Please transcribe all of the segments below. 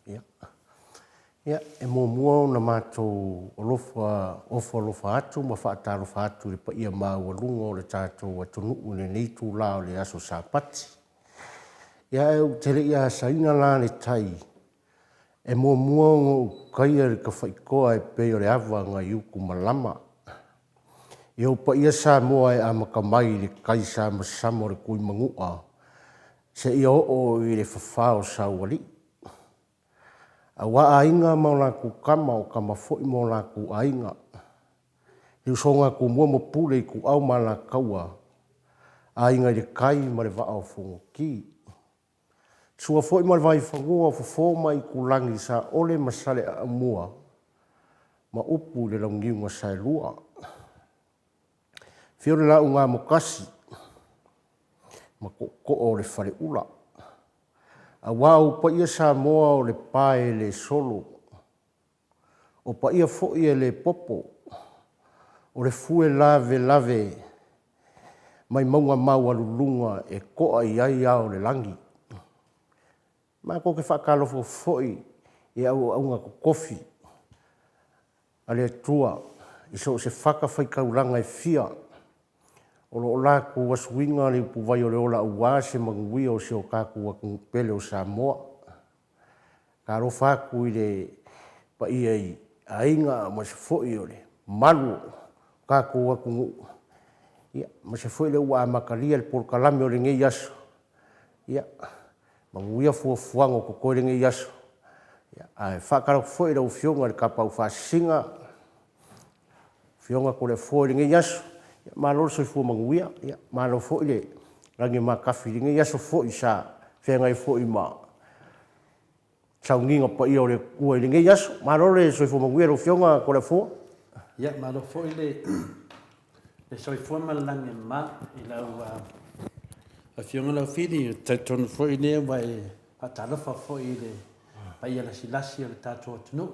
Ia. Ia, e mua o na mātou olofa atu, ma whaatalofa atu le pa ia māualunga o le tātou atunuu le neitu la o le aso sāpati. Ia e u tere ia saina la le tai, e mua o kaia le ka whaikoa e peo le awa ngai uku malama. Ia upa ia sa moa e amakamai le kai sa masamo le kui mangua, se ia o i le whawhao sa wali. A wa ainga mau laku kama o kama foi mau laku ainga. I usonga ku mua mo pule ku au mala kaua. Ainga le kai ma le waa o fungo ki. Sua foi ma le vai whangoa fo mai ku langi sa ole masale a mua. Ma upu le laungiunga sa lua. Fiore la unga mo kasi. Ma ko o le whare ula. A wau pa ia sa moa o le pae le solo. O pa ia fo'i e le popo. O le fue lave. Mai maunga mau alulunga e koa iai au le langi. Ma ko ke whakalofo fo'i e au aunga ko kofi. A le tua. I so se whakawhaikauranga e fia. O lo la ku wasuinga le puwai o le ola ua se manguia o se o kaku waku pele o Samoa. Ka ro whaku i le pa ia i ainga ma se fo'i o le malu kaku waku ngu. Ia, ma se fo'i le ua makalia le porkalame o le ngei aso. Ia, manguia fuafuanga o kokoe le ngei aso. Ia, ai whakara fo'i le ufionga le kapau whasinga. Fionga ko le fo'i le ngei aso. Malo so fu manguia ya malo fo ile rangi ma kafi ngi ya so fo isa fenga fo ima chaunginga pa ia le ku ngi ya so malo le so fu manguia ro fionga ko le fo ya malo fo ile le so fu ma langi ma ila wa a fionga la fidi ton fo ile vai atala fo ile pa ia la silasi le tato tunu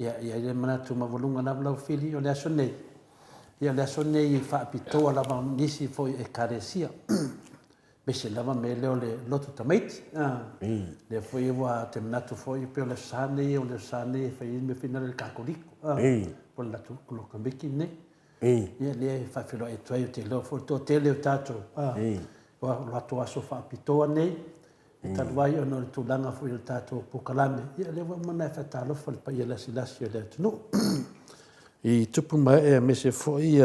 ya le mana tu ma volunga la fidi o le sonne ia le aso nei whaapitoa lava nisi foi e karesia. Bese lava me leo le lotu tamaiti. Le foi ewa te manatu foi peo le sane o le sane fai me fina le kakoriko. Po le latu kuloka miki ne. Ia le whawhiro e tuai o te leo foi to tele o tato. Wa latu aso whaapitoa nei. E taluai o no le tulanga foi le tato pukalame. Ia le wa mana e whatalofa le pa ia lasi lasi o le atunu. I tupu mai e me se foi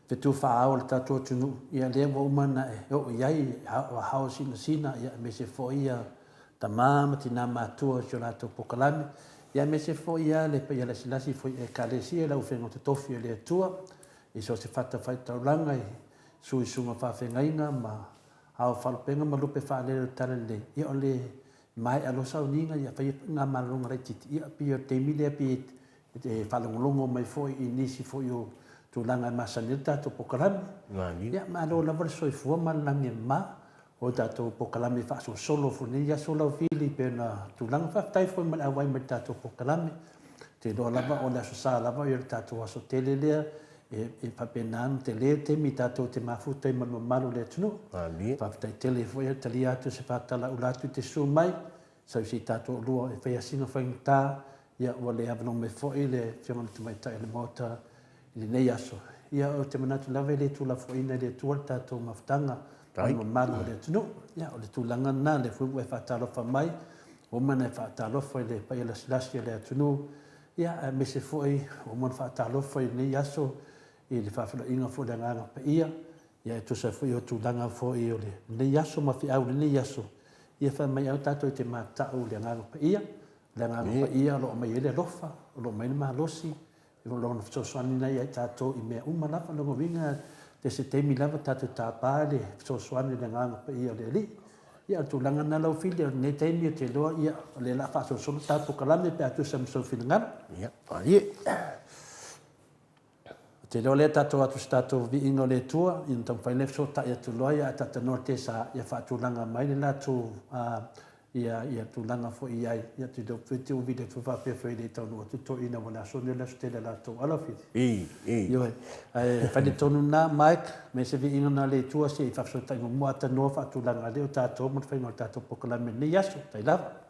tu whaao le tatou tunu ia le wa umana e o iai hao sina ia me se foi ta mama tina matua o lato pokalame ia me se foi le pa ia la silasi foi e kalesi la ufenga te tofi le tua i so se fata fai taulanga i sui sunga whawhengainga ma hao whalopenga ma lupe whaale le ia o le mai alo sa uninga ia fai nga malunga rai titi ia pio te mile pi te falongolongo mai foi inisi foi o tu langa masanita to pokalame ia malo la ver soi fu malange ma o tato pokalame fa so solo fu ni ia solo fili pena tu langa fa tai foi mal awai mai tato pokalame te do lava o la so sa lava ia tato aso telelea e papenan te le te mi tato te mafuta i manu malu le tunu. Fa tai tele foi te lia tu se fa tala ulatu te su mai. Sa si tato lua e fai asinga fai ta ia o le avno me foi le fiona te mai ta le mota le nei aso. Ia o te manatu lave le tu la foi na le tu tato maftanga manu malu le tunu. Ia o le tu langa na le fu e fa talo fa mai. O mana fa talo foi le pa ia slash le tunu. Ia me se foi o mon fa talo foi nei aso i le whawhila inga fo le nganga pa ia. Ia e tusa fo i o tūlanga fo i o le. Ne yaso ma fi au le ne yaso. Ia wha mai au tato i te mātau le nganga pa ia. Le nganga pa ia lo mai ele lofa. Lo mai ma losi. I lo na fsoswani nei ai tato i mea umalafa longo winga. Te se temi lava tato tāpāle fsoswani le nganga pa ia le li. Ia tūlanga na lau fili o ne temi o te loa ia le la wha sosolo tato kalame pe atu sa mso fili ngana. Ia, pari. Te leo le tato atu stato vi ino le tua, in tau whai lefso ta ia tu loa ia tata norte sa ia whaatulanga mai le latu ia tulaga foʻi ai ia te feteuvi le faapefai le taunua tutoʻina ua le asone le asotele latou alafiti ioe ae failetonu na Mike me se viiga na le itua seʻi faafesootaʻiga mua atanoa faatulaga le o tatou ma le faiga o le tatou pokalame lenei aso tailava.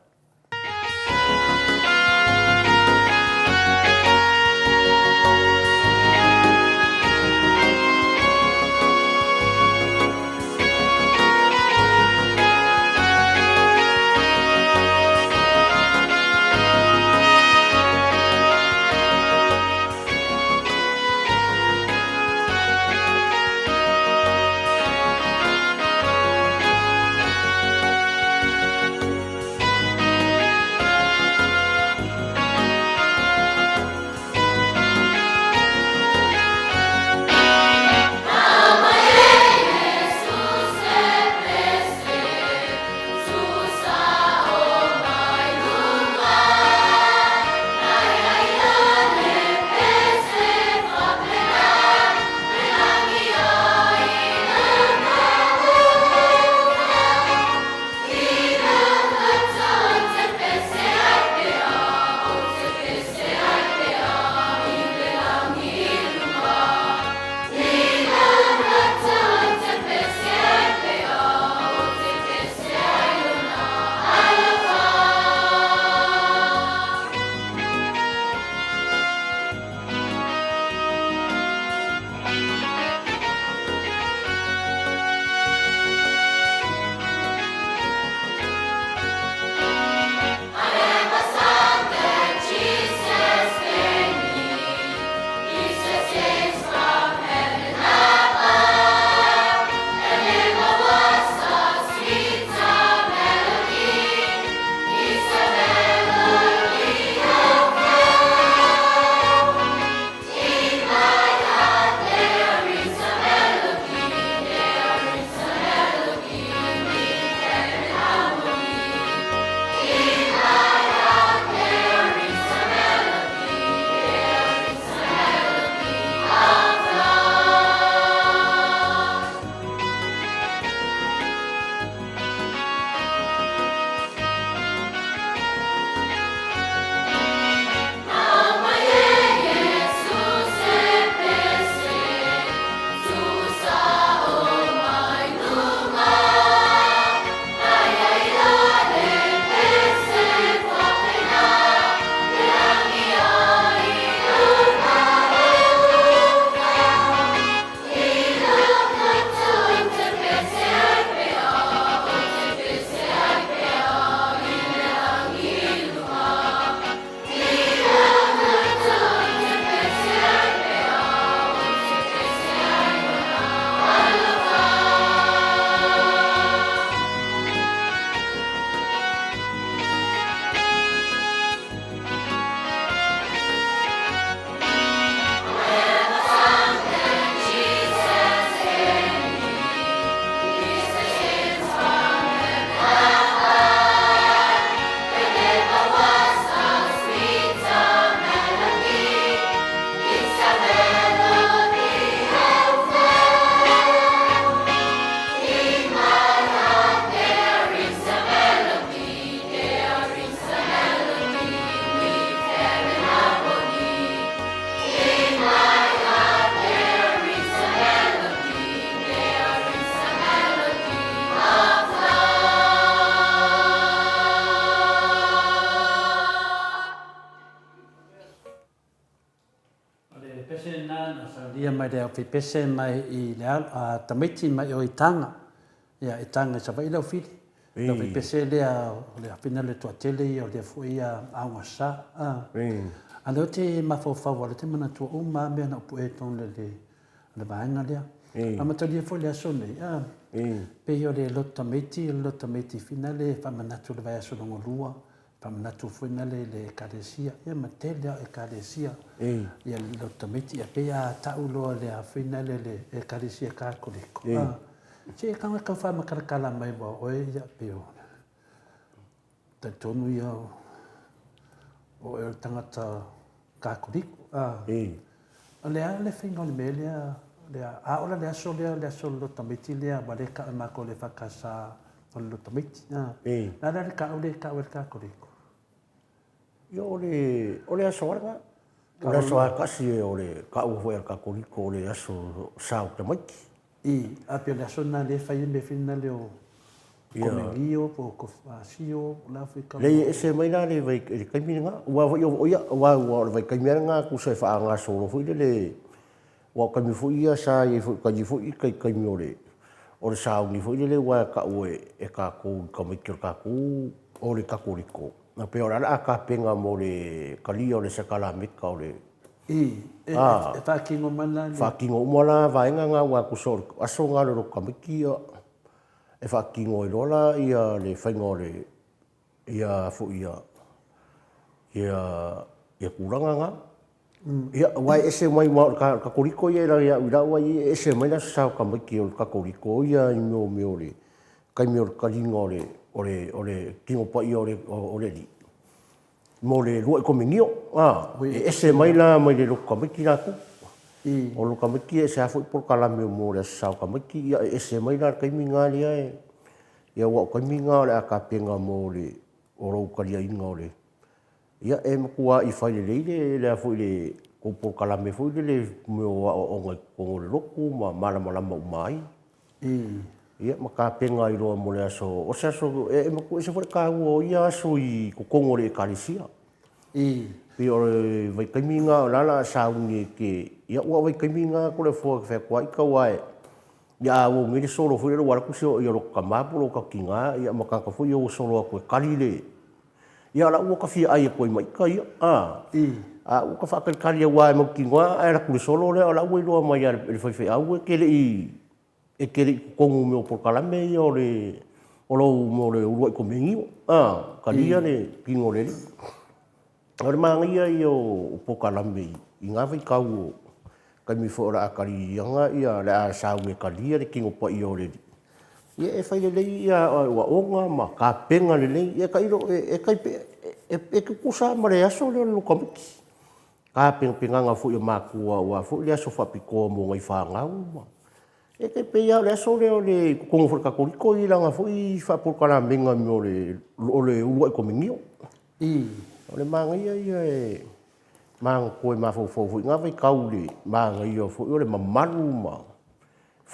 ia mai le fi pese mai I le a tamiti mai o itanga ia itanga sa vai lo fi lo fi pese le a fina le to tele o le fu ia a wasa a lo te ma fo fa wala te mana to o ma me na pu e ton le vaanga le a ma to le fo le so ne pe io le lo tamiti finale fa mana to le vai so no lua pamana tu foi na le cadesia ia matele e cadesia ia lo tamiti a pe a taulo le a fina le cadesia ka koliko che ka fa makala mai bo o ia pe o ta tonu ia o e tangata ka koliko le finga le mele le a ola le so lo tamiti le ba le ka ma ko le fa kasa o le tamiti. E. Nā le ka ule ka koriko. Ia o le aso aranga. O le aso akasi o le ka ua foi ka koriko o le aso sao te maiki. I, api o le aso nā le whai me whina le o komengio, po kofasio, la Afrika. Le ese mai nā le vai kaimina ngā. Ua vai o ia, ua vai kaimina ngā kusai wha ngā solo foi le ua kaimi foi ia sa i foi kaimi foi kaimi o le sao ni foi le ua ka ue e ka kou ka maiki o ka kou o le ka koriko. Na pe ora a ka penga mo le kalia o le sakala meka o le I, e whakingo mana. Whakingo umala vaenga ngā ua kusor aso ngā le roka miki ia e whakingo i rola ia le whaingo le ia fu ia kuranga ngā. Ia wai ese mai ka koriko ia ia ura wai ese mai na sao ka miki o ka koriko ia i meo le kaimi o karinga o le kingo pa ia o le li. Mo le lua i komingio. Ese mai la mai le roka miki nā ku. O lo kamiki e se afu por kalame mo le sao kamiki ia ese mai la kaimi ngā lia e. Ia wa kaimi ngā le a ka penga mo le o rau karia inga o le. Ia e makua i whai le leile le afu le ko por kalame fu le mo o ngai ko le roku ma malama umai. Ia maka penga i roa mo le aso. O se aso e makua se fore ka ua ia aso i kukongo le ekalisia. Pio le vai kaimi ngā o lala saungi ke ia ua vai kaimi ngā ko le fua ke whekua ika wae. Ia o ngiri solo fui le wala kusi o ia roka mapuro ka ki ngā ia makanga fui o solo a koe kari le. Ia la ua ka fia ai a koe maika ia. Ua ka whakari a wae mau ki ngā ai la kule solo le o la ua i loa mai a le whaiwhai au e kele i kongu me o porkalame ia o le o lau mo le urua i komengi. Karia le kingo le li. Ore mangia i o pokalame i ngā vai kau o kaimi whaora a kari ianga ia le a sao me kalia le kingo pa i o le li. Ia e whai le lei ia ua onga ma ka penga le lei ia ka iro e kukusa ma le aso le lo kamiki. Ka penga ngā fu i makua ua fu le aso whapiko mo ngai whangau ma. E kai pe ia le aso le o le kukongo whaka koriko i langa fu i whapurkana menga mi o le urua i komingio. O le mangia ia e mang koe mawhauwhau ngā vai kaule mangia fu o le mamaru ma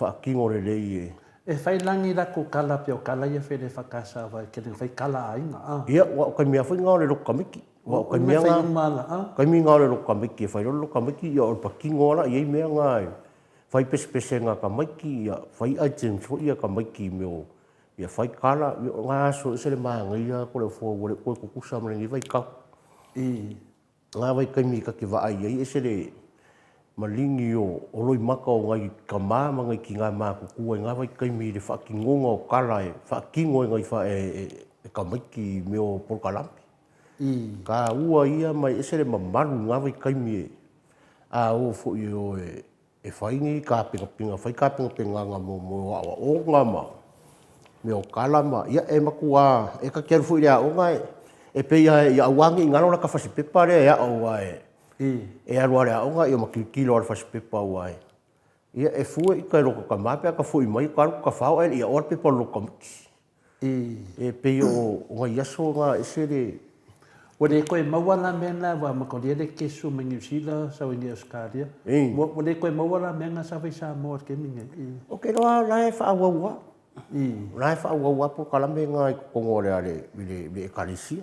whaakingo le lei e. E whai langi rako kala pio kala ia whele whakasa vai kene whai kala ainga. Ia, wa o kai mea whai ngā o le roka miki. Wa o kai mea ngā, kai mi ngā o le roka miki, whai rolo roka miki ia o le pakingo ala iei mea ngā e. Whai pese ngā ka maiki ia, whai aitem fo ia ka maiki meo. Ia whai kala, ngā aso se le mangia ko le fua wale koe kukusa mre ni vai kau. Ngā vai kaimi ka ke waai ai e se le malingi o loi maka o ngai ka māma ngai ki ngā mākukua ngā vai kaimi le whaakingonga o kala e whaakingo e ngai wha e ka maiki me o porkalampi. Ka ua ia mai e se le mamaru ngā vai kaimi e a o fo i o e whaingi ka pinga whai ka pinga ngā mo awa o ngā ma me o kala ma ia e makua e ka kiaru fo i rea o ngai e pe ia wangi ngalo la ka fasi pepa le ia o wae. E arua le aonga ia makikilo ala fasi pepa wae. Ia e fua i kai roko ka mape ka fui mai ka roko ka whao e ia ora pepa loka miki. E pe o ngai aso ngā ese le. Wale koe mawala mena wa makolia le kesu me New Zealand sa wingi Australia. Wale koe mawala mena sa vai sa moa ke minge. O ke roa lai whaawaua. Lai whaawaua po kalame ngai kongore ale le ekalisia.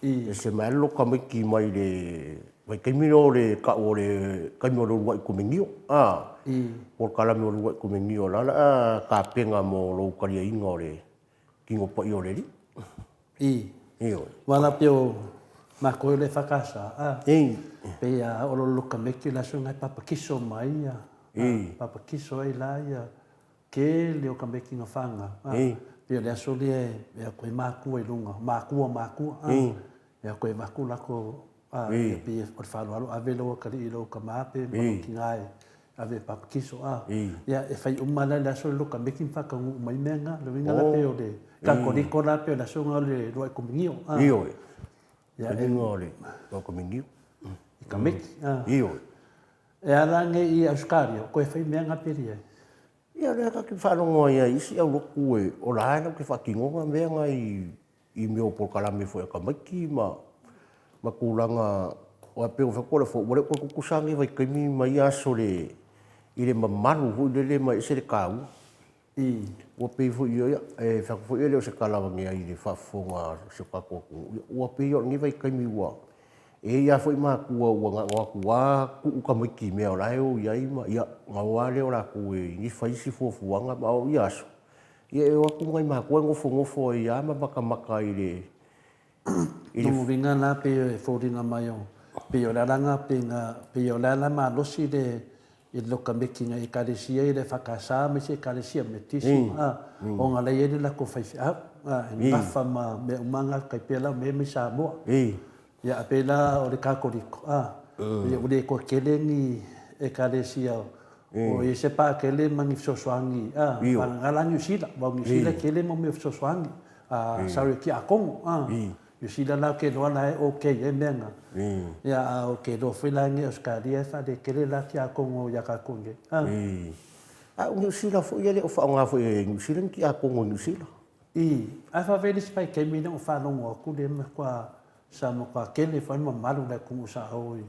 E se mai loka miki mai le vai kaimino le ka o le kaimino le wai kumengio. Por kalame o le wai kumengio la ka penga mo lo karia inga o le kingo pa i o le li. Wala pio ma koe le whakasa. Pea o lo loka miki la so ngai papakiso mai ia. Papakiso ai la ia. Ke leo ka meki nga whanga. Pea le aso le e koe mākua i lunga. Mākua. Ia koe maku lako ia pia o le whālualo ave loa kari i loa ka māpe manu ki ngai ave papakiso ia e whai umana le aso le loka meki whakangu mai mea ngā le winga la peo le ka koriko la peo le aso ngā le roa i komingio Iyo e le ngā le roa komingio i ka meki Iyo e alange i Australia koe whai mea ngā peri ai Ia lea ka ki whanonga ia isi au loku e o la aina ki whakingonga mea ngai i meo polkalame fo e ka maiki ma kulanga o apeo whakora fo wale ko kukusangi vai kaimi mai aso le i le mamalu hu le mai ise le kau ua pei fo ia e whakafo ia leo se kalawangi ai le whafonga se kakoku ua pei o ngi vai kaimi ua e ia fo i maa kua ua ngā kua ku ka maiki mea o lai o iai ma ia ngā wale o la ku e ni whaisi fuafuanga ma o ia aso ia e waku ngai maa kua ngofo i a ma maka i le Tungu vinga la pe e fōringa mai o. Pe o raranga pe o rara ma losi le i loka mekinga i karesia i le whakasā me se karesia me tisi. O ngā lei ere la ko whaifi au. Ngawha ma me umanga kai pēla me Samoa. Ia a pēla o le kākoriko. Ia o le ko kelengi e karesia o i se pā kele mangi fisosoangi. Ngala New Zealand. Wau New Zealand kele mo me fisosoangi. Sauri ki a kongo. Yo sila la ke lo la okay e menga. Ya okay do filange Australia fa de kele la ki a kongo ya ka konge. New Zealand fo ia le o fa nga fo New Zealand ki a kongo New Zealand. A fa vele spai ke mi no fa no ku le me kwa sa mo ka kele fa mo malu le ku sa oi.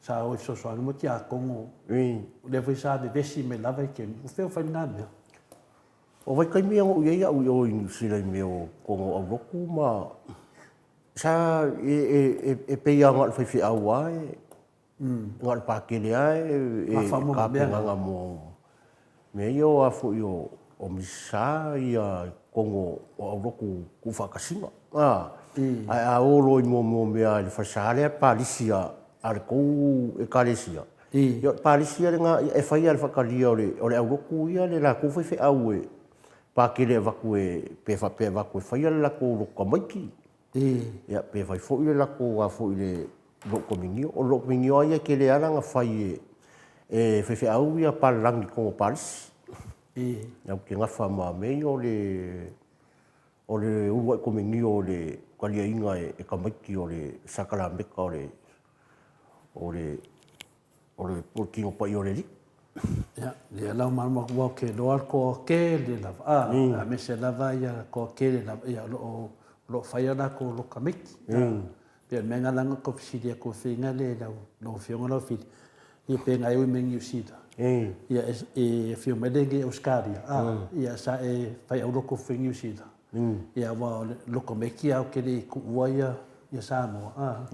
Sa oi so so mo ki a kongo. Le foi sa de vesi me lava ke o fe fa na me. O vai kai mi o ia o New Zealand me o kongo o roku ma sa e peia ngal fai au ai ngal pakele ai e ka penga mo me yo a fu yo o misa ia kongo o roku ku whakasinga a olo i mo mea le fasale palisia al ko e kalesia yo palisia nga e fai al whakalia o le au roku ia le la ku fai au e pakele vaku e pe vaku fai al la ko lo kamaiki ia pe vai fo ile la ko a fo ile lo kominio o lo kominio ia ke le ana nga fai e fe au ia palangi ko palis ia ke nga fa ma me o le ua kominio le kalia inga e kamaiki o le sakala meka o le porkingo pa i o le li ya le la ma ko ke do ko ke le la a me se lava ia ko ke le la ia lo fai ana ko lo kamiki. Pia menga langa ko fisidia ko finga le lo fionga lo fit. Ia pe ngai o mengi usida. Ia e fio medengi Australia. Ia sa e fai au loko fingi usida. Ia wa lo kamiki au ke le ku ia Samoa.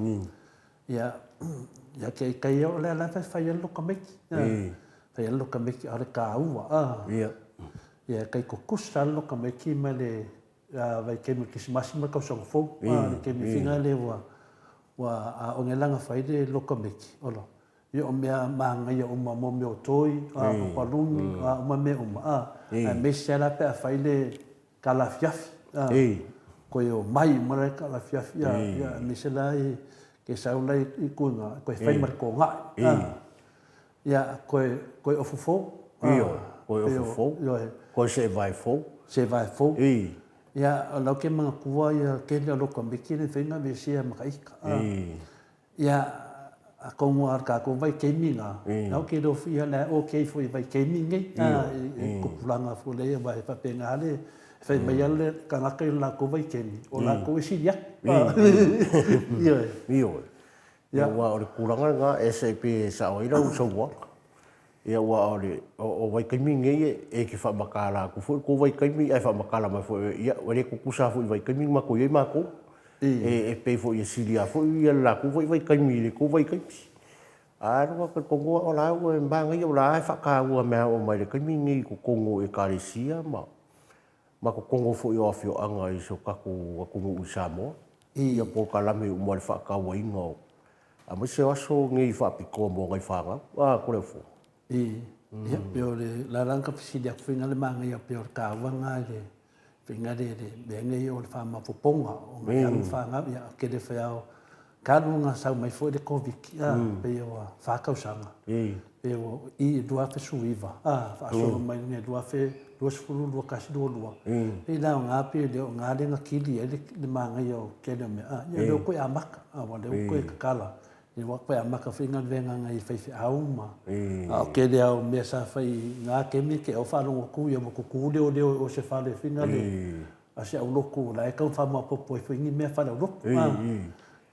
Ia ke kai o le la fai lo kamiki. Fai lo kamiki ale ka ua. Ia kai ko kusa lo kamiki ma le vai ke mi kisimasi ma ka so fo ke mi finga le wa a ongelanga fai de lokameki olo yo mea manga yo uma mo me toi a palumi a uma me uma a me sela pe fai le kala fiafi ko yo mai mara kala fiafi ya me sela ke saula I kunga ko fai mar ko nga ya ko ofofo ko ofofo ko se vai fo ya lo ke mga kuwa ya ke le lo ko bikini finga be sia makaika ya ko mo ar ka ko vai ke minga no ke do fia la okay foi vai ke minga ko planga fo le vai fa penga le fa mai le ka nga ke la ko vai ke o la ko si ya ya wa o kulanga nga SAP sa o ira so wa ia wa o vai kaimi nge e ke fa makala ko vai kaimi e fa makala ma fo ia o le kukusa fo vai kaimi ma ko ye ma ko e pe fo ye silia fo ia la ko vai kaimi le ko vai kaimi a ro ko kongo o la o mbanga ia la fa ka o ma o mai le kaimi nge ko kongo e karesia ma ko kongo fo yo afio anga I so ka ko mo usamo ia po kala me mo le fa ka wa ingo a mo se aso nge fa piko mo ngai fa nga ko le fo ia peo le la ranga fisidia finga le manga ia peo ka wanga le finga le benga ia o le fama poponga o ngai ang fanga ia ke le fao ka lunga sa mai foi de covid peo fa kausanga peo I dua fe suiva fa so mai ne dua fe dua sfulu dua kasi dua e la nga pe le nga le nga kili le manga ia ke le me ia le ko amaka wa le ko kala ni wa pa maka finga venga ngai fai auma E. a ke le au me sa fai nga ke mi ke o fa lo ku yo ko ku de o se fa le finga le a se au loku la e ka fa ma po fai ni me fa lo loku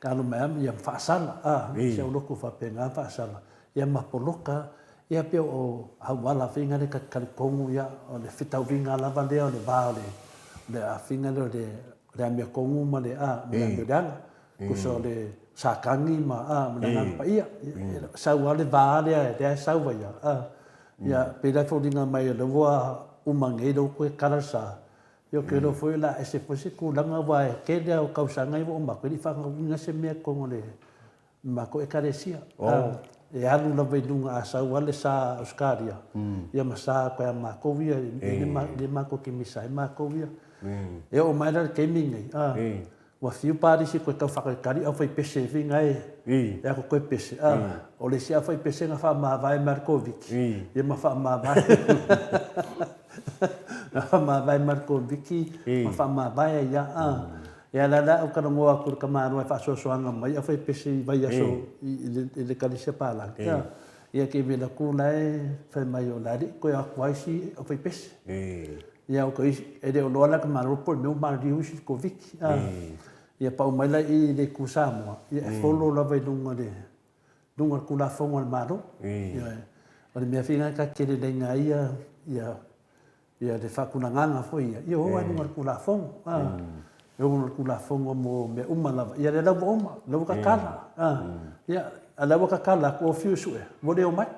ka lo me am ya fa sala se au loku fa pe nga fa sala ya ma poloka ia pe o hawala finga le ka kongu ya o le fitau vinga la vale o le vale le a finga le me kongu ma le me dang ku so le sakangi ma me dang pa ia sa wale vale le sa wa ya pe da fodinga mai le wa umange do ko kalasa yo ke do foi la ese fosi ku langa wa ke le o kausanga i o ma ko di fa nga se me kongu le ma ko e karesia e alu la vedunga asa wale sa Australia ia masa ko ma kovia le ma ko ki misa ma kovia e o mai la ke mingi wa fiu pari si ko ka fa kari au fai pese vinga e ko ko pese o le sia fai pese nga fa ma vai Markovic e ma fa ma vai ma vai Markovic ma fa ma vai ya ya la o kana ngoa kur kamano fa so anga mai a fai pesi vai aso ile kalise pala ya ke vela ku lai fa mai o lari ko ya kwaisi o fai pesi ya o kai e de o lola kamano por meu mar di usi ko vik ya pa mai la i le kusamo ya folo la vai dunga ku la fonga maro ya o me finga ka ke le nga ya de fa kuna nganga foi ya o wa dunga ku la fonga eu ku la fongo mo me uma lava ia le lava uma lava ka kala ia a lava ka kala ko fiu su mo de mai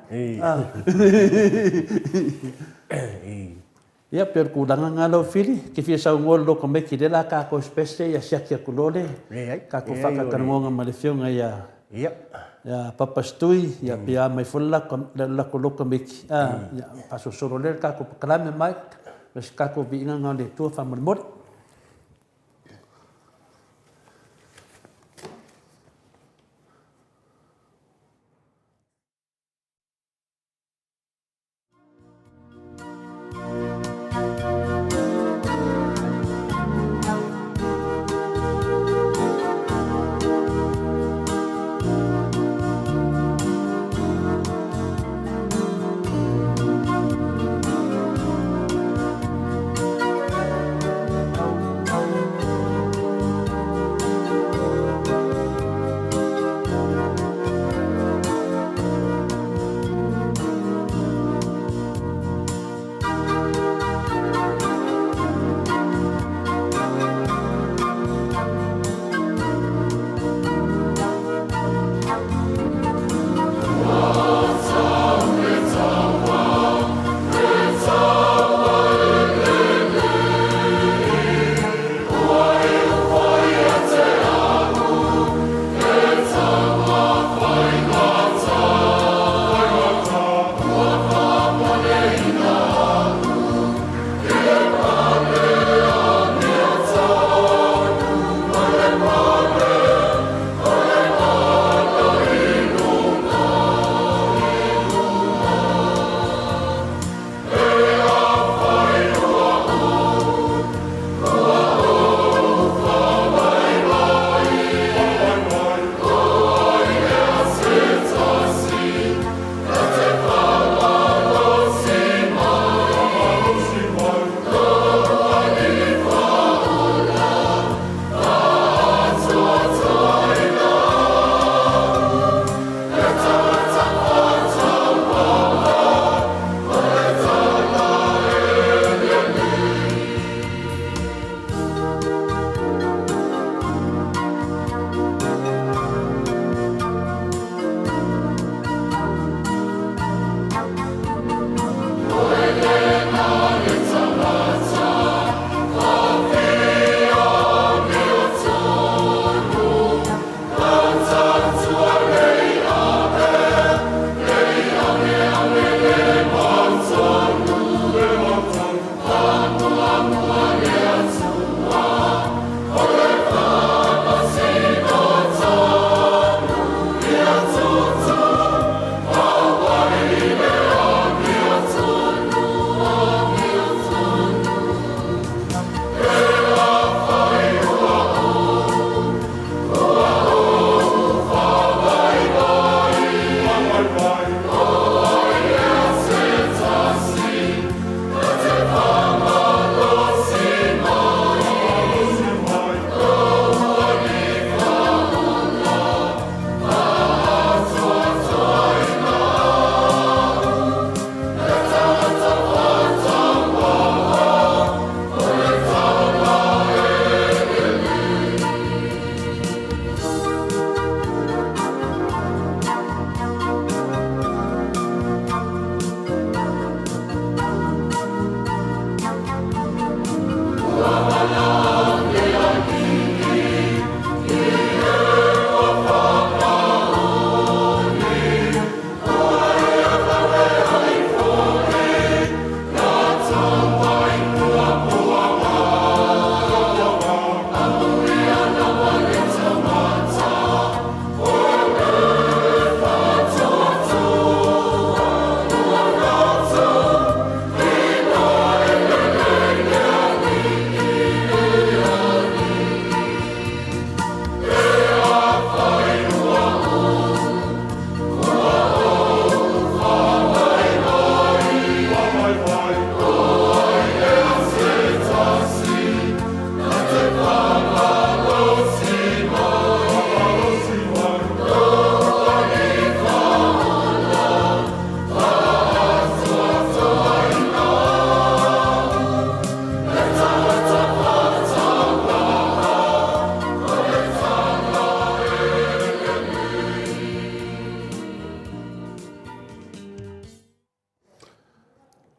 ia per ku danga ngalo fili ki fi sa ngol lo come ki de la ka ko specie ia sia ki ku lole ka ko fa ka kanonga ma le fiu ia ya papastui ia pia mai fulla la ko lo come ki ia paso solo le ka ko klame mai mes ka ko bi nga le tu fa mo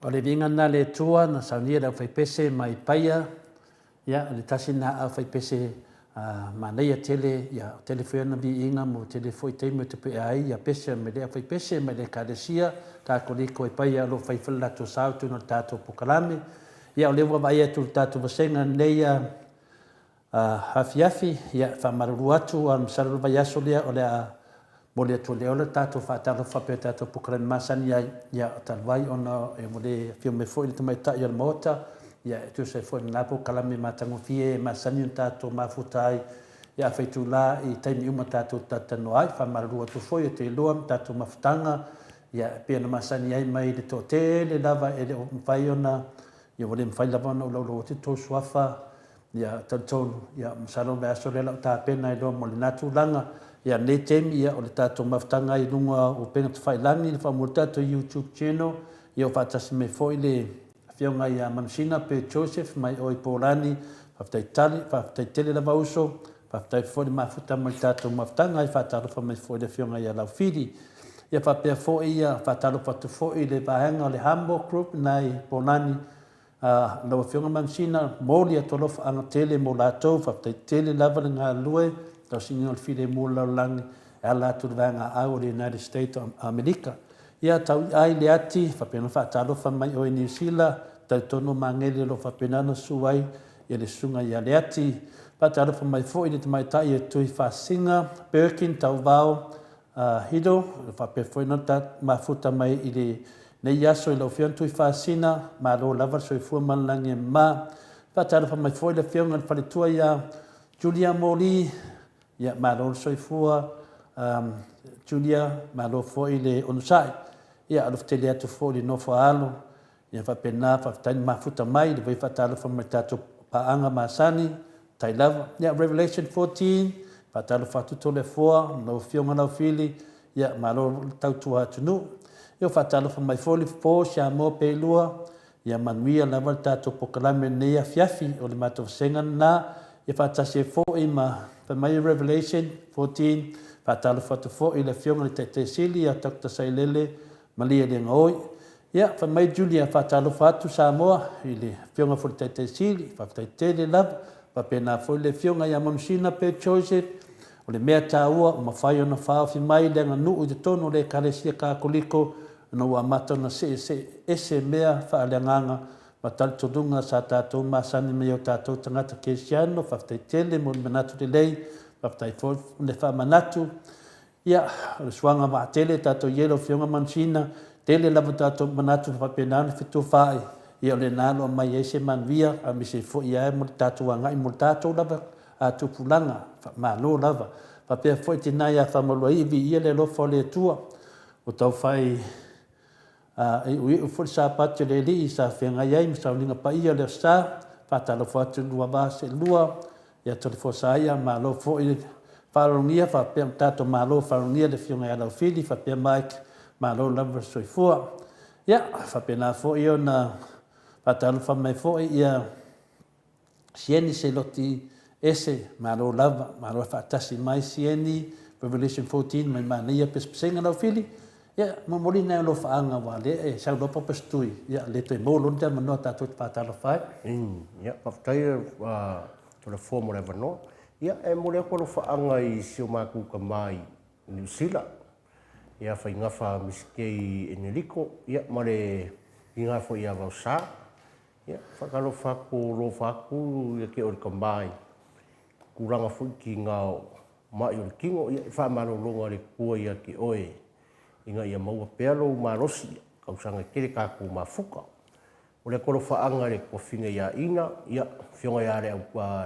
O le vinga na le tua na saunia le whaipese mai paia, ia le tasi na au whaipese ma nei a tele, ia telefona vi inga mo telefoi teime te pe ai, ia pese me le whaipese me le kadesia, ta koliko e paia lo whaifala to sautu no tato pokalame, ia o lewa vai atu tato vasenga nei a hafiafi, ia whamaruru atu am sararu vai aso lea o lea mo le atu leo le tato whaatalo whape tato pokalame masani ia talwai ona e mo le fio me foi le tamai ta ia mota, ia tu se foi na pokalame matango fie masani tato mafutai, ia whaitu la i taimi uma tato tatano ai, whamaruru atu foi te luam tato mafutanga, ia pia na masani ai mai le to te le lava e le whai ona, ia wale mwhai lava ona ulau te tō suafa, ia tautonu, ia msalo me aso le lau tā pena i loa mo le natu langa, ia ne temi ia o le tato mafutanga i lunga o penga te whailangi, le whamura tato YouTube channel, ia o whatasi me foi le whionga ia Manusina pe Joseph mai o i Pōrani, whaftai tele lava uso, whaftai foi le mafuta mo le tato mafutanga i whatarofa mai foi le whionga ia lau whiri, ia whapea foi ia whatarofa tu foi le vahanga le Hamburg Group nai Pōrani, lawa whionga Manusina, mōli a tolofa anga tele mo lātou, whaftai tele lava le ngā lue, tau singa o whire mō laulangi, e lātou le vahanga au le United States of America. Ia tau ai le ati, whapena whaatalofa mai o New Zealand, tau tono mangele lo whapenana suai, ia le sunga ia le ati, whaatalofa mai fo i le tamai tai e tui whasinga, Birkin tau vau, hido, whape fo ina mafuta mai i le nei aso i lau whion tui whasina, ma lo lava soi fua malangi e ma, whaatalofa mai fo i le whionga le whaletua ia Julia Moli, ia ma lo soi fua, Julia ma lo fo i le onusai, ia alof tele atu fo li nofo alo, ia whapena, whapetani mafuta mai, le vai whatalofa mai tato paanga masani, tai lava, ia Revelation 14, whatalofa atu tole foa, no whionga lau whili, ia malo tautua atunu, ia whatalofa mai fo li fo, sia mo pe lua, ia manuia lava tato pokalame nea fiafi, o le mato senga na, ia whatasi e fo i ma, mai Revelation 14, whatalofa atu fo i le whionga le te sili, ia Dr. Sailele, malia le ngoi, ia mai Julia whatalofa atu Samoa, i le whionga fo le te sili, whaftai tele lava, whapena fo le whionga ia Manusina pe Joseph, o le mea tāua, o mawhai ona whaofi mai, le anga nuu i te tono le karesia kākoliko, na ua mata na se ese mea whaaleanganga, ma tali todunga sa tātou masani me o tātou tangata kesiano, whaftai tele mo le manatu le lei, whaftai fo le whamanatu, ia, le suanga wa tele tātou yelo whionga Manusina, tele lava tātou manatu whapenana whitu whae, ia le nalo mai ese manvia, a mi se fo ia e mo tātou angai mo tātou lava, a tupulanga, ma lo lava, whapea fo i tina ia whamalua iwi ia le lofa le tua, o tau whai, e ui ufuri sa pati le li, sa whenga iai, mi sa uninga pa ia le sa, whatalo fo atu lua vase lua, ia tole fo sa ia, ma lo fo i wharongia, whapea tātou ma lo wharongia le whionga ia lau whili, whapea Mike, ma lo lava soifua, ia, whapea nā fo i o na, whatalo wha mai fo i ia, sieni se loti ese, ma lo lava, ma lo whaatasi mai sieni, Revelation 14, mai mania pespesenga lau whili, ia, mamori nai lo whaanga wa le, e sau lopa pestui, ia, le toi mō lonta manoa tātou te pātalo whai. Ia, paftai tōna fōmo le wanoa. Ia, e mo lea kono whaanga i sio māku ka mai New Zealand. Ia, whai ngawha miskei Enrico. Ia, ma le ingafo ia vau sā. Ia, whakalo whako lo whaku ia ke ori ka mai. Kuranga fui ki ngāo mai o le kingo. Ia, whamano longa le kua ia ki oe. Inga ia maua pealo marosi, kausanga kere kāku mafuka. O le koro whaanga le kofinga ia ina, ia whionga ia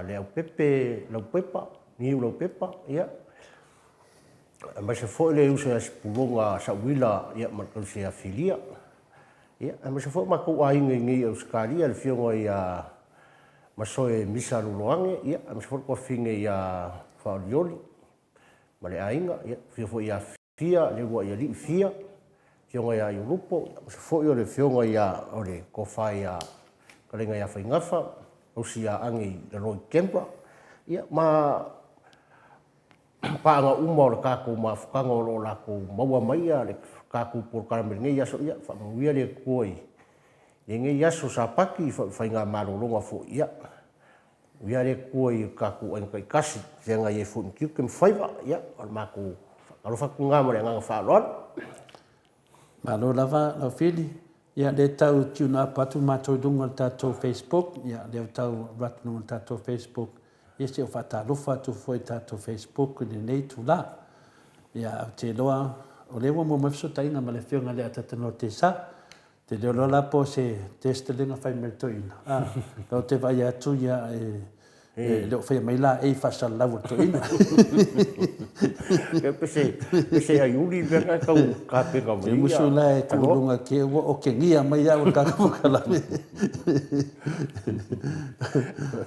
le au pepe, lau pepa, niu lau pepa, ia. Mai se fo le usa ia sipulonga sa wila, ia markalusi ia filia. Ia, mai se fo mako a inga ngi Australia, le whionga ia masoe misa luloange, ia, mai se fo kofinga ia whaolioli, ma le a inga, ia, fo ia fia, le ua ia li fia, whionga ia i urupo, se fo i o le whionga ia o le kofa ia karenga ia whaingafa, o si ia angi le roi kempa, ia ma paanga uma o le kākou ma whakanga o lo lako maua mai ia le kākou por karameringa ia so ia, whamanguia le koi, nge yaso sa paki fai ngā marolonga fo ia. Ia re kua i kaku ai kai kasi, se nga ye fu kiu kem faiva ia, al maku alo fa kunga mo nga fa lon. Malo lava la fili. Ia le tau tuna patu matou dunga tatou Facebook, ia le tau ratnu tatou Facebook. Ia se o fata lofa tu foi tatou Facebook ni nei tu la. Ia te loa o lewa mo mafso tainga ma le fionga le atatano te sa. Te leo lola po se testelinga fai mertoina. Tau te vai atu ia leo fai mai la e fasal lau toina. Ke pese a yuli venga kau ka pega mo. Te musu la e tulunga ke o ke ngia mai au ka kalame.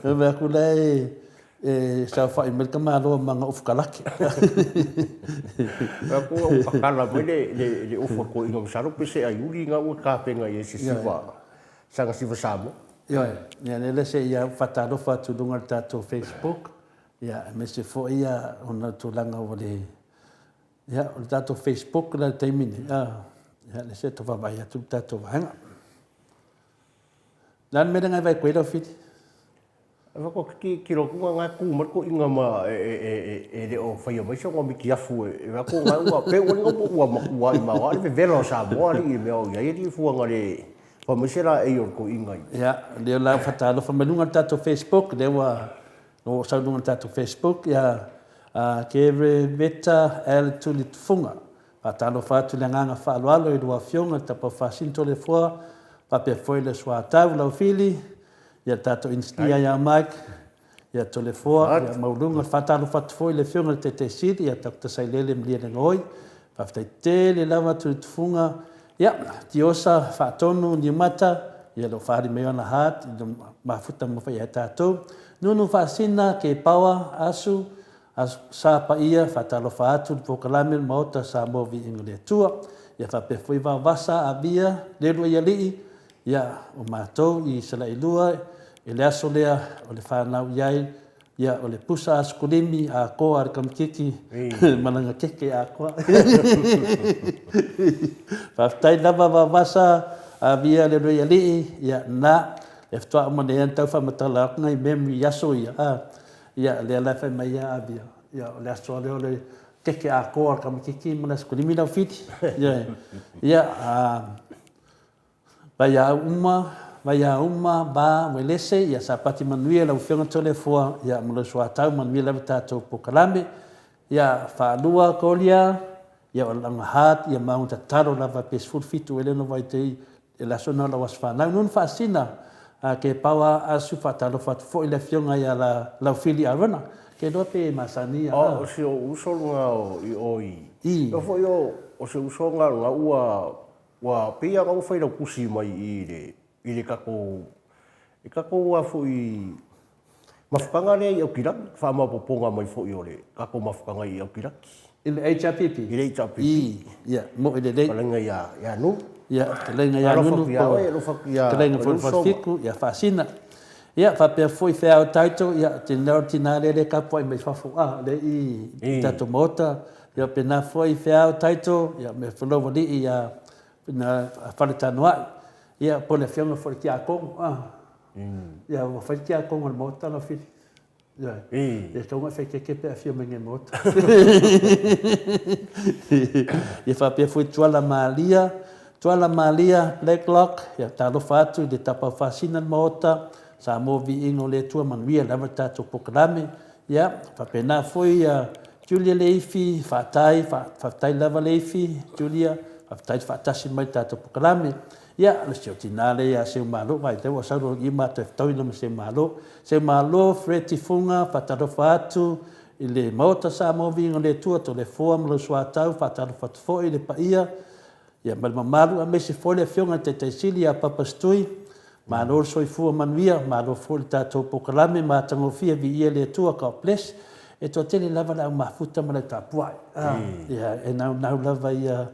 Me aku la sa fai mai ka malo manga of kalaki. Aku pakala mo le ofa ko inga saro pese a yuli nga o ka pega ye siva. Sanga siva samo. Ia, le se ia fatalo fatu dunga tatou Facebook. Ia, me se fo ia ona tulanga o le ia o tatou Facebook la taimini. Ia, le se to vai atu tatou hanga. Lan me nga vai koe fiti. Ava ko ki ro ku nga ku mar ko inga ma le o fai mai so mi ki afu e va ko nga ua pe o nga ua ma ma wa le velo sa mo ali me o ia i fu nga le pa mesera e o ko inga. Ia, le la fatalo fa melunga tatou Facebook le wa o sa dunga tatou Facebook ia ke beta el tulit funga. Fatalo fatu le nga fa alo i do fionga ta pa fasinto le fo pa pe foi le swa tau la fili. Ia tato instia ia Mike, ia tole foa, ia maulunga fatalo fatu foi le fionga te te siri, ia takta sailele mlia le ngoi, faftai tele lava tufunga, ia tiosa fatonu ni mata, ia lo fari meo na hat, mafuta mawhai ia tato, nunu fasina ke pawa asu sa pa ia fatalo fatu pokalame maota sa movi ingole tua, ia fape foi va vasa abia, lelu ia lii, ia o mātou i sala ilua, e le aso lea o le whanau iai, ia o le pusa askulimi a koa ar kamkiki, malanga keke a koa. Whaftai lava wawasa a via le roi alii, ia na, e ftua amane an tau whamatala ak ngai memri yaso ia, ia le alawhai mai a via, ia o le aso leo le keke a koa ar kamkiki, mana askulimi lau fiti, ia vai a uma ba welese ia sapati manuia lau fionga tole foa ia mula sua tau manuia lau tatou pokalame ia whaanua kolia ia o langa hat ia maunta taro lava pesful fitu eleno vai tei e la sona la was whanau nun whaasina ke paua asu whatalo whatu fo i le fionga ia lau fili arona ke doa pe masania o se o usonga o i oi o fo o se usonga nga ua pia ngau whaira kusi mai i le kako ua fo i mafukanga le i au kiraki, wha poponga mai fo i o le kako mafukanga i au kiraki. I le HRPP? I le HRPP. Ia, mo i le lei. Kalenga ia nu. Ia, kalenga ia nunu. Kalenga fo i fiku, ia whaasina. Ia, whapea fo i whea o taito, ia, te nao tina le kapo i mai whafu, le i tato mota, ia pena fo i whea o taito, ia me whalowa li i na whaletanoa. Ia pole fionga fo ki a kong. Ia fo ki a kong al mota la fili. Ia tonga fai ke pe a fio menge mota. Ia fa pe fo tuala malia Blacklock, ia talo fatu de tapa fasina mota, sa mo vi ingo le tua manuia lava tato pokalame. Ia fa pe na fo ia Julia Leifi, fatai lava Leifi, Julia, fatai fatasi mai tato pokalame. Ia, le seo tinale ia seu malo, vai te wa sauro i mata toi no se malo. Se malo freti funga fataro fatu i le mota sa mo vinga le tua to le form lo swa tau fataro fatu fo i le paia. Ia mal mamalu a me se fo le fionga te sili a papastui. Malo so i fu manuia, malo fo le tato pokalame ma tango fia vi ia le tua ka ples. E to tele lava la mafuta ma le tapua. Ia, e nau lava ia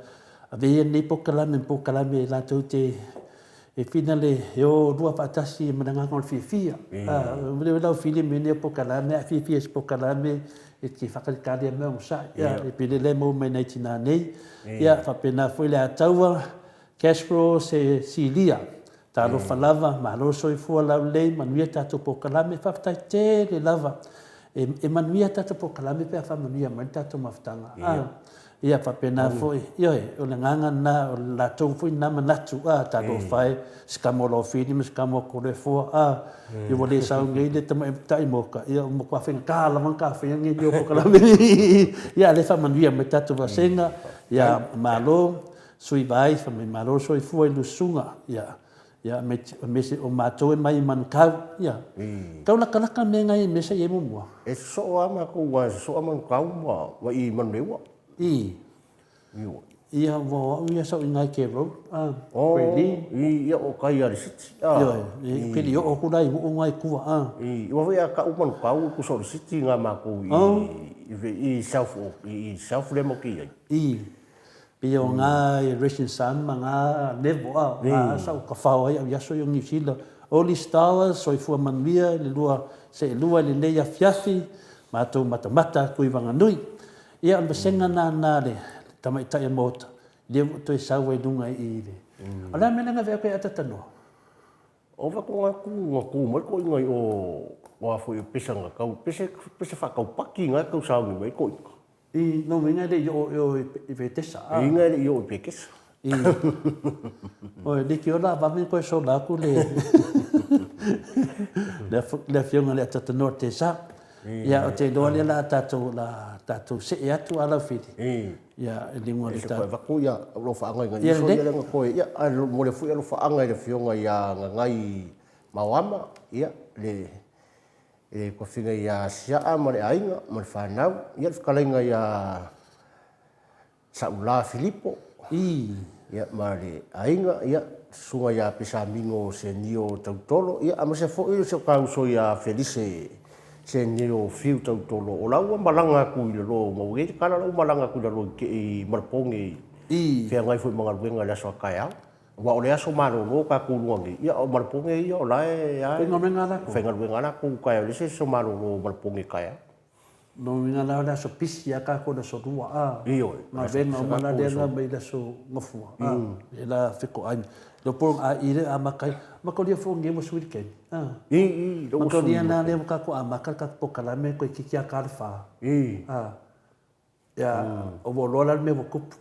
Avea nei pokalame la tau te e finale e o rua patasi mananganga o fifia. Mene lau fili mene pokalame, a fifia si pokalame e ki whakarikari a mea usa. E pile le mau mai nei tina nei. Ia, whapena foi le ataua, Cashpro se silia. talo falava malo soifua lau lei manuia tatou pokalame faafetai tele lava e manuia tatou pokalame pe afamanuia mai tatou mafutaga ia faapena foʻi ioe o le gaga na o latou foʻi na manatu talo fae sikamolofili ma sikamokolefua ia ua lē saugai le tamaʻitaʻi moka ia mo kaafegaka lava kaafeagi lio pokalame ia le faamanuia mai tatou vasenga ia malo sui vai famai malo soifua i lusuga ia mese o matou e mai manukau ia kaulakalaka me gai mesa ia mumua e soʻo a makou ua soʻo a manukau ma ua i manuleua ia ua ia sau i gai ke road ia o kai a le siti pili oo kulai uu gai kua ua foi a kaʻu manukau kuso o le siti ga makou i saufu le moki ai pia o ngā Racing Sun ma ngā levo ngā sau ka whao ai au yaso i o New Zealand. Oli Stars, soifua manuia, le lua le leia fiafi, mātou matamata, kui wanganui. Ia on basenga nā le tamaitai mota, leo toi sau e lunga i le. Ala mena ngā vea koe atatanoa. O wako ngā ku mai ko ngai o wa foi pesa nga kau pesa whakau paki ngai kau sau ni mai ko. I no minga de yo i vetesa. I ngai de yo i pekes. O de ki ola va me ko so la ku le. Le fiona le atatanoa te sa. Ia o te doa la tatu se e atu ala fiti. Ia e lingua le tatu. Ia wako ia lo whaangai ngai. Ia le nga koe. Ia mo le fui lo whaangai le fiona ia ngai mawama. Ia le ko finga ia sia ma le ainga ma le whanau. Ia le whakalainga ia Saula Filipo. Ia ma le ainga. Ia sunga ia pesa mingo se nio tautolo. Ia ama se fo se kauso ia Felice. Se nio fiu tautolo. O lau malanga ku i lo mau e kala lau malanga ku i lo i marpongi. Fea ngai fui mga ruenga le so kaya. Wa o le aso malo ka ku luangi. Ia o marpongi ia o lae. Fenga ruenga la ku. Fenga ruenga la ku kaya. Le se so malo marpongi kaya. No minga la la so pisi ya ka ko da so rua Iyo. Ma venga o mana de la mai da so ngofua. E la fiko ai. Do por a ire a makai. Mako dia fo ngemo suit ken. Mako dia na le ka ko a makal ka po kala me ko ki kia kalfa. Ya o bolola me kup.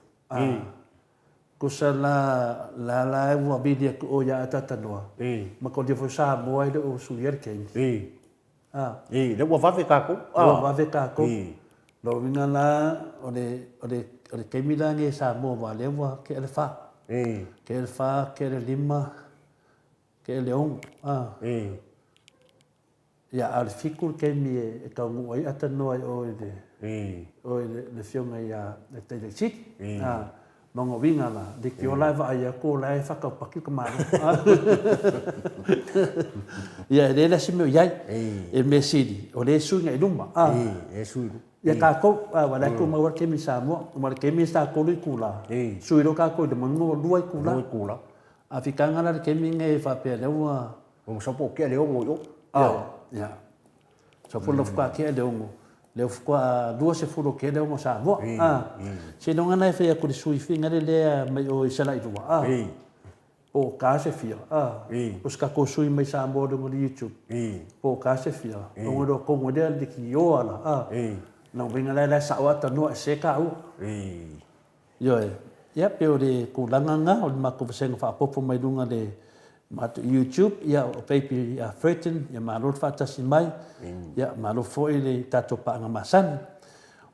Kusala la wa bidia ko ya atata noa. Mako dia fo sa mo ai do suyer ken. Le wa vave kako. Wa vave kako. Lo minga la o le kemila nge sa mo wa le wa ke le fa. Ke le fa, ke le lima, ke le on. Ya al fikul ke mi e ka ngu ai atano ai o le fionga ya le te chik. Nongo winga la, de ki o lai va ai ko lai fa ka paki ka ma. Ya le la sime yai e mesidi, o le suinga i luma. E suinga. Ya ka ko wala ko ma war ke mi sa mo, ma ke mi sa ko lu kula. Suiro ka ko de mo lu ai kula. Lu kula. A fikanga la ke mi nge fa pe le wa. Mo sa po ke le o yo. Ya. So fu lo fa ke le o. Le fukua dua se furo ke le o sa mo. Se no ngana fe ya ko sui finga le mai o sala i dua. O ka se fia. O ska ko sui mai sa mo de mo YouTube. O ka se fia. O ngo ko mo de ki yo ala. Nang vinga la sa wata no se ka u. Yo ya pe o de ku langanga o ma ko se fa popo mai lunga de mat YouTube ya o pepi ya threaten ya malot fata si mai ya malo foi le tato pa nga masan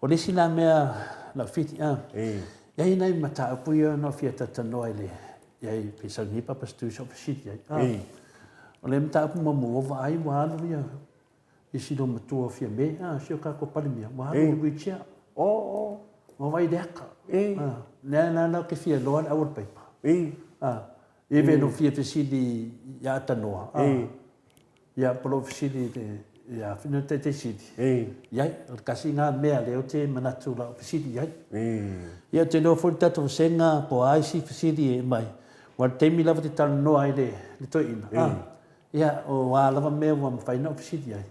o le sina mea la fiti ya ina mata pu yo no fiata tano ile ya pisa ni pa pastu so shit ya o le mata pu mo va ai wa no ya isi do matu fia me sio ka ko pa mi wa no wicha mo vai deka na ke fia lo a wor pepa Ive no fia fisidi ya tanoa. Ya pro fisidi ya fina te sidi. Ya kasi nga mea leo te manatu la fisidi ya. Ya te no fo tato senga po ai si fisidi e mai. Wa te mi lava te tal no ai le to ina. Ya o wa lava mea wa fai no fisidi ya.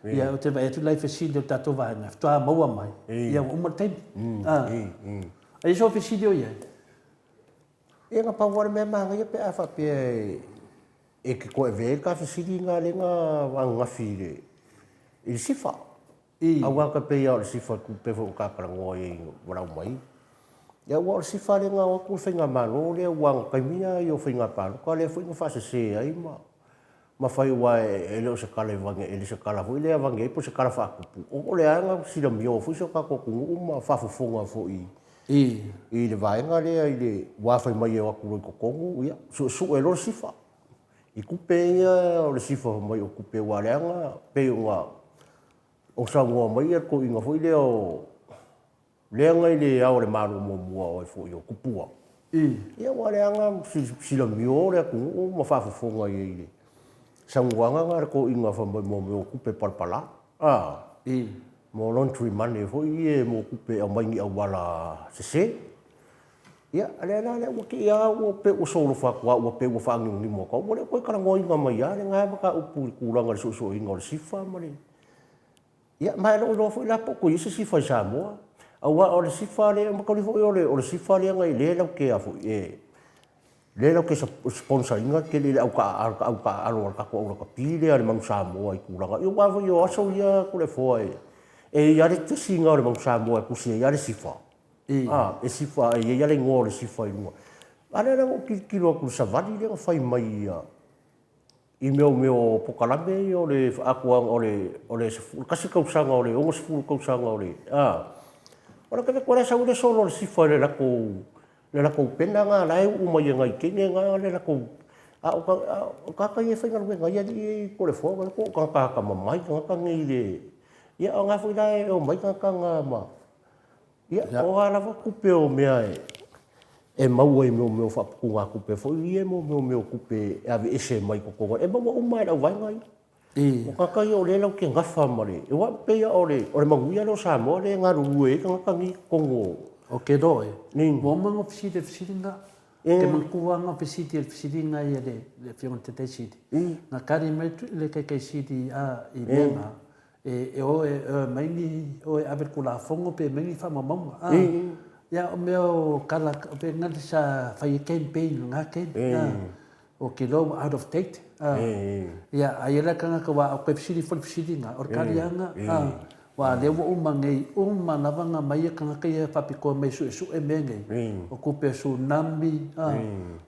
Ya o te vai tu lai fisidi tato va na. Tua maua mai. Ya o mo te. Ai so fisidi ya. E nga pawar me manga ia pe afa pe e ke koe vea ka fisiri ngā lenga wangafi le. I sifa. A waka pe ia o le sifa ku pe fo ka karangoa e warau mai. Ia ua o le sifa le ngā waku whainga mano le wang kaimia i o whainga pālo. Ka le whainga whasa se ai ma. Ma whai ua e leo se kala vange, e le se kala fo i lea vange, e po se kala whakapu. O le anga sila mio fo i so ka kokungu uma whafufonga fo i. I le vaenga lea i le wawhai mai e waku roi kokongu. Ia, su e lo sifa. I kupe ia o le sifa mai o kupe ua leanga, pe o ngā o sa ngua mai e ko inga fo i leo leanga i le au le maru mua o e fo i o kupua. Ia ua leanga sila mio lea kungu ma whafufonga i le. Sa nguanga ngā re ko inga wha mai mo kupe palpala. Mo laundry money fo i e mo kupe au maingi au wala se. Ia, alea lea ua ki ia ua pe ua solo whakua, ua pe ua whaangiu ni mo kau. Mo le koe karangoa inga mai ia, le ngā maka upu kuranga le so inga o le sifa ma le. Ia, mai lo lo fo i la poko i se sifa i Samoa. Aua o le sifa le, maka li fo i o le sifa le ngai le lau ke a fo i e. Le lau ke sponsor inga ke le au ka alo ka ko au ka pile ale mang Samoa i kuranga. Ia wa fo i o aso ia ko le fo e. E ia le te singa o le mang Samoa ku si ia le sifa. E sifa e ia le ngō le sifa i lua. Ale la o kilo ku savani le fai mai ia. I meo pokalame i o le akuang o le kasi kausanga o le ongo sifuru kausanga o le. Ora ka kore sa ule solo le sifa le lako pena ngā lai umai ngai kene ngā le lako. O kaka i e whainga luenga ia di kore fua ko kaka mamai kaka ngai le. Ia o ngā whainga o mai kaka ngā ma. Ia, o halawa kupe o mea e maua i meo whapuku ngā kupe fo i e meo kupe e awe ese mai kokonga. E maua umai lau vaingai. O kakai o le lau ke ngawha mare. E wa peia o le manguia leo Samoa le ngā ruru e ka ngakangi kongo. O ke doe. Mo manga pisite nga. Ke mangkuanga pisite nga i le whionga te te siti. Nga kari mai tu le kai siti i lenga. E maingi o e aver kula fongo pe maingi fa mamama. Ya o meo kala pe ngati sa fai campaign nga ken. O ke lo out of date. Ya ayela kanga ka wa ko psidi fol psidi nga or kalianga. Wa le wo umangei lava mai kanga ka fa piko mai su e mengei. O kupe su nambi.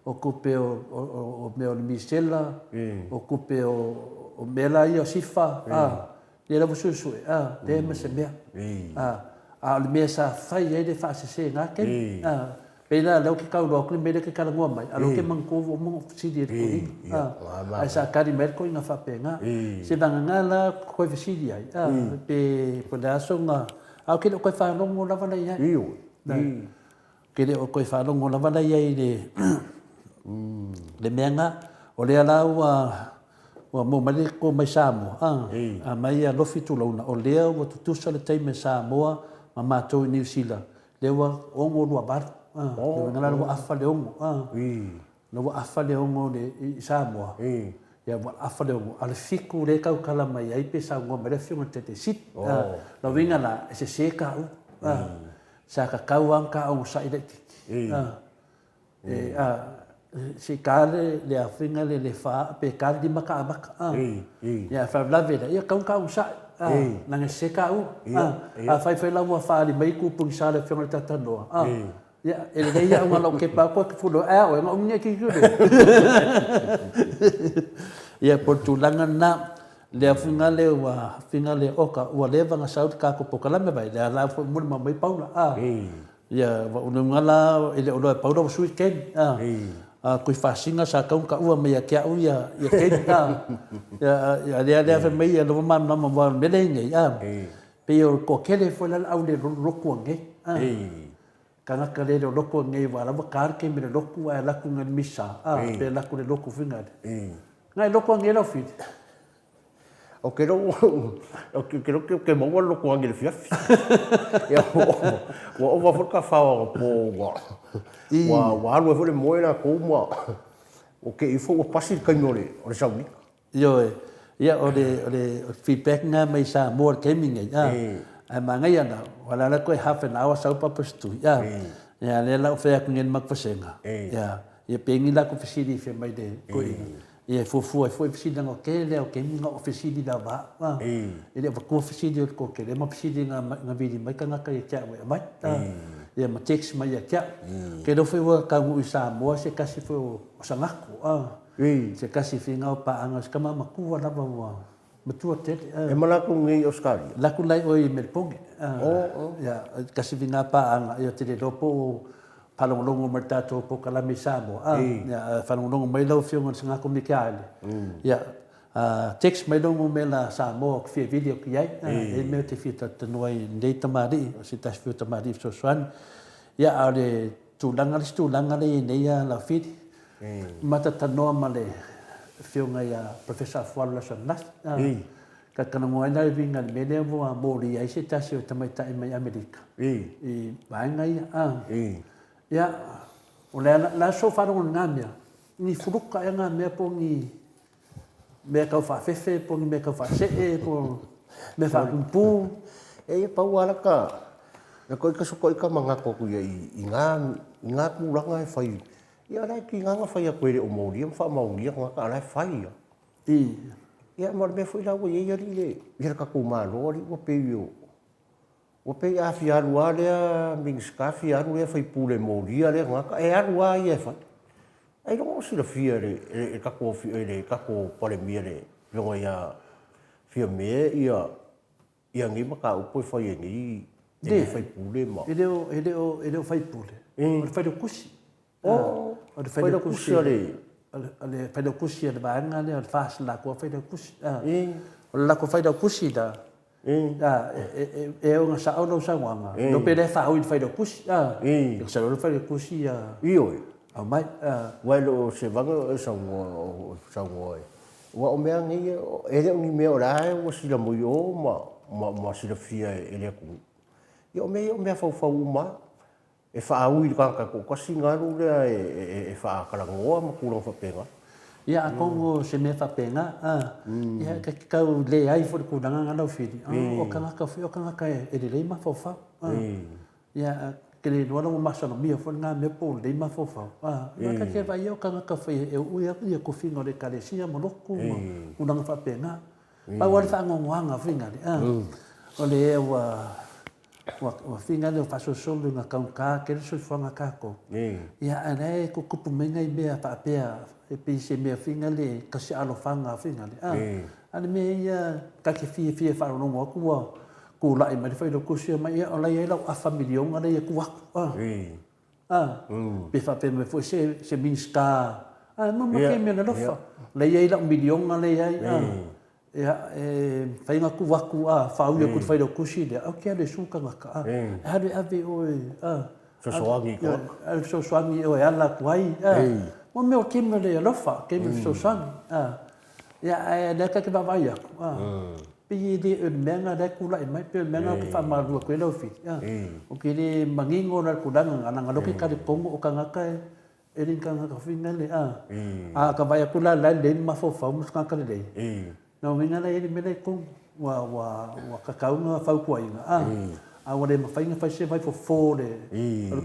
O kupe o meo misela. O kupe o mela ia sifa. Ia la su te me se mea. Le mea sa fai e le fa se nga ken. Pena lau ke kau rokli me le ke karangoa mai. Alo ke mangko o mo sidi e kuri. Ai sa kari merko inga fa penga. Se vanga nga la koe visidi ai. Pe le aso nga. Au ke le koe whanongo lava nei ai. Ke le koe whanongo lava nei ai le mea nga. O le alau wa mo mali ko mai Samoa mai a lofi tu launa o lea wa tutusa le taime Samoa ma matou i New Zealand le wa ongo lua bar le ngala wa afa le ongo le wa afa le ongo le Samoa ya wa afa le ongo al fiku le kau kala mai ai pe sa ngo mere fiu te sit la winga la se ka sa ka kau anka o sa ile si kale le afinga le fa pe kale di maka ya fa la veda ia kau sa na se ka a fai la wa fa li mai ku pung sa le fiona tata no ya ele dei ya uma lo ke pa ko fulo o nga umnya ki ku ya por tu langa na le afinga le wa finga le oka wa le vanga saut ka ko pokala me vai le la fo mo mai paula ya wa unungala ele o paula su weekend kui fasinga sa kau ka ua me kia u ya kenta ya dia fa me ya no man no mo melenge ya pe o ko kele fo la au le roku nge kana ka le roku nge wa la kar ke me roku wa la ku ngal misa pe la ku le roku finga ngai roku nge lo fit o que mo lo ko ngel fiaf ya o va for ka fa o wa lo fo le moina ko mo o que ifo o pasi ka ngole o sa mi yo ya o le feedback nga mai sa more gaming ya ai manga ya na wala la ko half an hour sa pa postu ya le la fe ak ngel mak fasenga ya pengi la ko fisidi fe mai de ko ia fufua foi fisili ngo ke le o ke minga o fisili da va ele va ko fisili ko ke le ma fisili nga vidi mai kanga ka ia we mai ia ma text mai ia kia ke do foi wa ka ngu sa mo se kasi foi o sangaku se kasi finga pa anga skama maku la va matua te e malaku ngi Australia laku lai o i Melbourne ia kasi finga pa anga ia te dopo palongo mai tato po kala mi sabo ya palongo mai lo fio ngon sanga ko mikale ya text mai lo mo la samo fi video ki ai e me te fita te noi ndei tamari o si tas fio tamari so swan ya ale tu langa le nei ya la fit mata tano male fio ngai ya professor fuala so nas ka kana mo ina vinga me le mo mori ai se tas o tamai tai mai america vai ngai ya oleh la so fa ron ngamia ni furuka ya ngamia po ni me ka fa fefe po ni me ka fa se po me fa kumpu e pa wala ka na ko ka so ko ka manga ko ku ya inga ku langa e fai ya la ki nga fa ya ko le o mori fa ma uri nga ka la fai ya mar me foi la wo ye ri le ya ka ku ma ro ri wo pe yo o pe a fiarua lea mingiska fiaru lea fai pule moria lea ngaka e arua i e fai. Ai longo sila fia le kako fia le kako pole mia le longo ia fia me ia ngi maka upo fai ngi e fai pule ma. Ele fai pule. O fai do kusi. O fai do kusi ale. Ale fai do kusi ale baanga le fas la ko fai do kusi. O la ko fai do kusi da. E o nga sa ono sa wanga no pele fa o fai do kusi e sa lo fai do kusi io a mai welo se vanga sa ngoi wa o mea ngi ele ni me ora o si la mo yo ma si la fia ele ku yo me fa uma e fa o ka ko singa ru e fa kala ngoa ma ku lo fa pega ia kongo se me fa penga ia ka le ai fo ku danga ngalo fidi o kanga ka fio kanga ka e le ma fo fa ia ke le no mo masa no mi fo nga me po le ma fo fa ia ka ke vai o kanga ka fe e u ia ku fingo le ka le sia mo no ku danga fa penga pa wa fa ngo nga finga o le wa finga le fa so nga ka ke so fa nga ka ko ia ana ko ku menga i be pa pe e pe se me finga le ka se alo fanga finga le ani me ia ka ke fie fa no mo ku la i mai fa do ku se mai o la ia a familia nga le ku wa pe fa pe me fo se minska mo ke me no fa le ia la milion nga le ia fa inga ku wa ku fa u ku fa do ku si le o ke le su ka ka ha ave o so swangi o ala kwai o meu time le lofa que me so sang ya da ka ba vai pi de menga da kula mai pe menga fa malu ko lo fi o ke le mangingo na kudang ana ngalo ke ka de pongo o kanga ka erin kanga ka finga le ka vai kula la le ma fo fa mus ka le no minga le ele me le ko wa ka ka una fa ko inga wa le ma fa inga fa se vai fo de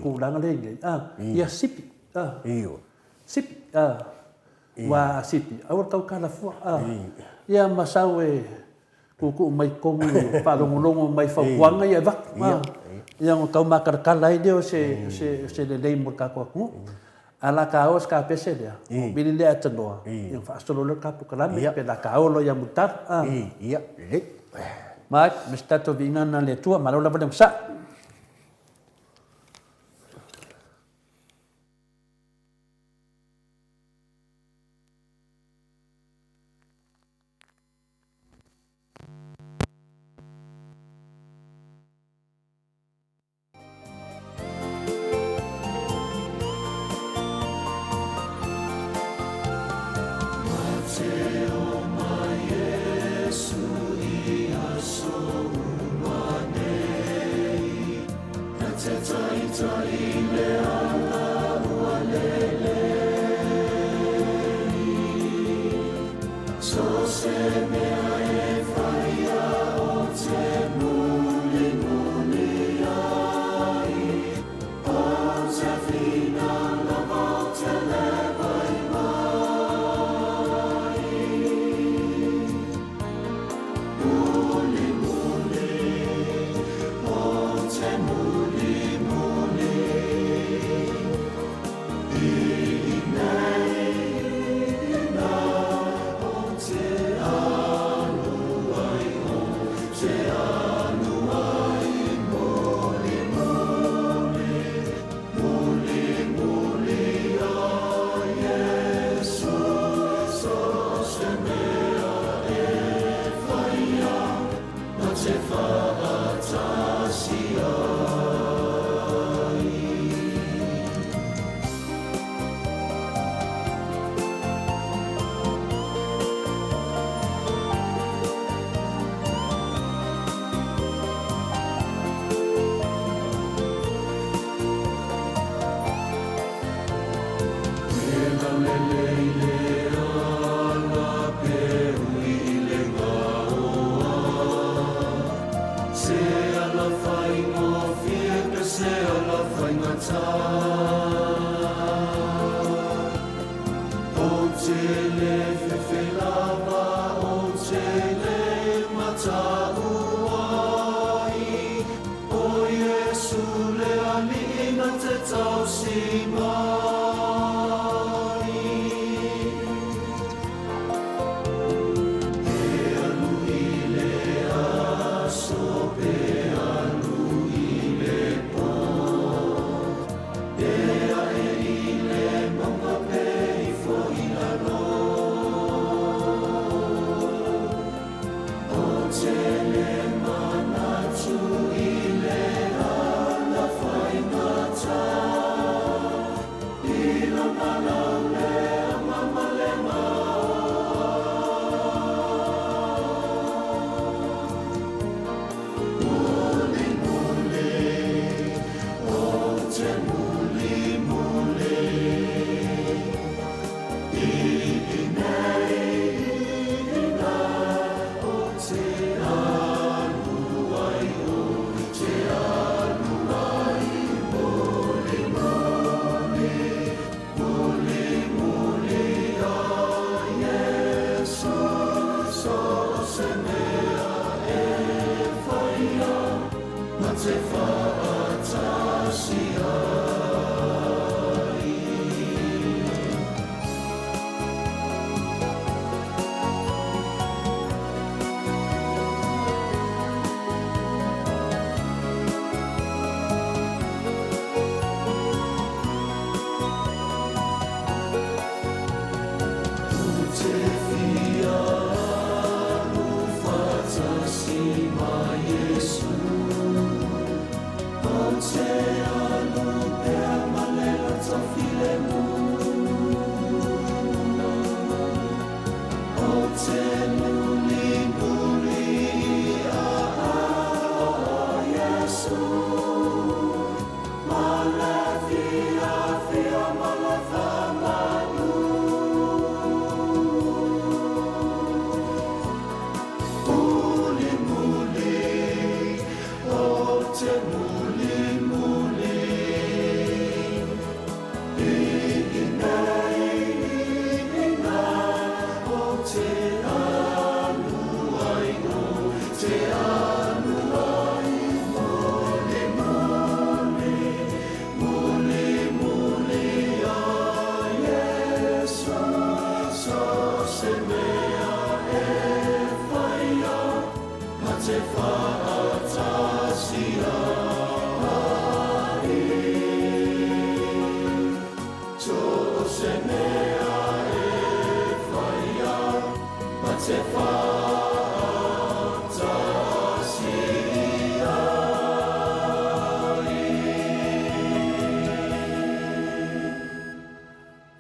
ko dang le ya sipi sipi wa sipi awar tau kala fu ia masawe ku mai kongu pa longo mai fa wanga ia va ia ngo tau makar kala ide se le lei mo ka ko ala ka os ka pese dia bili le atno ia fa solo le ka pu kala me pe la ka lo ia mutar ia le mat mistato vingana le tua malola ba sa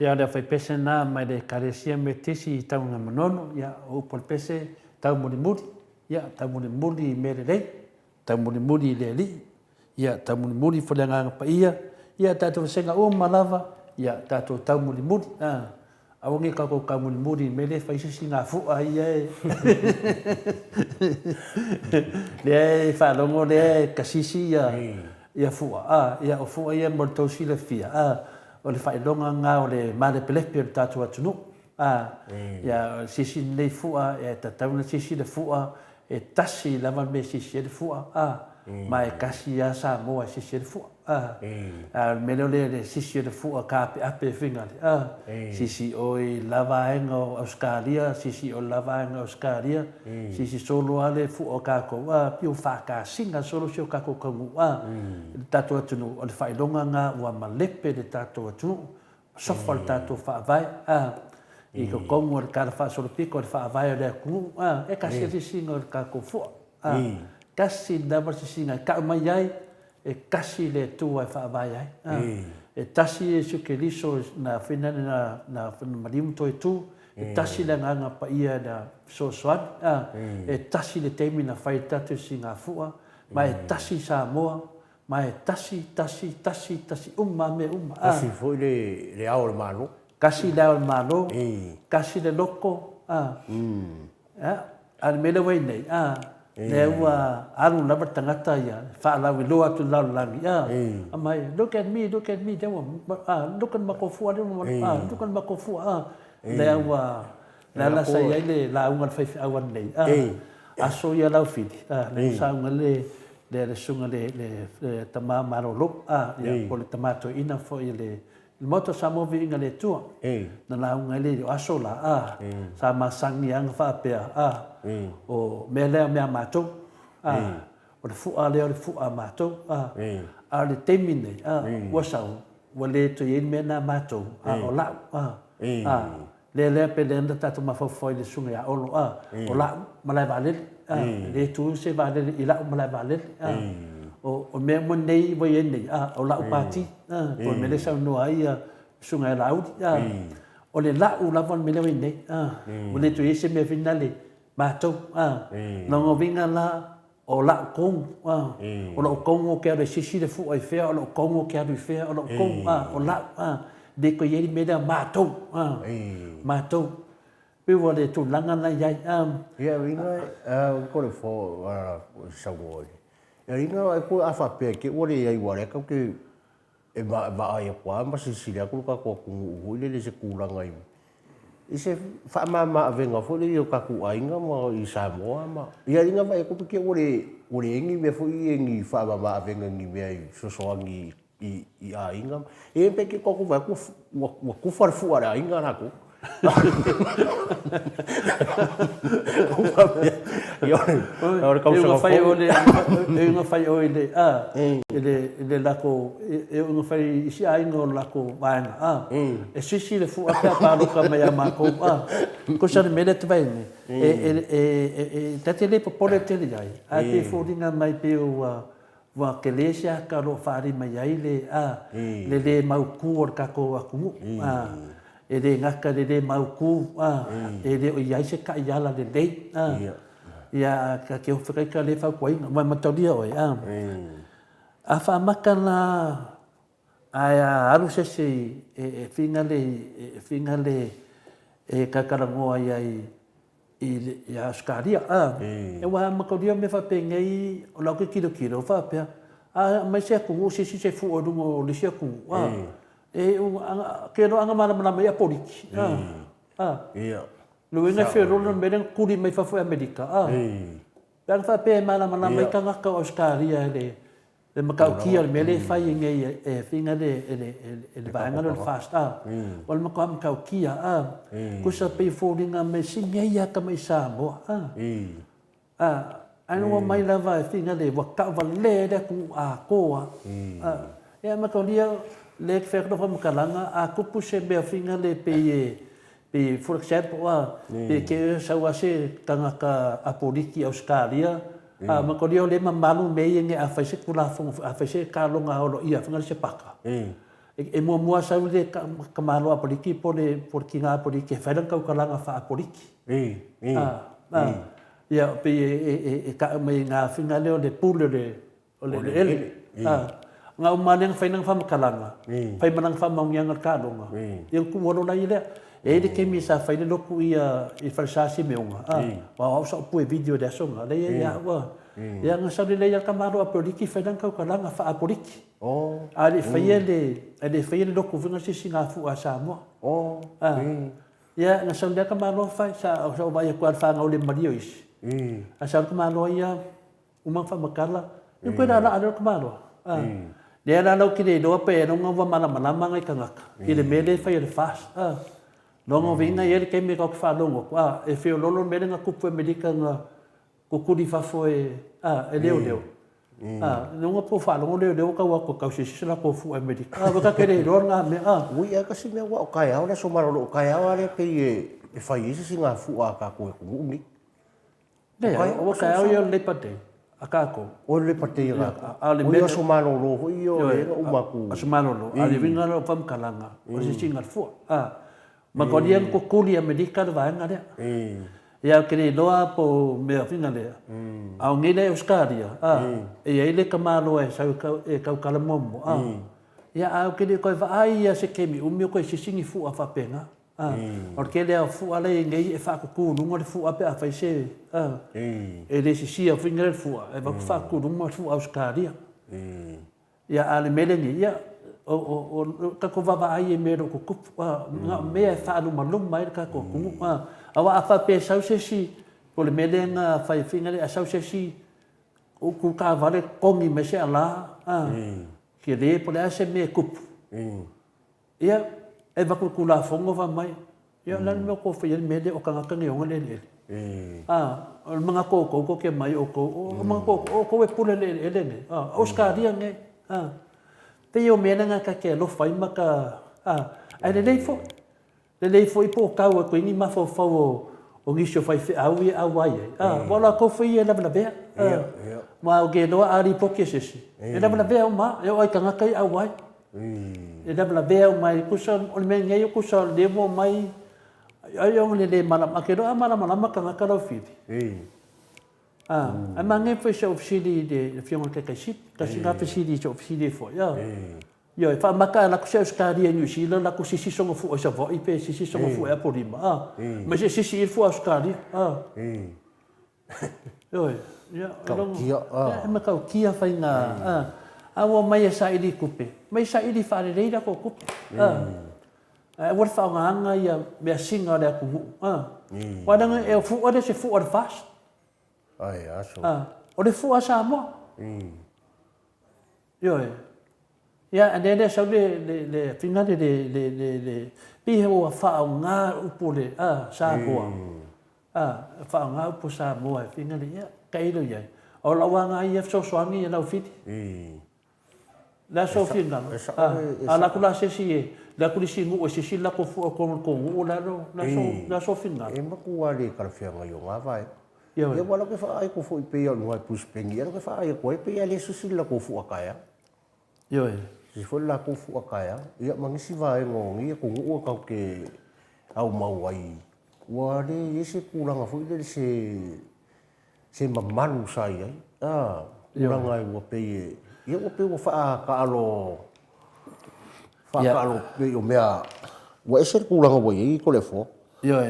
Ia le fai pese na mai le karesia me tisi i taunga manono, ia o upol pese tau muli muli, ia tau muli muli me le rei, tau muli muli le li, ia tau muli muli whalenga pa ia tātou senga o malava, ia tātou tau muli muli, awangi kako ka muli muli me le fai sisi ngā fua ia e. Le e whalongo le e kasisi ia fua, ia o fua ia mo tau sila fia, o le whaelonga ngā o le mare pelepe o le tātou atunu. Ia sisi nei fua, e tatauna sisi le fua, e tasi lava me sisi le fua. Ma e kasi ia sa moa sisi le fua. Mele o le sisi le fua ka ape finga. Sisi o i lava enga o Australia, sisi o lava enga o Australia, sisi solo ale fua o kako. Pio whaka singa solo sio kako kangu. Tātou atunu o le whaelonga ngā ua malepe le tātou atunu. Sofa le tātou whaavai. I ko kongo le kara wha soro piko le wha avai o lea kungu. E kasi ati singa o le kako fua. Kasi dawa si singa ka mai ai. E kasi le tua e wha avai ai. E tasi e suke liso na whinane na marimu toi tu. E tasi le nganga pa ia na sosoan. E tasi le teimi na whai tatu singa fua. Ma e tasi Samoa. Ma e tasi umma me umma. Kasi foi le ao le malo. Kasi le ao le malo. Kasi le loko. Al mele wei nei. Le ua alu lava tangata ia. Whaalawi loa tu lau langi. Amai, look at me. Look at at makofua. Look at makofua. Le ua la sa ia le la unga le whaifi awan nei. Aso ia lau whiti. Le saunga le sunga le tama marolo. Ia po le tamato ina fo i le moto sa movi inga le tua. Na la unga le aso la. Sa masangi anga whaapea. O mea lea mea mātou. O le fua leo le fua mātou. A le teimi nei. Ua sau. Ua le to ien mea nā mātou. O lau. Le lea pe le anda tatu mawhawhoi le sunga ia olo. O lau malai valele. Le tu se valele i lau malai valele. O mea mo nei wa ien nei. O lau pāti. O me le sau noa ia sunga ia lau. O le lau lavon me leo i nei. O le tu ese mea vinale. Mātou, longo vinga la o lau kong, o lau kong o kia re sisi le fu ai whea, o lau kong o kia re whea, o lau kong, o lau, de ko yeri mea mātou, mātou, piwa le tu langa na iai. Ia ringa, kore fo, saungoi. Ia ringa, e koe awhapea ke ore iai ware, kau ke e va ai a kua, ma sisi lea kuru ka kua kungu uhui le se kūranga imi. I se whaamama awenga fo le o kaku ainga ma i Samoa ma. Ia ringa mai ko pike ore engi me fo i engi whaamama awenga ngi mea i sosoangi i ainga. E peke koko vai wa kufar fuare ainga nako. Ora kausa fai ole nga fai ole ele lako nga fai isi ainga o lako vaina e sisi le fu apa pa loka mai amako ko sa mele te vai e tatele popole tele ai a te fodinga mai pe o wa kelesia ka lo fari mai ai le mau ku or ka ko aku e le ngaka le mau ku e le o iai se ka iala le dei ia ka ke ofere ka le fa koi ma matolia oi a fa makana alu se e fingale e ka karango ai ia skaria e wa makodia me fa pengei o la ke kilo fa pe mai se ku se fu o dungo le se ku e ke no anga mala mala ia poliki ia lu ina fe rolo meden kuri mai fa fu america dan fa pe mala mala mai ka ngaka australia le makau kia me le fa inge e finga le banga le fast wal makau makau kia ku sa pe foldinga me singe ia ka mai sa mo anu mai lava finga le wa ka vale de ku ko e makau dia le fer do from kalanga a kupu se be finga le pe for example pe ke sa wase tanga ka apoliki australia ma ko dio le malu me nge a fa se kula fo a fa se ka longa o ia finga se paka e mo sa le ka malu apoliki por kinga apoliki fa dan ka kalanga fa apoliki ia pe ka me nga finga le pule le nga umaneng fai nang famakalanga fai manang famaunyanga kalonga yang ku wono lai le e de ke mi sa fai le loku ia i falsasi meunga wa sa pu video de songa le ia wa ia nga sa le ia kamaro a poliki fai nang kalanga fa a poliki ale fai le loku vinga si singa fu a sa mo ia nga sa le kamaro fai sa ba ia ku fa nga ole mario is asa kamaro ia umang famakala ni ku na ala kamaro le ala lau ki le doa pe no ngwa malama ngai kangaka i le mele fai le fast longo vinga ele ke me ko fa longo e fe lolo mele nga kupu medica nga ko kudi fa foi e leo Nunga po whalongo leo ka wako kau sisi la ko fu Amerika. Waka kere ron nga me Ui kasi mea wa o kai au le so marolo o kai au le pe e fai isi si ngā fua ka koe kungu ni. Lea, waka au ia lepate. Akako. O le pate ia Ale o ia so marolo ho i o e umaku. Aso marolo. Ale vinga lo pam kalanga. O sisi ngar fua. Makodian ko kuli Amerika le vaenga lea. Ia kere loa po mea whina lea. Au ngile Euskaria. E eile ka malo e sau kau kalamomo. Ia au kere koe vaai ia se kemi umi o koe sisingi fu a whapenga. O ke lea fu ale ngei e whakaku nunga le fu a pe a whaise. E le sisia whina le fu a. E whaku nunga le fu a Euskaria. Ia ale melengi ia. O kako vaai e mero ko kupu. Mea e whaanu maluma e kako kungu. Awa apa pe sau se si po le melenga fai finga le sau se si o ku ka vale kongi me se ala ke le po le ase me kup ia e va ku la fongo va mai ia lan me ko fe me le o kanga kanga o le le o mga ko ke mai o mga ko e pule le le Oscar dia nge te yo melenga ka ke lo fai maka ai le fo le lei foi po kau ko ni ma fo o ngisho fai fe au ia au ai wala ko foi e la bla ma o ge no ari po ke sesi e la bla ma e ai kanga kai au ai e la bla mai ku son o me ngai ku son de mo mai ai o le mala ma ke do amala mala kanga ka lo fi a mangi foi so ofsidi de fiona ke kasi nga ofsidi so ofsidi fo Yo, fa maka la ku se Australia New Zealand la ku sisi songo fu o sa vo ipe sisi songo fu e porima ma se sisi il fu Australia yo ya ma ka kia fa ina awa mai sa ili kupe mai sa ili fa le ida ko kupe wa fa nga ya me singa le ku wa danga e fu o de se fu o fast ai aso o de fu asa mo yo ia ane sau le finga le pihe o fa nga upole sa boa fa nga upo sa boa finga le ia kai lo ia o la wa nga ia so swami la ufiti la so finga ala kula se si la kuli si ngu o si si la ko fu ko o la so finga e ma ku ale ka fia nga yo nga vai ia wala ke fa ai ko fu pe yo no pus pengi ia ke fa ai ko pe ale su si la ko fu akaya yo si foi la ko fu akaya ia mangisi vai ngo ia ko ngu ka ke au mau ai wale ese kuranga fu ile se mamalu sai ai kuranga ai wo pe ia wo pe wo fa ka alo pe o mea wo ese kuranga wo i ko le fo yo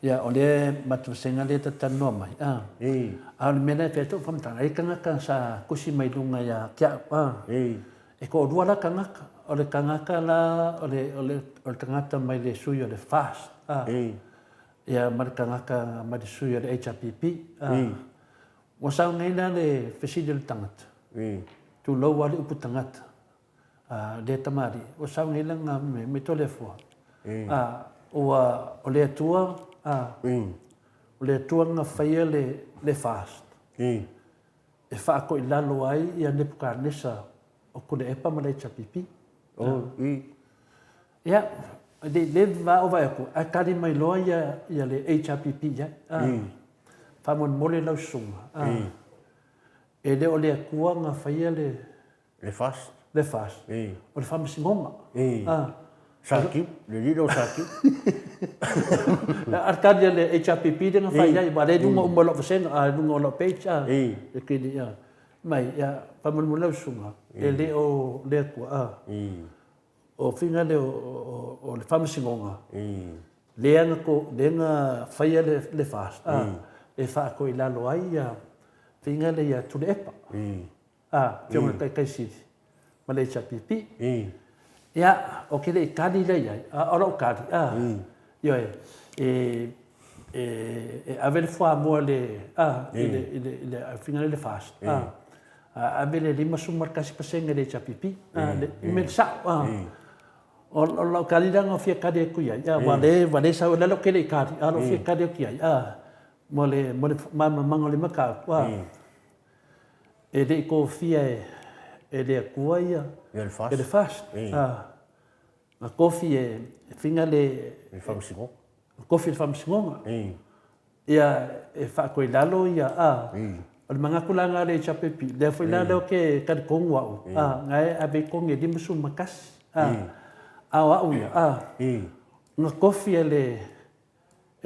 ia ole matu senga le tatano mai le mena pe to fam tanga kanga ka sa kusi mai lunga ya kia e ko dua la kangaka ole kangaka la ole kangata mai le suyo le fast ia mar kangaka mai le suyo le HPP wa sa ngai na le fesidel tangata tu lo wali upu tangata de tamari o sa ngai langa me telefo ole tua ole tua nga faia le fast e fa ko ilalo ai ia ne puka nesa o kule epa ma le chapipi ia le va o vai ko a kali mai loa ia le HPP ia fa mon mole lau sunga e le ole kua nga faia le fast o le fama singoma sakip le lido sakip arkadia le HPP de nga faia i ba le dunga umolo fasenga dunga o lo page e kili ia mai ia fa mon mole lau sunga e le o le kua o finga le o le fama singonga le anga ko le nga faia le fast e fa ko ila lo ai ia finga le ia tu le epa fiona kai si ma le chapipi ia o ke le kali le ia o lo kali yo avere fo mo le le finga le fast avere lima sumar kasi pasenga le chapipi le me sa o lo kali danga fia kade ku ia vale sa le lo ke le kali lo fia kade ku ia mo le mama mangole maka e le kofia e le kua ia Ia le fast. e le fast na kofi e finga Le whamsingo. kofi le famsingonga Ei. ia e fa ko lalo ia o le manga kulanga le chapepi le foi lalo ke ka kongu au ngai ave konge di musu makas au ia Ei. na kofi ele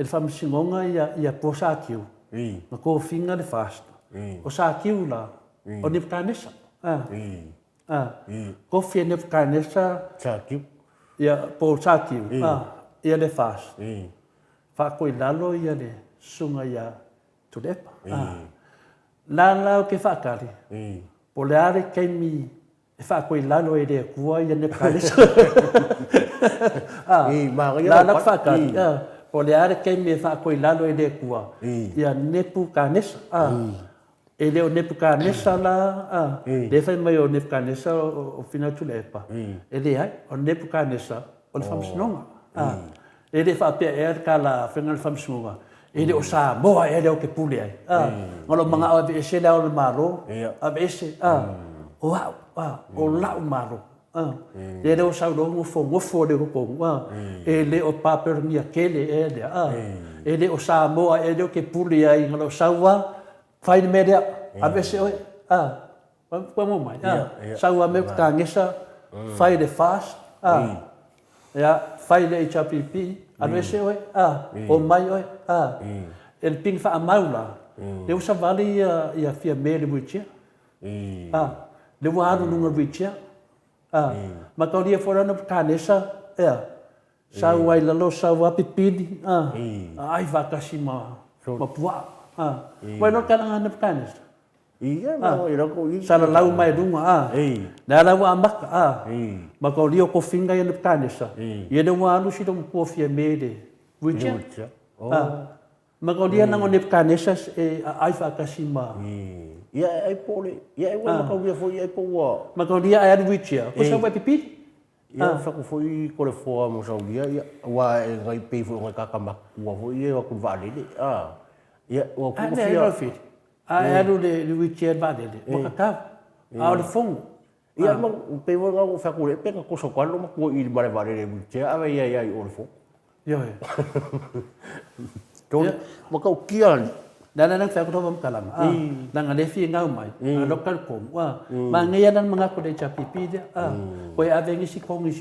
famsingonga ia posa kiu Ei. na kofi nga le fast o sa kiu la o ni kanesa Ei. kofi ne kanesa Chakiu. ia posa kiu ia le fast Ei. fa ko lalo ia le sunga ia tulepa la ke fa kali Ei. po le are ke mi e fa ko lalo e le kua ia ne kanesa Ei, ma la fa kali po le are ke mi fa ko lalo e le kua ia nepu kanesa e le o nepu kanesa la le fa mai o nepu kanesa o fina tulepa e le ai o nepu kanesa o le famsinonga e le fa pe e kala fenga le famsinonga e le o sa moa e le o ke pule ai ngolo manga o be se la o le malo a be se wow o la o malo e le o sa lo ngofo le ko e le o paper mia kele e le e le o sa moa e le o ke pule ai ngolo sa wa fai media a be se oi pa mo mai sa wa me ka ngesa fai de fast ya fai le HPP anu se oi o mai oi el ping fa amaula le usa vale ia fia mele buitia le wahanu nunga buitia ma ka dia fora no kanesa sa wai lalo sa wa pipidi ai va kasima ma pua bueno kana na kanesa Ia, ma ira ko i. Sala lau mai runga na lau amaka ma ko rio ko finga ia kanesa ia de wanu si dom ko fia mele buitia ma ko dia nang onep kanesa e ai fa kasima ia ai pole ia wa ka ia foi ai po wa ma ko dia ai buitia ko sa wa pipi ia fa ko foi ko le fo mo sa ia wa e ngai pe fo ngai ka ma wa foi ia ko vale ia wa ko fia ai le buitia vale mo ka au le fong ia ma pe wa nga fa ko le pe ko so kwalo ma ko i vale le buitia ave ia ia o le fo yo Don maka kian dan nang fa ko mam kalam nang ale fi ngau mai lokal kom wa ma ngia nan mga ko de chapipi dia ko ave ngi si ko ngi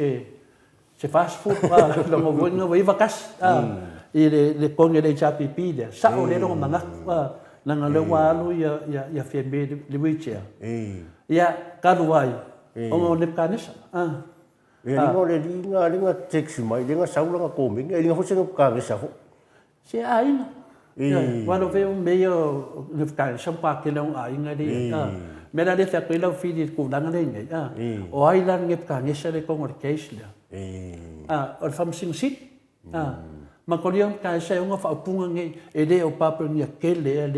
se fast food lo mo nga wa vakas i le ko ngi de chapipi dia sa o le ro mga nang ale wa lu ya fi be le wicha ya kaluai o ne kanesa ia ngo le linga taxi mai linga saula ko mi linga fo se ka ngi sa fo se aina wano ve meio le ka champa ke não ainga de mera le fa pela fili ku danga le ngai o ai lan nge ka nge se le ko ngor case le o fam sing sit ma ko liam ka se nga fa punga nge e le o papa ni ke le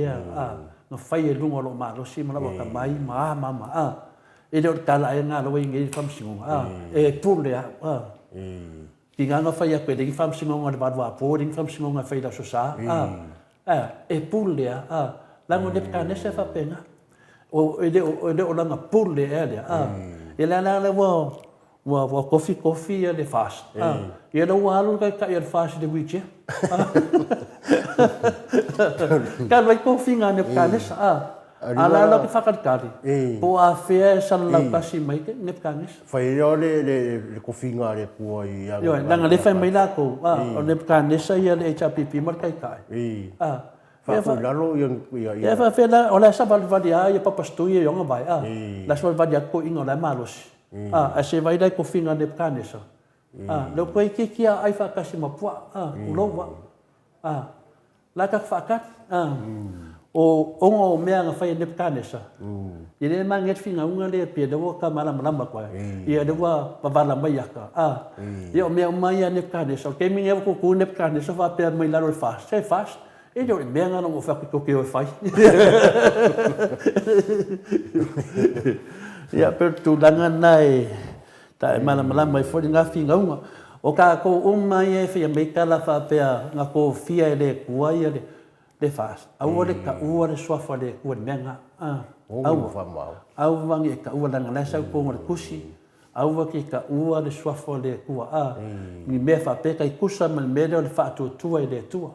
no fai e lungo lo ma lo si ma la ka mai ma e le o kala ai nga lo nge fam sing e pule Tinganga fai a pede ki fam singonga de badwa po ding fam singonga fai da so sa e pulle lango de kanese fa pena o ede o langa pulle e la wa coffee de fast e lo walu ka e fast de wiche ka vai coffee nga ne kanese ala lo ki fakat kali po a fe sal la pasi mai ke ne kanis fai le kofinga le ko ia yo nang le fai mai la ko o ne kanis ia le HPP mar kai kai fa lalo ia fa fe la ola sa val vadia ia pa pastu ia nga bai la sa vadia ko ingo la malos a se vai dai kofinga ne kanis lo ko ki ai fa kasima pua ulo wa la ka fakat o ongo mea nga fai nep kanesa ile ma nget finga unga le pe de ka mala kwa ia de wa pavala mai ka ia mea mai nep kanesa ke mi nge ko nep kanesa fa pe mai la fast se fast e jo mea nga no fa ko ke fai ia per tu dangan nai ta mala mai fo nga finga unga o ka ko mai e fi mai kala fa pe nga ko fia ele kuai ele le fast a ore ka ore sofa le ko menga O fa mau. Au vangi ka ua langa lasa u kongo le kusi. Au waki ka ua le swafo le kua a. Ni mea whapeka i kusa ma le mele o le whaatua tua i le tua.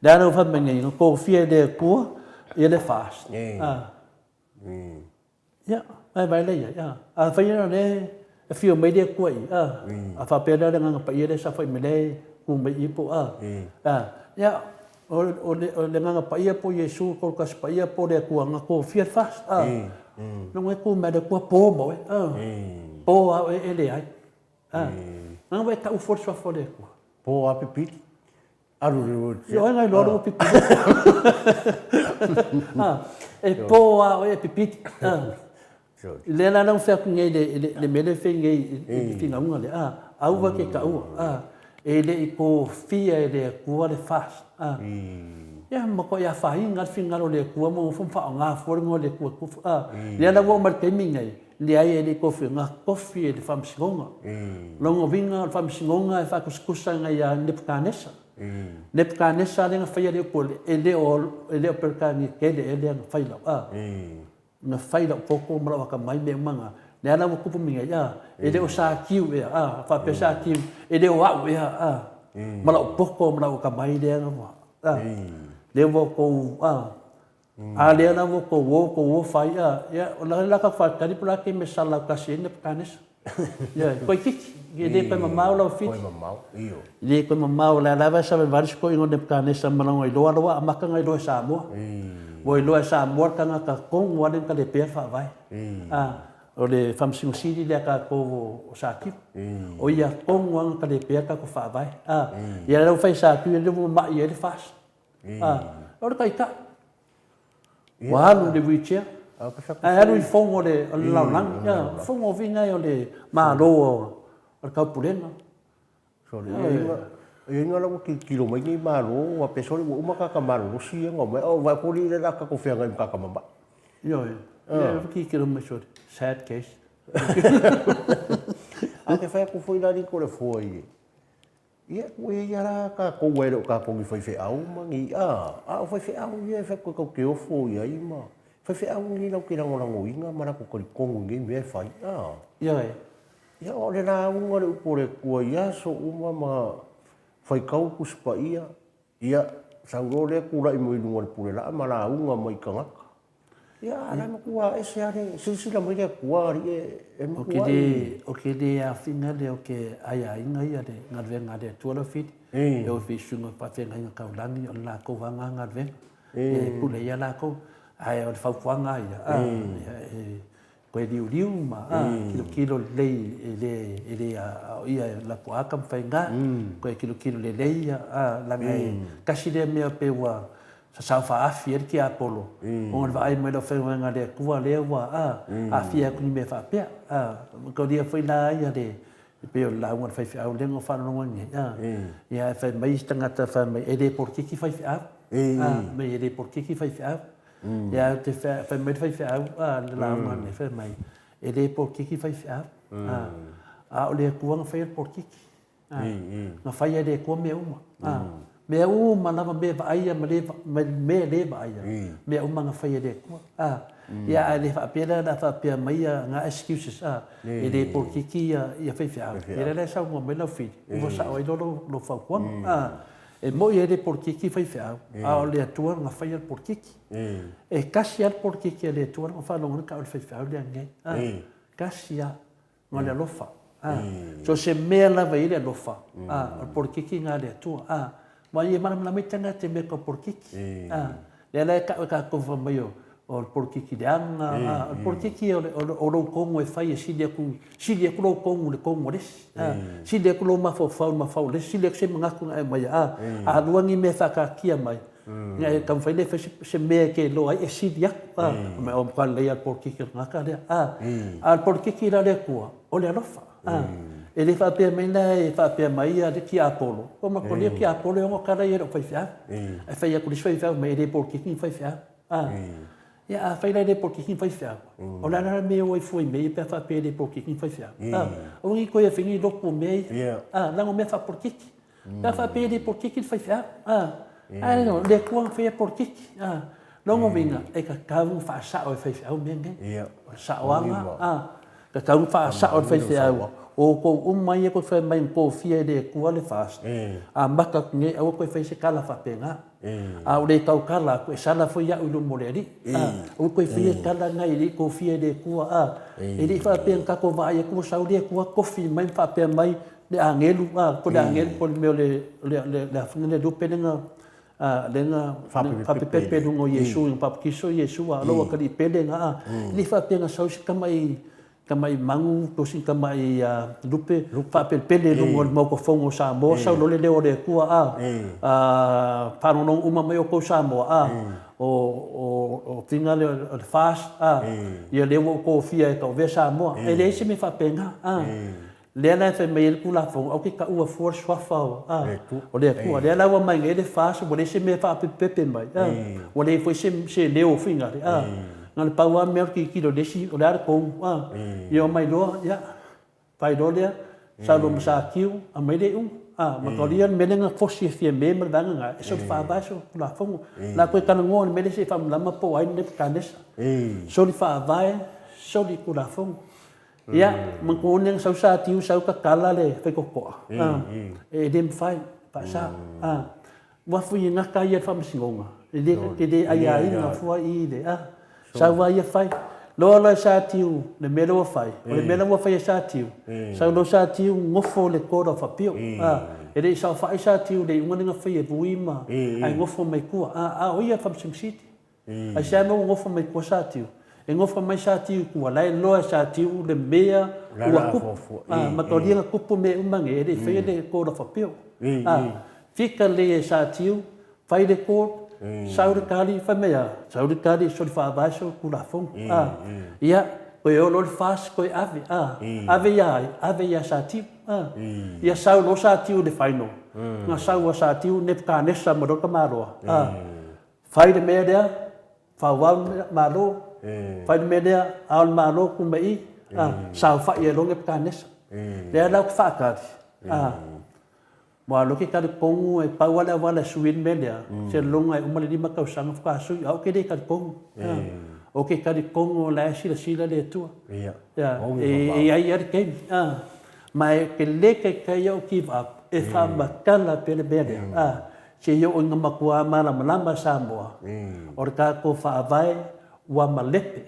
Dara u whamenga i ko fia i le kua i le fast. Ya, vai leia, ya. A whaina le e fio mai le kua i. A whapera le nganga pa i le sa whai me le ku mai i po a. Ya, o le nganga pa i po Yesu ko kas pa i po le kua ngako fia fast. Nung e ku me le kua po mo e. Po a e le ai. Nang vai ka u for swafo le kua. Po a pipiti. Aru le o Yo ngai loro pipiti. E po a e pipiti. Le la nang fa ku ngai le mele fe ngai finga unga le au va ke ka u e le i ko fia e le kua le fast. Ya mo ko ya fa inga finga le kua mo fu fa nga for ngo le kua ku le la wo mar te mingai le ai le ko finga kofi le fam singonga. Longo vinga fam singonga e fa kuskusa ngai ya nepkanesa. Nepkanesa le nga fa le ko ele o perkani ke le nga fa la na faila poko mala ka mai me manga le ana mo kupu minga ya ele o sa kiu e fa pe sa kiu ele o au ya mala poko mala ka mai le nga le vo ko le ana vo ko wo fa ya la ka fa tani pula ke me sala ka sine panes ya ko kiki le pe mamau la fit Ko mamau. Io. le ko mamau la va sa varis ko ingo de panes mala ngoi lo amaka ngai lo sa mo Voi loa sa amor kanga ka kong walen ka le pea wha vai. O le whamsingo siri lea ka ko sa kip. O ia kong wang ka le pea ka ko wha vai. Ia rau whai sa kip e lewo ma i e le fast. O le kai ka. Wahalu le wheelchair. Haru i fongo le laulang. Fongo vinga o le maa loo o le kaupurenga. Sorry. E nga la ki kilo mai ni malo wa pesori wo umaka ka malo si nga mai o va poli le la ka ko fenga ka ka mamba yo ki kilo mai sorry sad case a te fa ko foi la ni ko le foi ia we ya la ka ko we ka ko mi foi fe au mangi foi fe au ia fa ko ke o foi ai ma foi fe au ni la ki la ngora ngoinga mara ko ko ngi me fa ia o le la un le po le ko ia so uma ma fai kau kuspa ia sauro le kura i moi lunga le pule la mala unga mai kangaka ia ana mo kua ese are sila mai le kua ri e mo kua o ke le a finga le o ke ai inga ia le ngadve ngade tuala fit e o fi sunga pa te ngai ka ulangi o la ko vanga ngadve e pule ia la ko ai o fa fuanga ia ko liu ma kilo le ia la ko akam fainga ko kilo le ia la ngai kasi le me pe wa sa fa afir ki apolo on vai me lo fainga le ku le wa afia ku me fa pe ko dia foi la ia de pe la un fa fa le ngo fa no ngi ia fa mai stanga ta fa mai ede por ki fa fa me ede por ki fa fa ya te fa me fa fa la man ne fa mai e le por kiki fa fa o le kuanga fa por kiki na fa ya de ko me uma na me va ai me le va ai me uma na fa ya de ko ya le fa pera na fa pia mai nga excuses e le por kiki ya fa fa e le sa mo me no fi vo sa o lo fa ko e mo ye de por kiki fa fa a le atua nga fa ya por kiki e kasia por kiki le atua nga fa no ka fa fa le ngai kasia nga le lofa so se me la va ile lofa por kiki nga le atua ma ye mana la metanga te me ko por kiki le la ka ko fa mayo o por kiki de anga por kiki o lo kongo e fai si de ku lo kongo le kongo des si de ku lo ma fa le si de se manga ku mai a luangi me fa ka kia mai ngai kam fai le se me ke lo ai si dia me o kan le por kiki nga ka le por kiki la le ku o le lofa e le fa pe mai e fa pe mai de ki apolo o ma ko le ki apolo o ka le fai fa e fai ku le fai fa mai de por kiki fai fa ia fai le por kiki fai fa o la me o foi me pe fa pe le por kiki fai fa o ngi ko ia fini do po me la ngo me fa por kiki fa pe le por kiki fai fa no le ko fai por kiki longo vinga e ka kau fa sa o fe au menge Ia. sa wanga ka kau fa sa o fe au o ko mai ko fe mai ko fie de ko le fast maka nge au ko fe se kala fa penga a o le kau kala ko sala fo ya ulu moleri o ko fie kala ngai li ko fie de ko e li fa pen ka ko va ye ko sa de ko kofi mai fa pe mai le angelu ko le angelu ko le afune le do penga lenga fa pepe dungo Yesu pa kiso Yesu lo ka di pele nga li fa penga sa kamai mangu to sin kamai lupe fa pele dungo mo ko fongo sa mo sa lo le o le kua pa no uma mai ko sa mo o tinga le fast ye le ko fia ka ve sa mo e le se me fa penga le na fe me ku la fo o ki ka u for swafa o le ku le la wa mai le fast o le se me fa pepe mai o le fo se le o finga ngal pa wa me ki lo desi o le ko yo mai do ya pai do le sa lo sa kiu a mai le ma ko lian me nga fo si fie me mer danga nga so fa ba so la fo la ko kana ngon me le se fa la ma po ai ne kanes so li fa vai so li ku la fo ya mengkuning sau sa tiu sau ka kala le fe ko ko e dem fai pa sa wa fu ina ka ye fa msingonga le ke de aya ina fu i de sa wa ye fai lo la sa tiu le melo fai le melo fai sa tiu sa lo sa tiu ngofo le ko fa pio e de sa fa sa tiu de ngonga fa ye buima ai ngofo mai ku o ye fa msingsit ai sa no ngofo mai ko sa tiu e ngofa mai sa tiu ku lai loa sa tiu le mea ua kupu ma to lia kupu me umange e fe le ko da fapio fika le sa tiu fai le ko sauri kali fa mea sauri kali so fa baso ku la fong ia ko yo lo fas ko ave ya sa tiu ia sau lo sa tiu de faino na sau sa tiu ne ka nesa mo do ka maro fai de mea dia fa wa malo fai media al malo kumbai sa fa ye longe kanes le la fa ka mo lo ki ka kongu e pa wala suin media se longa uma le ma ka sang fa su au ke de ka kongu o ke ka kongu la sila le tu ya e ai er ke mai ke le ke yo give up e fa ma kala pele media se yo ngama kwa mala malamba samboa or ka ko fa vai wa malepe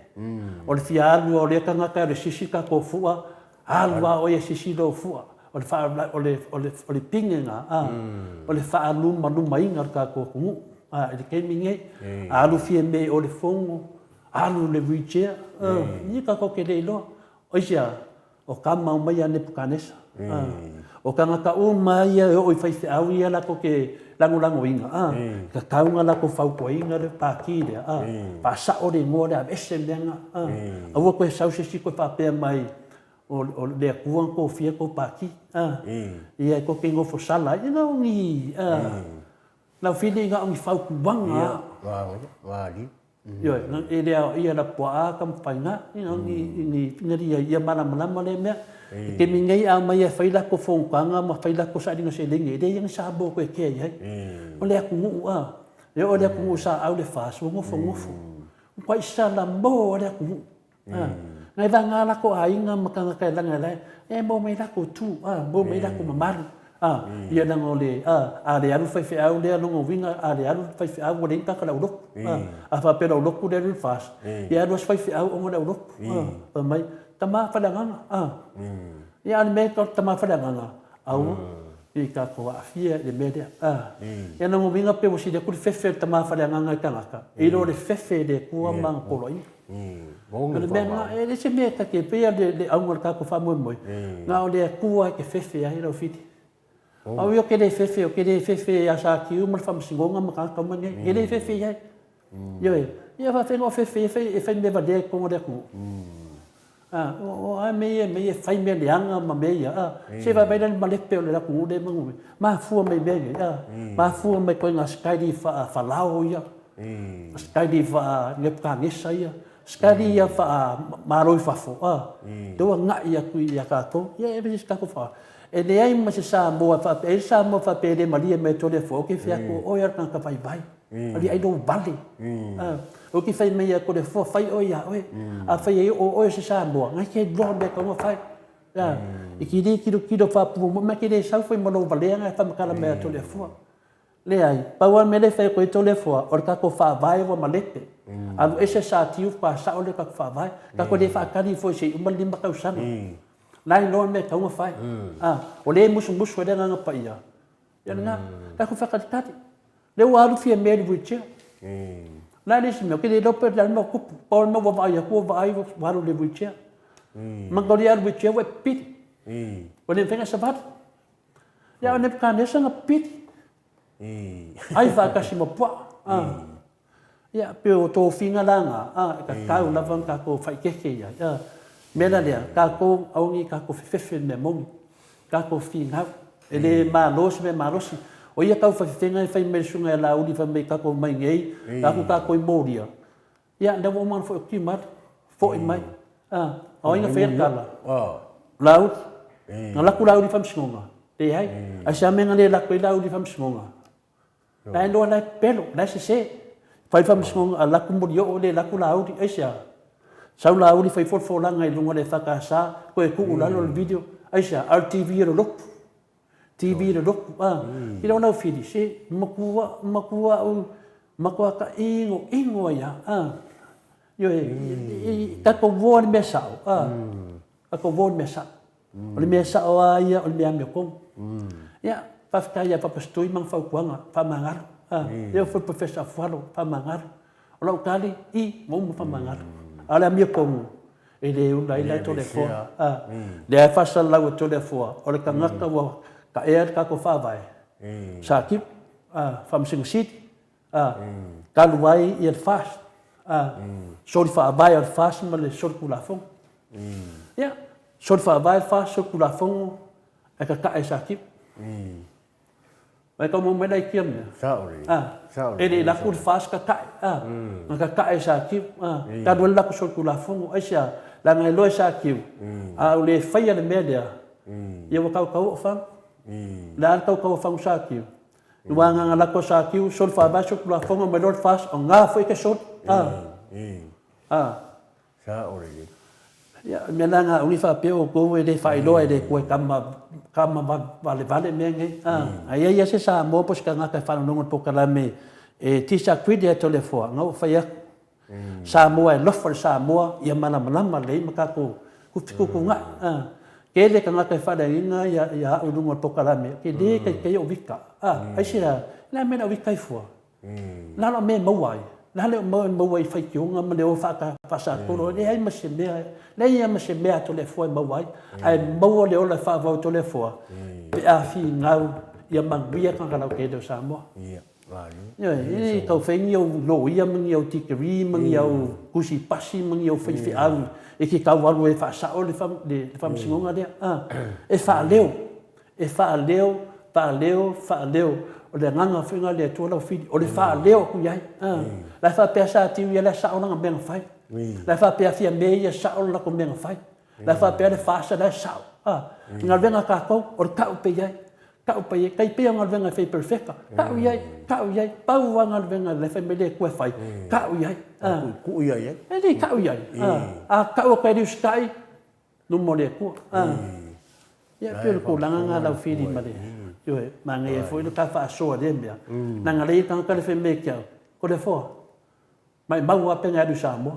o le fialu o le kanga ka le sisika ko fua alwa o ye sisilo fua o le fa o le pinga o le fa alu manu mainga ka ko ku le keminge alu fie me o le fongo alu le wheelchair ni ka ko ke le lo o sia o kama mai ane pukanesa o kanga ka o mai o fai au ia la ko ke lango inga ka kaunga la ko fau ko inga le pa ki le pa sa o de mo da ese lenga a wo ko sa se ko pa pe mai o le kuan ko fie ko pa ki ia ko ke ngo fo sala ina ngi na fili nga ngi fau ku banga wa li yo na ia la po a kam pa nga ngi ngari ia mana mana le me ke mingai a mai fai la ko fong kanga ma fai la ko sa dinga se lengi de yang sa bo ko ke ai ole aku ngu yo ole aku ngu sa au le fas ngo fo ko isa la mo ole aku ngai va nga la ko ai nga makanga ka la ngai e mo mai la ko tu mo mai la ko mamaru ia na ngole ale alu fai au le no vinga ale alu fai au le ta ka ulok fa pe ulok ku le fas ia alu fai au ngo le ulok mai tama fadanganga ya me ko tama fadanganga au i ka ko afia de media ya no vinga pe wosi de ku fefe tama fadanganga kanga i lo le fefe de ku mang poloi le menga e se me ka ke pe de au ka ko fa mo nga o de ku ke fefe ya ro fiti au yo ke de fefe ya sa ki u mo fa msingonga ma ka ma ne ele fefe ya yo ya fa fengo fefe fe me va de ko de ku o me fai me leanga ma me ya se va bailan malepe o le la ku de mangu ma fu me be ya ma fu me ko nga sky di fa lao ya sky di fa ne ka ni sa ya sky di ya fa ma roi fa fo do nga ya ku ya ka ko ya e be ska ko fa e le ai ma se Samoa fa pe Samoa fa pe le malia me tole fo ke fia ko o ia ka vai vai ali ai do vale o ki fai me ko le fo fai o ia o a fai o se Samoa ngai ke do be ko fai ya ikidi kido fa pu mo ke le sa foi mo no vale ngai fa kala me tole fo le ai pa wa me le fai ko tole fo o ka ko fa vai o malete alu ese sa tiu pa sa o le ka fa vai ka ko le fa kali fo se mo limba ka usana nai no me ka uma fai o le musu de nga pa ia ya nga ka ku fa ka le wa lu fi me lu che la le me ke le do per dal mo ku por mo va ia ku va ai va lu le bu che ma ko dia lu che we pit o le fenga sabat ya ne ka ne sa pit ai va ka si mo pa ya pe o to finga langa ka ka u lava ka ko fai ke ya mena lea ka ko aungi ka ko fefe me mong ka ko finga ele malos me malos o ia ka fa finga fai me sunga la uli fa me ka ko mai ngei ka ko moria ya nda mo man fo ki mat fo in mai o inga fe kala lau ngala ku lau di fam sunga te ai a sa me ngale la ko lau di fam sunga la ndo la pelo la se fai fam sunga la ku mo yo le la ku lau di asia sau la uli fai fo la ngai lunga le faka sa ko e ku ula no video aisha RTV ro lok TV ro lok ki no fidi se makua ka ingo ya yo ka ko von me sa ka ko von me sa o le me sa o ia o le me ko ya pa ka ya pa pastoi mang fa kuanga pa mangar yo fo professor falo pa mangar o lo kali I mo fa mangar ala mia pong ele una ila tole fo le fa sa la o tole fo o le kanga ka wa ka e ka ko fa vai sa ki fam sing sit ka luai il fast so fa vai il fast ma le so kula fo ya so fa vai fast so kula fo e ka e sa ki mai ka mo me dai kiam sauri ele la kur fast ka ka sa ki ka do la ko so kula fo asia la ngai lo sa ki a le faia le media ia wa ka fa la ka fa sa ki wa nga la ko sa ki so fa ba so kula fo me lo fast o nga foi ke so sauri ya me nga uni fa pe o ko e de fa lo e de ko kama vale me ngai ai ia se sa mo pos ka nga ka fa no po kala me e tisa kwide tole fo nga fa ya sa mo e lo for sa mo ia mana le maka ko ku nga ke le ka nga ka fa da nga ya o no po kala me ke de ke o vika ai se la me na vika fo la lo me mo wai la le mo wai fa ki nga me le o fa ka fa sa ko lo ai ma se me le ia ma se me tole fo mo wai ai mo le o la fa va tole fo pe a fi nga ia mang bia ka la ke do sa mo ya ini kau feng yo lo ia meng yo tikeri meng yo kusi pasi meng yo fei fei au e ki kau walu e fa sa o le fam singonga dia e fa leo o le nganga finga le tola fidi o le fa leo ku yai la fa pesa ti ia la sa o nga ben fai la fa pe fia me ia sa o la ko ben fai la fa pe le fa sa la sa ngal venga ka ko o ka pe yai ka pe kai pe ngal venga fei perfecta ka yai pa wa ngal venga le fa me le ku fai ka yai ku yai e ka yai ka o pe di stai no mo le ku ya pe ko langa la fidi ma le yo ma ngai foi no ka fa so de mia na ngai ka le fe me kia ko le fo mai ba wa pe nga du sa mo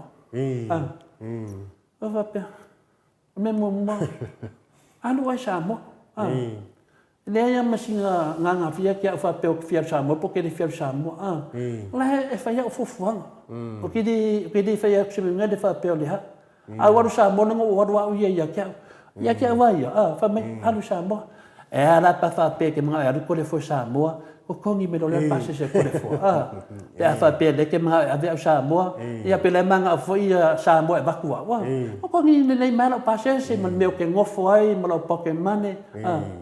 va pe me mo ma alu wa sa mo le ya masinga nga fia kia fa pe fia sa mo porque de fia sa mo la e fa ya fo fo o ki di fa ya se me de fa pe le ha a wa sa mo no wa ya kia wa ya fa me alu sa mo e ala pa fa pe ke mga alu ko le fo sa mo o kongi me lo le passe se ko le fo pe fa pe le ke mga ave sa mo ia pe le manga fo ia sa mo e bakua wa o kongi le ma lo passe se man me ke ngofo ai ma lo poke mane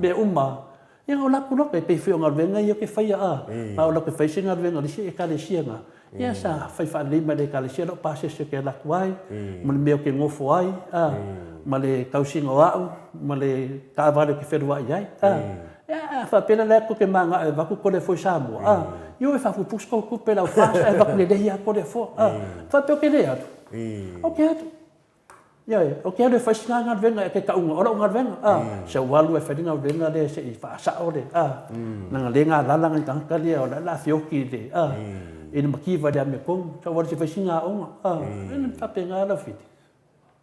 be uma ia o lapu loka e pei whio ngalwenga ia ke whaia ma o laku whaisi ngalwenga lisi e kale sianga ia sa whai whalima le kale sia lo pase se ke laku ai ma le meo ke ngofo ai ma le kausinga o au ma le kaavale ke wherua ai ia whapena le ako ke manga e waku kore foi Samoa io e whapupusko kupe lau whasa e waku le lehi a kore fo whapeo ke le atu ok atu o ke ade fai singa ngalwenga e ke kaunga ora ngalwenga se walu e wharinga ngalwenga le se i whaasao le nanga lenga lalanga i tanka le o la fioki le ina makiwa le ame kong sa wale se fai singa onga ina whapenga la fiti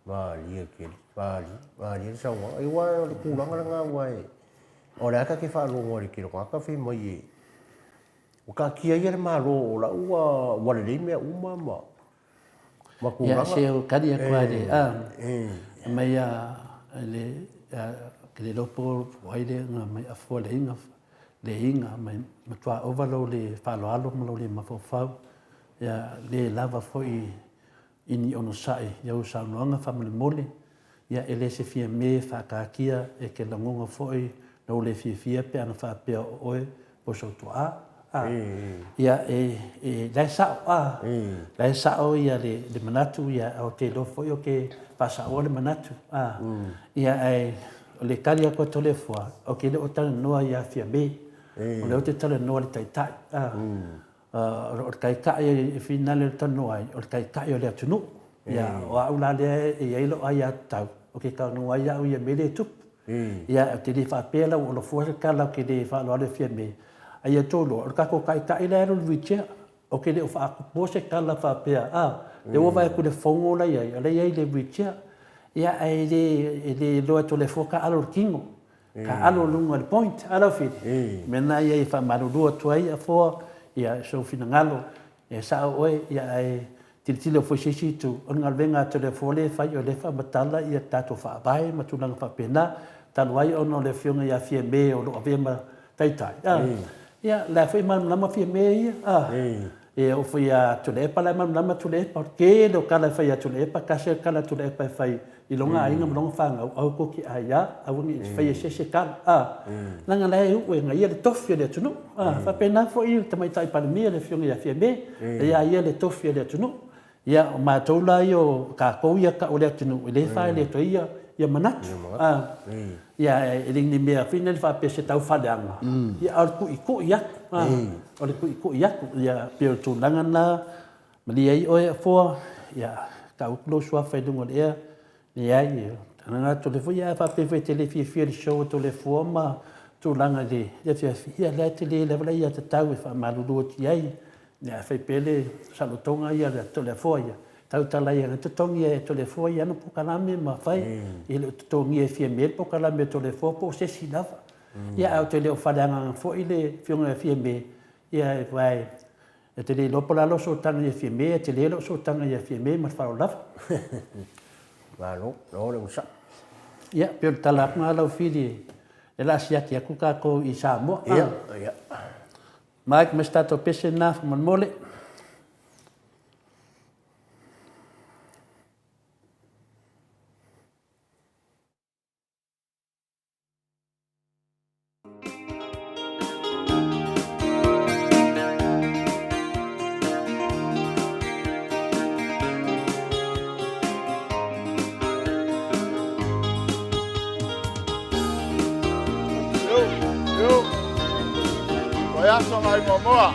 Vali ke vali sa wa ai wa le kulanga nga wa o le aka ke whaalongo le kiro ngaka whi mai e o ka kia ia le malo o la ua wale le mea umama ya se o kadi a kwade mai a le ke le lopo wai le nga mai a fo le inga mai matua overload le falo alo mo le mafofau ya le lava foi ini ono sai ya usa noanga family mole ya ele se fia me fa kakia e ke langonga foi no le fia pe ana fa pe oe po so toa ia lai sao ia le manatu ia o te lofo o ke pasa o le manatu ia ai le kali ko tole foa o ke le o tala noa ia fia me o le o te tala noa le taitai o kai kai e finale le tano ai o kai kai o le atunu ia o au la le ia ilo ai tau o ke ka noa ia o ia me le tup ia te le fa pela o lo foa kala ke le fa lo le fia me ai tolo o ka ko kai kai le ro viche o ke le o fa po se kala fa pe le o vai ku le fongo la ia le ia le viche ia ai le lo to le foka alo kingo ka alo lungo al point alo fit mena ia fa maru do to ai fo ia so fina ngalo e sa o ia ai titile fo sisi tu on ngal venga to le fole fa yo le fa batala ia tato fa bai ma tu lang fa pena tan wai on le fionga ia fie me o lo avema tai ia la foi man lama fia me e o foi a tule pa la man lama tule porque do kala foi a tule pa kase kala tule pa fai i longa ainga longa fanga au ko ki aya au ni fai se kala langa la u e ngai le tofia le tunu fa pena foi tamai tai pa mi le fionga ia fia me ia le tofia le tunu ia ma tola io ka ko ia ka o le tunu le fai le to ia manat ia eling ni mea fina fa pese tau fadanga ia al ku ia al ku ia ia pio tu langana mali ai o fo ia ka uklo swa fa dungo ia ia tanga to le fo ia fa pe fe tele fi show to le fo ma tu langa de ia la tele le bla ia tau fa malu ti ai ia fa pele salutonga ia to le fo ia tau tala ia te tongi e to le fo ia no pokalame ma fai i le tongi e fie me pokalame to le fo po se sinava ia au te le fadanga fo i le fionga fie me ia vai e te le lopola lo so tanga ia fie me te le lo so tanga ia fie me ma fa lava va no le usa ia pe tala ma lo fili e la sia ki ku ka ko i Samoa ia Mike me stato pese na man mole Aso mai momoa.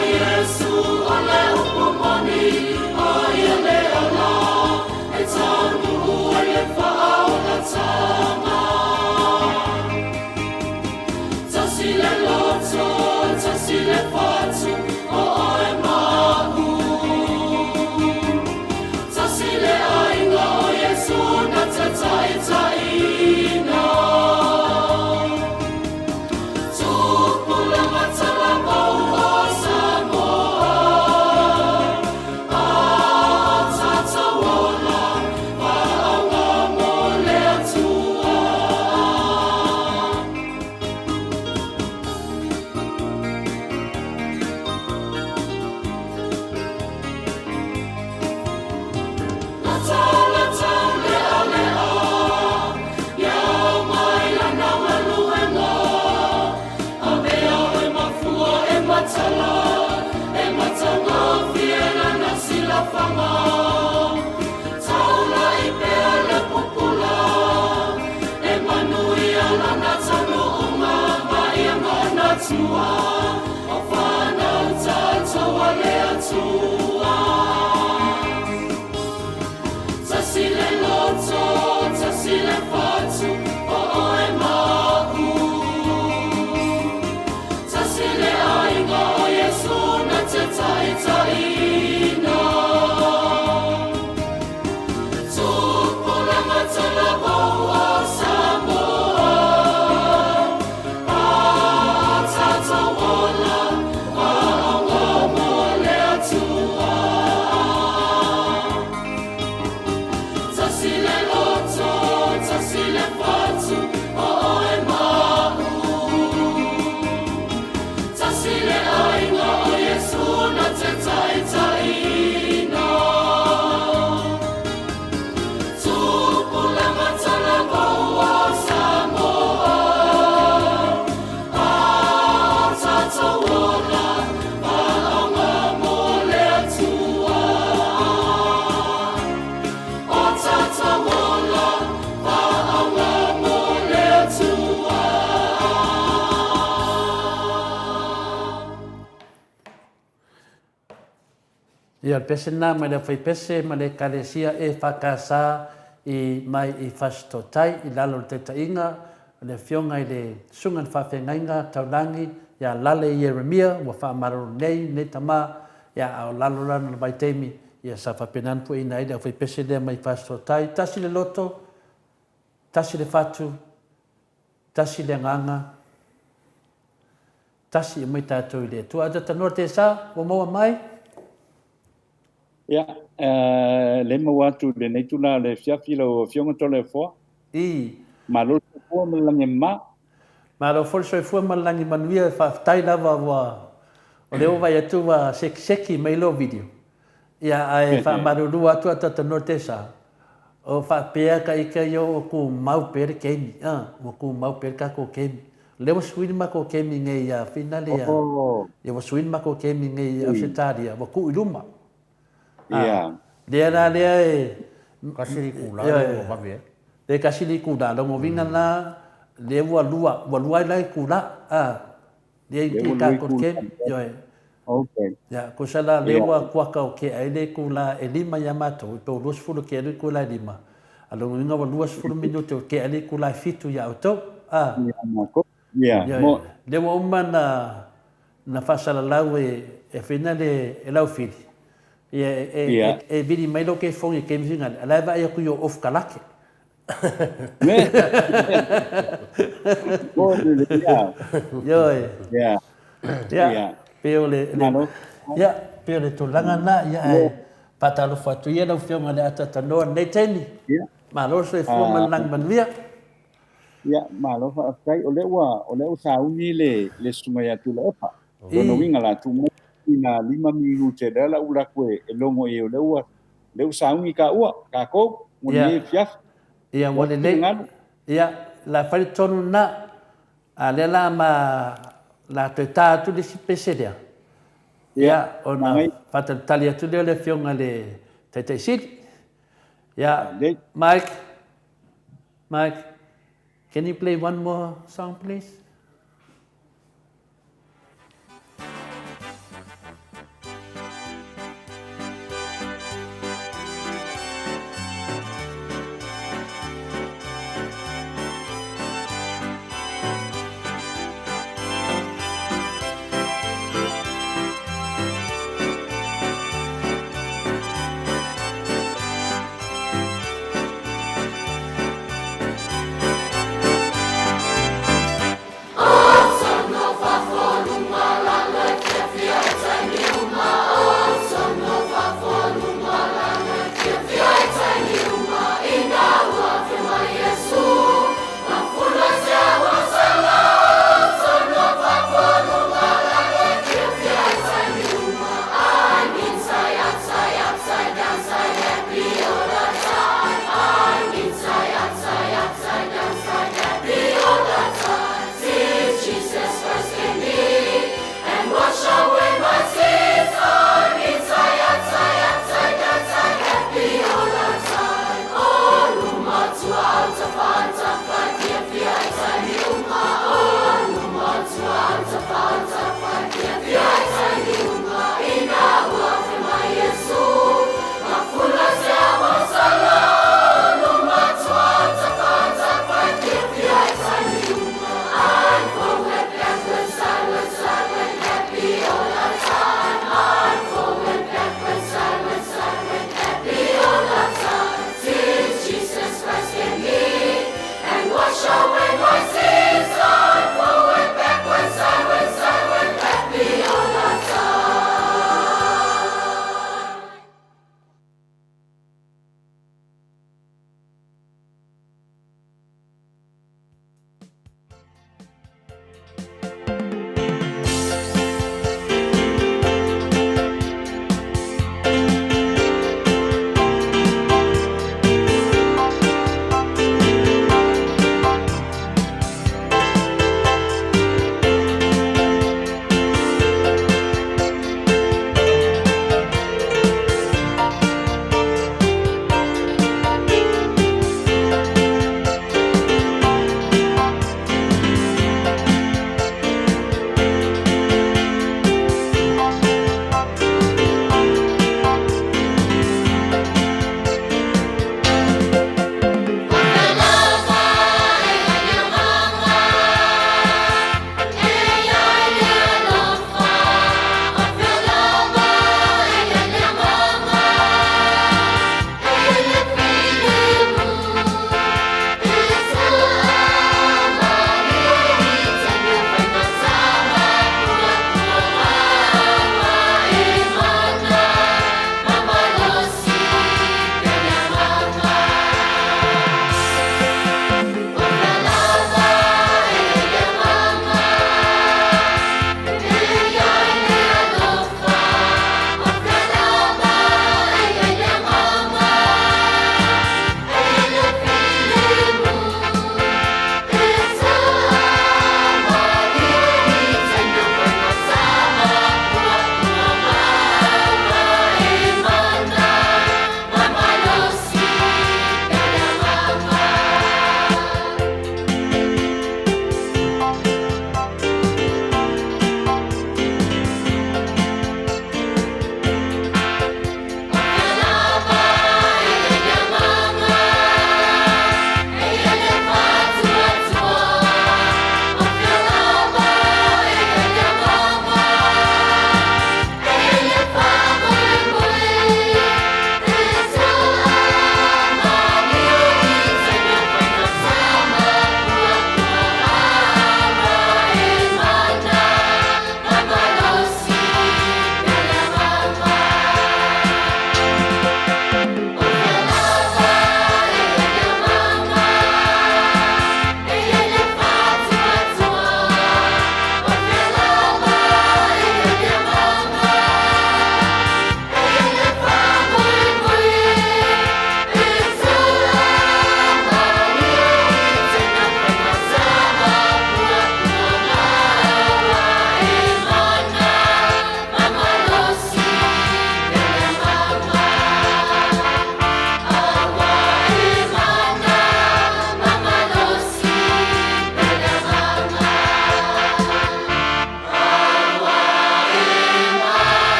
Yesu Ia pese nā mai le whai pese ma le kalesia e whakasā i mai i whastotai i lalo te tainga le whionga i le sungan whawhengainga taulangi ia lale i Jeremia wa whaamaro nei ne tama ia au lalo lana mai teimi ia sa whapenan pu ina i le whai pese le mai whastotai tasi le loto, tasi le whatu, tasi le nganga, tasi i mai tātou i le tua ata tanua te sa wa maua mai. Ia, le mau atu le nei tula le fiafi lo fionga tole foa. I. Ma lo foa ma lange ma. Ma lo fol soi fua ma lange manuia whaftai lava wa o leo vai atu wa seki mai lo video. Ia ai whaamaru atu ata no te sa. O whapea ka ika yo o ku mau pere keimi. O ku mau pere ka ko keimi. Leo suini ma ko keimi ngai ia finale ia. Ia suini ma ko keimi ngai au setaria. Wa ku iluma. Ia. Lea e... Kasiri kula o mawe. Le kasiri kula longo vinga na le lua lai kula. Le i ka ko keimi. Okay. Ya, ko sala lewa kuaka o ke ai le kula e lima ya mato, pe luas fulu ke le kula lima. Alo nga wa luas fulu minuto ke ai kula fitu ya auto. Mo le wa umana na fasala lau e finale e lau fili. E vidi mai lo ke fongi ke mzinga, ala va ya ku yo off kalake. Me. Oh, yeah. Ya. Peo le ya peo le tolanga na ya patalo fatu ya no fiona le ata tano nei teni ma lo se fu man lang man via ya ma lo fa sai o le sa uni le suma ya tu le pa no winga la tu ina 5 minuto dela ula kwe e longo e le sa uni ka ka ko mo le fiaf ya wole le ya la fali tonu na ale la ma la teta tu le sipeselia. Ya, ona fatal talia tu le fionga le tete sit. Ya, Mike, can you play one more song, please?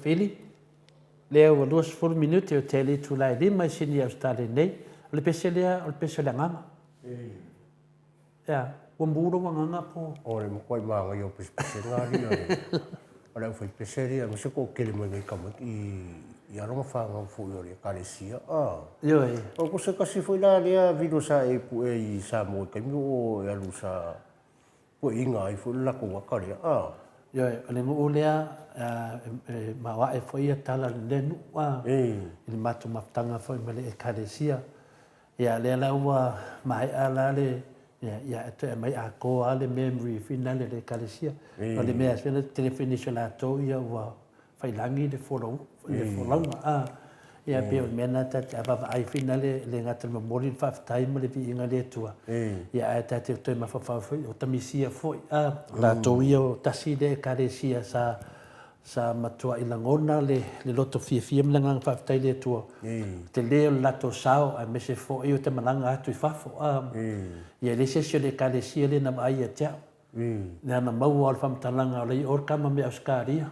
fili. Lea ua 20 minuti o te ali tulai 5 sini Australia nei. O le pese lea, o le pese lea ngama. Ia, ua muro wa nganga po. O le mokoi maanga i o pese ngā ria. O le au whai pese ria, ma se ko kele mai ngai kama i aronga whanga fu i ori a Kalesia. Yo e. O ko se kasi fwoi la lea vido sa e pu e i sa mo i kaimi o e alu sa po inga i fwoi lako waka ria. Yo e, o le mo lea ma wa e foi tala le nu wa. I matu maftanga foi mele e Kalesia. Ia le la wa mai ala le ia e mai a ko ale memory finale le Kalesia. O le mea fina telefoni la to ia wa fai langi le follow le follow ia pe mena ta aba ai finale le ngata memori fa time le vi inga le tua ia ta te to ma fa foi o tamisia foi la to ia tasi de Kalesia sa matua ilangona le loto fia mlanga fa tai le tua te le la to sao a me se fo io te malanga atu fa fo ia le se le Kalesia le na mai ia na mau al fam talanga le or kama me auskaria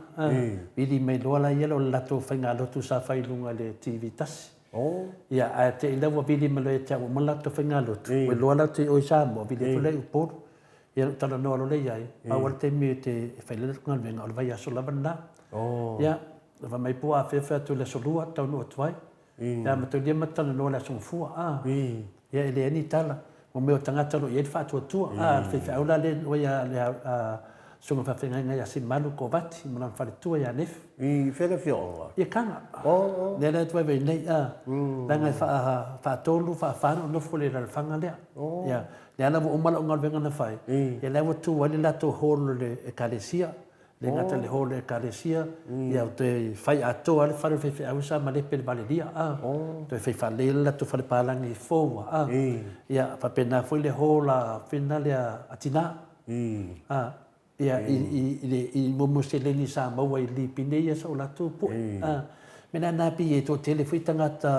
ili me lola yelo lato fainga lotu sa failunga le TV tas ia a te ila wa bili me le ta mo lato fainga lotu we lola te o sa mo bili le por ia tala no le ia a wal te me te failele ngal venga o vai aso lavanda ia va mai po a fe tu le solua tau no twai ia ma te dia matala no la son fu ia ele ni tala o meu tangata lo ia fa tu fe aula le o ia sunga fa fenga ia si malu ko vati mo na fa tu ia nef I fele fio. ia kanga le le tu ve nei langa fa tolu fa no fo le la fanga le ia le ana mo mala ngal venga na fai ia le tu wali la to hol le Kalesia le ngata le hol le Kalesia ia te fai ato ale fa fe au sa male pe valeria te fe fa le la to fa palangi fo ia fa pena foi le hola finale atina ia i mo se le ni sa mo i li pine ia so la tu po mena na pi e to tele foi tangata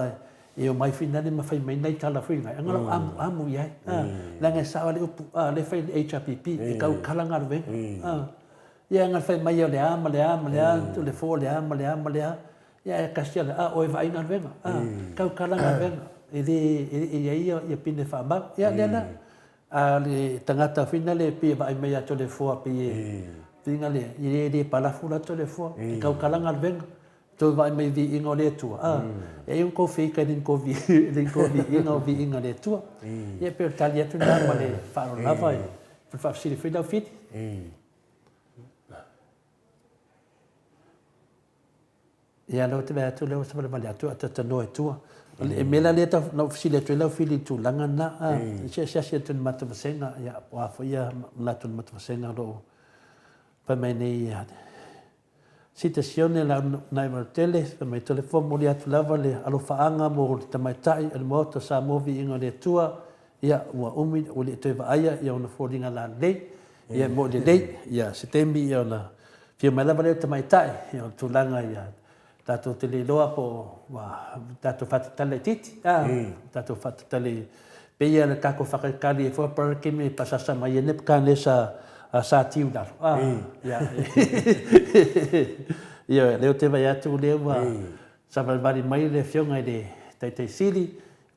e o mai finale ma fai mai nei tala foi ngai ngalo amu ia la nga sa le le fai HPP e kau kalanga ve ia ngal fai mai le ama tu le fo le ama ia kastia o vai ngal venga kau kalanga venga ia pine fa ba ia le le tangata finale pi vai mai to le fo pi finale ia pala fula to le fo kau kalanga venga to vai mai vi ingo le tua e un ko fi ka din ko vi ingo vi ingo le tua ia per talia tu na male fa la vai per fa si fi da fit ia lo te va tu le so male tu ta no e tua e mela le ta no fi le tu le fi tu langa na se tu mata senga ia wa fo ia la tu mata senga lo pa mai nei situazione la nai martele per mai telefono mo tu lava le alo faanga mo te mai tai el moto sa movi inga le tua ia wa umi o le te vaia ia ona folinga la le ia mo le ia setembi ia ona fia mai lava le te mai tai ia tu langa ia tato te le loa po wa tato fata tale titi tato fata tale pe ia le kako fakakali e fo per ke me pasasa mai ne kan sa sa tiu dar ia ia leo te vai atu leo sa vai mai le fionga de te sili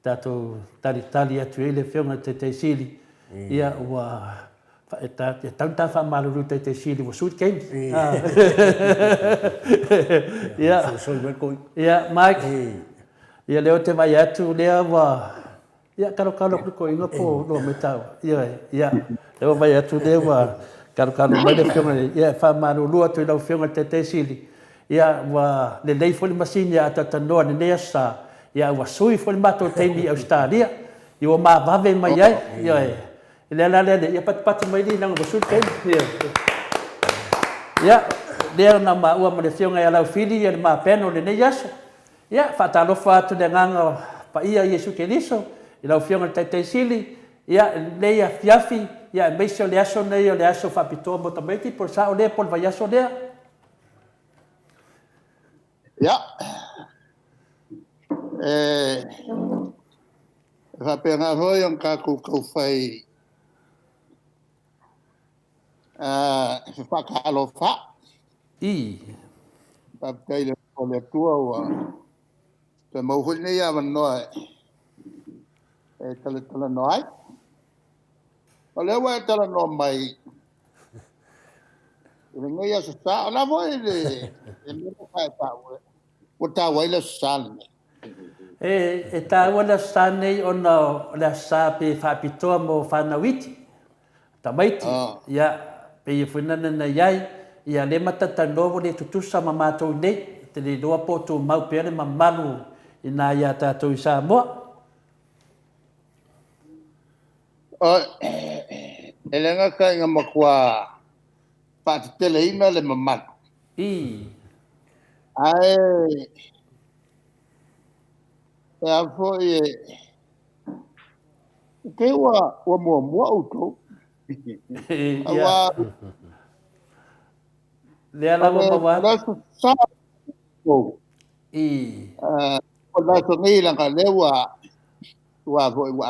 tato tali atu le fionga te sili ia wa tanta fa malu te sili wa sut game ia Mike ia leo te vai atu leo wa ia kalo ko inga po no metau ia leo vai atu leo wa kalo mai le fionga ia fa malu lu atu le fionga te sili ia wa le lei fo le masini ata tanoa ne sa ia wa sui fo le mato te ni Australia ia ma vave mai ai ia le ia pat mai ni nang bosut ken ia le na ma ua ma le fionga ia la fili ia ma peno le ne yas ia fa talo fa tu de nganga pa ia Yesu Keriso ia la fionga te sili ia le ia fiafi ia me se le aso nei le aso fa pito mo tameti por sa o le por vai aso le Ja. Va pena voi un kaku ko fai fa ka lo fa Papai le tua wa. Te mau hui nei a manoa e tala noai. O le wa tala no mai. Le ngai a sa la voi le me ka ta wa. O ta wa le sal. E tā wala sa nei o na le sa pe whapitoa mo whanawiti. Ta maiti, ia pe i whanana na iai, ia le matata novo le tutusa ma mātou nei, te le loa po tō mau pere ma malu i nā ia tātou i Samoa. E lenga ka inga makua pātitele ina le mamanu. Ai, e a fo ke wa mua utou. Ia. Le ala wa mawa. La sa ko. O la so ngi la ka le wa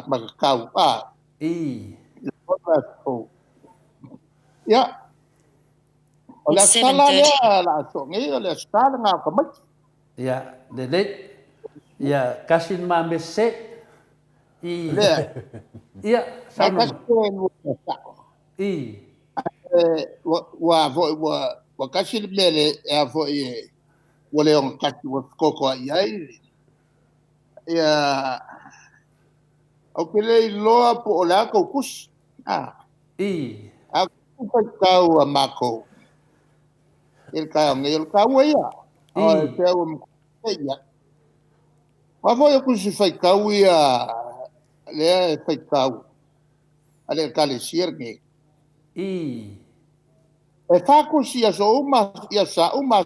makakau pa. Ya. O la sala la so ngi le sala nga ka mat. Ya, le ya kasin ma mese iya sama wa kasin mele e fo wa le on kati wa koko ai ya o kele loa po la ko kus a ku ka wa mako el ka ngel ka wa ya o te wa ya ma foi ku si fai kau ia le fai kau ale kale sierge e fa ku si so uma ia sa uma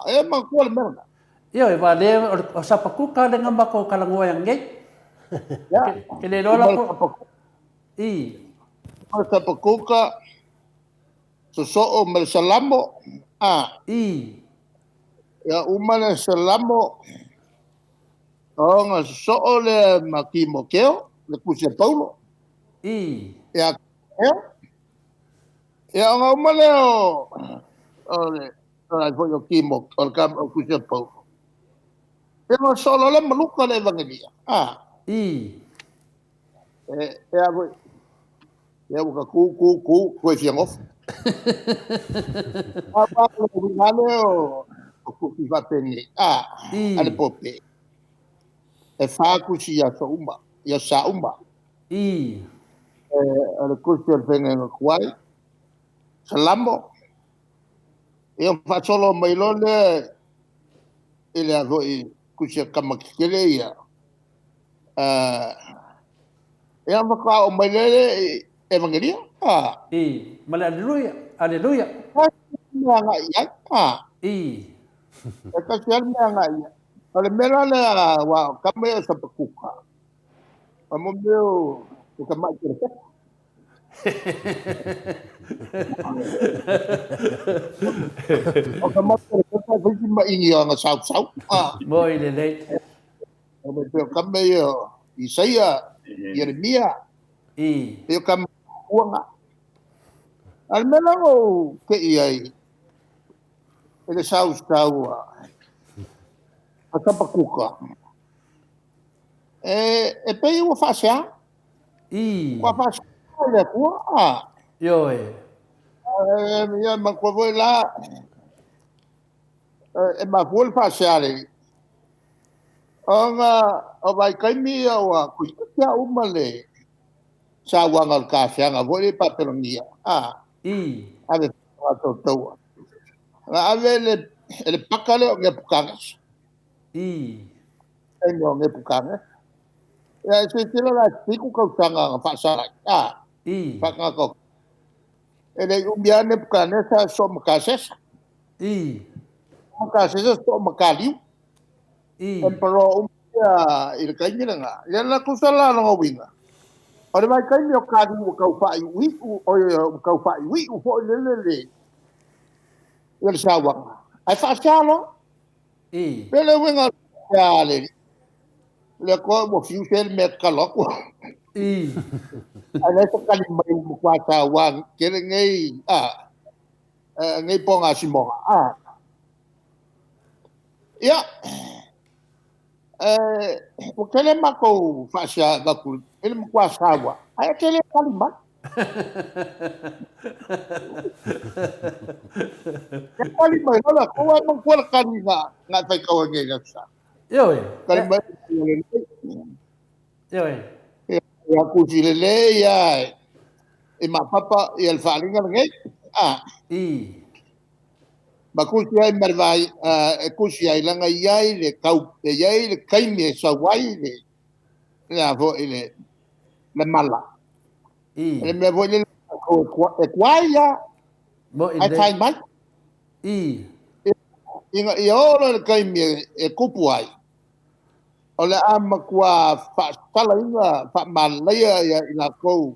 e ma ku le merda io e vale o sapaku ka le ngamba ko kala ngoyang ngai ya ke le rola ko o sapaku ka so o mel salamo ya uma le salamo Onga so le makimo keo le kusia paulo. Ya. Ya onga maleo. Ole. Ora foi o kimo o cam o kusia paulo. Pero solo le maluca le evangelia. Ya voi. Ya buka ku fiangof. Apa le maleo o ku va peni. Ale pope. E whāku si a sa umba. Ale kusi al whenga ngā kuai. Sa lambo. E on whātolo mai lole e le avoi kusi a kamakikele ia. E on whaka o mai lele evangelia. Male aleluia, aleluia. Mea ngā ia. E kasi al mea ngā ia. Ale mera le wa kamea sa pakuka. Amo meu o kamai kere. O kamai kere ka visi ma ingi nga sau. Moi le. O meu kamea Isaia, Jeremia. Yo kamai kuanga. Al mera o ke iai. Ele sau Atapakuka. E pei o fascia? Qua fascia le tua? Yo Io ma qua voi là e ma vuol fascia le. O vai kai mi o a kuikia umale. Sa wanga al cafe nga voi paperonia. Ave to. Ave le pakale o nge pukangas. Engo nge pukanga. Ya se tira la tiku kau sanga fa sara. Fa ko. Ele umbiane pukanga sa so makases. Makases so makaliu. Pero umbia il kainga nga. Ya la kusala no winga. Ora vai kainga o kadi o kau fa wi o kau fa wi o fo le. Ele sawa. Ai fa salo. Pele winga ya le ko mo fiu sel met kalok. Ana sa kalimay mo kwa sa wang kere ngai ngai ponga simo. ia o kele mako fasia gaku ele mko sawa ai kele kalima kalima la ko wa mko la kalima nga tai ka nge ga sa yo kalima yo ya ku le ya e ma papa e al falinga nge i Bakusi ai marvai kusi ai langa iai le kau e iai le kaimi e sawai le avo le mala. Le me vo le e kwaia mo ai tai mai inga i ora le kaimi e kupu ai. O le ama kua fa tala inga fa malaya ia ina kou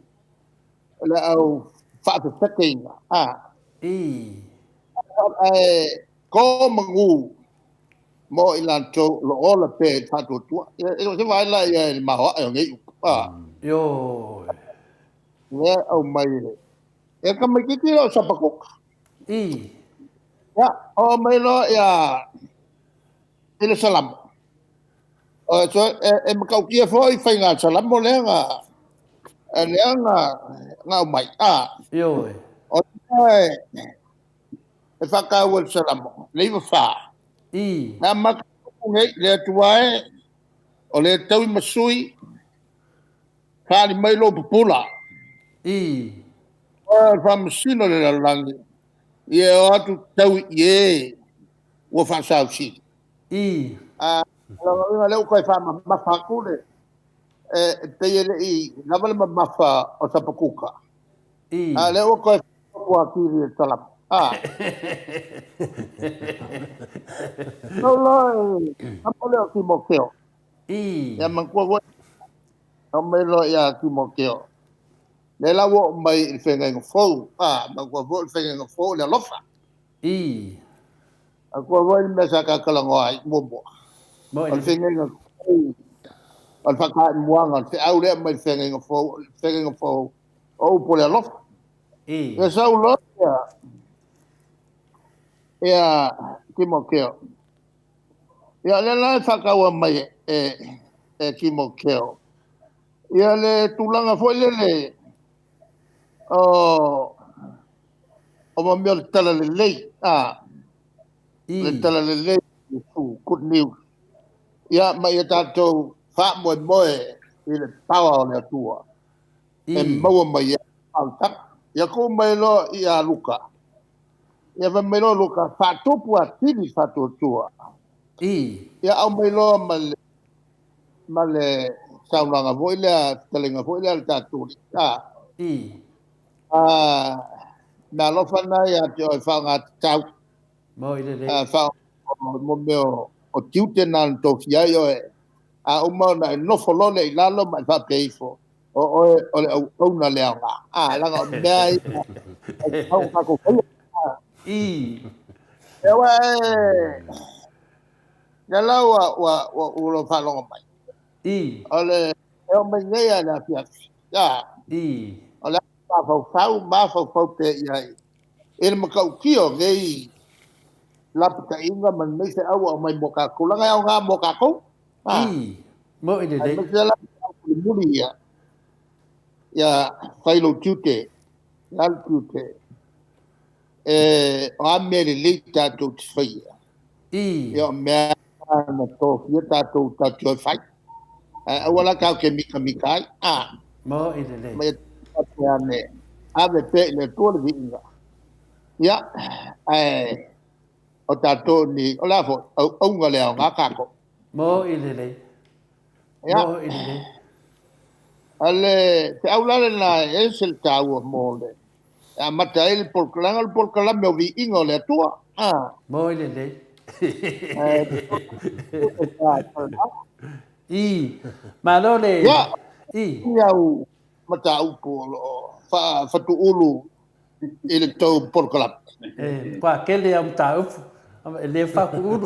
le au fa te sekinga. Ko mangu mo ilanto lo ola pe tato tua e se vai la e ma ho e ngi yo ne au mai e ka mai ki o sa pako ya o mai lo ya ele salam o so e ma ka ki fo i fai nga salam mo le nga nga mai yo o e fa ka o salam le fa na ma ngai le tuai o le tau masui kali mai lo pula o fa masino le langi ye o tu tau ye o fa sa si lo le ko fa ma fa ku le te ye i na vale ma fa o sa pakuka le o ko ko ki le salam no lo apole ki mo keo ya man ko o me lo ya ki mo keo le la wo mai il fenga ngo fo ma ko vo il fenga ngo fo le lofa a ko vo il mesa ka kala ngo ai mo il fenga ngo al fa ka mo nga se au le mai fenga ngo fo o po le lofa ya sa lo ya ki mo keo ya le la fa ka wa mai ki mo keo ya le tulanga fo le o ma mea tala le lei le tala le lei su good news ia mai e tātou wha moe moe i le tawa o le atua e maua mai e altak ia ko mai lo i a luka ia va mai lo luka whātupu a tini whātuatua ia au mai lo ma le saunanga voi lea talenga voi lea le tāturi na lofana ia te o whaunga tau wha mo meo o tiute nā tō fiai oe a umau na e nofo lole i lalo mai wha peifo o le au na lea ngā langa o mea i au kako whaia ewa na lau wa ulo whalonga mai o le eo mai ngea na fiafi o le mafau pe iai ele makau kio ngei lapita inga man nei se au mai moka kulanga au nga moka ko mo ide dei muri ya failo tute al tute o amere lita to tfia ya me na to fieta to ta to fai wala ka ke mikai mo ide dei me ne ave pe le to le inga ya o tato ni o la fo o nga le nga ka ko mo ile ya mo ile ale te aula na es el tau mo le a mata el por clan me vi ingo le tua mo ile ma lo le ya mata u por fa tu ulu ele to por clan qua kele am ta le fa ku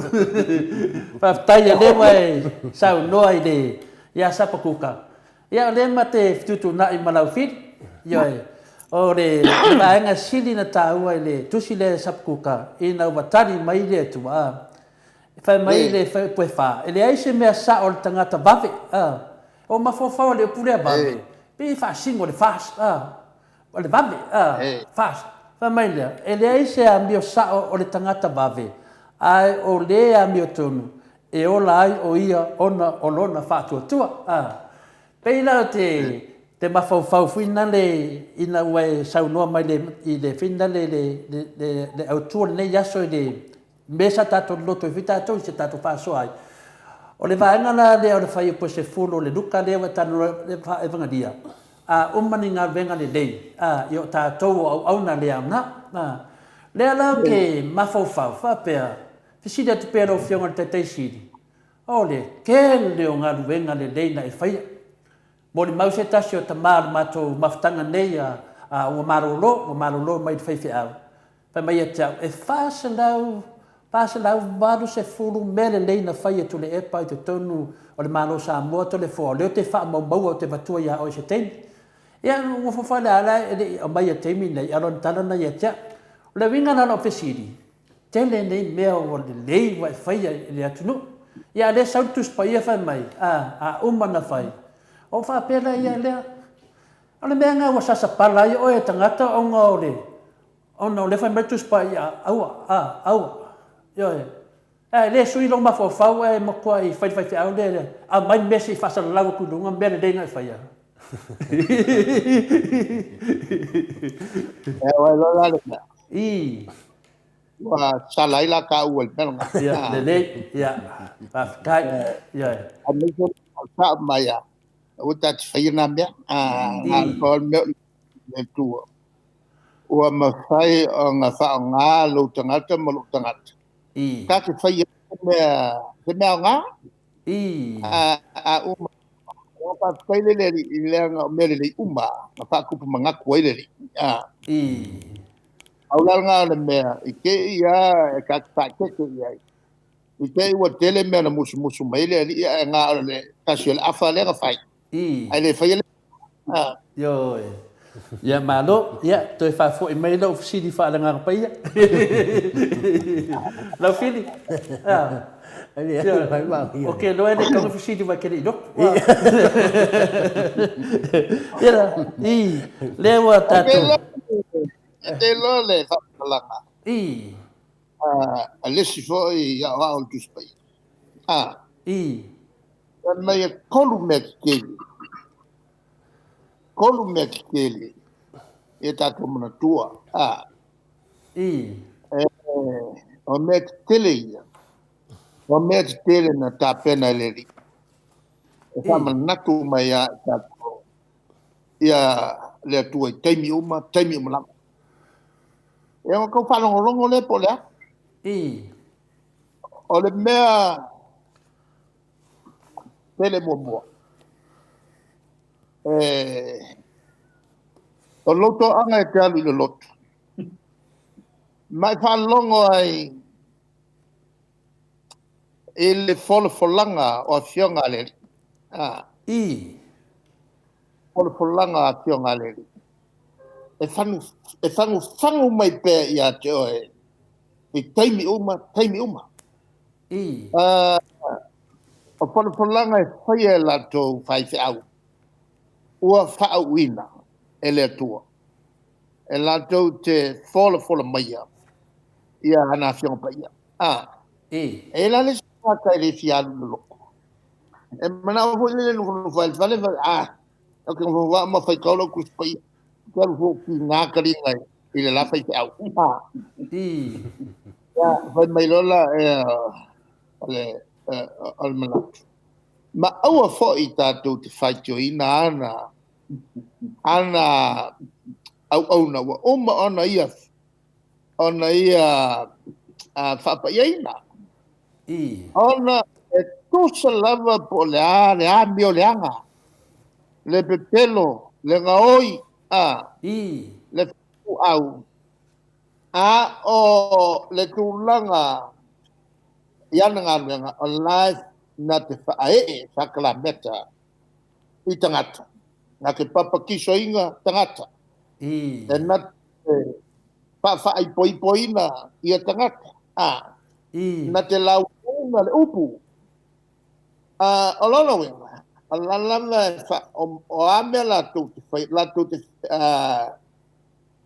fa tai le mai sau noi de ya sa pakuka ya le mate tu na i malau fit yo o le ba nga sili na ta wa le tu sile sa pakuka ina watani mai le tu Fai mai le fai pue fa. E le ai se mea sa o le tangata vave. O mafofao le pule vave. Pe fa singo le fast. O le vave. Fast. Fai mai le. E le ai se a mio sa o le tangata vave. Ai o le a mio tonu. E o lai o ia ona o lona fa tua. Pe la te mafofao fina le ina ue saunoa mai i le fina le autua le yaso i le mesa tato loto e vita to se tato fa so ai o le vaenga la le o le fai po se fulo le luka le wa tano le fa e vanga dia umani nga venga le dei io tato au na le ana le ala ke mafofao fa pe fisi de pe ro fionga te sidi o le ke le o nga venga le dei na e fai mo le mau se tasi o tamar mato maftanga nei o marolo mai fai fe au pa mai e Pasa lau maru se furu mele leina fai tu le epa i te tonu o le malo sa mua to le fo. Leo te wha mau o te matua ia o se teimi. Ia ngā whawhale ala e o mai a teimi nei, alon talana ia tia. O le winga nana o fesiri. Tele nei mea o le lei wa fai a le atunu. Ia le sautus pa ia fai mai, a umana fai. O wha pera ia lea. O le mea ngā wa sasa pala ia o e tangata o ngā o le. O na o le fai metus pa ia aua. Yo le sui lo ma fo fa e mo ko i fai au le a mai mesi fa sa la ku dunga bene de na fa ya wa lo la i wa salai la ka u el pel ya le ya pa kai ya a me ko sa ma ya o ta fai na me ko me tu o ma fai nga fa nga lo tangata mo lo tangata ka ke fai me nga o pa fai le nga me le uma ma fa ku manga ko le au la nga le me ke ia ka fa ke ia i ke o tele me na musu mai le nga le ka se la fa le fai ai le fai yo ya malo ya to fa fo e mai lo si di fa la nga pa ya lo fili ok lo e de ko si di va ke do ya le wa ta te lo le fa la le si fo ya wa o tu spai mai kolumet keli e tato mana tua o met tele na tapena leri e sama natu mai a tato ia le tua taimi uma la e o ko fa longo le pole o le mea tele mo o loto anga e te alu i le loto. Mai whanongo ai e le folanga o a fionga leri. Folanga a fionga leri. E whangu mai pe i a te oe. E taimi uma. O folanga e whaia e lato whai te au. Ua whaauina e le atua. E lato te fola maia. Ia hana fionga pa ia. E la le saka e le fialu le loko. E mana o fo le loko fai fale o ke mo va ma fai kaulo ku spai. Ka fo ki nga kali ngai i le la fai te au. Ya fai mai lola ale almanat. Ma aua fo i tātou te whaitio ana au na wa oma ona ia whapaiaina. Ona e tusa lava po le ami o le anga, le pepelo, le ngaoi, le fu au, o le tūlanga iana ngā o life na te whae whakala meta i tangata. Nā ke papa kiso inga tangata. E nā te whaai poipoina i a tangata. Nā te lau na le upu o lolo winga alala fa o ame la tu te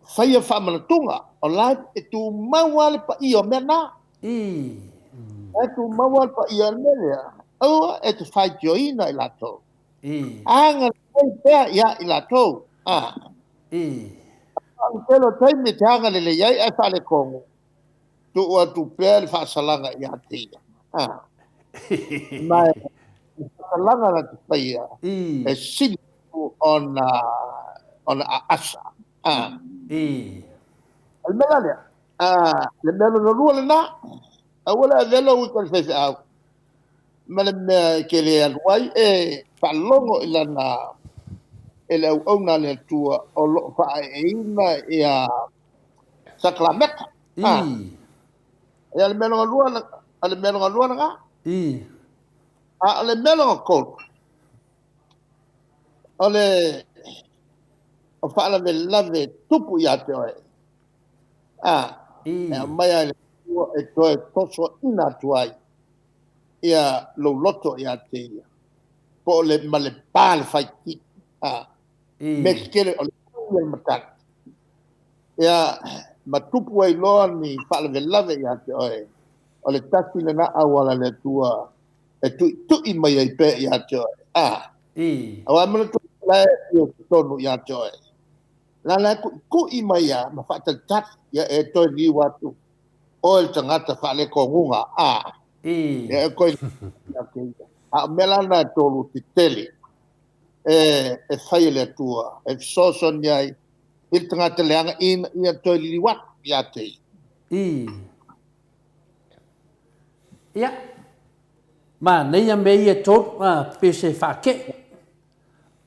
faia fa manatunga o la e tu mawale pa io mena e tu mawale pa io mena o e tu fai joina i lato anga pe ya i lato Pero tai me tanga le ai ai fa le kongo. Tu o tu pe fa salanga ya ti. Mai salanga la tu pe ya. E si on asa. Al melania. Le melo no lu na. Awala velo u ko fe au. Mele ke le alwai e fa longo ila na ele au na le tua o lo fa ina ya saklameka le melo luana ale melo luana nga ale melo ko ole o fa la lave tupu ya te oi mai ale e toso ina tuai ia lo loto ya te ko le male pal fai ki mekele ole matak ya matupu ai loa ni whaalawelawe i ate oe. O le tasi le na awala le tua e tu i mai ai pe i ate oe. Awa mana tu lae i o tonu i ate oe. La lae ku i mai a ma whaatatak ia e toi ni watu. O el tangata whaale ko ngunga e koe a melana tolu ti tele e whai le tua e soso ni ai il tangata leanga ia toi liwat ia te. Ia. Ma nei a mei e tō pese whake.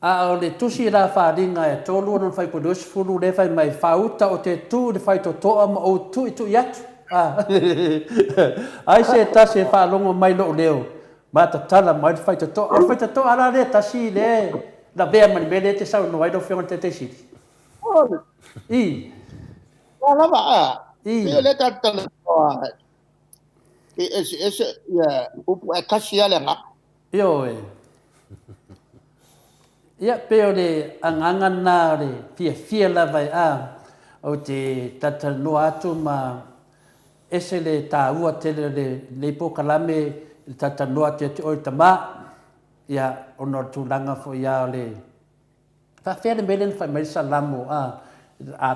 A o le tusi rā whāringa e tōlu anō whai podos furu le whai mai whauta o te tū le whai to toa ma o tu i tu i atu. Ai se tase whālongo mai lo leo. Ma ta tala mai le whai to toa. O whai to toa ara le tasi le. Na bea mani mele te sau no aido whionga te te siri. Lava Ia le tala toa. Ese ia upu e kasi ale nga. Io Ia peo le anganga nā le fia lava o te tata no atu ma ese le tāua tele le pokalame le tata no atu te oi tamā. Ia ono tūlanga fo ia o le whawhia le mele whai marisa lamo a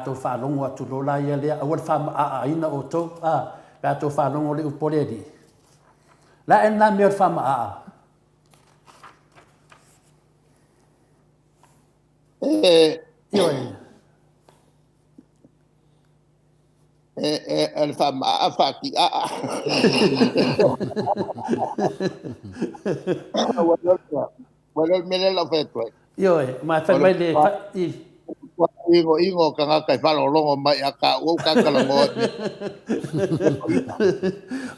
tō whalongo atu lola ia lea awal wha ina o tō a tō whalongo le upore di. La en nā mea wha El fama faki Well, mele la feto. Ma fa mai le Ingo kanga kai falo longo mai aka o kala mo.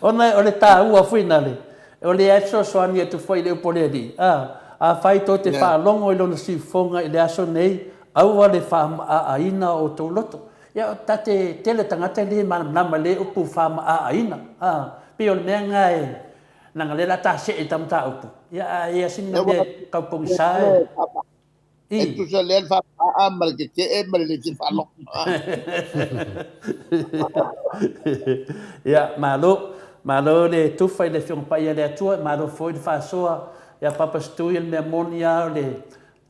Ona o le tā ua fuina le. O le aso soani tu foi le poleri. A fai to te fa longo i lona si fonga i le aso nei. Aua le fa aina o tō loto. Ia tate tele tangata le nama le upu fa aina. Pio le mea ngai. Nanga le la ta se e tamta upu. Ia singa me kaupong sae. E tu se le fa amal ke te e mal le te fa lo. Ia malo le tufa le fiong pa ia le atua malo foi fa soa ia papa stui le monia le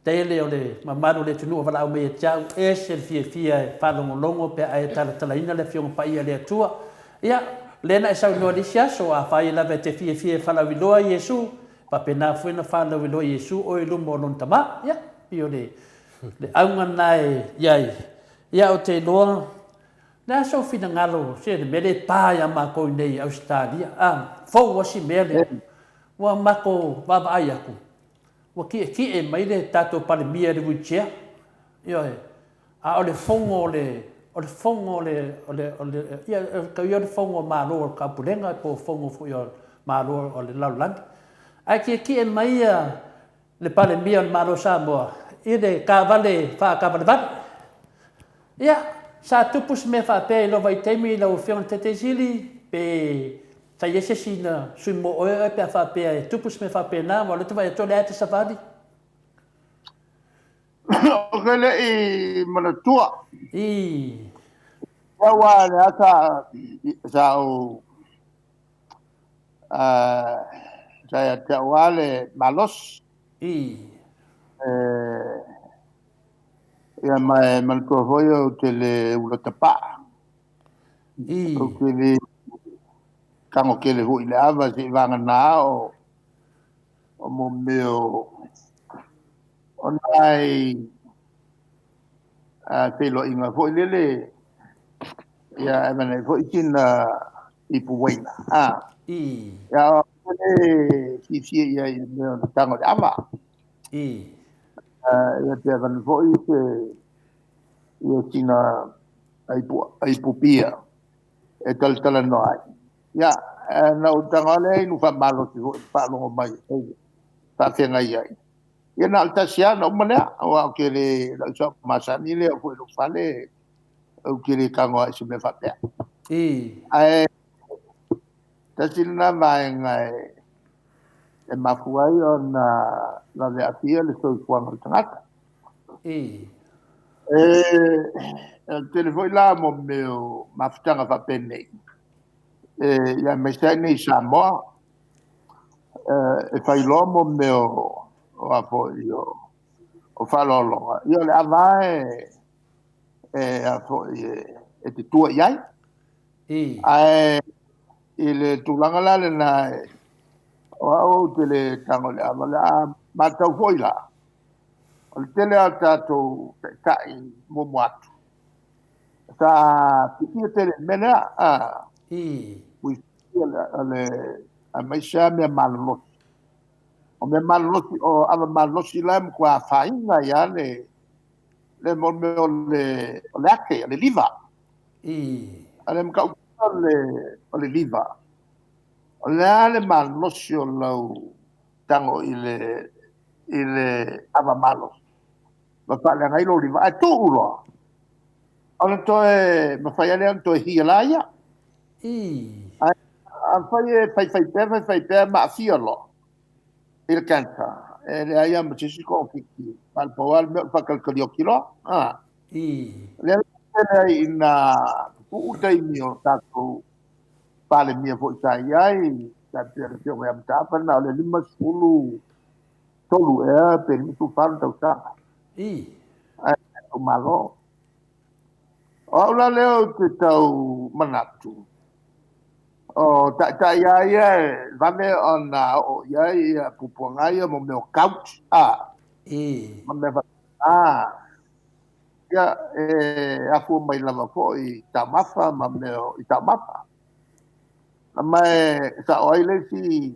tele o le mamaro le tunu vala o me tau ese fia fa longo pe ai tala ina le fiong pa ia le atua ia lena e sau no di sia so a fa ia ve te fia fa la viloa Yesu pa pena foi na fa la viloa Yesu o lu mo non tama ia io le aunga nai ia o te loa na so fina ngalo se le mele pa ya mako nei Australia fo wasi mele wa mako baba ayaku wa ki e mai le tato pale mia de wheelchair io o le fongo ia ka io le fongo malo ka pulenga po fongo fu io malo o le lauland ai ki e mai le pale mia malo Samoa ide ka vale fa ka vale ia sa tupus me fa pe lo vai temi lo fion te sili pe ta yese sina sui mo oe pe fa pe tupus me fa pe na wala tu vai to le te savadi o kele I mana tua i wa le ata sa o saya te wale malos i ia mai man ko hoyo tele ulo tapa i o kele kango kele hu ile ava si vanga na o mo meo onai pelo inga fo lele ia emane fo itina ipu waina i ya kele kifie ia meo tango de ava i ia te kan fo ite ia tina aipu pia e tala no ai ya na utanga le nu fa malo si fa lo mai fa fenga ia ia na alta sia no mane o ke le so masa ni le fo lo fale o ke le kango si me fa pe ai ta silna mai ngai e mafuai ona la de afia le so fuang tangata el telefone la mo meu mafutanga fa penne ia me sai nei Samoa e fai lomo meu o apo io o fa lolo io le avae apo e te tua iai ai ile tulanga la le na o te le tango le avala ma tau foi la o le tele a tatou kai mo moatu sa piti tele mena ui ale a mai sa me malo o me malosi o ava malosi la mo kwa fainga ya le mo le ake le liva ale mo ka le liva o le ale malosi o lau tango ile ava malos ma fa le ngai lo liva a tu ulo ona to e ma fa le to hi la ya a fai pe ma fiolo il canta le ayam ci si conflitti al powal fa calcolio kilo le in utai mio tato pale mio fo sai ai ta per più che amta per na le lima sulu tolu per mi tu far ta sa o malo o la leo te tau manatu o ta ia vame ona o ia puponga ia mo meu couch ma me ia a fu mai lava fo I tamafa ma meu I tamafa ma sa oile si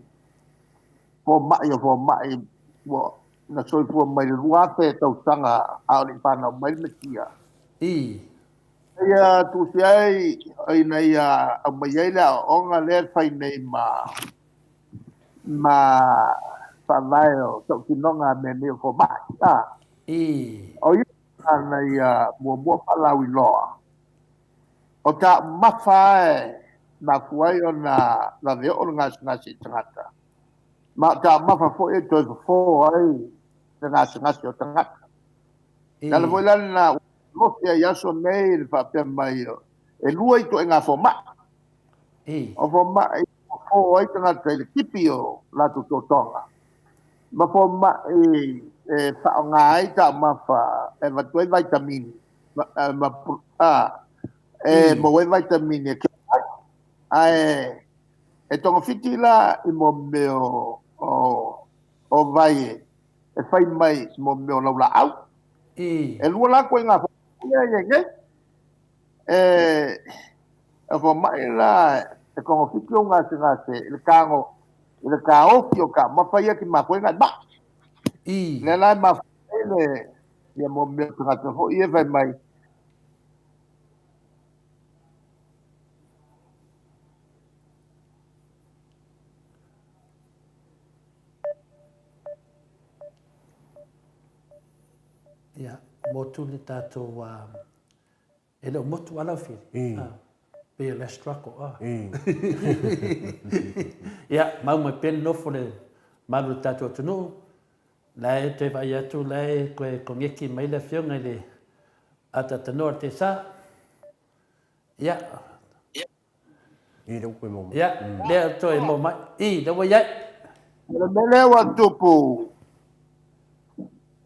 fo mai wo na soi fu mai rua pe tau sanga a ni pana mai metia ia tu sai ai nei a mai ia onga le fai nei ma whanaeo tau ki nonga me neo ko mai o ia nei mua palau I loa o ta mawhae na kuai o na veo o ngasi tangata ma ta mawha fo e toi fo ai ngasi o tangata kala voi lana na losia yaso nei le whapea mai e lua I to e ngā fo mai o fo mai o ai tangata I le kipi o latu tō tonga ma fo mai e whaonga ai ta mawha e watoi vitamini mo e vitamini ai e tonga fiti la I mo meo o vai e fai mai mo meo lau la au e lua la koe ngā fo e fo mai la e kongo fiti o ngase le kango le ka ofi o ka mawhai aki ma koe ngai ba le lai mawhai le ia mo meo tangata ho I e fai mai motu le tatou e leo motu ala fili Be less struggle. I. Mau mai pen no for le malu tato tunu. Lai te vai atu lai koe kongeki mai le fionga le ata tanoa te sa. Ia. I rau koe mō. Ia, lea to e mō mai. I, rawa iai. Mele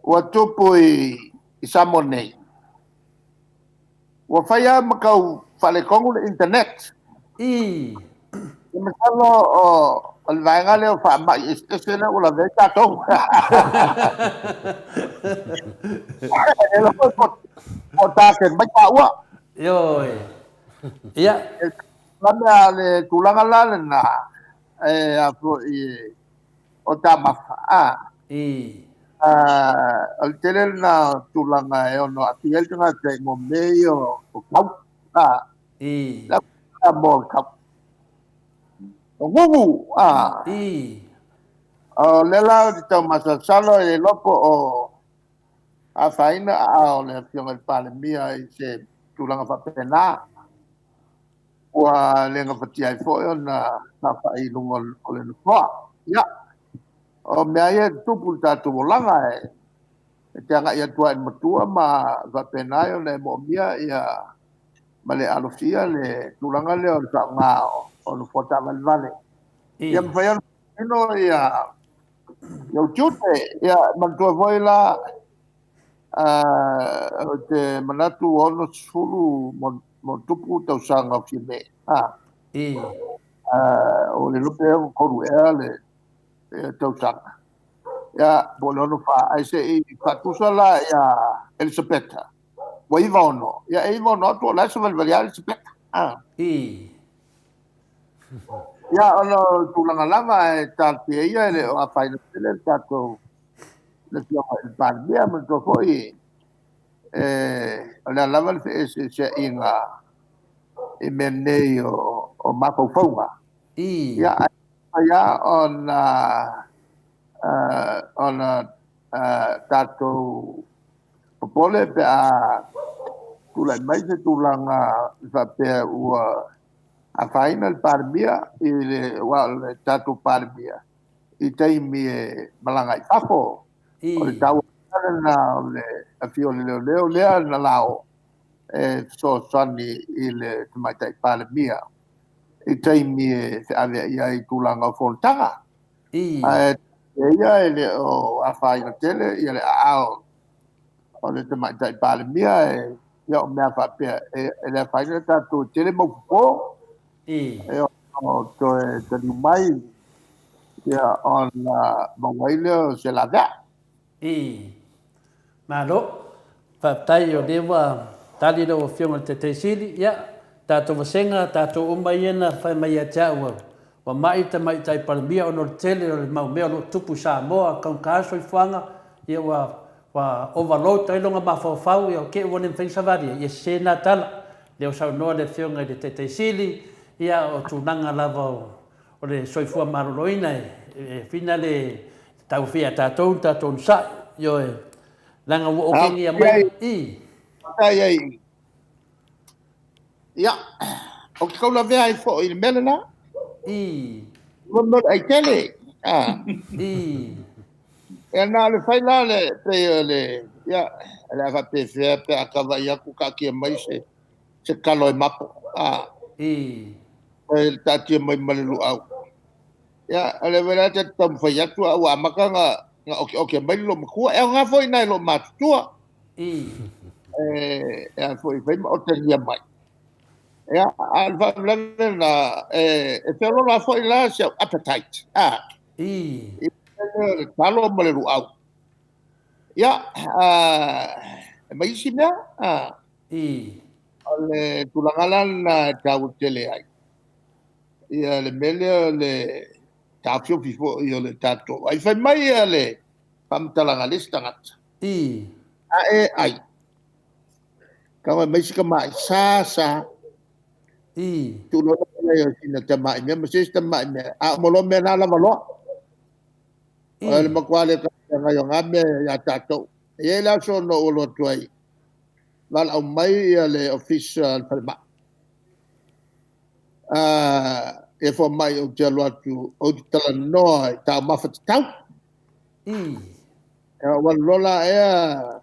wa tupu i Samonei. Wa whaia makau whale kongu le internet. I. I masalo o le vaenga leo wha mai istasele o la vei tātou. E lako o tāken mai tā ua. Ioi. Ia. Lamea le tūlanga lale na o tā mawha. I. Al tele na tūlanga e ono ati eltunga te mo mei o kau. I. La mo kau. O ngugu. I. O lela di tau masasalo e loko o a whaina o le fionga palemia i se tūlanga whapena. Ua lenga whatia i fōi o na whai lunga o le nukua. Ia. O mea ia tupu tātu o langa e te anga ia tua en matua ma whapenai o le mo mia ia ma le alofia le tūlanga leo le whaunga o le whota vale. Ia mwhai anu ino ia iau tiute ia mantua voi la te manatu ono sulu mo tupu tau sanga o kime. I. O le lupe o koru ea le tau sanga. Ia bolono fa ai se I fatusa la ia Elisabetta. Wa iva ono. Ia iva ono atu la se valvaria Elisabetta. I. Ia ono tulanga lava e tati ia le o afaina tele tato le fionga il barbia ma to foi la lava le se inga e menei o mako faunga. I. Ia ona tato popole pe a tula mai se tulanga fa pe ua a final parbia i le tato parbia i taimi e malanga I papo o le tau na le a fio leo lea na lao so sani i le tamaita I parbia i taimi e se ave ia I tulanga o fontanga I. ia ele o a whaina tele ia le ao o le tamaita I parbia ia o mea whapea ele a whaina tatu tele maupo I. o toe tani mai ia on mawaile o se la vea. I. Malo. Whaptai o lewa tali lo fionga te teisili. Ia. Tātou wasenga, tātou umaiena, whai mai a tia wa mai te mai tai paramia o no tele o le mau mea no tupu Samoa, kaun kāso I whanga. Ia wa overload tai longa mawhawhau ia o ke wane mwhaisawari. Ia sena tala. Leo sau noa le fionga I le te teisili. Ia o tūnanga lava o le soifua maroloina e whina le tau whia tātou sa yo e langa o kengi a mai I. Ai. Ia. O ke kaula vea I fo I le melena. I. Mo ai tele. I. E na le whaila le pe le ia le fa pe fea pe akava ia ku ka ki mai se kalo e mapo. I. E tati mai malulu au. Ia ale vera te tam fa ia tu au amaka nga oke mai lo makua e nga foi nai lo matua. I. E foi vai o te ia mai. Ia al va na e pelo la foi la se appetite. I. Talo malulu au. Ia mai si mea. I. Ale tulangalan na tau tele ai. Ia le mele le tafio fifo ia le tato. Ai fai mai ia le pamtalanga listangat. I. Ai. Kawa mai sika mai sa. I. Tulo ia sina tamai me mase tamai me. A molo me na la valo. Ale makwale ka ngayo ngame ya tato. Ia la so no lo tuai. Val au mai ia le official palma. e fo mai o te alo atu o te tala noa ta mafa te tau. Wan rola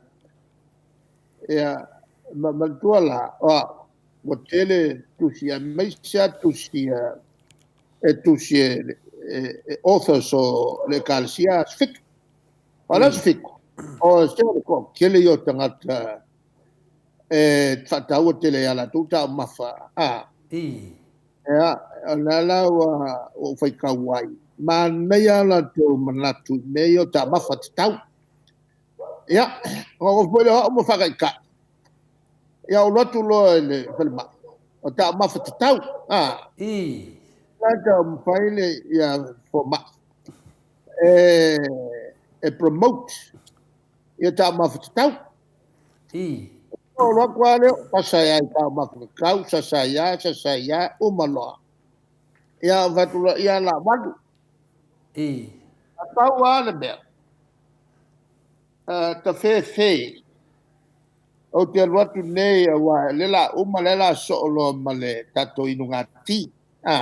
mantua la o tele tusi a meisa tusi tusi authors o le kalsia fik. Ala fik. O se ko kele yo tangata fatau tele ala tuta mafa. Nala o fai kawai. Ma meia la to manatu meio ta mafa tau. O foi o fakai ka. O lotu lo le filma. O ta mafa tau. Like faile for ma. Promote. Ta mafa tau. O lo kwale pasaya ta mafa kau saya umaloa. Vatula la wadu. Tau ala be. Ta fe. O te watu nei wa lela lela solo male tato inungati.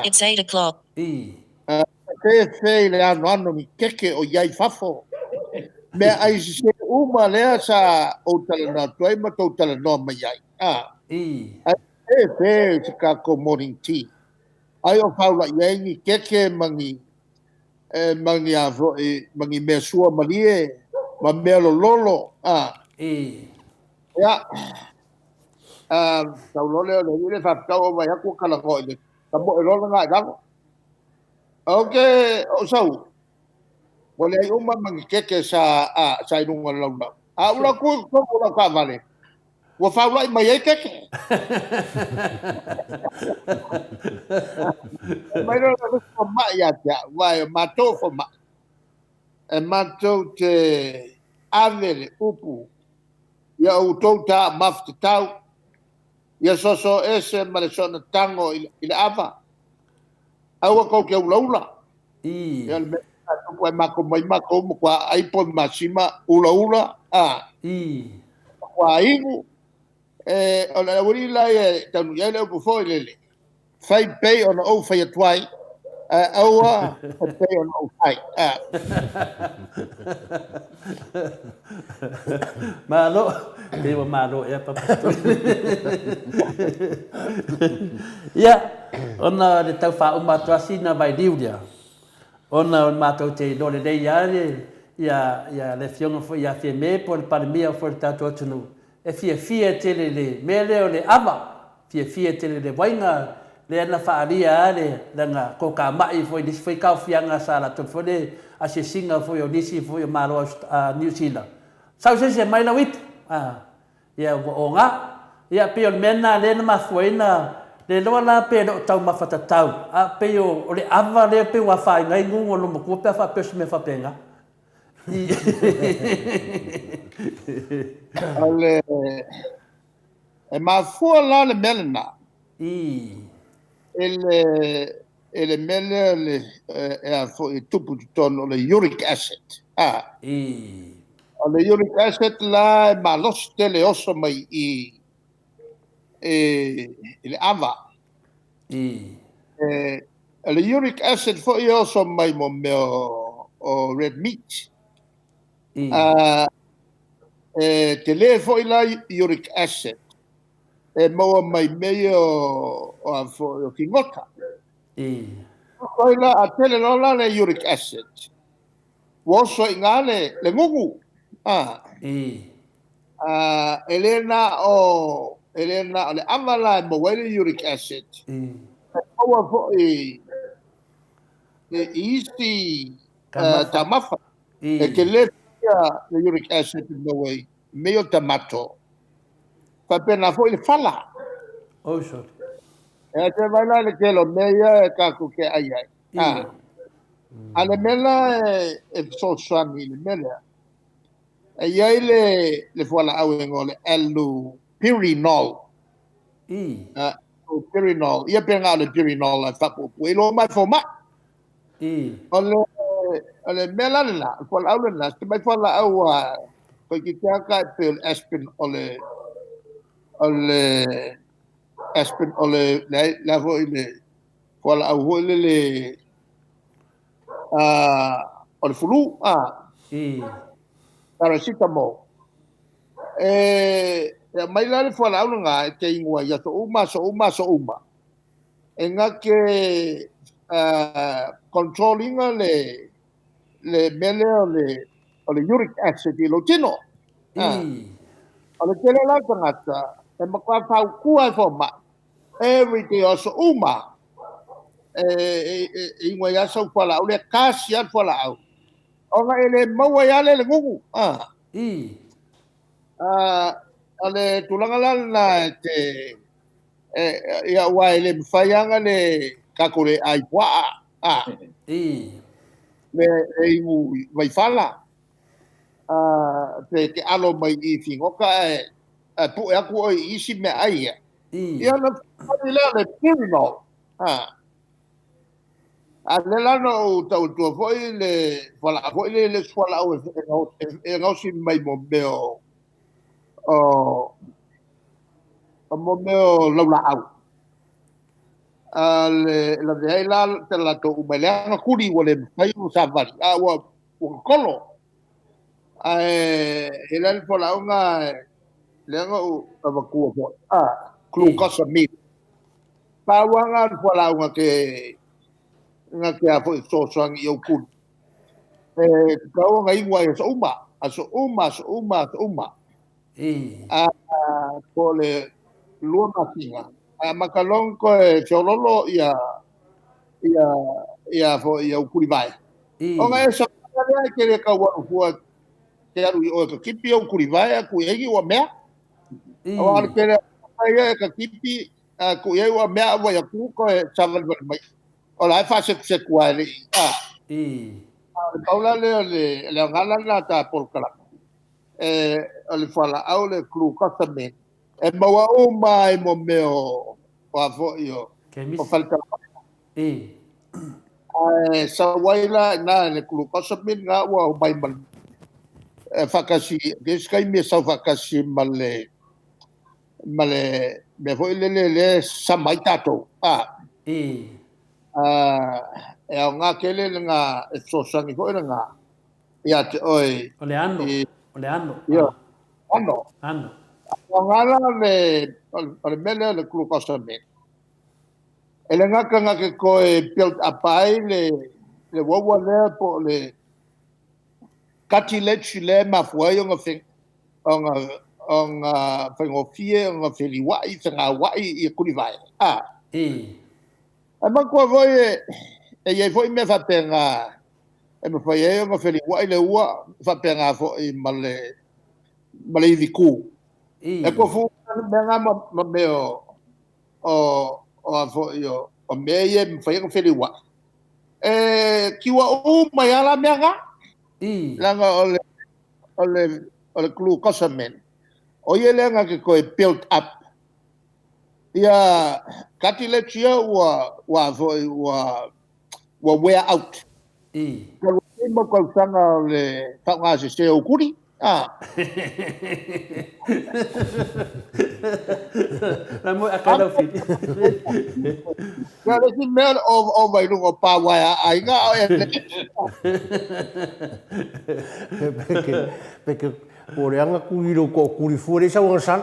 It's 8 o'clock. Fe le ano mi keke o yai fafo. Me ai se lea sa o tala na toi ma tau tala no ma yai. Fe se ka ko morning tea. Ai o faula yai ni keke mangi mangi me sua malie ma melo lolo. Tau lole o le whakau o mai haku kala ko ile. Ta mo e lolo ngai dango. O sau. O le ai uma mangi keke sa inunga launa. Ula ku ula ka vale. Wa whaula i mai e keke. Mai no la ko mai ya vai mato fo ma. E mato te avele upu. Ia o touta mafte tau. Ia soso ese maresona tango ile ava. Aua ko ke ulaula. Ia le ko mako mai mako mo kwa ai po masima ulaula. Kwa ingu ona wuri la tanu ia le po foi lele. Fai pay on o fai twai. Aua pay on o fai. Malo, dia malo ya papa. Ya, ona de tau fa uma tuasi na vai diu dia. Ona matou te dole dei ya le fiona foi ya fie me por parmia for tato tunu. E fie tele mele o le ava. Fie tele le wainga le ana faaria le langa ko ka mai foi dis foi ka fianga sala to foi a se singa foi o disi foi o malo New Zealand. Sau se mai la wit. Ya o nga ya pe o mena le na foi na le lo la pe do tau mafata tau. Pe o le ava le pe wa fa ngai ngungo lo mo ko pe fa pe me fa penga. Ale ma fu la le melna. ele mele tupu tono le uric acid. Le uric acid la ma los tele oso mai le ava. Le uric acid fo oso mai mo o red meat. Tele fo la uric acid. Mo mai meio o kingota. Koila a tele lola le uric acid. Woso ingale le ngungu. Elena le amala mo wele uric acid. Owa fo easy tamafa. Que le uric acid no way. Meio tomato. Fa pena fo il fala. Oh shot. Te vai lá le kelo meia ka ku ke ai ai. Ale mela so sami le mela. E ai le fola au ngole elu pyrinol. Pyrinol. Ia penga le pyrinol fa po lo mai fo ma. Ale mela la fola au la te mai fola au ko ki ka pel aspirin ole aspirin ole la vo ile wala au hoi le o le fulu paracetamol mai la le wala au nga te ingua ia so uma e nga ke controlling le mele o le uric acid i lo tino o le tele la tangata e makua pau kua fo ma every day o so uma ingua ia so wala au le kasi at wala au o nga ele maua ia le ngungu ale tulanga la na te ia wa ele mfayanga le kakore ai wa le ingu vai fala te alo mai i fingoka pu e aku i isi me ai ia na le pino le lano tau tua foi le wala foi le swala o e ngausi mai mo meo mo meo laula au la de la te la to umelanga kuri wale mai u savari wa kolo ele fola unga lenga u abaku fo klu kasami pawanga fola unga ke nga ke a foi so sang eu kun kau nga ingwa so uma ko le lua masinga makalong ko chololo ia fo ia ukuri vai o nga esa ke le ka wa fo ke aru o ka kipi ukuri vai ku egi wa mea o ar ke ia ka kipi ku ia wa mea wa ku ko chaval mai o la fa se kuali kaula le ngala la ta por kala le fala au le kru kasame e maua o mai mo meo wa fo yo o falta sa waila na le kru kasame nga wa mai mal fakasi deskai me sa fakasi male me foi le samaitato e nga kele nga so sangi ko nga ya te oi ano nga la le mele le kru kasame ele nga ke ko build apai le wo le po le katilet le ma foi nga fe nga fengofie nga feliwai nga wai i kulivai ma ko voi e foi me fa penga me foi nga feliwai le ua fa penga fo i male viku e ko fu menga ma meo o fo yo o me me foi nga feliwai kiwa o mai ala menga langa ole klu kosamen o ye lenga ke ko build up ia katiletia wa wear out ko mo ko sanga le tanga se o kuri la mo akala fit ya le mel o vai no pa wa ai nga porque por anga kuiro ko kuri fore sa wang san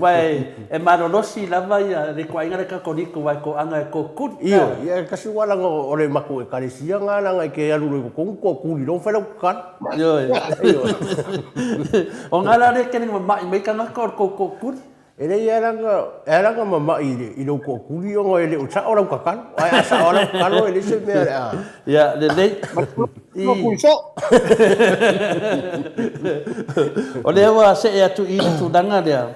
vai e maronosi lava ia le kwainga le kakoniko vai ko anga ko kut ia kasi wala ngo ole maku e karisia nga nga ke alu ko kuri no fa kan yo o ngala le kene mai kanga ko kut ele era mama i lo ko kuri o ele o sa ora kakan ai asa ora kalo ele se me ya le no pulso o le wa se ya tu danga dia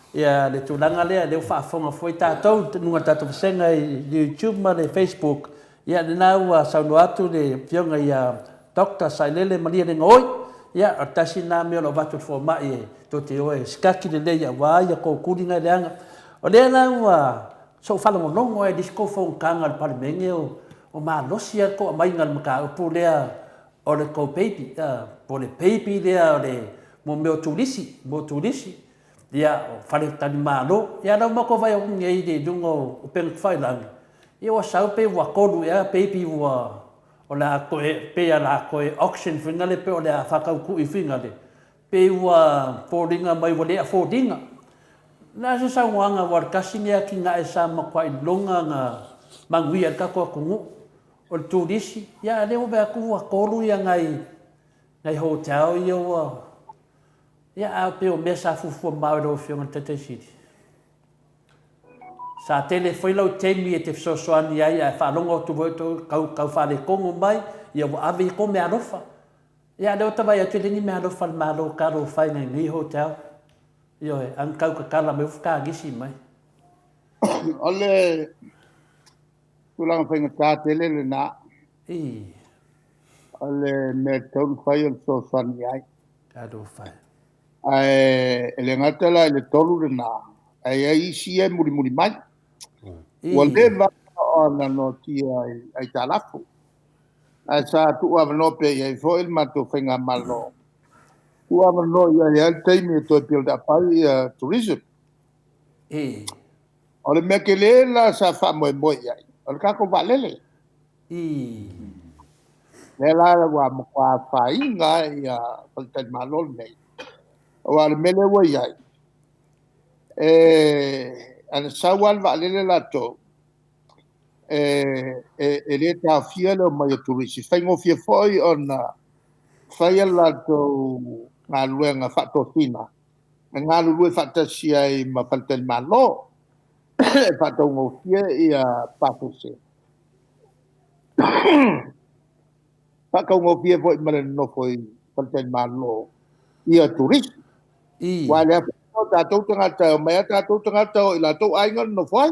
ya le tu danga le fa fonga foi tatou nunga tatou senga i YouTube ma le Facebook ya na wa sa no atu le fionga ya Dr. Sailele Maria de Ngoi ya atasi na me lo vatu fo mai to te oe skaki le ya wa ya ko kuringa le anga o le na wa so fala mo longo e disco fo kanga pa menge o ma losia ko mai ngal maka po le o le ko baby po le baby le o le mo me o tulisi Ia whare tani mālo. Ia rau mako vai o ngei de dungo o peng whailangi. Ia wa sau pe wa koru ia peipi wa o la koe pe a la koe auction whingale pe o le a whakau kui whingale. Pe wa fōringa mai wa lea fōringa. Nā se sa wanga wa kasingia ki ngā e sa makwai longa ngā manguia kako kungu. O le tūrisi. Ia leo bea ku wa koru ia ngai hotel ia wa. Ia a pe o mesa fufu mau ro fionga Tete City. Sa tele foi lau temi e te sosoani ai a whalonga tu voito kau whale kongo mai ia wa ave ko me arofa. Ia leo tawai atu lini me arofa le malo karo whai ngai hotel. Ia e an kau ka kala me ufka gisi mai. Ole tulang whainga tā tele le nā. Ole me tau whai o sosoani ai. Karo whai. Ai ele ngatala ele tolu le nā. Ai isi e muri mai. Wale va ona no tia ai talafu. Ai sa tu ava no pe ai fo il mato whainga malo. Tu ava no ia teimi to build up ai tourism. Ole me ke le la sa fa mo ai. Ole ka ko valele. Le la wa mo kwa fa inga ia palta malo nei. Wa le mele wa ai. Ana sawal valele la to. Le ta fielo mai turisi. Faingo fie foi ona fai la to ngā luenga whatosina. Ngā luenga whatasia i mawhantel malo. Whatongo fie i a patose. Whakongo fie foi mara no foi whantel malo i a turisi. Wale tātou tangata, mai tātou tangata i la tau ainga no foi.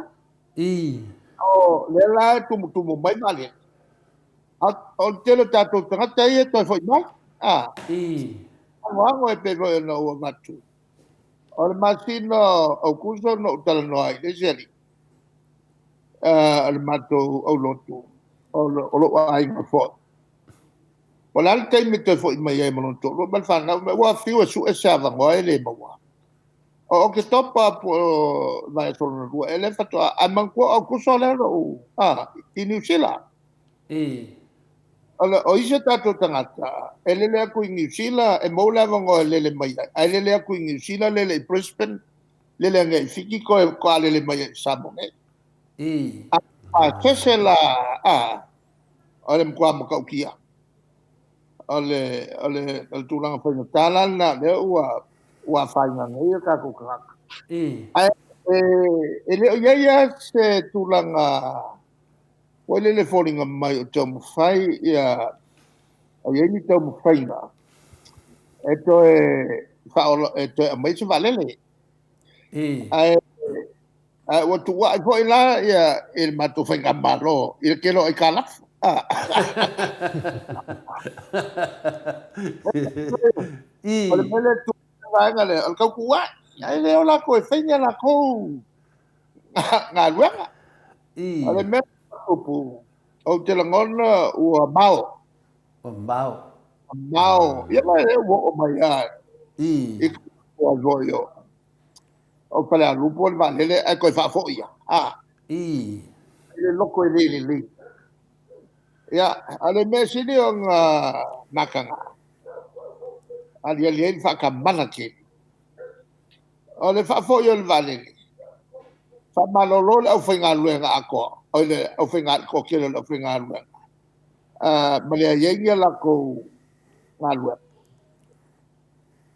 O le la tumu mai male. O tele tātou tangata i e toi foi mai. Wango e pe foi no ua matu. O le masino au kuso no utala no ai, le seri. Le matu au lotu. O lo ainga foi. O la le teimi toi foi mai e manoto. Lo malwhanga, ua fiu e su e sava ngoa e le maua. O ke topa po vai solo no ele fato a manco o kuso le ro in New Zealand o ise tato tangata ele le ku in New Zealand e mo le vango le mai ele le ku in New Zealand le Brisbane le ngai fiki ko le mai sabone kese la ole mkwa mkaukia ole tulanga fa tala na le ua whainga ngai ka kukaka. Ele o iaia se tulanga o le whoringa mai o tau mwhai ia o ieni tau mwhainga. E to e mai se valele. O tu wa i la ia il matu whainga malo il kelo i kalafu. O le mele tu ngale al kau kuwa ai leo la ko feña la ko nga luenga ale me pu o te langona o mau ia mai o mai ai o voyo o pala lupo va lele ai ko fa fo ia le loko le ia ale me sini o nakanga ali fa kamana ke ole fa fo yo vale fa malolo au finga luenga ako ole au finga ko ke le finga luenga male yengi la ko ngalwe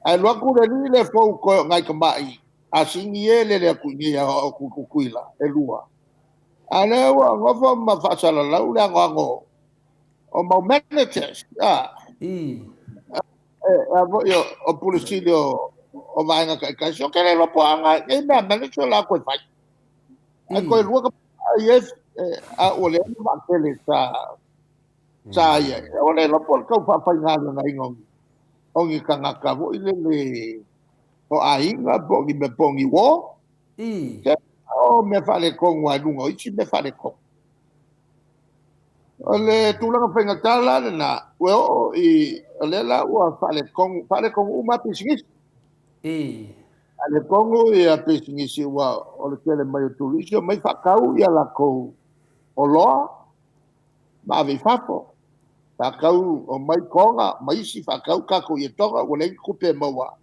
ai lo ku le le fo ko ngai kamai asingi le ku ni ya ku kuila e lua ale wa ngofo ma fa sala la u la ngo o managers yo o pulisilio o vaina ka so que lo ponga e me manager la ko fai e ko lu ka yes a o le ma que le sa ya o le lo por ka fa fa ngalo na ingo o ngi ka ngaka bo ile le o ainga bo ngi me pongi wo o me fale con wa lungo i me fale con ole tu la fa ngatala na o i le la o fale con uma pisingis Ale kongo ia pesingi si wa o le tele mai o turisio mai whakau ia la kou o loa ma vi fafo. Whakau o mai konga mai si whakau kako ia tonga o lei kupe maua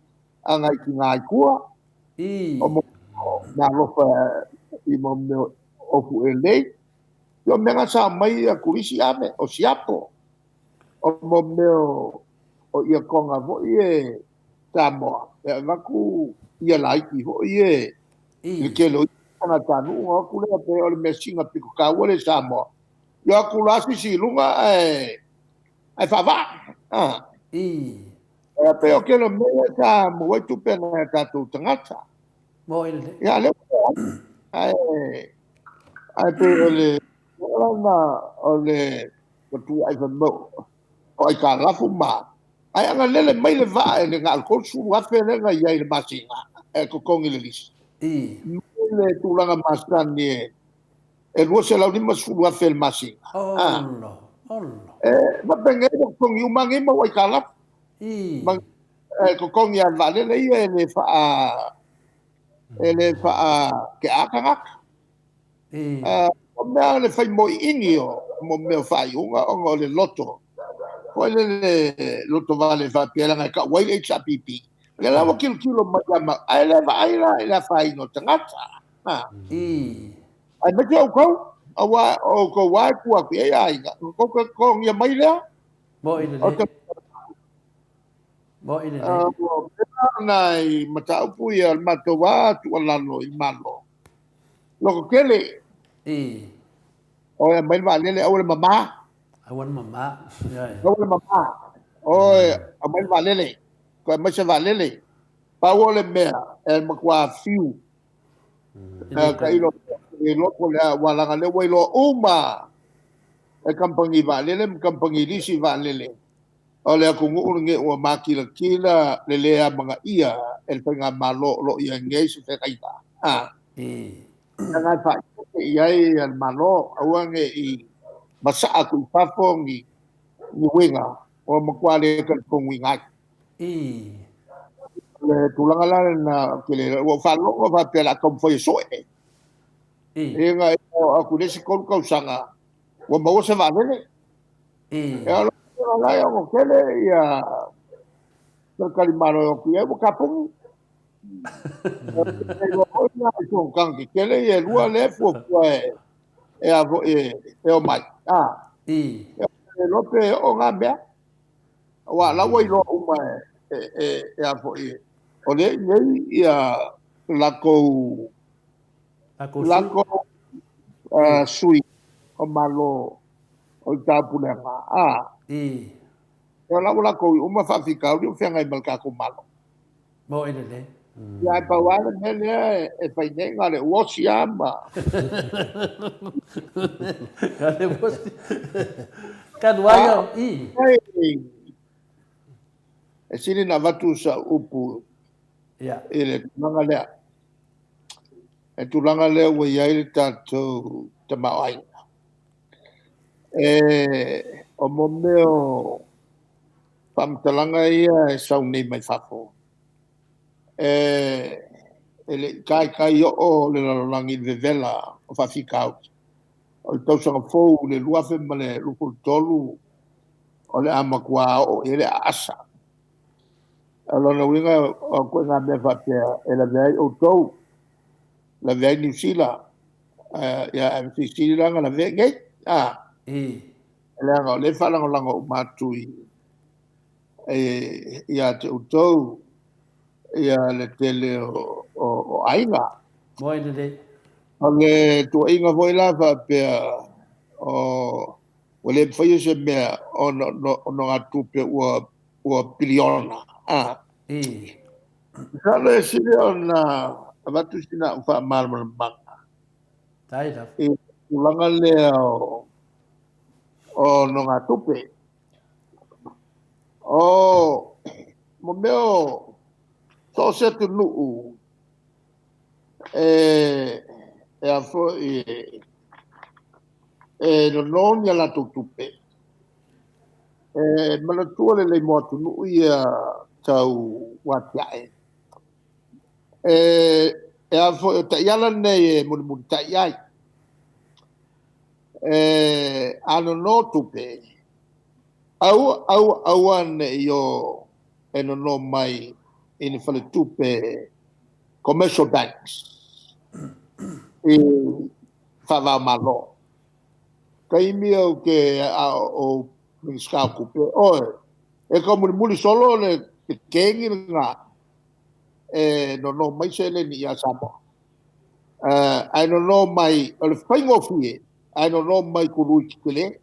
a ngai ki ngai kua o mo na lofa I mo meo ofu e lei. Yo menga sa mai a kurisi ame o siapo o mo meo o ia konga vo ie Samoa. E ngaku ia laiki ho ie I ke lo ana tanu o kule pe o le mesinga piko ka wole Samoa. Yo kulasi si lunga ai fava. E pe o ke lo me ka mo tu pe na ta tu tangata. Mo ile. Ya le ai ai pe ole ole ko tu ai fa mo o ai ka la fu ma ai anga lele mai le va e nga ko su wa fe le nga ia le masinga e ko kongi le lis le tu langa masani e lo se la lima su wa fe le masinga ma penga ko kongi u mangi ma wai ka la ko kongi al va le ia le fa ke aka o mea le fai mo ingi o mo mea fai unga o ngo le loto. Ko le loto vale fa pia nga ka wai HPP. Le lawa kilo ma ai le vai la fai no tangata. Ai me ke o ko o ko wai ku a pe ai ga ko ngia mai le. Mo ile. Mo ile. Nai mata upu ia mato wa tu ala no I malo. Loko kele o e mai va lele o le mama. Awan mama. O le mama. O a mai va lele. Ko mai se va lele. Pa o le mea e makua fiu. Ka ilo e loko le wala le wailo uma. E kampangi va lele kampangi lisi va lele. O le kungu unge o makila kila lele a mga ia e penga malo lo ia ngei se kaita. Ngai fa iai al malo awange I masa aku pafongi ni winga o makwale ka pongwinga le tulanga na kile o falo o fa pela kom foi so e nga aku le sikol ka usanga o mo se va ne lo la ya mo kele ya ka kalimaro ku e ka pong o kang kele ye lua le fo e avo e o mai e lope o ngambea wa la wai lo uma e avo e o le ia lako sui o malo o tapulenga e la lako uma fa fika o fenga I malka ko malo mo ile ya pa wala nele e pa inga le wosiama Kale bos. Kan wayo e sini na vatu sa upu ele tulanga le tulanga le we ia ile tato te mai o momeo pam talanga ia e sauni mai fafo ele kai o le langi de vela o fa fika o tau sanga fou le lua fe male luku tolu o le amakua o ele asa alona winga o ko nga me fa pe ele vai o tau la vai New Zealand ya MCC langa la vai ngai ele nga le fa langa matui ya te o tau ia le tele o ainga. Moi le. Ole tu inga voi lava pe o le foi se me o no atupe o piliona. Sale sile ona abatu sina fa mal manga. Tai da. Ulanga le o no atupe. O mo meo so se tu nu a fo non ya la tutupe ma la tua le mo tu nu ia tau wa e a fo ta yala nei mun ta yai ano no tupe au ane yo no mai in fale tupe commercial banks e fava malo kai mio ke o ska kupe o e como muli solo le kengi nga no mai se le ni asamo I don't know mai o le faingo fie I don't know mai kulu kile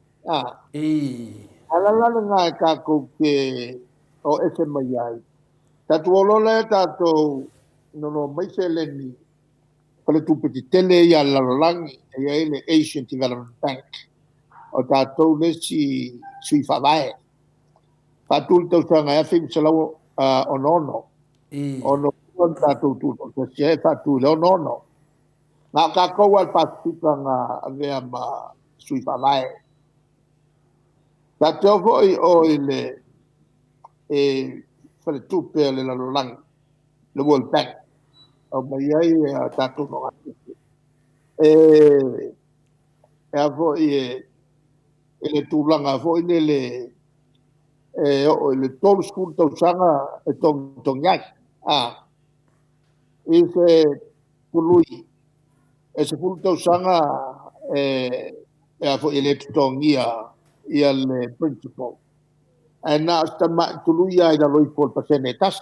ala la nga ka ko ke o ese mai ai tatu olole tatu no mai se le ni pale tu petitele ya la langi e le Asian Development Bank o tatu le si favae fatul tau sanga e fim selawo onono ono tatu tu se tatu le onono na ka ko al pasita nga avea ma sui favae tatu o ile fale tu pe le la langi le World Bank o mai ai tatu no avo ele tulanga vo le o le tol school to sanga tong yak ise pului ese full to sanga avo ele tong ia le principal ana stama tului ai da loi por percentage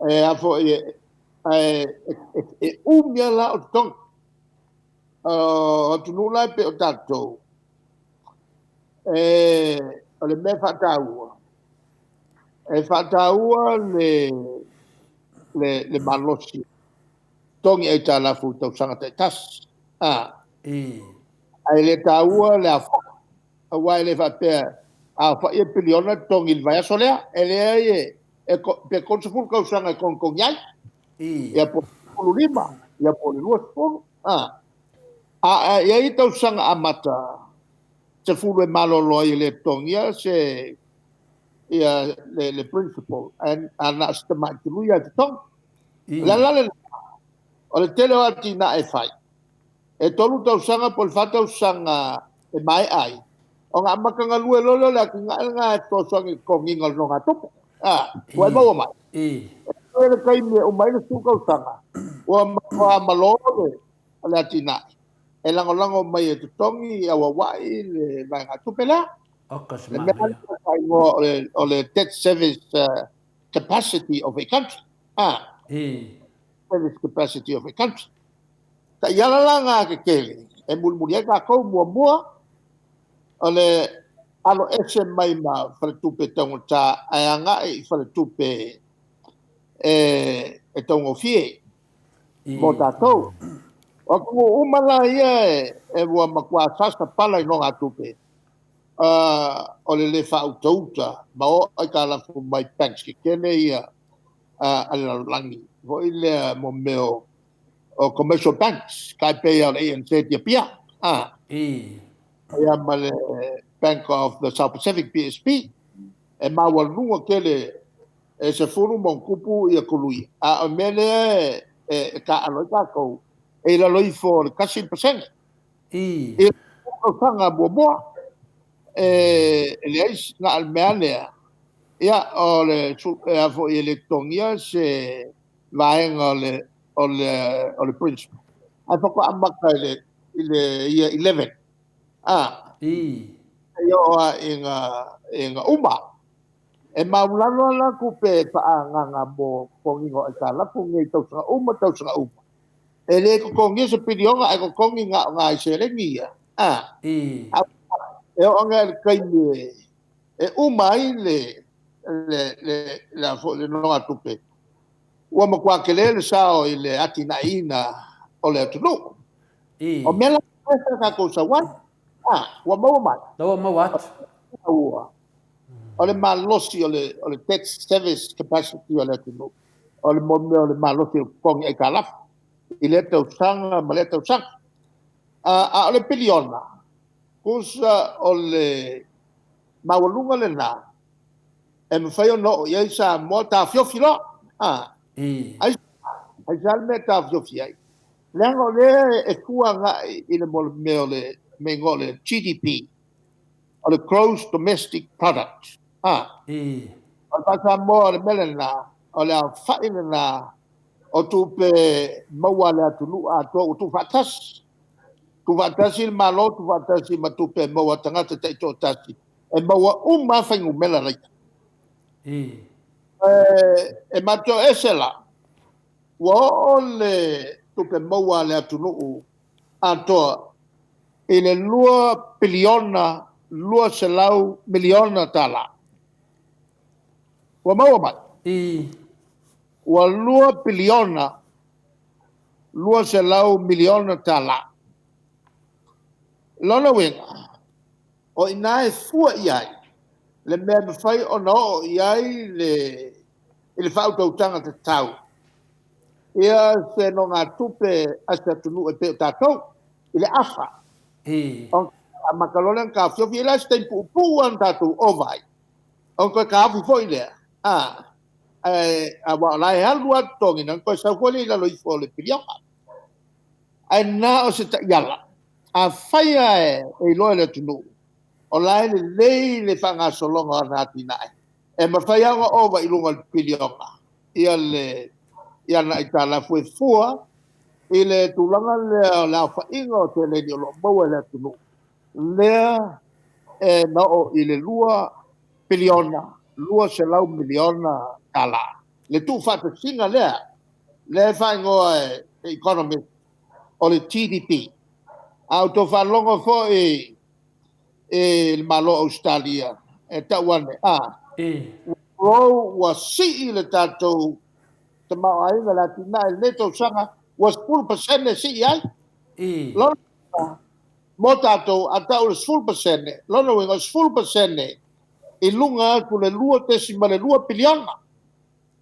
avo umia la o tong tu nula pe o tato le me fataua le malosi tongi e tala fu tau sanga te tas ai le taua le afa awai le fape a fa e piliona tongi il vai solea ele e pe consuful ka usanga con yai e po lima e po luas po e aí tau sanga amata se fulu e malolo le tongia se ia le principal ana stama tuia tong la o le tele ati na e fai e tolu tau sanga pol fata usanga e mai ai o nga makanga lue lolo la nga to songi konginga no nga top wa mo mai e kai me o mai su ka usanga wa malolo le ati na e lango mai e tongi a wai le vai nga tupela o le debt service capacity of a country service capacity of a country ta yala langa ke kele e mulmuria ka ko mua o le alo ese mai ma fale tupe tongo ta ayanga e fale tupe e tongo fie mo tatou o ko umala ia e wa makwa sasa pala no atupe o le fa autouta ma o ka la fu mai banks ki kene ia ala langi vo ile mo meo o commercial banks ka pe ia en set pia ia male Bank of the South Pacific BSP e ma wa lunga kele e se furu mon kupu ia kului a mele ka alo ka ko e la loi for kasi percent e o fanga bobo le is na almea ia o le avo ele tongia se vai o le principal a foko amaka ile ia 11 yo inga uma e maulano la kupe pa nga mo kongingo e kala kungi tau sa uma ele ko kongi se pidionga e ko kongi nga se le ngia e o nga kai e uma ile la fo le no atupe o mo kwa kele le sao ile atinaina o le tunu o mela ka ko sa wa wa mo ma o le malosi o le debt service capacity o le tunu o le mo le malosi kongi e kala ile te usanga maleta usanga o le piliona kusa o le mawalunga le na e me fai no ia sa mo ta fiofi lo I. ai sal me ta fiofi ai lengo le e kua nga i le me ngole GDP o le gross domestic product I. o pasa mo le melena o le faina na o tu pe maua le atunu a to tu fatas tu fatasi le malo tu fatasi ma tu pe maua tangata te to tasi e maua uma faingu mela lai I. e mato esela wa ole tu pe maua le atunu a to ile lua biliona lua selau miliona tala wa maua mai I. wa lua biliona lua selau miliona tala lona wenga o ina e fua iai le mea me fai o no iai le whautautanga te tau ia se no ngā tupe asa tunu e peo tātou i le afa I. o a makalona ka fiofi ila se teipu upuan tātou o vai o koe ka afi fo i lea a wa lai halu atongi na koe sa kole ila loi fo le piliona ai na o se ta iala a whaia e loa le tunu o lai le lei le whanga solonga na tina e ma whaianga ova i lunga le pilionga ia na i tā la fue fua i le tūlanga le la whainga o te le ni o lo maua le tunu lea e na o i le lua piliona lua se lau miliona tala le tu whata singa lea le whaingoa e economist o le GDP au to whalonga fo e le malo Australia e tawane I. ro was si le tato te mau ai la tina el neto sanga was full percent si ai I. lo mo tato ata o full percent lo no was full percent i lunga ku le lua te si male lua pilianga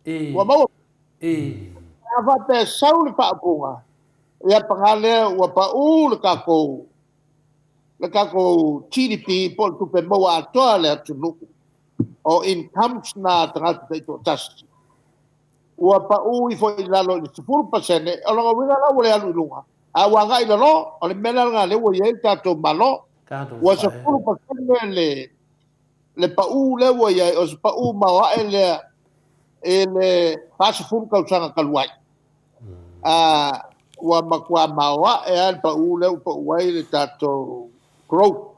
I. wa mau I. ava te sauli pa punga ia pangale wa pa u le kako GDP po tu pe mo atoa le tunu o incomes na tangata te to tasti ua pa u I fo I lalo I 10% o longa winga la wale alu lunga a wanga I lalo o le mena nga le wo ye tato malo Kātou ua sa whae. 10% le pa u le wo ye o sa pa u mawa ele pasa furu kausanga kaluai ua makua mawa al pa u le pa uai le tato growth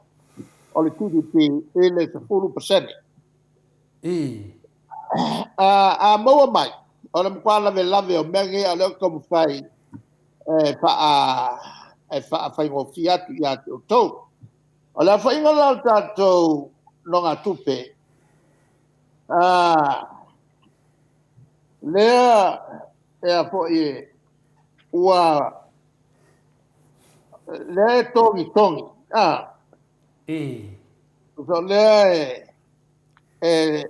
o le GDP ele sa 10%. I. A maua mai o le mkua lave o menge a leo kamu fai fa fai ngo fiatu ia te o tau o le fai ngala tatou longa tupe lea e fo I ua le tongi I. so le e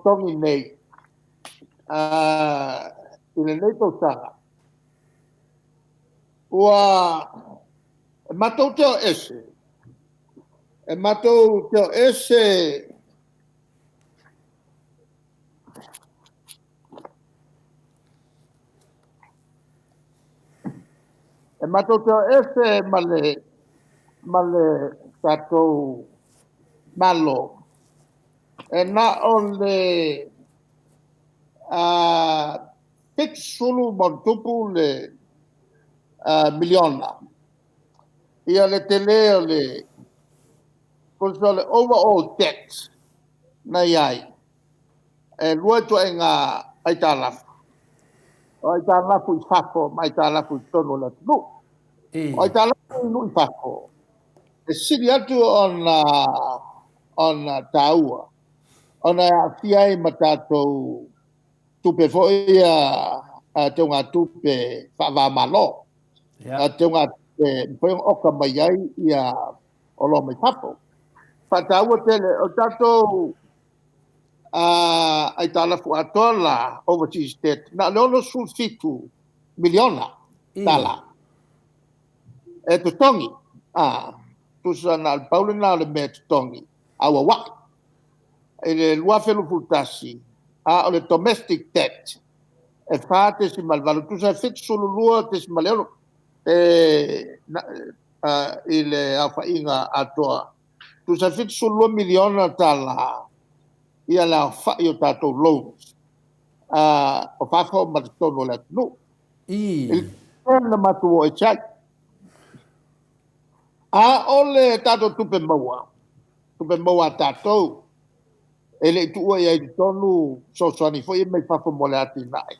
tongi nei I le nei tau sanga ua e matou teo ese e matou teo ese e matou teo ese male tatou malo e na ole fix sulu montupu le miliona ia le tele ole koso le overall debt na iai e lua to e ngā aitalafu o aitalafu I whako ma aitalafu I tono la tunu I. o aitalafu I nui whako e siri atu ona taua ona fiai ma tātou tupe fo ia te ngā tupe whawa malo te ngā tupe oka mai ai ia o lo mai papo whataua tele o tātou ai tālafu atola overseas debt na leono sulfitu miliona tala e to tongi tusa na paulina le me to tongi awa waki le lua felu fultasi a o le domestic debt e fate si malvalo tu sa fit solo lua te si malelo ile afa inga atoa tu sa fit solo miliona tala ia la fa io tato loans o fa fo ma tono la no il na matu o chai a ole tato tupe maua tato ele tu o ia tonu so ni foi me fa fo mole ati nai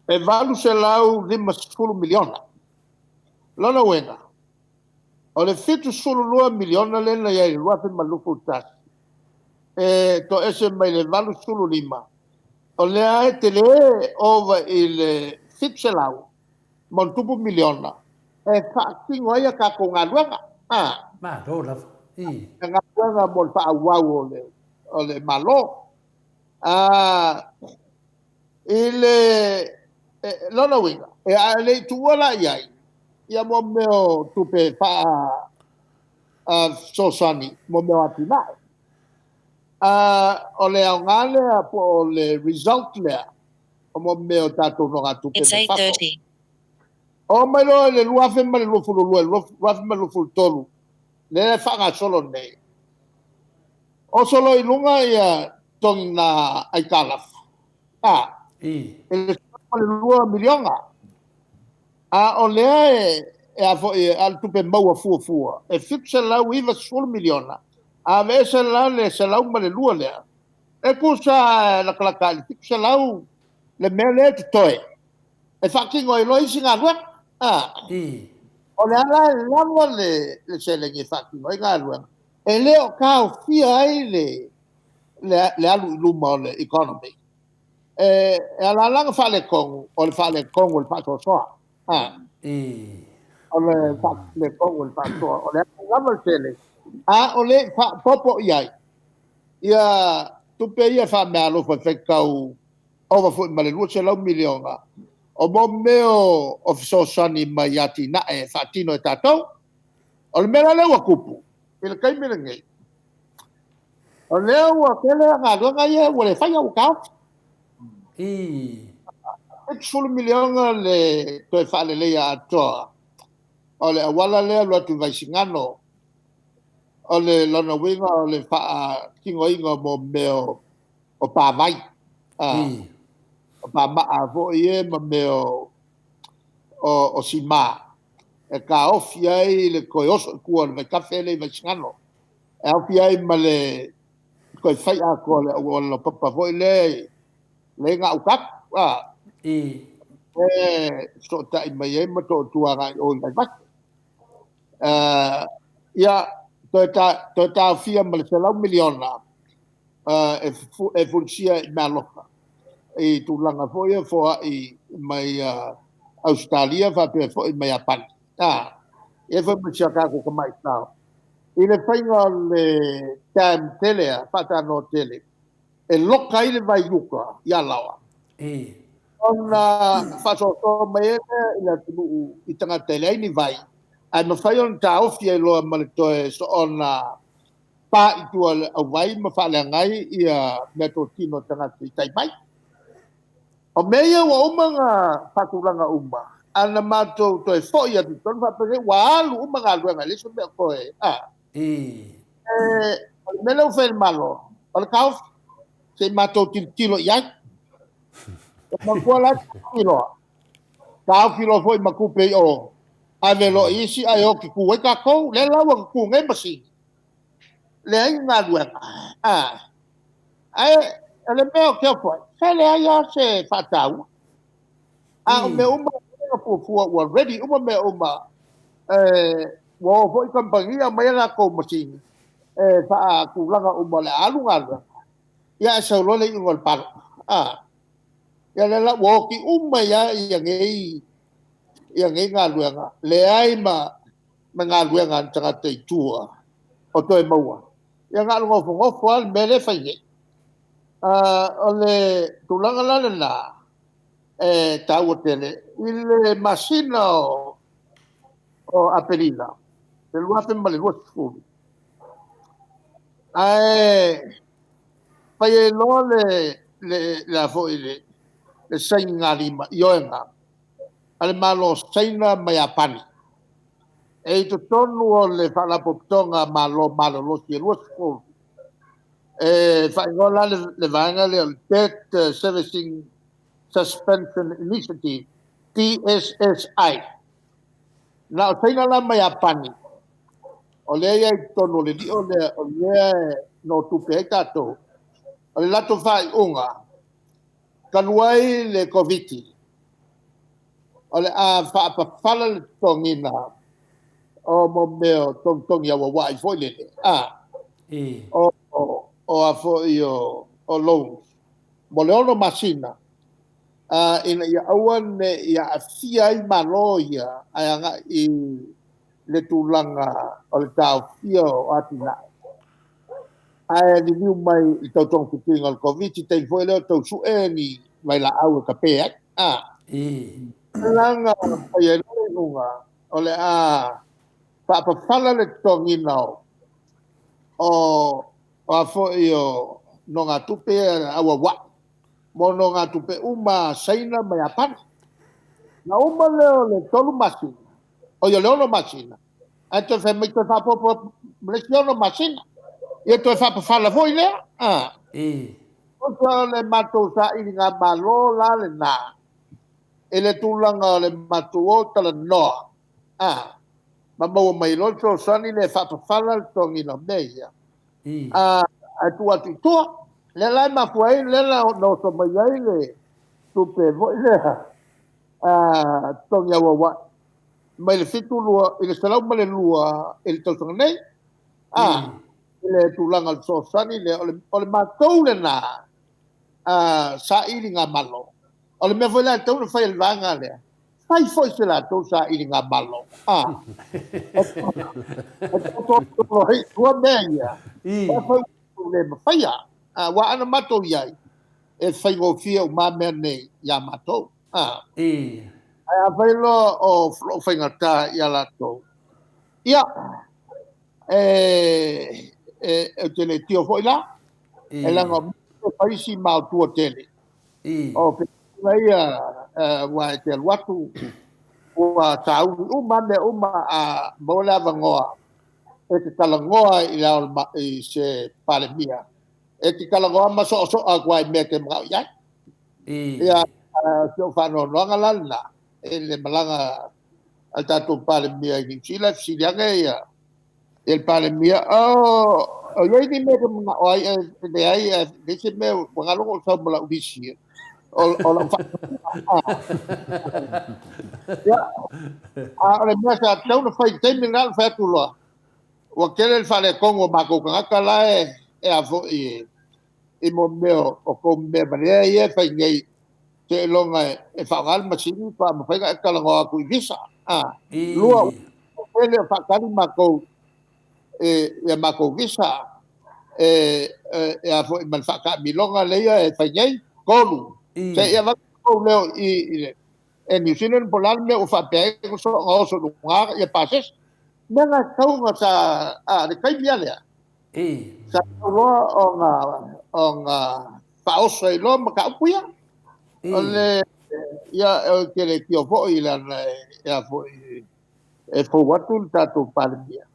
e valu se lau 5 miliona lona wena o le fitu sulu 2 miliona le na ia lua fe malufu tas to ese mai le valu sulu 5 o le ai te le over il fitu lau mon tupu miliona e fa tingo ia ka ko ngaluanga ma do la ngaluanga mo fa awau o le malo ile lona winga e ale tuola ia mo meo tupe fa sosani mo meo atina o le ngale po le result le o mo meo tato no tupe It's 8:30. o mai lo le lua fe mai lo fulu lua fe mai lo fulu tolu le fa nga solo nei o solo i lunga ia tong na ai kalaf ele lua miliona o le e a fo e al tupe maua fu e fixa la uiva sul miliona a vese la le se la uma le lua le e kusa la klaka fixa la le mele toe e fucking oi loi singa lua o le ala le se le ngi fucking oi ga lua e le o ka fia ai le alu luma le economy e ala langa fa le kong o le fa le kong o le fa so ole fa le kong o le fa so o le ngama sele o le fa popo ia tu pe ia fa me alo fa kau over foot male lu se lo miliona o mo meo of so sani mai ati na e fa tino e tatou o le mera le wa kupu il kai me ngai o le wa kele nga do nga ye wo le fa ya ka sul miliona le to fa le ya to o le wala le lo tu vai singano o le lona winga o le fa kingo ingo mo meo o pa vai o pa ma avo ye mo meo o sima e ka ofia le koios ku le cafe le vai singano e ofia ma le ko fai a ko le o papa voi le nga ukak so ta mai mo to tuanga o ngai vai ia to ta fia mal se la miliona e funzia malofa e tu langa foi fo i mai Australia va per fo mai apan e fo mo sia ka ko mai sta ile fainga le tam tele fata no tele e loka ile vai yuka ia lawa ona fa so mai ila tu i tanga tele ni vai a no fai on ta ofia lo malto so ona pa i tu a vai ma fa la ngai ia meto tino tanga tai mai o meia wa umanga fakulanga umba ana mato to e fo ia tu ton fa pe wa lu umanga lu ngai so me ko me lo fe malo o ka se mato tilo ia ma ko la tilo ka filo foi makupe o avelo isi ayo ki ku ka ko le la wa ku ngai masi le ai nga lu ai ele me o ke foi ele ai se fatau me uma fu already uma me uma wo foi companhia me la ko masi fa ku la uma le alu nga ya so lo le ngol pa ya la wo ki uma ya ngai ia nga luenga le ai ma nga luenga tanga te tua o to e maua ia nga ngo fo al mele fai o le tulanga la ta tele il masina o apelina le lua te male lo fu ai pai e lo le la fo le sainga lima ioenga ale malo saina mai apani e to tonu o le fala poptonga malo lo si lo sko e fa ngola le vanga le debt servicing suspension initiative TSSI na saina la mai apani o le ia tonu le di o le no tu pe tato o le lato fai unga kanuai le covid o le a fa fala le tongina o mo meo tong ya wa foi le o a foi o lo mo le ono masina ina ya awan ya afia i maloia anga i le tulanga o le tau fio o atina ai ni mai i tau tong puting al covid te foi le tau su ni mai la au ka pe langa ai lunga o le pa fala le tongina o a fo io non a tupe awa wa mo non a tupe uma saina mai apan na uma le tolu masina o yo le masina anto fe me to fa po le masina e to fa pa fala foi le o le mato sa i nga malo la le na ele tulanga le mato o tala no ma mo mai lo so sani le fa pa fala tongina meia a tua le la ma foi le la no so mai le tu pe vo le tong ya wa mai le fitu lua ile sala ma le lua il to tong nei le tu langa so sani le o le ma to le na sa ili nga malo o le me foi la to fai el vanga le fai foi se la to sa ili nga malo to hei tua meia le mafaya wa ana mato yai e fai go fia o mame nei ya mato ai a fai lo o fai ngata ya lato ia te le tio foi la e la ngo fai si mau tua tele o pe vai wa te watu wa tau u mame a mola vangoa e te talangoa i la i se palemia e te talangoa ma so a guai me te mga ia ia se o whanau noanga lana e le malanga al tatou palemia i New Zealand silianga ia e palemia o iei ni me te mga oai e ai e se me wangalongo o sau mala urisi o la ia a le mea sa tau na whai teimi ngal whai atuloa wa kele el fale kongo mako kaka la e a fo i mo meo o ko me bale e fa ngai te longa e fa gal masini pa mo fa ka la ngo ku visa lua ele fa kali mako e mako visa e a fo man fa ka mi longa le e fa ngai kolu se e va ko leo i e New Zealand polar me o fa pe ko so o so lunga e pases nanga taunga sa de kai bia le sa lo onga fa o so lo ma ka puia ole ya que le tio fo i la ya fo e fo watu tatu palmia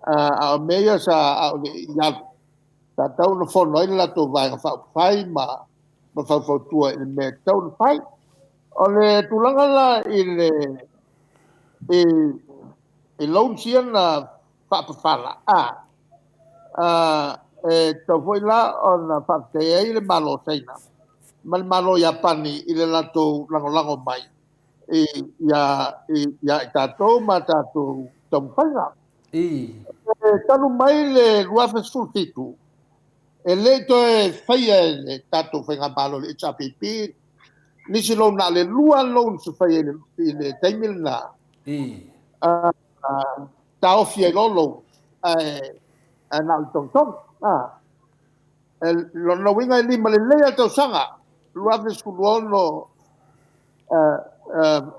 a meia sa ya ta tau no fo no la to vai fa fai ma fa tua il me tau fai ole tulanga la il e loun sian na fala to foi la on fakte e le malo seina mal malo ya pani ile la to lango mai ya tato mata to tompanga tanu mai le ruafe sulfitu ele to e faia le tato fenga malo le chapipi ni si lo na le lua lo su faia le taimil na tao fie lolo na tong tong lo winga ni male le to sanga luave suluono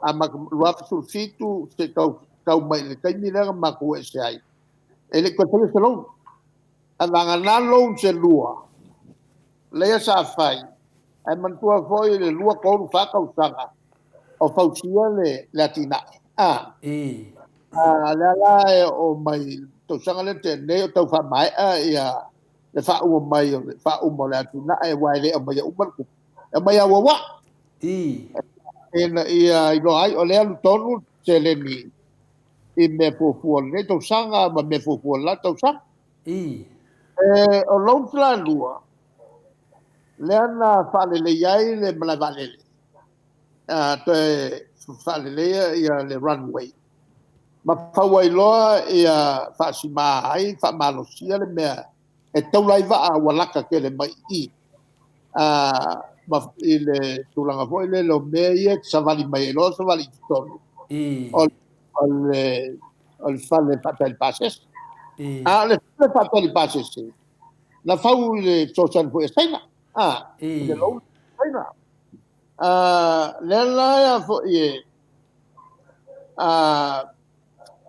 ama luave sulfitu se tau mai le taimi le ma ku se ai ele ko tele selo Alanga na lo se lua. Lea sa fai. Ai mantua foi le lua koru whakau sanga. O fausia le atina. Le ala o mai tau sanga le te neo tau wha mai ia le wha ua mai o le wha uma le atina e wai le o mai umar ku. E mai awa wa. Ia ilo ai o le alu tonu te le ni. I me fufua le tau sanga ma me fufua la tau sanga. O long tla lua. Le ana whale le iai le malavalele. Te whale le ia le runway. Ma whawai loa ia whaasima ai, whaamalosia le mea. E taulai waa walaka ke le mai i. Ma i le tūlanga fo i le lo mea ia savali mai e loa savali tonu. O le whale whatai pases. Le whale whatai pases. Na whau i le social fo e saina. Le lo saina. Le laia fo i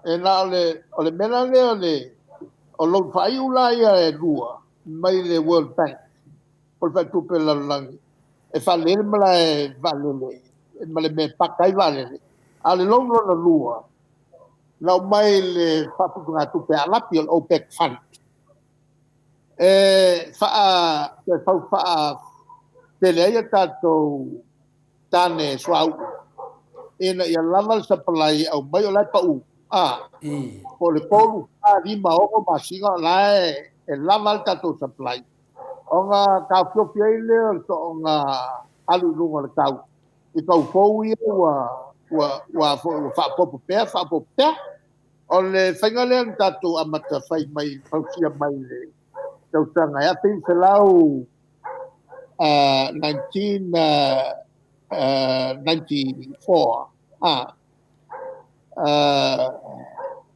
e na o le mena le o lo fai ula ia e lua mai le World Bank o le fai tupe lalangi e whalele mala e valele e male me pakai valele a le longo na lua na mai le whapukunga tupe alapi o le OPEC Fund e wha te lea tātou tāne suau ina ia lava sa palai au mai o lai pau po le polu lima o masinga lai e lava tātou sa palai o ngā ka whiopi ai lea o ngā alu runga le tau i kau fau ia ua whapopo pea o le whainga lea tātou amata whai mai pausia mai le tautanga ia pin se lau 1994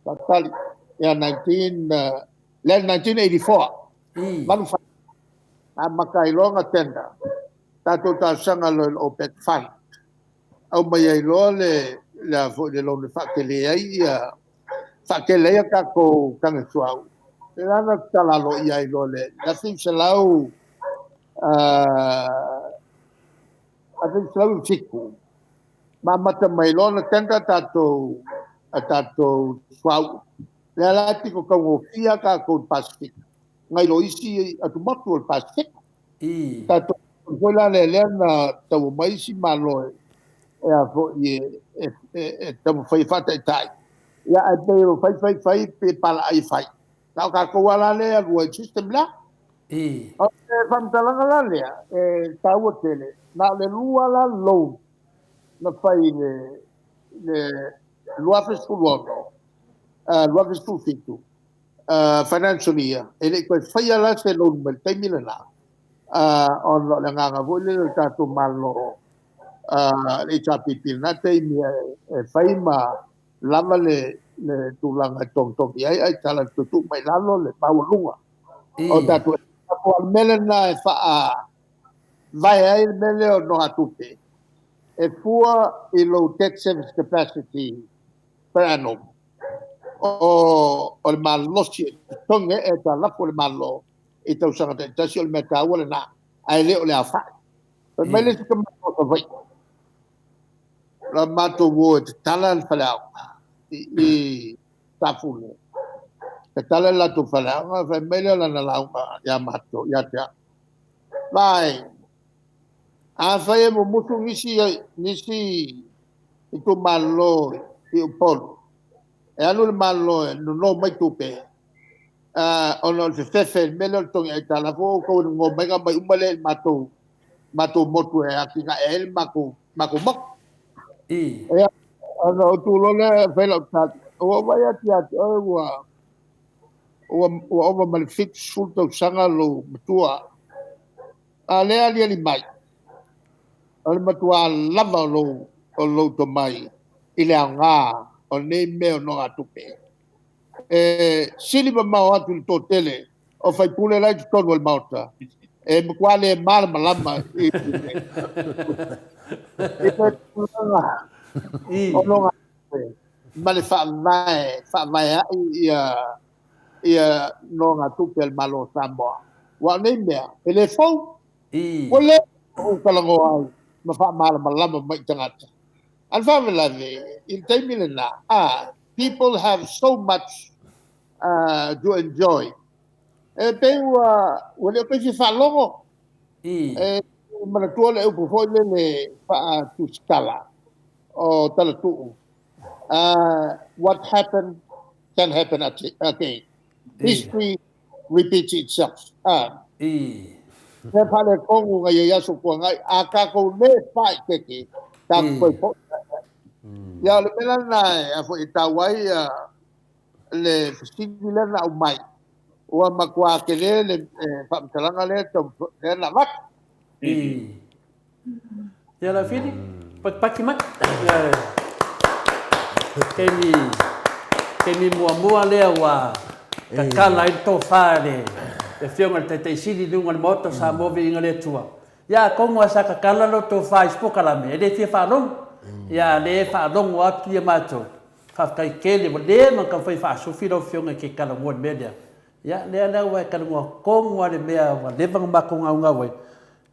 Patali ya 1984 manu makai longa tenda tato ta sanga lo OPEC Fund au mai ai lo le lo le fakele ai fakele ka ko kan suau e ana tala lo ai lo le la fin se lau I think so fiku. Mata mai lona tenta tato swau. Le ala tiko ka ngofia ka ko Pacific. Ngai lo isi atu matu o Pacific. Tato kola le na tau mai si malo e a fo e tau fai fata tai. Ya a te fai pe pala ai fai. Tau ka ko wala le a system la. Famtalanga la lea, tau tele, na le lua la loan, na fai le lua fesuluono, lua fesulfitu, financial year, e le koe fai ala se loan mel taimile na, on le nganga voi le tatu malo, le chapipi na taimi e fai ma lama le tulanga tong ai tala tutu mai lalo le paulunga, o tatu o melena e faa vai ai mele o no atupe e fua i low debt service capacity per annum o le malosi tonge e ta lapo le malo i tau sanga te tasi o le meta ua le na ai leo le awha o mele si kama o vai la mato wo te tala le whale au i tafune te tala la tu whaleanga, whai mele la na launga, ia mato, ia te a. Vai, a whai e mo mutu nisi i tu malo i upolu. E anu le malo e no mai tupe. Ono le fefe, mele o tongi ai tala, fo kou ngō maiga mai umale mato motu e aki nga e mako mok. E ano tu lona whai lau tati. O mai ati o ua o malefit sulta sanga lo matua a lea li mai o le matua lava lo to mai i le anga o nei meo no atupe sili mau atu to tele o fai pule lai tu tonu al mauta e mkwale mal malama o no ma le fa vai ia ia no ngā tupe al malo Samoa. Wa nei mea, ele fau, I. wale o kalango ai, ma wha malama mai tangata. Al whawelave, in taimile na, people have so much to enjoy. E peua, wale o pesi whalongo, mana tua le upu foi le wha tu skala, o tala tuu. What happened can happen again. History repeats itself. I. Te pale kongu ngai yasu ko ngai a ka ko le pai teki ta ko po. Ya le mena na a fo itawai le festival na umai. O makwa ke le fa mtalanga le to na mak. I. Ya la fili. Pakimak. Kemi mua lea wa kakala i tō whare e whionga te siri nunga moto sa movi inga le tua. Ia kongo sa kakala lo tō whai spokalame, e le tia whanong. Ia le whanong o atu ia mātou. Whafkai kele, mo le man ka whai whaasufi lo whionga ke kala mua media. Ia lea lau wai kala mua kongo ale mea wa levanga mako ngau ngau wai.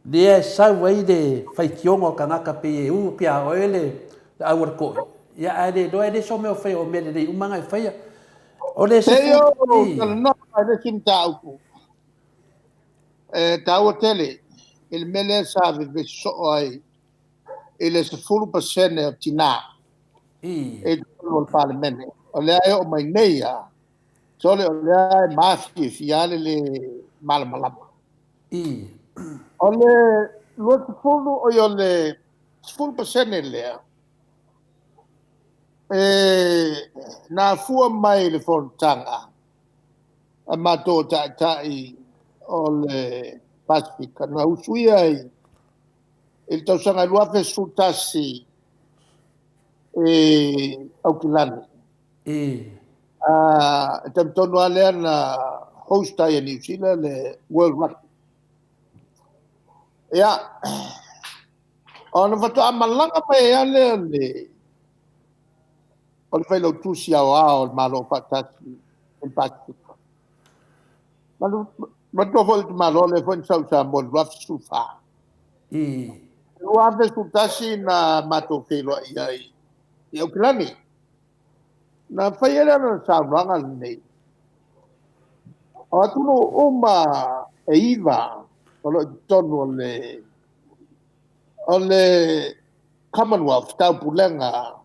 Lea sau wai le whai kiongo ka ngaka pe e uu pia oele awar koe. Ia ale do ele so meu fai o mele dei umanga i fai. O le se no ale kinta uku. Tau tele il mele sa ve so ai ele se 4% of tina. E o parlamento. O le ai o mai nei a. So le o le ai mafi fiale le malmalama. O le lo fulu o yo le 4% le. Na fua mai le fontanga a mato tai o le Pacifica na usui ai il tau sanga lua fe sutasi au kilani tam tonu ale na host ai New Zealand le World Rugby ya ona fatu amalanga pe ale le o fai lo tusi ao malo fatasi in Pacifica. Ma to vol malo le fon sa mo raf sufa. Lo ave sutasi na mato felo ai. Ia klani. Na fai era no sa ranga nei. O tu no uma e iva o tono le Commonwealth tau pulenga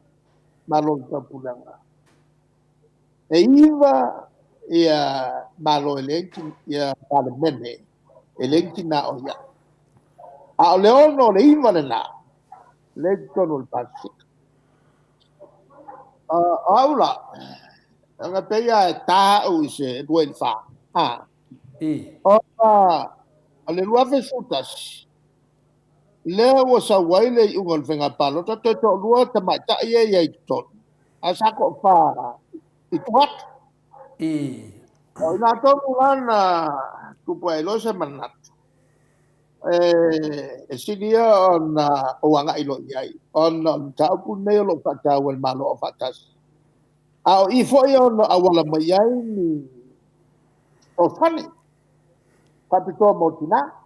malo tapulanga. E iva ia malo elenki ia parlamento elenki na oia. A leono le iva na le tono il passi. Aula nga peia ta o se duen fa. Ale lua fesutas. Le o sa waile ungol venga palo to lua ta mai ta ia tot asa ko fa ituat o na to lana tu puelo se manat sidia on o anga ilo iai on ta pu ne lo fa ta wel malo o fatas au I fo yo no awala mai ai ni o fani kapito motina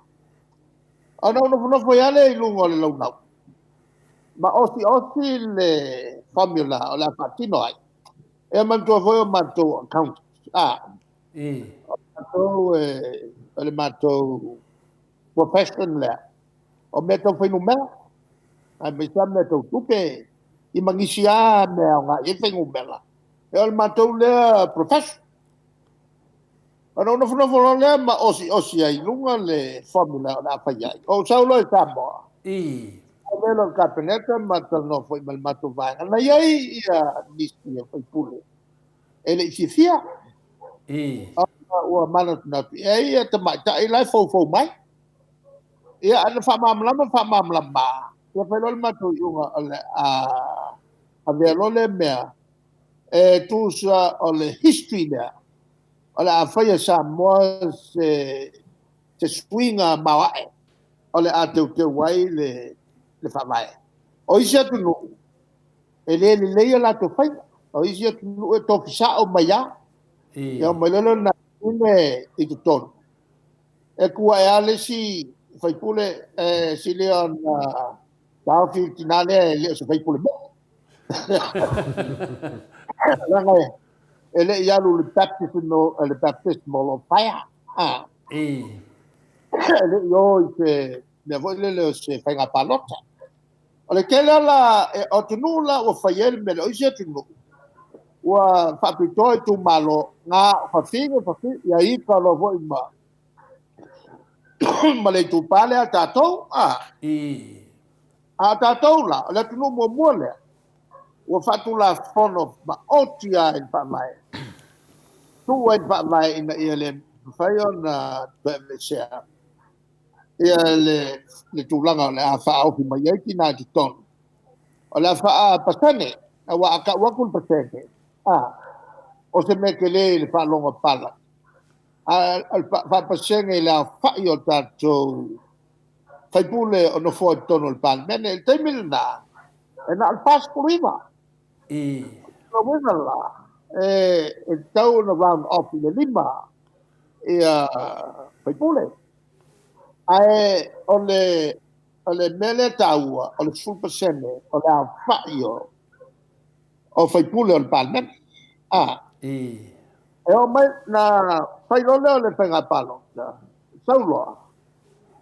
Ano no foi ale lungo le lunau. Ma osi le formula o la partino ai. E manto foi o manto account. Manto le manto profession le. O meto foi no mel. Ai me sa meto tupe I mangisia me nga e foi no mela. E o manto le profession. Ano no le ma osi ai lunga le formula na fai. O saulo e Samoa. Velo capeneta ma no foi mal mato vai. Na ai ia mistia foi pule. Ele fia. O mana na ia te mai ta ia fo mai. Ia ana fa mamlama. Ia foi lo mato unga a velo le mea. Tu sa o le history there. Ola fai sa mo se swinga mawae. Ola atu te wai le whawai. O isia tu no. E le la to fai. O isia tu no e tofi sa o maya. Ia mai lelo na ine I tu tonu. E kua e ale si faipule si leon taufi tinale leo se faipule mo. Langa ele ialu le baptismal of fire. Ele yo se me voi le se fai nga palota. Ole kela la o tunula o faiel me lo ise tunu. Wa fapitoi tu malo nga fafinga ia I ka lo voi ma. Ma le tu pale a tatou a tatou la le tunu mo mole o fatu la fono ma otia in pa mai tu in pa mai in ele fai on le share le tu langa le a fa o mai ki na ti ton o la fa a pasane wa ka wa kul pasane o se me ke le fa longa pala al fa pasane la fa io tatou fai pule o no fo tono il pan bene il temil na e na al pas kuriva no wena la e tau no round off le lima fai pule ai ole mele taua ole sul pasene ole a faio o fai pule o pan bene e o mai na fai le penga palo saulo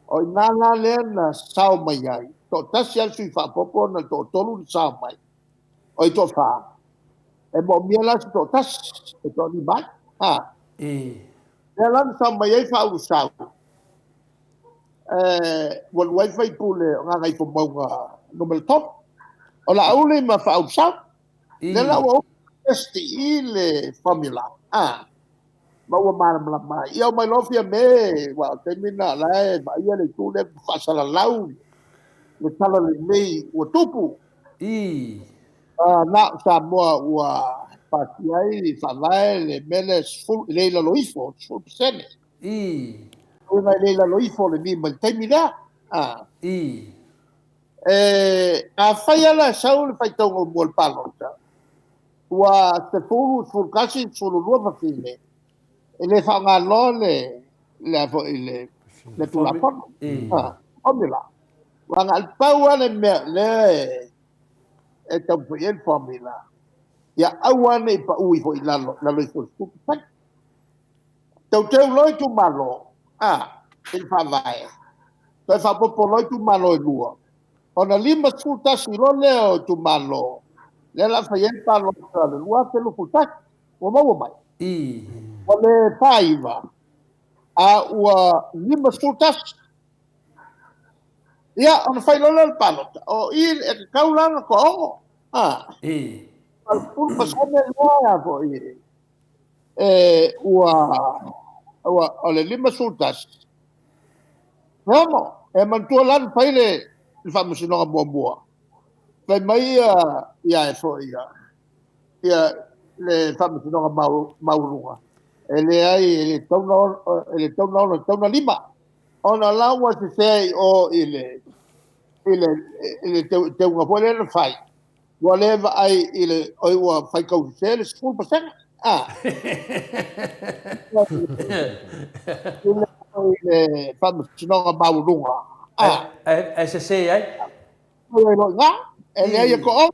o nana le na sao mai ai to tasi al sui fa popo na to tolu sao mai o to fa e mo miela to tas e to ni mai le lan sao mai ai fa u sao wal wifi pule nga ngai po mo nga no mel top o la ule ma fa u sao le la o esti ile formula ma wa mala mai io mai lo fia me wa termina la ma ia le tu le fa sala lau le sala le mei o tupu na sa mo wa pa ai fa vai le mele full le lo ifo sul sene una le lo ifo le mi mal termina a fai la saul fai tongo mol palo wa se fu casi solo luogo fine ele fa nga lole le tu la pon omila wa nga paua le e ta fu el formula ya awane pa ui fo ilalo la lo fo tu tau te loi tu malo il fa vai to fa po loi tu malo e lua ona lima sulta si lo leo tu malo le la fa el palo le lua te lo futa o mo mai ole paiva ua lima sultas ia ona fai lola le palota o il e kaulanga ko ongo al pul pasane loa ko ua ole lima sultas Ramo e mantua lan fai le famusino boa fai mai ia e fo ia le famusino maurunga ele ai ele tona lima ona lawa se sei o ele te unha pole le fai whatever ai ele o wa fai kau se le school percent ele fam sino baulunga se sei ai no nga ele ai ko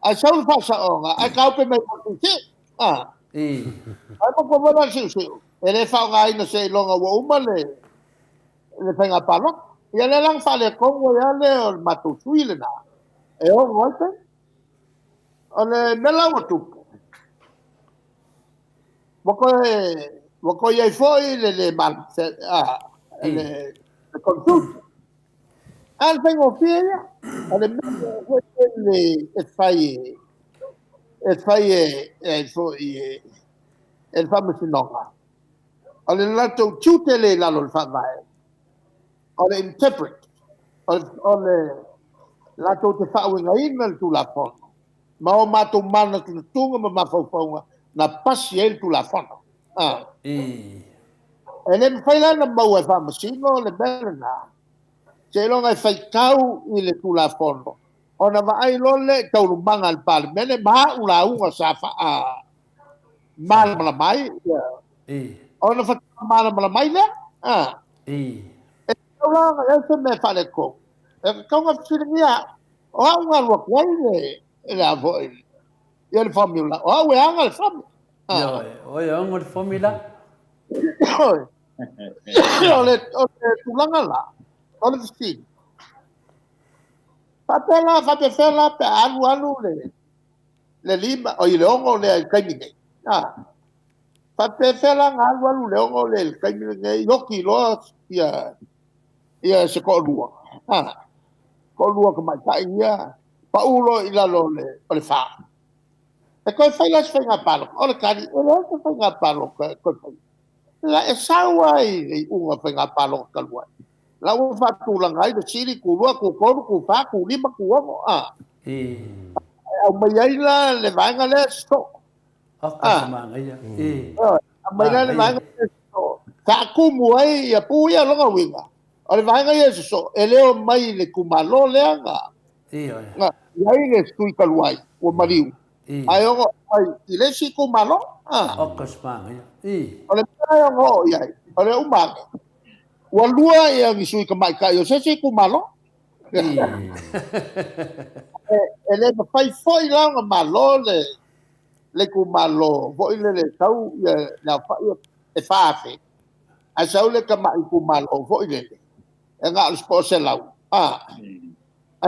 a saul fa sa onga a kau pe me ko ai mo ko va si ele fa ngai no sei longa wo umale le penga palo ia le lang fa le kongo ia le matu suile na e o ngote ole mela watu wako ia foi le mal le consult al pengo fia ole le e foi el famoso nonga ole lato chutele la lo fa vai ole interpret ole lato te fa winga ina tu la fon ma o mato mana tu tunga ma fa fa na pasiel tu la fon ele fai la na mau fa masino le berna se lo ngai fai kau ile tu la fon ona va ai lole tau manga al par mele ma ula unga sa fa Mala mai. Ona fa mala mai le. Ora ese me fale ko. Kau nga filingia. O nga lo kwai le la vo. Ia le formula. O we anga le formula. O anga le formula. Ole tulanga la. Ole si. Fatela fatela pe alu le lima o ile ongo le kaimine. Fatela alu le ongo le kaimine yoki lo ia se ko lua. Ko lua ka mai tai ia. Pa ulo ila lo le fa. E ko fai las fai ngapalo. Ole kari ole fai ngapalo ko fai. La e sawa i unga fai ngapalo ka lua. La u fa tu langai de siri ku lua ku ko ku fa ku lima ku ongo. Au mai ai la le vanga le sto. Semanga ia. Mai la le vanga le sto. Ka ku muai ia pu ia longa winga. Ole vanga ia so eleo mai le kumalo le anga. Nga ia le stui kaluai o mariu. Ai ongo ai ile si kumalo. Semanga ia. Ole mai ongo ia. Ole umanga. Wa lua ia ngisui ka mai ka yo se si kumalo. Ele fai foi lá nga malo le kumalo foi le tau la fa e fafe a sau le ka mai kumalo foi le nga os ko se lau a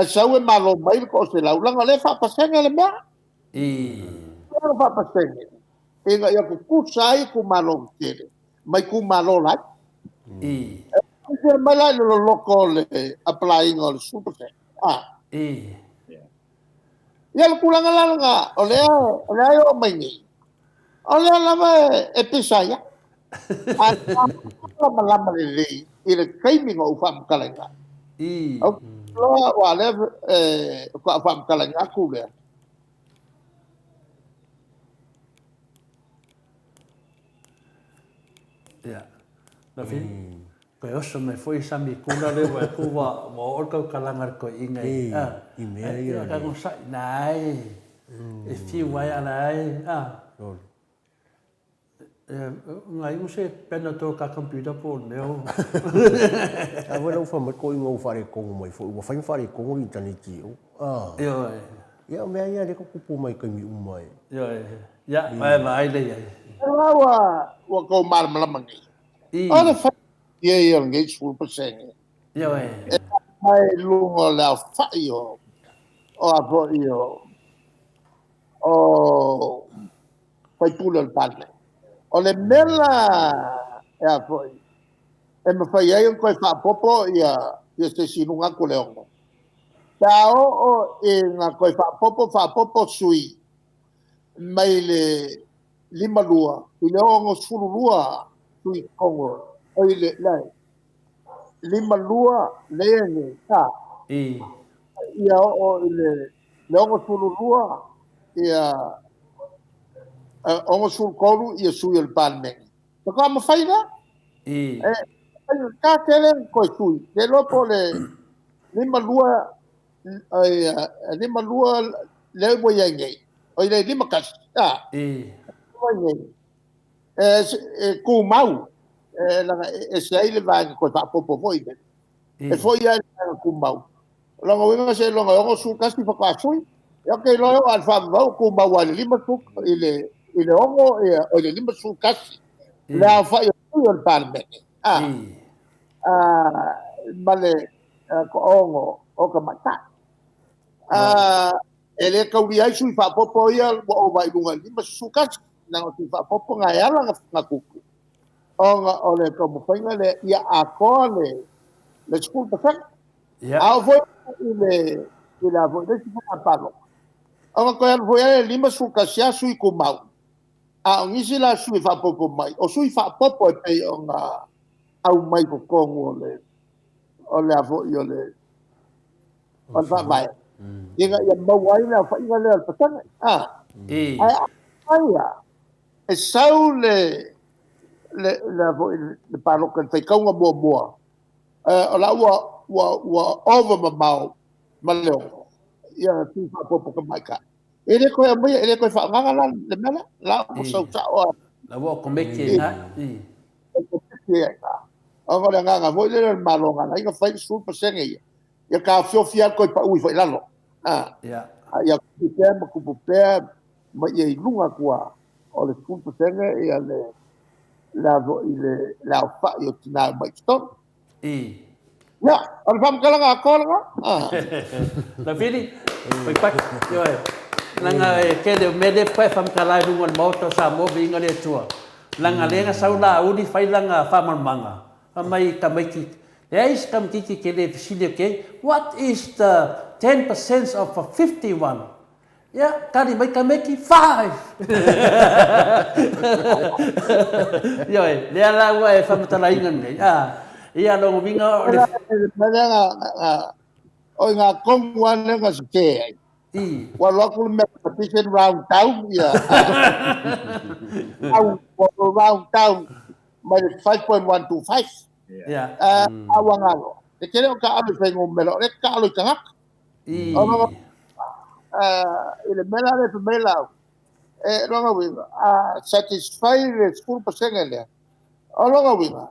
sau e malo mai ko se lau la le fa pasenga le mea nga fa pasenga nga ia ku sai kumalo kere mai kumalo la mai la lo loko le applying all super ia le kulanga langa o lea o mai ni o lea lama e pisaya a lama le i le kaiminga u whamkalenga au loa o ale ko a whamkalenga ku lea ia na fi ko oso me foi sami kuna le wa ku wa o ko kalanga ko inga i mea ia ka ko sai nai e fi wa ya nai ngai use pena to ka computer po neo a wera u whamat ko inga u whare kongo mai fo u whain whare kongo i tani ki o ia mea ia re ko kupu mai kai mi umai ia mai le ia wa ko mar malamangi o le ia ngai sul pasenge ia mai lungo la fai o avo o fai pula il padre o le mela e avo e me fai ai un coi fa popo ia se sinunga ku le ongo tao o nga coi fa popo sui mai le lima lua i le ongo sulu lua sui kongo o ile lai lima lua leenge ia o ile ongo sulu lua ia ongo sulu kolu ia sui el palme ko ma faina ka tele ko sui le lopo le lima lua le mo yenge o ile lima kas ku mau sai le vai ko fa popo foi e foi ia ku mau longa winga se longa o su kasi fa ka sui ya ke lo al fa mau ku mau al lima su ile ongo o ile lima su kasi la fa yo el palme vale ko ongo o ka mata ele ka uri ai sui fa popo ia o vai lunga lima su kasi na o fa popo nga ya nga kuku o le como fainga le ia a kole le school pasan a foi ile a foi desse fa palo o ko ya foi le lima su kasia sui ku mau a ngisi la sui fa popo mai o sui fa popo e pe o nga au mai ko kongo le o le a foi yo le o fa vai ia mau ai na fainga le pasan e sau le palo kan fai kaunga mua o la wa over ma mau ma leo ia tu fa popo ka mai ka ele ko mai ele ko fa nganga la le mala la mo so sa o la wo ko me ke na ko ke ya o ko nganga vo le malonga na ko fa su pa senge ya ka fio fia ko pa ui fa la lo ya ya ku pe ma ku pe ma ye lunga kwa o le su pa senge ya le la vo ile la fa yo tina ba sto ya on fam kala nga ko la la fili pai pak yo langa ke de me de pai fam kala rungon moto sa mo binga le tua langa lenga saula udi fai langa famal manga mai tamaki yes kam kiki ke de sile ke what is the 10% of 51 ya kali mai kameki 5 yo le ala wa fam tala ingan ne ia lo binga o nga kong wan nga ste wa local competition round down ya round down my 5.125 ya awangalo te kere ka alu fe ngomelo le ka alu kanga ile mela le mela longa winga satisfy the school pasengele longa winga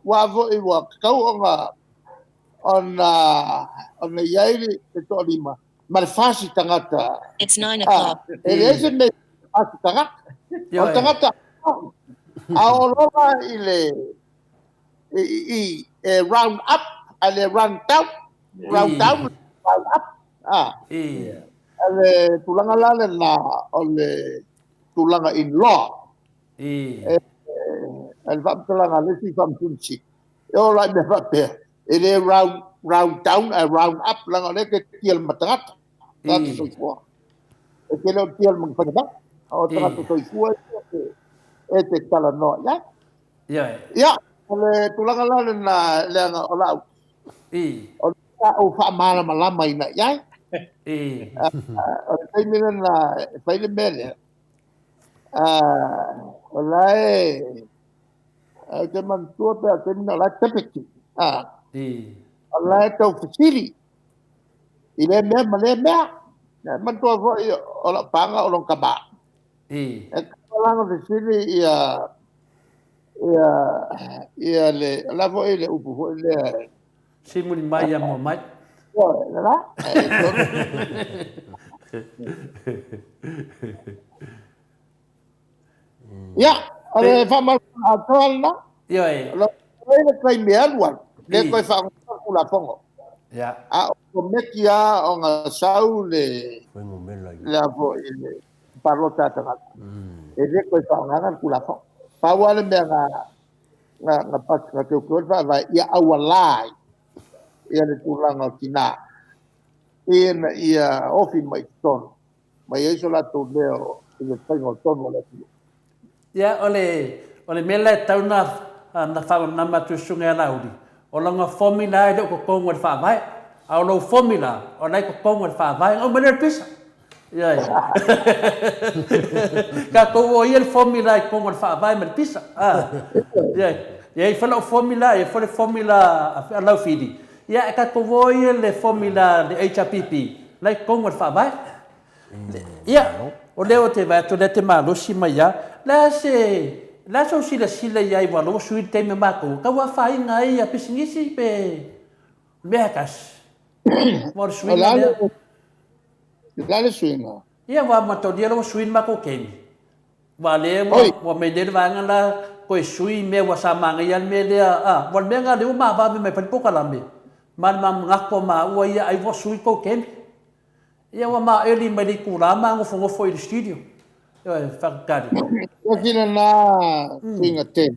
wa vo wa kau on the yaili to lima malfasi tangata it's 9 o'clock it isn't me tangata tangata longa ile round up and round down round up ale tulanga lale na ole tulanga in law el va tulanga le si fam kunchi yo la me va pe ele round down and round up langa le ke tiel matangat ta so fo e ke lo tiel mang pa o ta to fo e tala no ya ale tulanga lale na le nga ola o fa mala malama ina ya Fai le mele. Olai ke man tua pe ke mina la tepeki. Olai tau fasili. Ile me male me. Man tua vo ola panga olong kaba. Lang fasili ia le la vo ile upu vo ile simuli mai ya mo mai ya ale fama atol na yo lo le kai me alwa le kai fa kula fongo ya o mekia o nga sau le la vo ile parlota ta le kai fa nga kula fongo pa wale me nga pas ka te ko va ya awalai ia le tulanga kina ia ofi mai ton mai iso la to leo le tengo ton wala tu ya ole mele tauna na fa na matu sunga laudi olanga formula do ko kongo fa vai au lo formula o nai ko kongo fa vai o mele pisa ya ka ko o il formula kongo fa vai mele pisa ya fa lo formula e fa le formula a la fidi ya ka ko voi le formula de HPP lai kongo fa vai ya o leo te va to te malo si mai ya la so sila ya i valo sui te me mako ka wa fa inga ia pisingisi pe mekas mor sui la le suina ya wa mato dia lo sui mako kemi vale wa me de va ngala ko sui me wa sa manga ya me de wa me nga de ma ba me pa poka lambe man ngako ma wa ia ai wa sui ko kemi ya wa ma eli me di kula ma ngo fo i studio ya fa kadi Kina na singa te.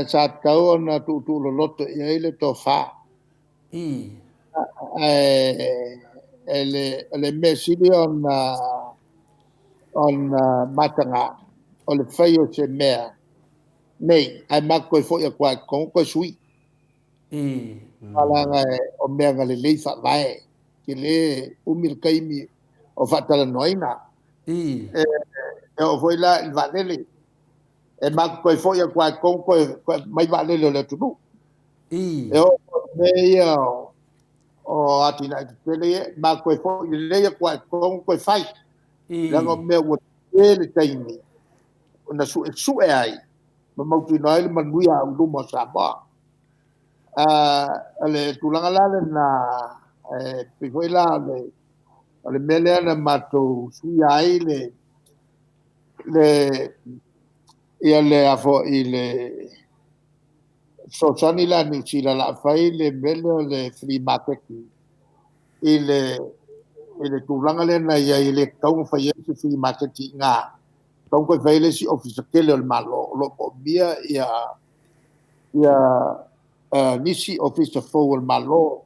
Sa tau na tu lo loto ia ile to fa. Le mesili on matanga o le faio se mea. Nei, ai mako fo ia kwa kon ko sui. Ala nga o mea nga le leifa vai. Ki le umil kaimi o fatala noina. O foi lá in Valele. E ma coi foi qua con coi mai Valele le tu. E o o atina tele ma koe fo i le koe fai langa mea ua tele taimi ona su e ai ma mauti no ele manuia au luma Samoa ale tulanga lale na pifoi la ale mele ana matou sui ai le ia le afo i le so sani la ni sila la fai le mele le free market i le tulanga le na ia i le kau fai e free market nga kau ko fai le si office kele le malo lo po bia ia nisi office fo le malo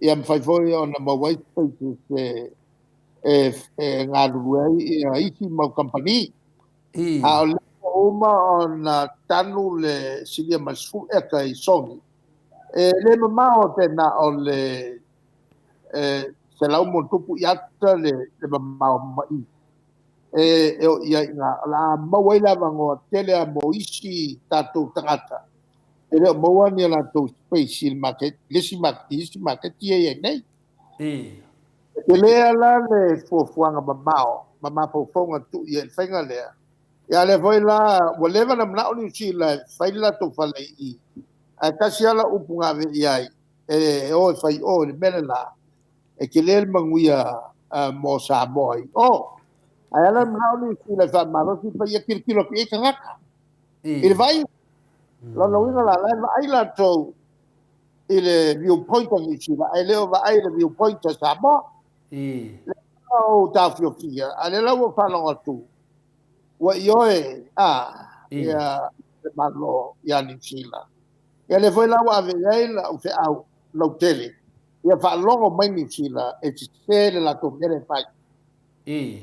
ia fai foi ona mo white space ngā ruai ia isi mau company a le uma ona tanu le silia masu e kai songi le mamao te na o le se lau mo tupu iata le mamao mai ia nga la mawai la vango tele a mo isi tatu tangata ele mo ni la to space market lesi market ia nei ele ala le fuanga mama fonga tu ia fenga le ya le foi la voleva na mna oni si la fai la to fale i a kasi ala upunga ve ai o fai o le mela e ke le manguia mo sa boy ai ala mna oni si la fa ma si fai kilo e kanga il vai la no winga la ai la to il viewpoint ni si la ai le va ai le viewpoint sa bo o ta fia ale la wo fa lo tu wa yoe ya malo ya ni sila ya le foi la wa ve la o fe au lo tele ya fa longo mai ni sila e se la to mere fai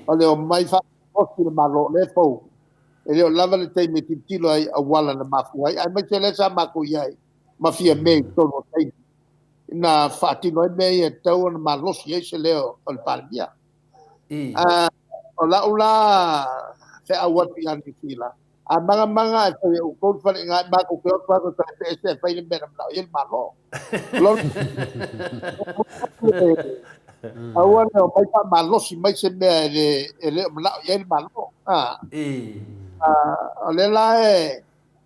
ole o mai fa o si malo le fo e le lava le te me tilo ai a wala na mafu ai mai tele sa mako yai mafia me to no tai na fati no me e tau na malo si e se leo o palmia ola se awat yang dikila manga se o ko fa nga ba ko ko se fa ile mera na il malo lo awan no mai pa malo si mai se me ele na il malo ole la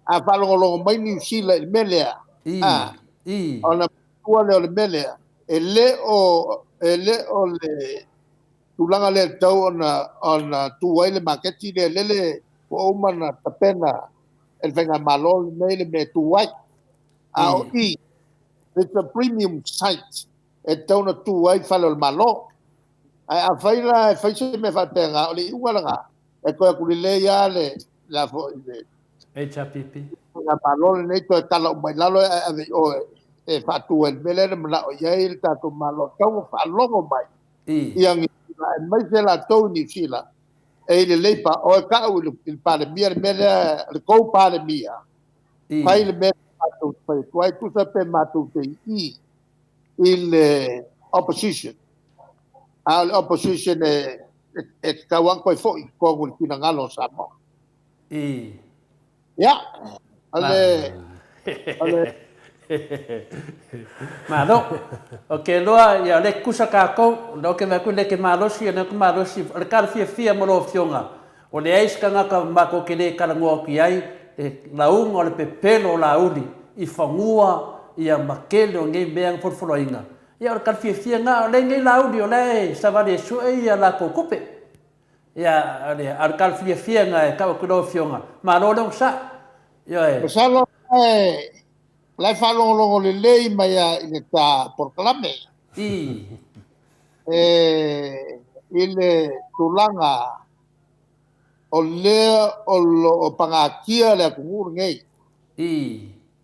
a fa lo mai ni sila il melea ona tua le melea ele o le tulanga le tau ona tuai le maketi le o mana tapena el venga malo le me tuai it's a premium site e tau na tuai falo le malo a faila fai se me fa tenga ole uala e ko ku le ya le la fo HPP na malo le to tala mai lalo o e fa tu el mele na o ya il ta to malo tau fa longo mai yang mai se la tau ni sila e le leipa o ka il pale mia mele le ko pale mia fai le mele tu fai tuai tu sa pe matu te il opposition al opposition e kawan ko foi ko ngul kinangalo sa mo ya ale Malo, okay loa ya le kusa ka ko lo ke ma ku le ke malo si na ku malo si le kal fia mo lo fionga o le ais ka nga ka ma ko ke le kala ngo ki ai la un o le pepelo la uli I fangua ia makele o ngai meang forfoloinga ia o kal fia nga le ngai la uli o le sa va le su ia la ko kupe ia ale al kal fia nga ka ko lo fionga malo le sa ia salo la falongo le lei mai in ta proclame ile tulanga o le o pangakia le kungur ngai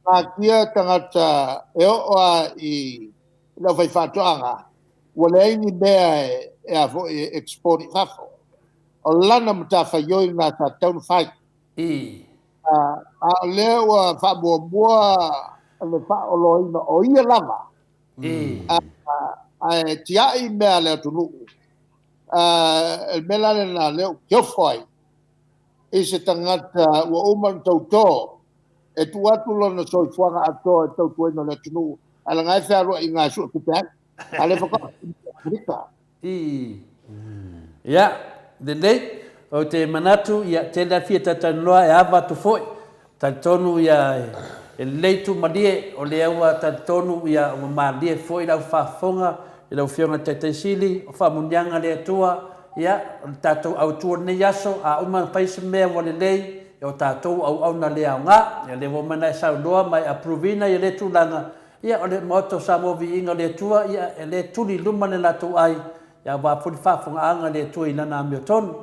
pangakia tangata o I la fai fatuanga wala ni bea fo export fafo o lana mta fa yo na ta town fight le wa fa bo le fa o lo ina o ia lava tia I mea le tunu el mela le na le ke foi e se tangata wa uman tauto e tu atu lo na soi fuanga ato e tau tue no le tunu ala ngai fa ro inga su ku pe Ale fa Amerika. Ia, de nei, o te manatu, ia te la fia tatanoa e awa tu foi. Tatonu ia e leitu malie, o le aua tatonu ia o malie foi lau whafonga, i lau fionga te teisili, o whamunianga le atua, ia, o tatou au tua nei aso, a uma paise mea wale lei, o tatou au na le au ngā, ia le womana e sau loa mai aprovina i le tūlanga, ia o le moto sa movi inga le tua, ia e le tuli lumane la tu ai, ia wa puli whafonga anga le tua i lana amio tonu,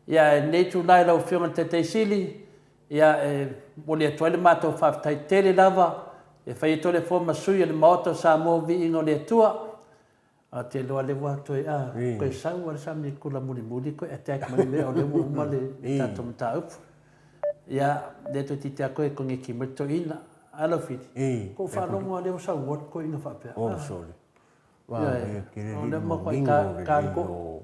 ia e nei tu lai lau fionga te teisili, ia e mole atua le mātou whaftai tere lava, e whai e tole fōma sui le moto sa movi inga le tua, a te loa le watu e a, koe sau ala sa mi kula muli muli, koe attack mani mea o le mua le tato mta upu. Ia, le to ti te a koe konge ki mito ina, alo fiti. Ko whanongo a leo sau wat koe ina whapea. O sole. Wa e kere O ni le makwai ka ko.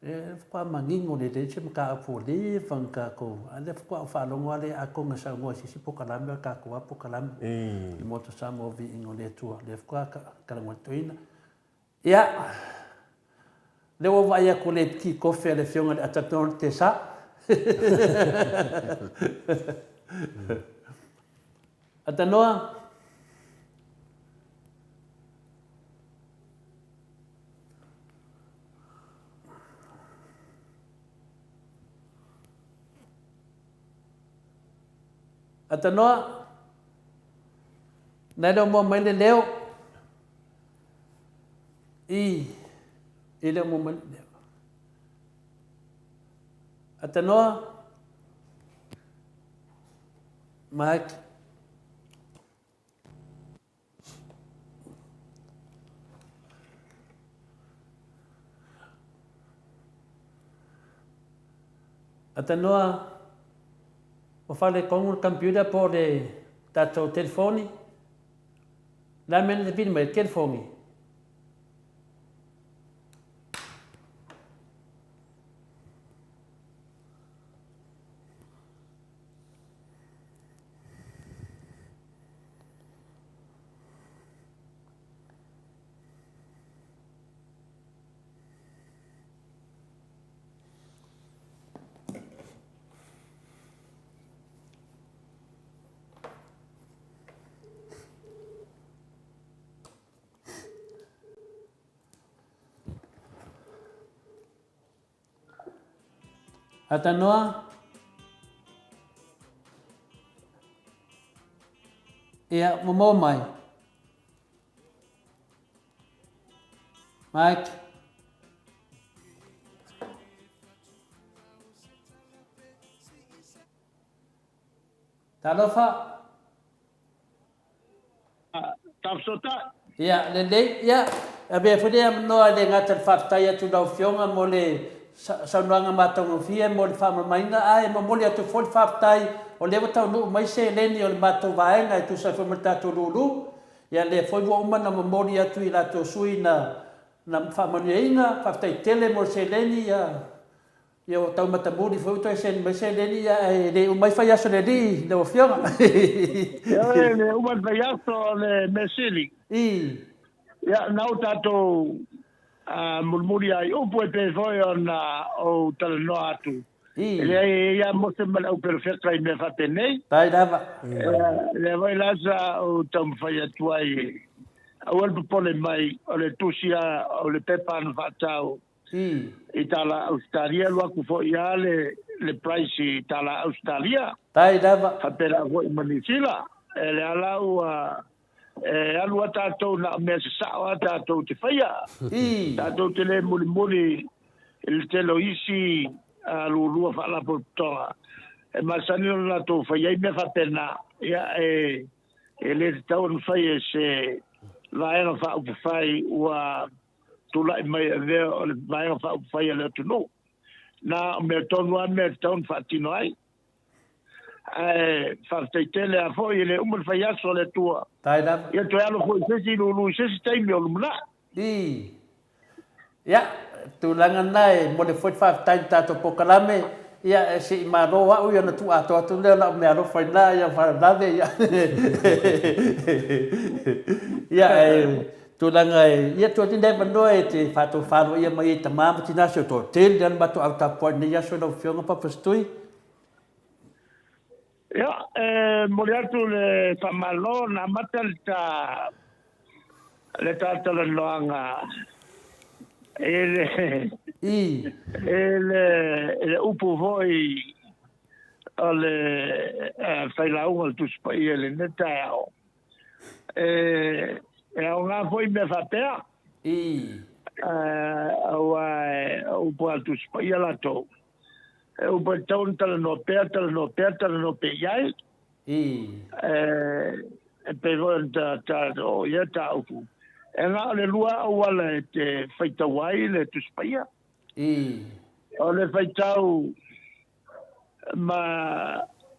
E wha mangingo le le se mka apu le whanka ko. A le whanongo a le a konga sau ngoa sisi pokalame a ka kua pokalame. I moto sa mo vi ingo le tua. Le wha karango to ina. Ia, le o vai a ko le ki kofe le fionga le ataton te sa. Atanoa. Atanoa. Nai mo mai le leo. I le mo mai leo. Atanoa. Mike. Atanoa. O fale con un computer por de tato telefoni. La men de film el telefoni. Atanoa. Ia mo mai. Mike. Talofa. Tapsota. Ia le ia abe fode no le ngata faftaya tu dau fionga mo le sa nuanga matongo fia mo le fama mainga ai mo le atu fol faftai o le wata no mai se leni o le mato vaenga i tu sa fo mata tu lulu ia le foi wo mana mo mori atu i la to sui na fama inga faftai tele mo se leni ia o tau mata mori foi to se mai se leni ia le mai fa ia so le di le fionga Ia le uma fa ia so le mesili. Ia nau tato murmuri ai upu e pe foi ona o talanoa atu. Ele ia mose mala o perfecta i me fate nei. Tai dava. Le vai lasa o tam fai atu ai. O el pole mai o le tusia o le pepa no fatao. I tala Australia lo ku foi ia le price i tala Australia. Tai dava. Hapera foi manisila. Ele ala o alu tatou na me sa tatou te faia tatou te le muli il telo isi lu fa la portoa e masani na to faia me fa pena ya ele tau no faia se vai no fa fai wa tu la mai ve vai no fa faia le tu no na me tonu me tonu fatino ai faafetaitele a fo'i le uma le faiaso le tua tailava ia toe alo fo'i sesi lulu sesi taimi o lumana ia tulaga nai mo le foi faafetai tatou pokalame ia e se'i malo a'u ia na tu'ato atu lea la'u mea alofa ina ia falalave ia ia tulanga ia tu tinde bandoi te fatu falo ia mai tamama tina so to tel dan batu au tapo ni ya so no fionga pa pastui ya moriatu le tamalo na matal ta le tala loanga ele upu voi ale failaunga tu spai ele netao o ngā foi me whapea. Au pua tu spai ala tau. Au pua taun tala no pea iai. Pe voen ta o ia ta upu. E ngā le lua au ala e te whaitawai le tu spai a. O le whaitau ma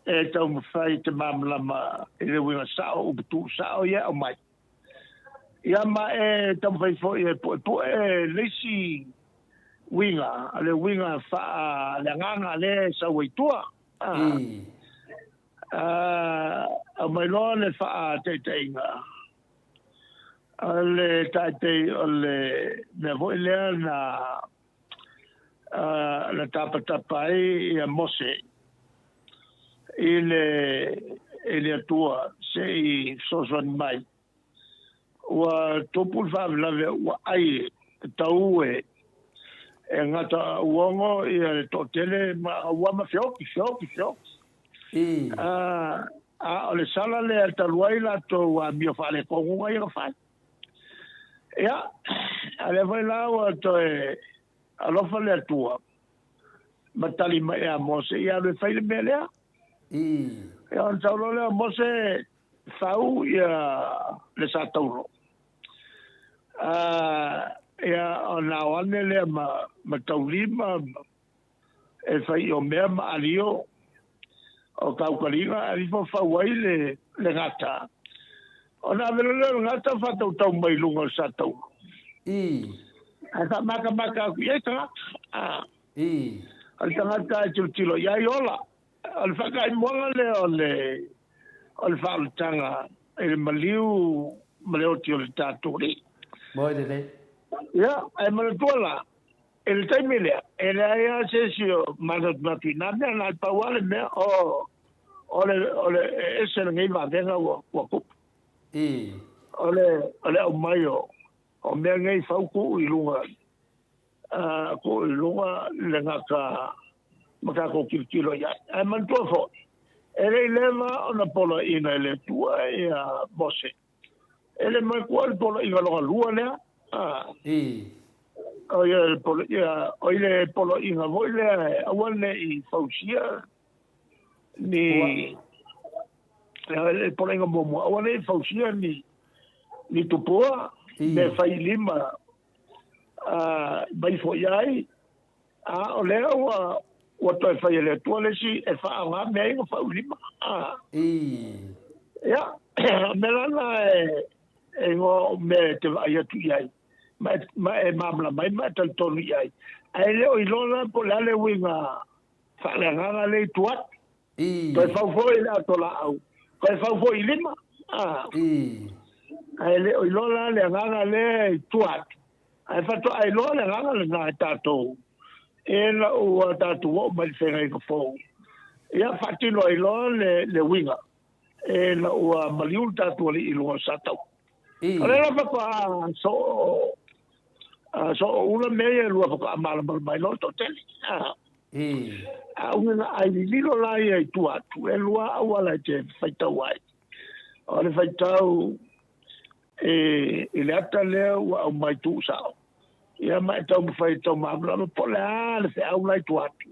e tau mawhai te mamlama e le winga sao uputu sao ia o mai. Ia ma e tau mawhai fo e po e leisi winga, le winga wha le nganga le sa waitua. A mai loa le wha te inga. Le taitei o le me voi lea na tapatapa e a mose. Ele atua sei sosan mai wa topul fa lave wa ai tau e ngata uongo e to tele ma wa ma fio le sala le talwai la to wa mio fa le ko wa ia fa ya ale vai la wa to e alo fa le atua matali mai a mose ia le fa le melea e on taulo le mose fau ia le sa taulo ia ona wane le ma taulima e fai o mea ma alio o kaukaringa ali fo fau ai le ngata ona velo le ngata fa tau mai lunga sa taulo aka maka ku ia ta al tangata tilo ia yola al fakai moanga le al faltanga el maliu tio le taturi boy de ya ai mal tola el taimile el ya sesio matina na pawale me ole ese ngai va venga wa ku ole o mayo o me ngai fauku ilunga ko ilunga le ngaka maka ko kilo ya ai man to fo ele leva ona polo ina le tua ya bose ele mai kwal polo ina lo lua le o ya polo ya o ile polo ina voile awane I fausia ni ele polo ina momo awane fausia ni tupoa me fai lima bai fo yai o le o to fai le to le si e fa nga me ngo fa ulima ya me la e ngo me te ia tu ia ma e mamla mai ma tal to ia ai le o ilona po la le winga fa la nga le tuat to fa fo ila to la au ko fa fo ilima ai le o ilona le nga le tuat ai fa to ai lo le nga le na tato ela o tatu o mai fenga ko fo ia fatino I lo le winga ela o maliul tatu ali lo satau ela fa pa so una meia lo fa mal mai lo to tele una ai lilo la ia tu atu elo wala te faita wai ole faitau ele ata le o mai tu sao ia mai tau fai tau mabla no pola le se au lai tuatu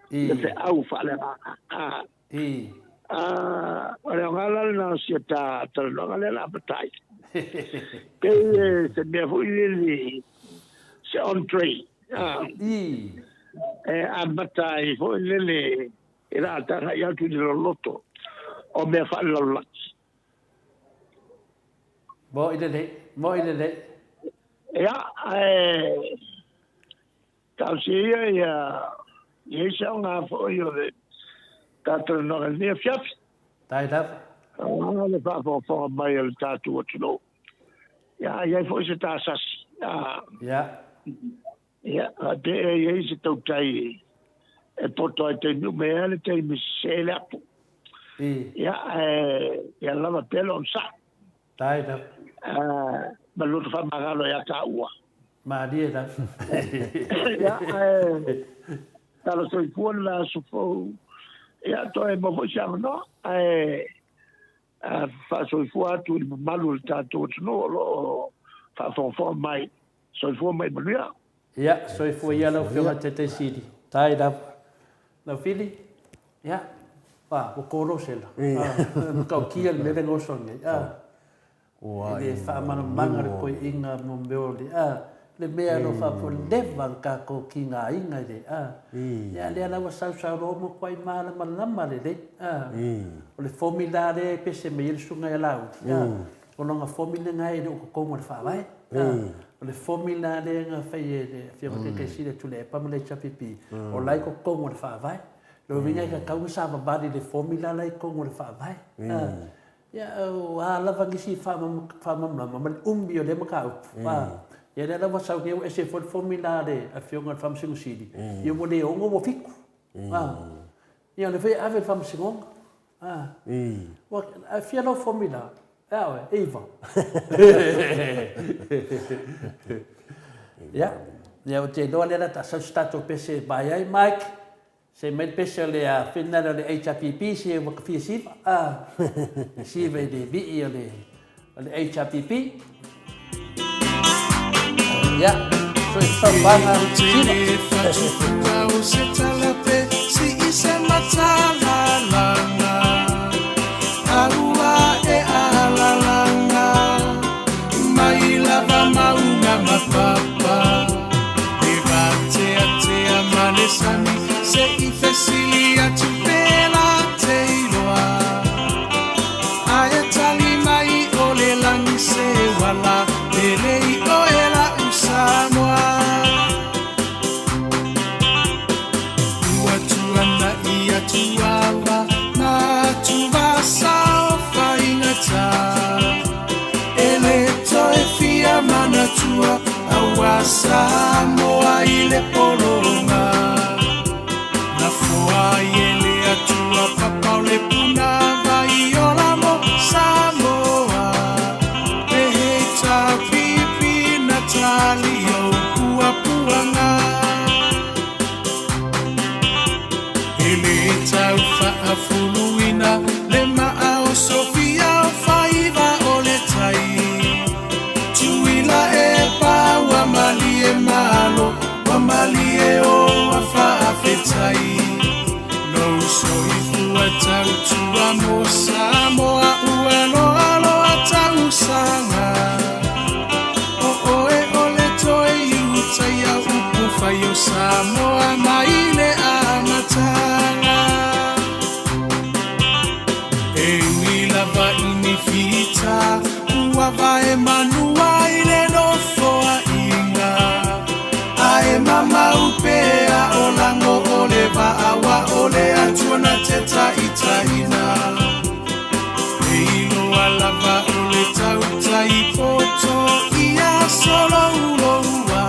le se au fa le ole ngala na sieta tal no ngala la batai ke se me foi le se on tree a batai foi le era ta ya tu lo loto o me fa lo la bo ide ja, dan zie je, je zou gaan voor je dat er nog een meer fjaf. Dat. De van mij het tattoo wat zo. Ya ia fo se ta sas. Ya. Ya te ia se tau tai e poto te nu me ale te mi se la. Ya ya lava pelo sa. Tai da. Ma lo fa magalo ya ka ua. Ma dia da. Ya talo so ipon la so fo. Ya to e mo xa no. Fa so fu atu malu ta to no lo fa fo mai. So fu mai bria. Ya, so fu ya lo fio te sidi. Tai da. Na fili. Ya. Pa, o koro sela. Ka kia le le no songe. Le fa mana manga ko inga mo beoli. Le mea no fa po leva ka ko kinga inga le. Ya le ala wa sa ro mo kwai mala malama le. O le formula le pese me il sunga la. O longa formula ngai no ko mo fa vai. O le formula le nga fa ye le fio ke si le tule pa mo le chapipi. O lai ko mo fa vai. Lo vinga ka kau sa ba le formula lai ko mo fa vai. Ya ala va ngisi fa ma umbio le makau. Ya le va sa ke ese formula le a fio nga fam singu sidi. Yo mo le o mo fiku. Ya le fe ave fam singu. Wa a fio no formula. Eva. Ya. Ya te do le ta sa stato pese bai ai Mike. Se met pese le a finna le HPP se wa fi si. Si ve de bi le HPP. Ya. So sta banga si se matala langa. Aua alalanga. Mai lava mauna mapapa. Evate ate amanesani. Se i fesilia tu pela teiloa. Aia tali mai ole langi se wala. Elei oela usamoa. Ua tuana ia tuava. Na tuva sao faingata. Ele toe fia mana tua. Awasa moa ile polonga. Ele atua papa le puna vai ola mo Samoa Peheta pipi Natalio pua puanga Ele tau faafuluina le maao Sofia faiva ole tai Tuila e pa wa malie malo wa malie o wa faafetai Soy tau tua mo Samoa uelo alo tau sanga o e ole toi uta ya upu fayo Samoa maile amatanga e wila va inifita ua va e manua ile no foa inga ae mama upea olango ole va awa ole atuana teta itaina Eilo alava ole tauta ipoto ia solo uloua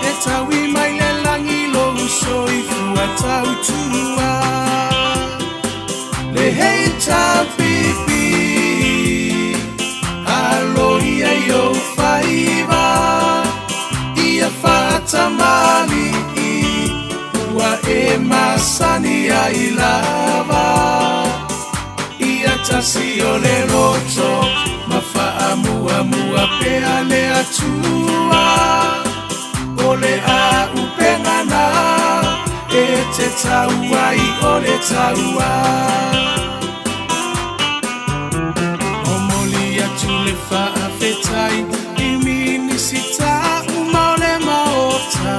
Eta wi maile langi lo uso ifua tautua Le heita pipi Alo ia yo faiva Ia fata mali Ua e masani a ilava Ia tasi o le roto Mafaa mua mua pea le atua Ole a upengana E te taua i ole taua Omoli atu le faa fetai Imini sita umole maota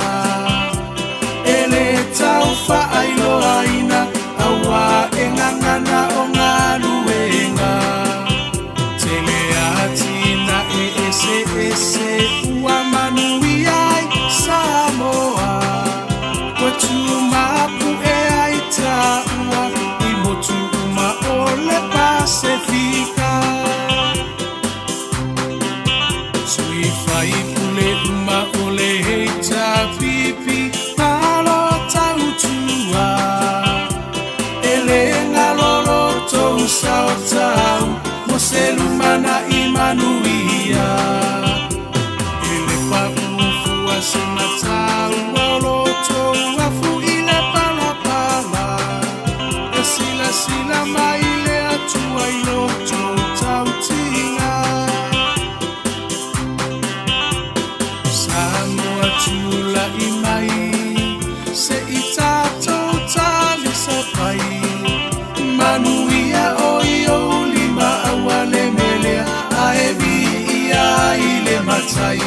Ele tau whaailo aina Awa e ngangana o ngā luenga Tele atina e ese ese Ua manui ai Samoa Kwa tu mapu e aita ua I motu uma ole Pasifika fai pule uma ole hei ta pipi malo tau tua ele ngalolo tau sao tau mo se lumana imanuia ele pa ufua se matau lolo tau afu ile pala pala e sila sila mai le atua ilo tau tinga Samoa tula imai se itato tali sapai manuia oio lima awale melea aevi ia ile matai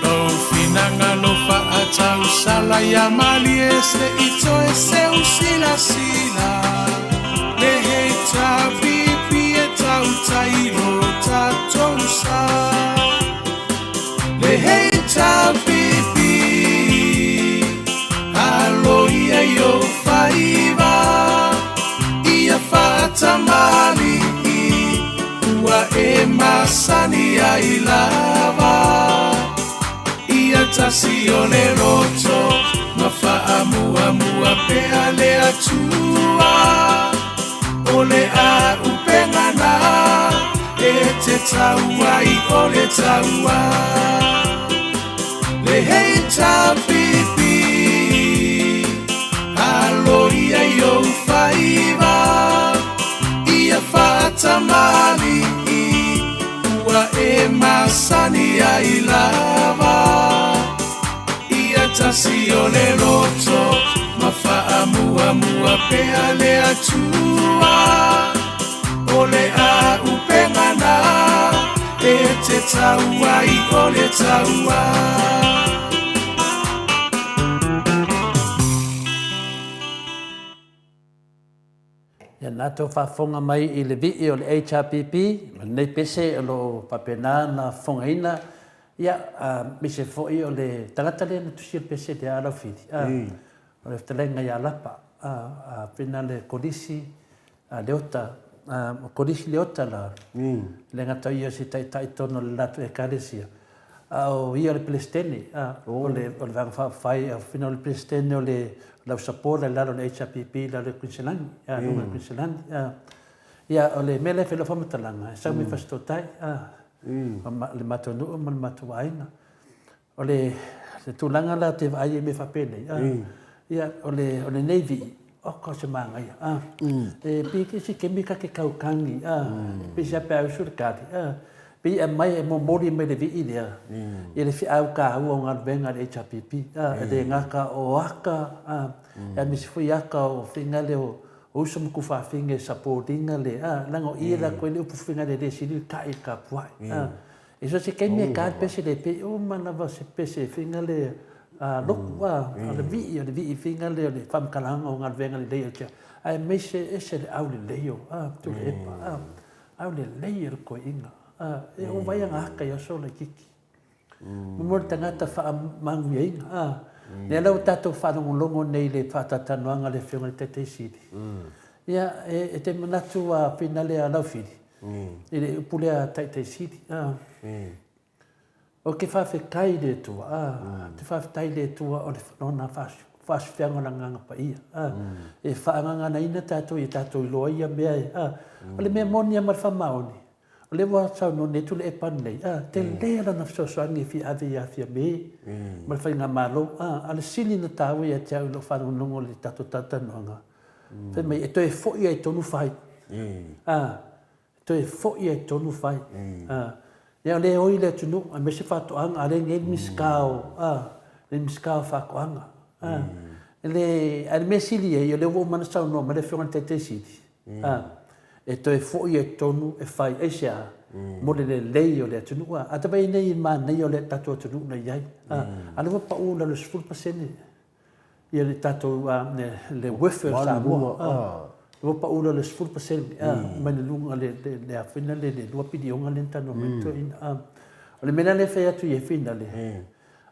Lo finanga lo fa atau sala ya mali ese ito ese usila sila le hei ta pipi e tau tairo tato sa Le hei ta pipi Alo ia yo faiva Ia fata mali Ua e masani ai lava Ia tasi o le roto Ma faa mua mua pe ale atua O le a upengana E te taua I o le taua Le hei ta pipi Alo ia yo faiva Ia fata mali Ua e masani ai lava Ia tasi o le roto Ma faa mua mua pe ale atua O le a upengana E te taua I o le taua Ia nā tō whaafonga mai I le vi o le HRPP, nei pese o lo papena na whongaina, ia mi se fōi o le tangata le na tusi o pese te arau whiri. O le whatalenga ia lapa, pina le kodisi leota, kodisi leota la, le ngata ia si tai tono le latu e karesia. O ia le Palestine, o le whai, pina o le Palestine o le lau sapora lalo le HRPP lalo le Queensland lunga Queensland ia o le mele fela famatalanga sa mi fastotai le matonu ma le matuaina o le tulanga la te vai me fapele ia o le navy o ko se manga ia e piki si kemika ke kaukangi pe sa pa surkati Pi e mai e momori me le vi idea. I le fi au ka au o ngal venga le HRPP. E de ngaka o aka. E misi fui aka o finga le o usum kufa finga supportinga le. Lango i la koe le upu finga le le siri ka i ka puai. E so se kei me ka pese le pe o mana va se pese finga le loku le vi finga le famkalanga o ngal venga le le tia. Ai me se ese le au le leo. Tu le epa. Au le leo ko inga. E o vai anga haka ia so le kiki. Mumor tangata wha mangu inga. Ne lau tatou whanongolongo nei le whatatanoanga le whiunga te te siri. Ia e te manatu a pina le a laufiri. I le upulea te te siri. O ke whawhekai le tua. Te whawhetai le tua o le whanona whaswhianga na nganga pa ia. E whaanganga na ina tatou I tatou I loa ia mea e. O le mea moni a marwha maoni. O le wa sau no ne tule e pan nei. Te lea na fsosoangi fi ave ia fia me. Ma le whainga malo. A le sili na tawe ia te au lo whanonongo le tato tatanoanga. Whai mai e toe fo ia I tonu whai. Toe fo ia I tonu whai. Ia le oi le tunu a me se whatoanga a le nge miskao. Le miskao whakoanga. Le me sili e le wo mana sau no ma le whionga te sili. E toi fo'i e tonu e whai eisea mo le lei o le atunua. A te bai nei ma nei o le tatou atunu na iai. A le wapa ula le 10%. Ia le tatou le wefer sa mua. Le wapa ula le 10%. Mai le lunga le awhina le lua pidionga le tano mento ina. O le mena le whai atu I e whina le.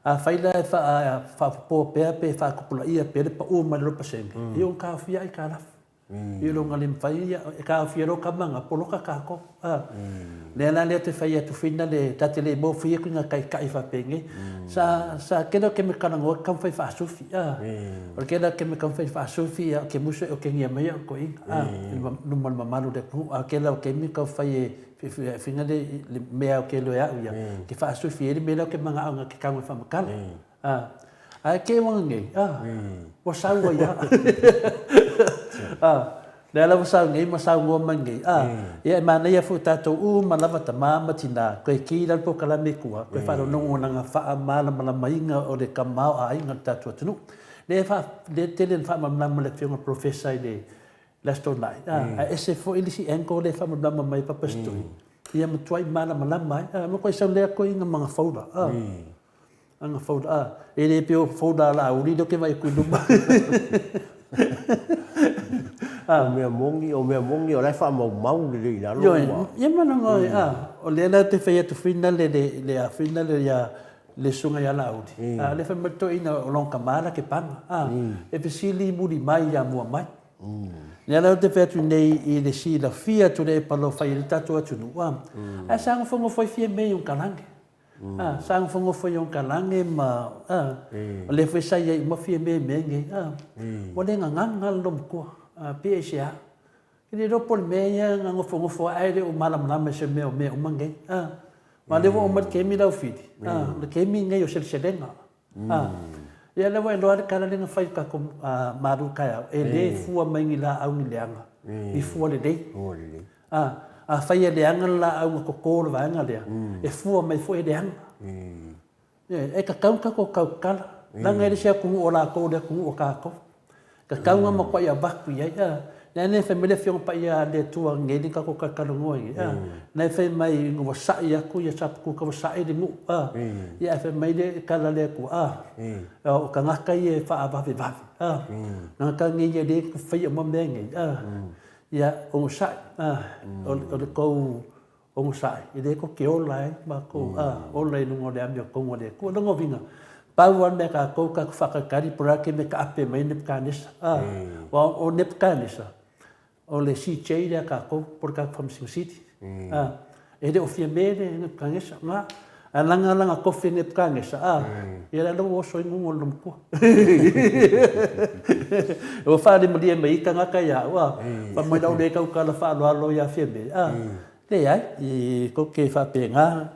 A whaila e wha po pēa pe wha kupula ia pe le pa ua mai le 10%. I on ka whia I ka rafu. I longa le mfai e ka fiero ka manga poloka ka ko. Le la le te fai atu fina le tate le mo fia ku nga kai fa penge. Sa kena ke me kana ngo kam fai fa sufi. O kena ke me kam fai fa sufi ke muso o ke ngia mai ko i. No mal mamalu de ku a kena ke me ka fai fina le mea ke lo ya ke fa sufi ele me la ke manga nga ke ka fa makala. Ai ke wangi wa sawa ya le la sa ngai ma sa ngo mangi ia mana ia fu tato malava ta mama tina ko ki dal po kala me ku ko fa no nga fa mala mala mainga o de kamau ai nga tato tunu le fa de telen fa mala mala fiona professor de la stonai ese fo ilisi enko le fa mala mai papa stoi ia mo tuai mala mala mai mo ko sa le ko inga mga fauda anga fauda ele pio fauda la uri do ke vai ku duma o mea mongi o lai wha mau le la yo ye mana ngoi o le la te fai atu fina le a fina le sunga ya la uri le fa mato ina o long kamala ke panga e pesili muri mai ya mua mai le la te fai atu nei i le si la fia tu le palo fai le tatu atu nuwa a sanga fongo foi fie mei un kalange sang fongo foi un kalange ma le foi sai ia ma fie mei menge o le nganga lom ko PSA ini do pol meia nga fongo foi ai o malam na me se me o mangai ma le o mat kemi la fiti le kemi ngai o selselenga ia le vai loar kala le fai ka ko maru ka ele fua mangi la au ni leanga i fua le dei a fai le anga la au ko ko va anga le e fua mai foi le anga e ka ko kala la ngai le sia ku o la ko de ku o ka ko ka kaunga ma ko ia baku ia ne family fiong pa ia le tua ngeni ka ko ka kalongoi ne fe mai ngo sa ia ku ia sap ku ka sa i ngu ia fe mai le kala le ku o ka ngaka ia fa aba ve va na ka ngi ia de ku fa ia mo mengi ia o sa o le ko o sa i de ko ke o lai ma ko o lai no ngode am ko ngode ko no vinga Pauan me ka ko ka whakakari pura ke me ka ape mai nepkanisa. Wa o nepkanisa. O le si cheira ka ko por ka from city. E de ofia mele nepkanisa nga. Langa ko fe nepkanisa. E la no so ngu lum ko. O fa de mali mai ka nga ka ya wa. Pa mai dau de ka ka la fa lo ya fe be. Le ai e ko ke fa pe nga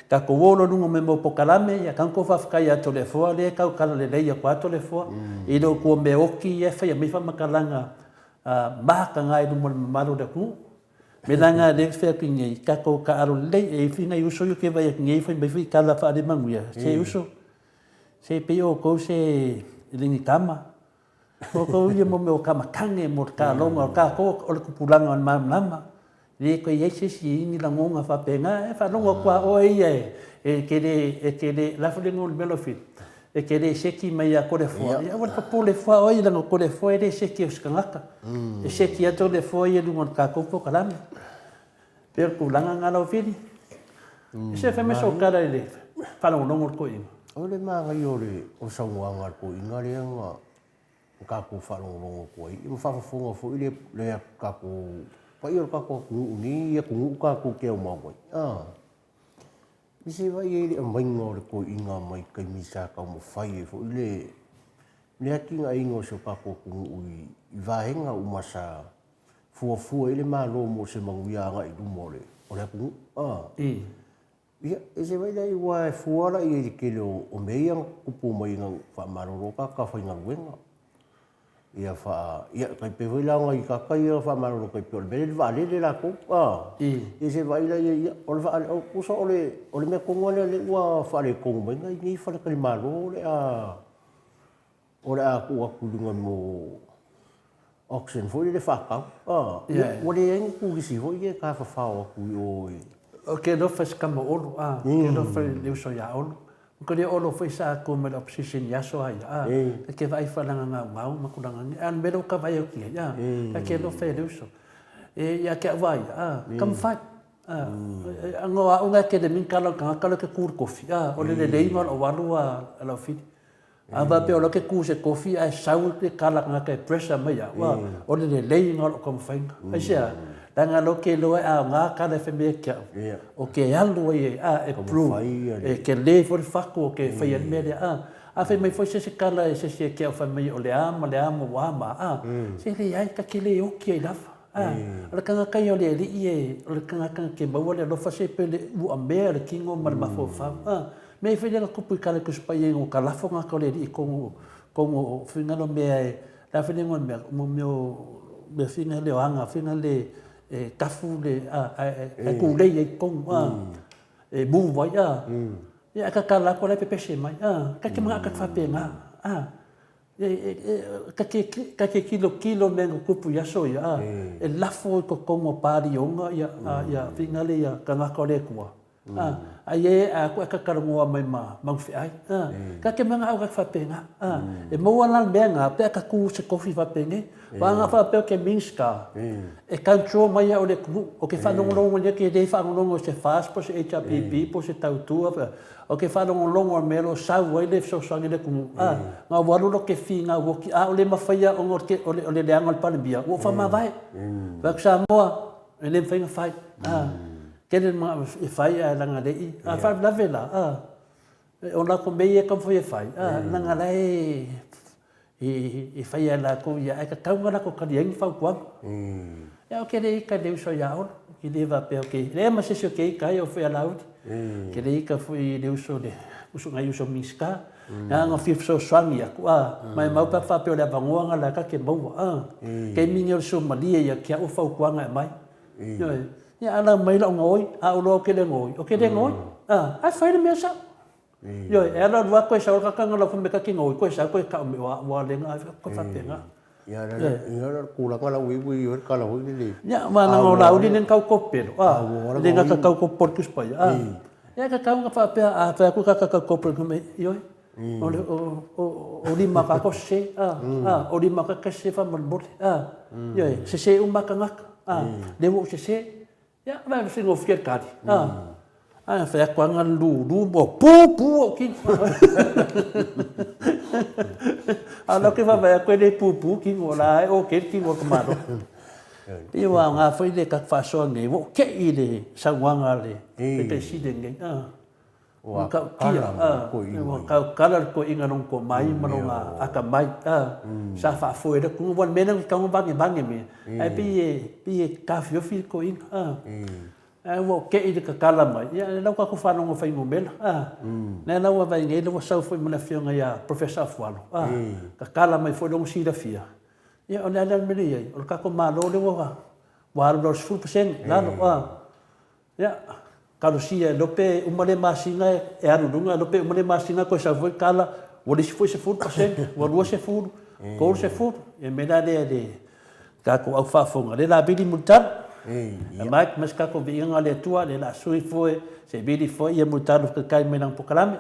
ka ko wolo nungo me mo pokalame ya kan ko fa ya to le fo le ka kala le ya kwa to le fo i do ko me oki ya fa ya mi fa makalanga ma ka ngai no mo malo de ku me langa de fe pingi ka ko ka aro le e fina uso yo ke va ya ngai fa me fi kala fa de manguya se uso se pio ko se lingi kama ko ye mo me o kama kange mo ka longa ka ko o le kupulanga mama le ko ye si ni la ngonga fa penga fa longa kwa o ye ke de la fa ngol belofit e ke de seki mai a ko de fo ya wa po le fo o ye la ko de fo de seki o skangaka e seki a to de fo ye ngol ka ko po kala per ku langa ngalo fini se fa me so kala le fa lo ngol ko in o le ma ga yo le o sa ngwa ko inga le nga ka ko fa lo ko i mo fa fo fo ile le ka ko pa ia ka ko ni ia ku ka ku ke o mau isi vai ele mai ngor ko inga mai kai misa ka mo fai fo ile le akinga ingo so ka ko ku i va henga u masa fu ele ma lo mo se manguia nga i mo le o le ku ia isi vai dai wa fu ala i ke lo o mei ang ku pu mai nga fa maroro ka fa nga wenga ia fa ia kai pe vai langa i ka kai fa maro kai pe le vale de la ko e se vai la ia o va o so ole me ko ngone le wa fa le ko mai ngai ni fa le kai maro le a ku dunga mo oxen fo le fa ka o le en ku si fo ia ka fa ku o ke do fa skama olo ke do fa le so ya olo ko le olo foi sa ko me opposition ya so ai ke vai falanga nga mau makulanga an belo ka vai o ki ya ke do fe do so ya ke vai kam fa ngo nga ke de min kala ke kur kofi o le ngol o walu a la fi Ava pe o ke ku se kofi ai sau te kala nga ke pressure mai wa o le lei nga ko fainga ai sia tanga lo ke lo a nga ka le fe me ke o ke alu e a e pro e ke le for faku ke fa ye me a fe mai foi se kala se ke o fa mai o le ama wa ma se le ai ka ke le o ke la le kanga kai o le i le kanga ke ba le lo fa se pe le u a me le kingo ma ma fo fa me fe le ku pu kala ku spa ye o kala fo nga ko le i ko finga lo me la fe ngon me finga le anga finga le kafu le ku le ye kong e bu vai ya ka kala ko le pe se mai ka ke ma ka fa pe nga ka ke kilo me ku pu ya so ya e la fo ko kongo pari onga ya finga le ya ka nga ko le ku ai aku ka karangoa mai ma fi ai ka ke manga au ka fa pe nga e mo wala benga pe ka ku se kofi fa pe nge wa nga fa pe ke minska e control mai o le ku o ke fa no longo le ke de fa no longo se fast po se HPP po se tautu o ke fa no longo melo sa wa le so so le ku nga wa lo ke fi nga wo ki o le mafaya o ngor ke o le angol pa le bia wo fa ma vai va sa mo le fa nga fai kenen ma e fai a langa dei a fa la vela o la ko me ko foi fai langa lai e fai la ko ya ka ka ngala ko ka yang fa kwa ya o ke dei ka dei so ya o ki de va pe o ke le ma se so ke ka yo foi la ut ke dei ka foi dei so de uso ngai uso miska na nga fi so swami ya kwa mai mau pa fa pe o la bangoa la ka ke mau ke minyo so malia ya ke o fa kwa nga mai ya ala mai la ngoi a lo ke le ngoi o ke le ngoi ai fai le mesa yo era wa ko sa ka nga lo me ka ki ngoi ko sa ko ka me wa le nga ko fa te nga ya ku la wi yo ka la wi ni ya ma na la udi nen ka ko pero le nga ka ko por ku spa ya ka nga fa pe fa ku ka ko por ku me yo o di ma ka ko se o di ma ka se fa mal bot yo se uma ka nga de wo se ya va se ngo fier kadi fa kwa nga lu bo pu ki ala ke va ko de pu ki ngola o ke ki ngo kamaro e wa nga foi de ka fa so nge wo ke i de sa wanga le pe si de nge wa ka kala ko inga non ko mai manonga aka mai sa fa foi de ku wan menang ka ngo bangi me ai pi ka fio fi ko in wo ke i de ka kala mai ya la ko fa no fa mo mel na na wa vai nge lo sa foi mo na fio nga ya professor fualo ka kala mai foi long si da fia ya ona la me ye o ka ko malo le wa lo 2% la no ya kalau sia lope umale masinga e anu dunga lope umale masinga ko sa foi kala o le foi se 4% o lo se fur ko se fur e me da de ka ko au fa fonga le la bidi mutar mai mas ka ko bi nga le tua le la sui foi se bidi foi e mutar ko kai menang pokalame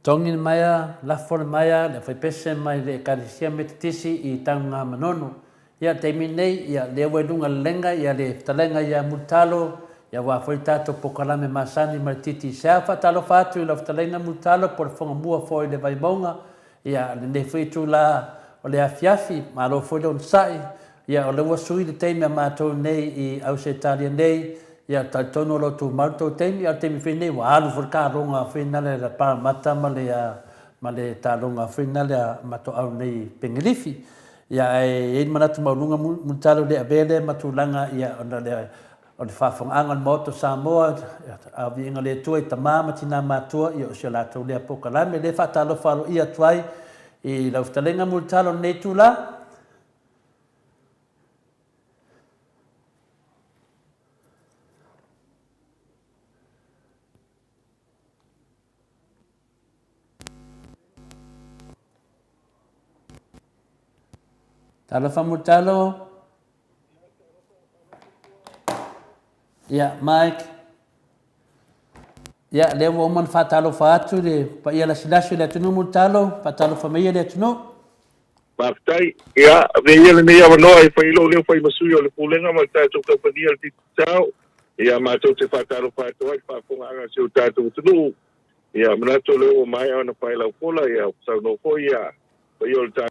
Tongi maya, lafo maya, le fai pese mai le karisia metitisi I tanga manono. Ia te minei, ia le wedunga lenga, ia le talenga ia mutalo, ia wa foi tato pokalame masani martiti sea fatalo fatu I la talenga mutalo por fonga mua foi le vaibonga, ia le ne foi tu la o le afiafi, ma lo foi le sai, ia o le wasui le teime matou nei I au se talia nei, ia tatono lo tu marto teime, ia teime fai nei, wa alu forka ronga fai nale la paramata ma le talonga fai nale mato au nei pengelifi. Ia e manatu maulunga mutalo le avele matulanga ia ona le whawhonga moto Samoa a vinga le tua I tamama tina matua ia o se lato le apokalame le whatalo whalo ia tuai I lauftalenga mutalo nei tula. Talo famutalo. Ya, Mike. Ya, le woman fatalo fatu le pa ia la silasu le tunu mutalo, fatalo famia le tunu. Paktai, ya, veia le nei ava noa fai lo le fai masui o le pulenga ma tātou kapania le titau. Ya, mātou te fatalo fatu ai whafonga anga se o tātou tunu. Ya, manato le o mai ana fai lau pola, ya, sau no foi ya, fai o le tātou.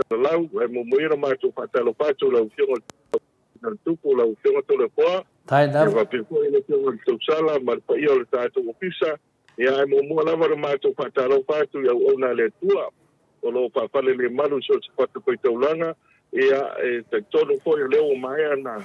Lau e mo moira mātou whatalo whātou lau whionga na tupu lau whionga tole whoa. Tai dau. E wapiko e le whionga tau sala, ma pa ia o le tātou opisa. Ia e mo mua lava mātou whatalo whātou iau ona le tua. O lo whawhale le maru so te whatu koi taulanga. Ia e te tono foi leo mai ana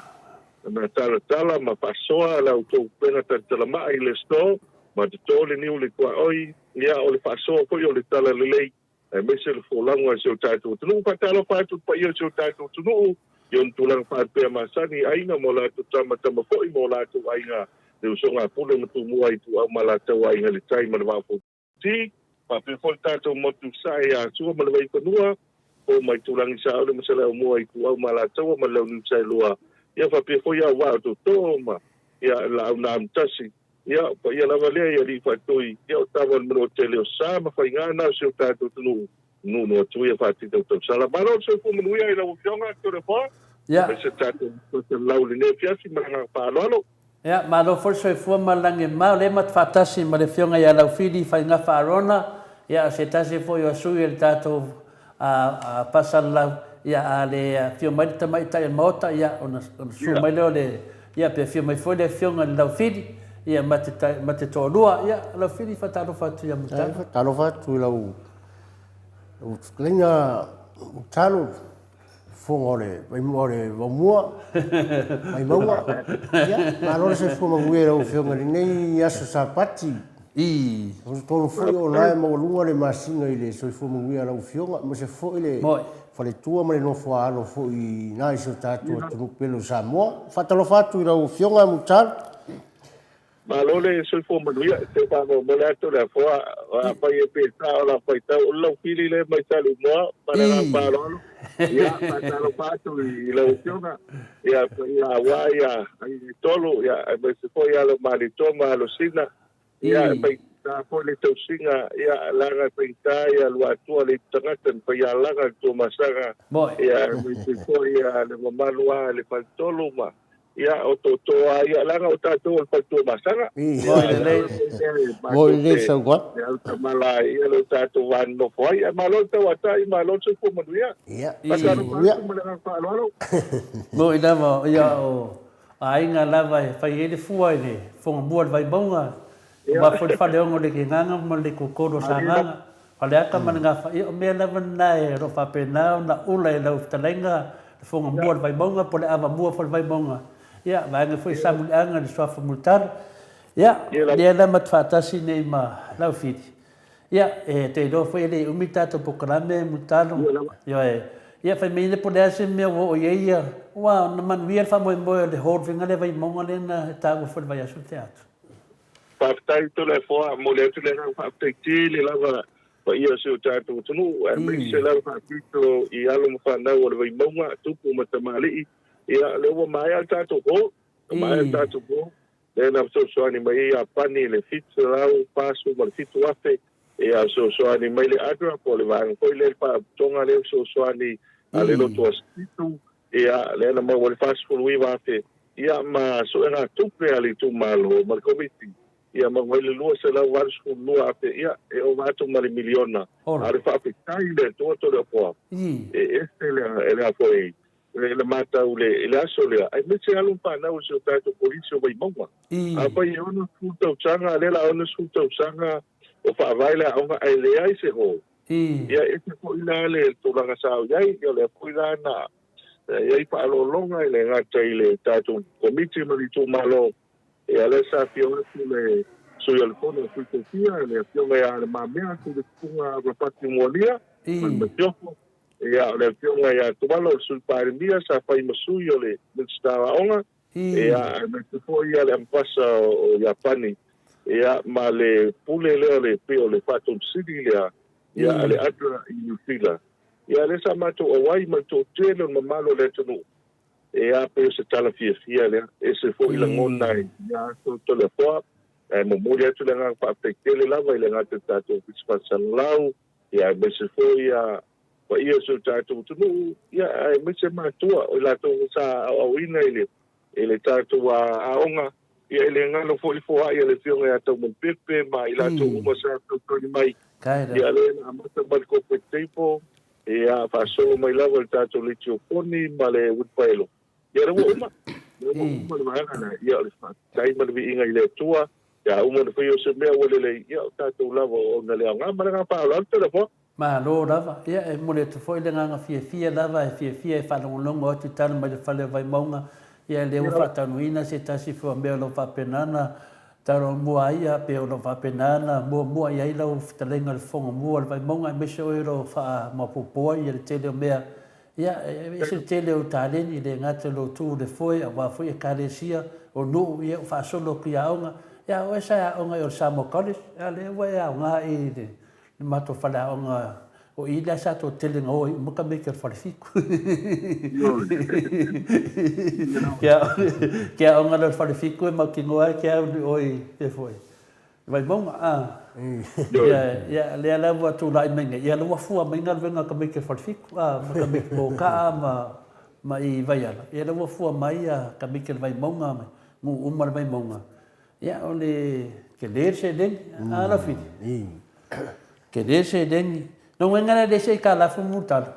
na tala ma pasoa lau tau pena tala maa I le sto. Ma te tole niu le kua oi. Ia o le pasoa foi o le tala le lei. E mese le fōlangua se o tātou tunu. Whatalo whātou pa ia se o tātou tunu. Ion tulang whāpea masani ainga mo lātou tama foi mo lātou ainga. Le usonga pule matu mua I tu au ma lātou ainga le tai ma le wāpou. Ti, pape foi tātou motu sai a sua ma le waipanua. O mai tulangi sa au le masala o mua I tu au ma lātou ma lau nisai lua. Ia pape foi a wātou tōma. Ia la au nā mtasi. Ia, pa ia lava lea ia li whaitoi. Ia o tawa mero te leo sā ma whaingana se o tātou tunu. No atu ia whātita o tau sala. Maro se fu manuia I lau whionga tore wha. Ia. Se tātou te lau le ne fiasi maranga whāloalo. Ia, malo for so fu malange ma le mat fatasi ma le fionga ia lau fili whainga whaarona. Ia se tasi fo yo sui el tātou a pasal lau. Ia a le fio mai ta mai tai mota ia ona su mai leo le ia pe fio mai foi le fionga lau fili. Ia mate tōrua, ia, lau whiri whataro whatu ia mutalo. Whataro whatu lau lenga mutalo whongore, mai more wamua, mai maua. Ia, mārore se whomangui rau whionga nei aso sa pati. I. Tono whoi o nai maulunga le masinga I le so whomangui rau whionga, mo se whoi le whale tua ma le no whaano whoi nai so tātua tunu pelo sa moa. Whataro whatu rau whionga mutalo. Malole so fo manuia te pa mo le ato le fo a pa e pe ta o la pa ta o lo fili le mai ta lu mo para la parolo ia pa ta lo pa tu I lo fiona ia ia wa ia ai tolo ia me se fo ia lo mali toma lo sina ia pa ta fo le to singa ia la ga pa ta ia lo atu le tanga pa ia la ga to masanga ia me se fo ia le malua le pa tolo ma ia o to ia langa o tātou o patu masanga. Moi le sa gua. Ia o mala ia lo tātou wan no foi. Ia malo te wata I malo se ko manuia. Ia. Mo I lava ia o ainga lava e whai ele fua I le whonga mua vai bonga. Ma fwoi whaleongo le ki nganga ma le kukoro sa nganga. Whale aka mana ngā whai o mea lava nai ro whapenao na ula e lau talenga whonga mua vai bonga po le awa mua vai bonga. Ia, vaenga foi samuli anga le swafa multaro. Ia, le ala matwhatasi nei ma lau whiri. Ia, te ilo foi le umitato pokalame multaro. Ia, fai meine po le ase mea o ia. Ua, na manuia fa moe moe le horvinga le vai monga le na he tago foi vai asu teatro. Whaftai to le foa, mo le atu le rau whaftai ti le lava pa ia se o tātou tunu. Me se lau whafito I alo mwhanau o le vai monga, tupu matamali. Ia lewa mai al tātou ho, mai al tātou ho. Le na so ni mai a pani le fitu rau pasu ma le fitu afe. ia soasoani mai le adra po le vanga foi le fa'atoga le soasoani a le loto asitu ia le ana mau le fasfuluiva afe ia ma so'ega tupe a le itumālo ma le komiti ia mau ai le lua se lau alusfulua afe ia e o vatu ma le miliona a le fa'apetai le atua to le apoa e este le afoi le matau le aso lea ai me se alu panau se o tatou polisi o vaimauga apai e ona fultausaga le la ona fultausaga o fa'avai le aʻoga ai leai se ho ia e te fo'i la le tulaga sao iai ia le fo'i la na iai fa'alologa i le gata i le tatou komiti ma le itumālo ia le sa fioga atu le soi alefona fuitofia le afioga ia le mamea atu le tupuga rapati moalia ma le matiofo ia o le afioga ia tumalo o le suipalemia sa fai masui o le staraʻoga ia me te fo'i ia le ampasa o iapani ia ma le pule lea le pe o le fa'atonosili lea ia le adra i niufila ia le sa matou auai ma to'atele o le mamalo le atunuu ia pe o se talafiafia lea e se fo'i lagona ia tole afoa e momoli atu le agaga fa'afetaitele lava i le gata tatou fisifasagalau ia me se fo'i ia ia so tatou tunuu ia e me se matua o latou sa auauina i le tatou aʻoga ia i le galo fo'i foa'i a le fioga iā tau malipepe ma i latou uma sa tautoni mai ia le na amata ma le kopeteipo ia fa'asolo mai lava le tatou leitioponi ma le woodpaelo ia le ua uma le vaega ia o le fa'atai ma le vi'iga i le atua ia uma le fai o se mea ua lelei ia o tatou lava ona le aogā ma le gafa'alalu telefoa Malo lava, ia e mole te foi le nganga fia lava e fia e whalongolongo atu tana mai le whale vai maunga ia le ua whatanuina se tasi fua mea lo whapenana taro mua ia pe o lo whapenana mua ia ila o whitalenga le whonga mua le vai maunga e mese o ero wha mapopoa ia le tele o mea ia e se tele o tāleni le ngata lo tū le foi a wafoi e kāresia o nuu ia o whaasolo ki aonga ia o esa aonga i o Samoa College ia le ua e aonga i le mato fala onga o ila sa to telenga o mo ka me ke fala fiku que onga le fala fiku ma ki ngoa que o e foi vai bom ya le ala wa tu la menga ya lo fu a menga venga ka me ke fala fiku ma ka me ko ka ma i vai ala ya lo fu mai ka me ke vai monga mo umar vai monga ya ole que ler se den ala fi que desse den não é nada desse cala fumutado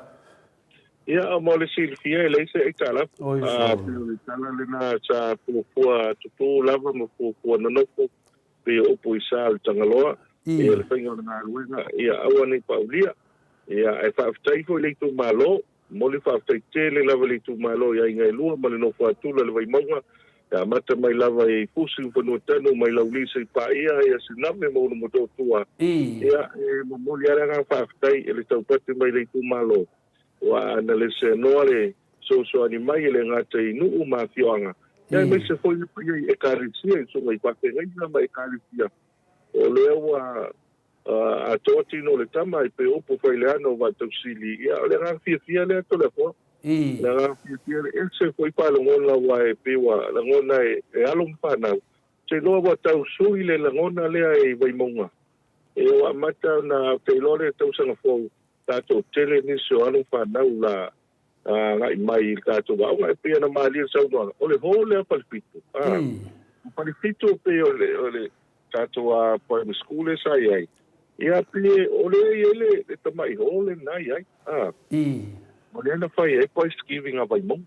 ia a mole silfia ele se cala tala lena sa pua tutu lava mo pua no pe o poisa tangaloa e ele fai ona luenga ia awani paulia ia e fa ftai foi le tu malo mole fa ftai tele lava le tu malo ia inga lua male no fa tu le vai monga ya mata mai lava e pusi fo tano mai laulisa i paia ia siname mo no moto tua ia e mo ia nga faftai ele tau pati mai le tu malo wa na le se noale so animai ele ngata i nu ma fioanga ia me se foi e karisia so mai pate ngai mai karisia o le wa a totino le tama i pe opo fai le ano va tausili ia le nga fia le to le fo la fia ese foi pa lo ngona wa e pewa la ngona e alum pana se lo wa tau sui le la ngona le ai vai monga e o mata na te lore tau sanga fo tato tele ni so alum pana la ngai mai ka to wa ngai pe na mali sa no o le ho le palpito palpito pe o le tato a po school sa ai ia pe o le ele te mai ho le nai ai Mole na fai e pois giving a vai mong.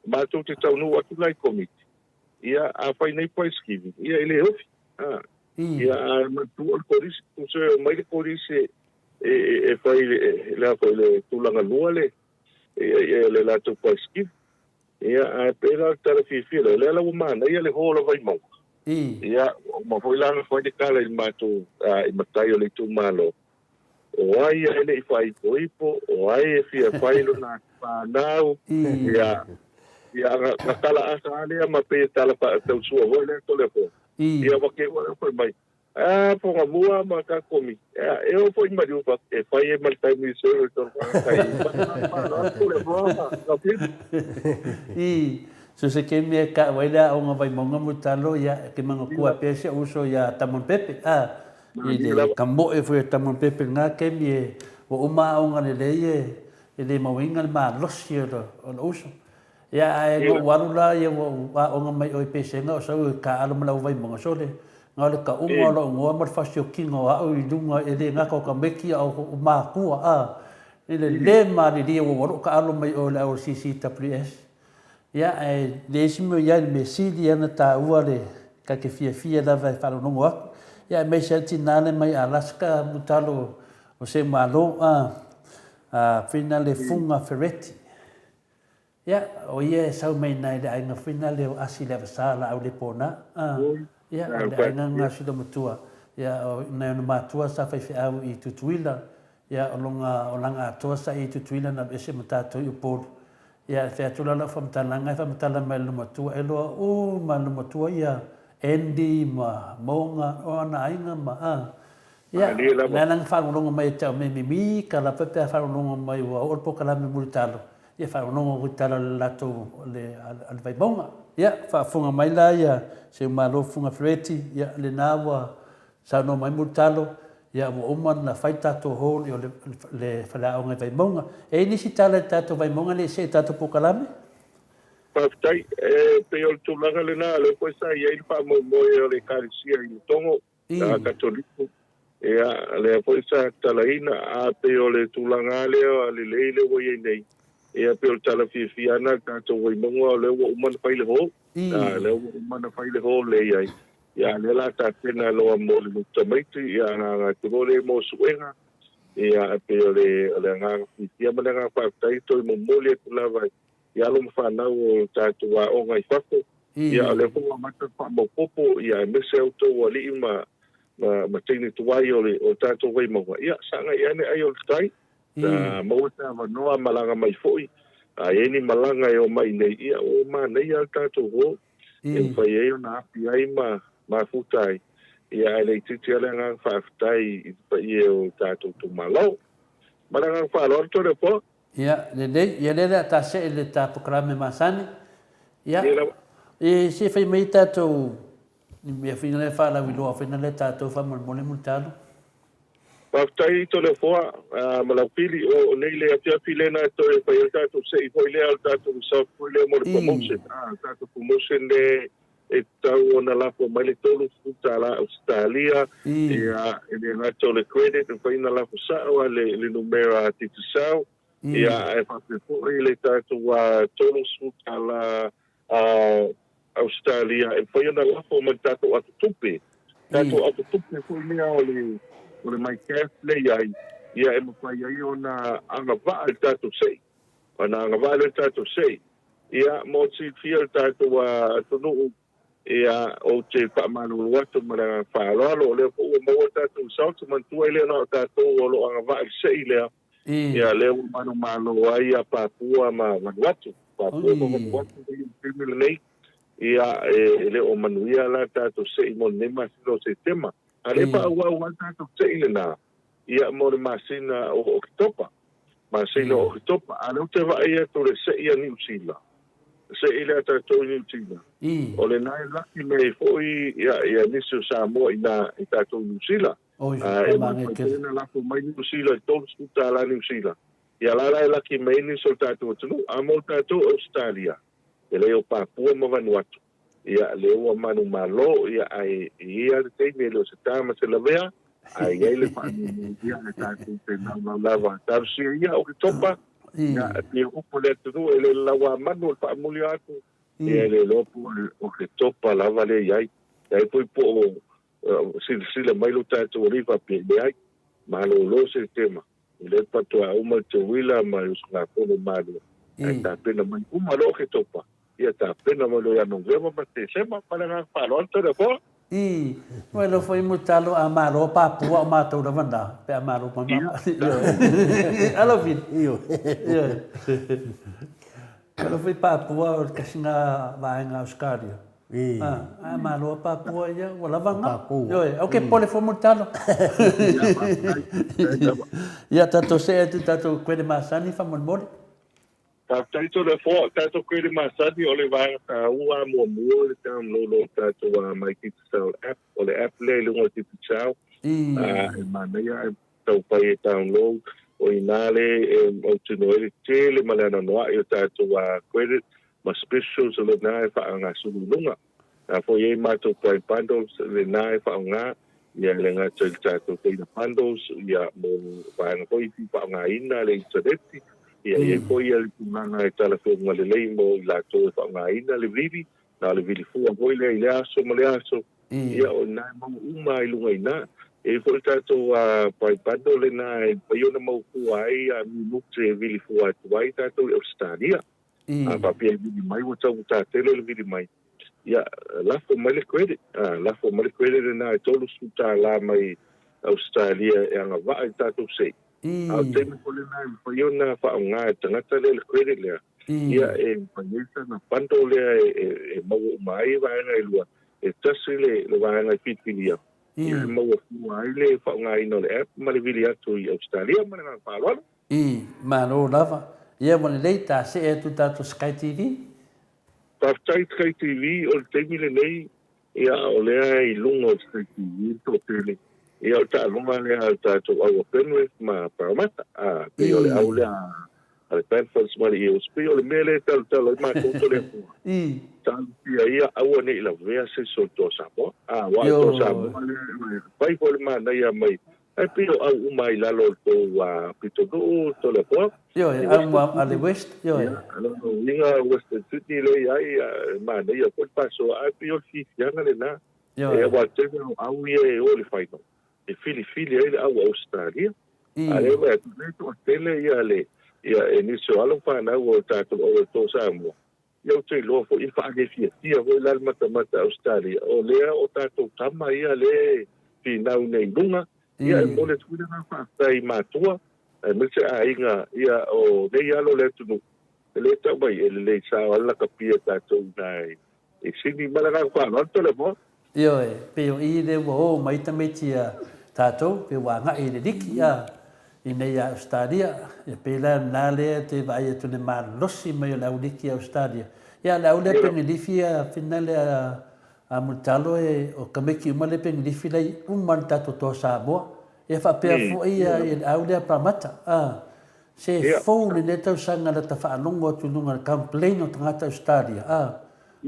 Ma to te tau no atu lai komiti. Ia a fai nei pois giving. Ia ele ofi. Ia a ma tu al koris, tu se mai le koris e fai le fai le tulanga lua le. Ia le la tu pois giving. Ia a pera tara fi le la umana ia le hola vai mong. Ia ma foi langa foi de kala il mato i matai o le tu malo. O ai ele i fai poipo, o ai e fia failo na whanau, ia ka tala asa alea ma pe tala pa tau sua hoi le tole po. Ia wake ua fai mai. Ponga mua ma ka komi. E o fai mari ufa, e fai e maltai mi se o tol kai. Tole po, ka pit. So se ke me ka waila o nga vai monga mutalo ia ke manga kua pese uso ia tamon pepe. I le kamo e fwe tamu pepe ngā kemi e o uma o ngane le le mawinga le maa losi o lo uso. Ia e ngo warula ia o ngā mai o i pesenga o sau e ka alo malau vai monga sole. Ngā le ka unga o lo ngoa marfasi o kinga o au i lunga e le ngako ka meki au maa kua a. Le maa li lia o waru ka alo mai o le au CCWS. Ia e le isimo ia me sili ana ta ua le ka ke fia lava e whanonongo aku. Ia me se tinane mai Alaska mutalo o se malo whina le funga Ferretti. Ia o ia e sau mai nai le ainga whina le o asi le vasala au le pona. Ia o le ainga ngā sila mutua. Ia o nei ona mātua sa whaiwhi au i tutuila. Ia o langa atua sa i tutuila na ese matato i upolu. Ia te atula la whamatalanga, whamatala mai lumatua e loa o ma lumatua ia Andy ma monga o ana ainga ma ia nang whanonga mai tau me mimi ka la pepe whanonga mai wa orpo ka la me mulitalo ia whanonga mulitalo le lato le alvai monga ia whafunga mai la ia se malo funga Ferretti ia le nawa sa no mai mulitalo ia wa oman na whai tato hol i le whalaonga vai monga e nisi tala tato vai monga le se tato pokalame Paftai, pe o tulaga le nā, le koe sa ia ili wha moe o le karisia i tongo, a katoliku. Le koe sa talaina, a pe o le tulaga leo, a le leile wo iei nei. Ea pe o tala fiana, kato wai mongo, le wo umana whaile ho. Le wo umana whaile ho le iai. Ia le la ta tena loa mo le mutamaiti, ia ngā turole mo suenga. Ia pe o le ngā whitia mana ngā whaktai, toi mo mole e tulawai. Ia lo mawhanau o tātou a o ngai whako. Ia le hunga mata whamapopo, ia mese auto o li ma teini tuwai o tātou wai maua. Ia sanga i ane ai o tai, maua tā wanoa malanga mai foi. A eni malanga e o mai nei, ia o ma nei al tātou ho. E whai e o na api ai ma futai. Ia e le titi ale ngang whaafutai i whai e o tātou tu malau. Malanga whaalor tore po. Ia le ta se le ta programa masani. Ia. E se fai mai tatou ni me fina le fa la wilo fina le tatou fa mo le multalo. Pa tai to le foa ma la pili o nei le atia pilena to e fa tatou se i foi le al tatou sa foi le mo le promotion. Tatou promotion le e tau ona la po mai le tolu futa la Australia. Ia e le to le credit e fa ina la sa o le numero titusau. Ia e whakepoi le tātou tolu suta la Australia e whai ana lafo mai tātou atu tupe. Tātou atu tupe fui mea o le mai kef le iai. Ia e mawhai ai o na anga waa le tātou sei. O na anga waa le tātou sei. Ia mo ti fia le tātou tunu ia o te whaamanu atu mara whaaloalo o leo po ua maua tātou sautu mantua i lea na tātou o lo anga waa le sei lea. Ia leo manu malo ai a Papua ma Vanuatu. Papua ma Vanuatu i primile nei. Ia leo manuia la tātou se i mo nema sino se tema. A le pa ua tātou se i le nā. Ia mo le masina o Okitopa. Masina o Okitopa. A leo te vai atu le se i a New Zealand. Se i le tātou New Zealand. O le nai laki me foi ia nisu Samoa i tātou New Zealand. E mana lako mai New Zealand, tolu skuta la New Zealand. Ia la laki mai ni so tātou atunu, a mo tātou Australia. E leo Papua ma Vanuatu. Ia leo manu malo, ia ia te teime leo se tāma se lavea, ai le whaanu ia le tātou te nau lava. Tāru sia ia o ki topa, ia te upo le atunu, e le lawa manu, le whaamuli atu. Ia le lopo o ki topa lava le iai. Ia poi po sila mai lo tātou riva pe ai malo lo se tema le pato a uma te wila ma us na kono malo ta pena mai uma lo ke topa ia ta pena mo lo ya no vema ma te sema para na palo te fo bueno foi mutalo a malo Papua ma to da vanda pe a malo ma alo fin alo foi Papua ka singa vai na Australia. Malo Papua ia, wala vanga. Ok, pole fo mutalo. Ia tato se tato kwele masani fa mon mole. Tato le fo, tato kwele masani ole vai ta ua mo mo le tam lo tato mai ki tsau app, ole app le lo ki tsau. e manea e tau pai e download o inale o tino e tele ma le anoa i o tātou a credit ma specials o le nā e whaanga sununga. Fo e mātou pai bundles le nā e whaanga ia le ngā tau tātou teina bundles ia mo whaanga hoi ti whaanga ina le interneti ia e hoi ali kumanga e tala whaunga le lei mo i lātou e whaanga ina le vivi na le vili fua hoi le i le aso ma le aso ia o nā mau uma i lunga ina e fo tātou pai bundle le nā e paiona mau kua ai a minute e vili fua atu ai tātou e Australia a papia vili mai o tau tātelo le vili mai ia lafo mai le credit lafo mai le credit na e tolu suta la mai Australia e anga va i tātou sei au temi ko le nā i paiona whaonga e tangata le credit lea ia e paiesa na panto lea e mau mai vaenga e lua e tasi le vaenga i pitpilia ia e mau fua ai le whaonga ino le app ma le vili atu i Australia ma le ngā whaaloalo mano lava ia mo le lei tā se e tu tātou Sky TV Taftai Sky TV o le teimi le nei ia o lea i lunga o Sky TV to tele ia o ta lunga lea tātou au Penrith ma Parramatta pe o le au lea ale Penfolds ma le EOSP o le mele talo ma koto le fua tāpia ia au ane i la vea se so to Samoa wa to Samoa pai po le mana ia mai ai pio au umai lalo to pito do to le po yo au ale West yo linga Western Sydney le ai mana ia po paso ai pio si yanga le na e wa te au ia o le faino e fili ai au Australia ale wa to tele ia le ia e ni so alo fa na o tato o to Samoa eu te lo fo i fa ge fia ho la mata Australia o le o tato tama ia le finau nei lunga ia mo le tuina na fa tai matua e me se ainga ia o nei alo le tunu le ta mai le sa ala kapia tato nai e sini malaga fa no to le mo yo pe i le wo mai tametia tato pe wanga i le dikia i nei Australia e pe la na le te vai tu le mar losi mai la udiki Australia ia la ule pe ni fia finale a mutalo e o kameki male pe ni fila man tato to Samoa e fa pe fo ia e ule Parramatta se fo le tau sanga la ta fa longo tu nunga complain o tangata Australia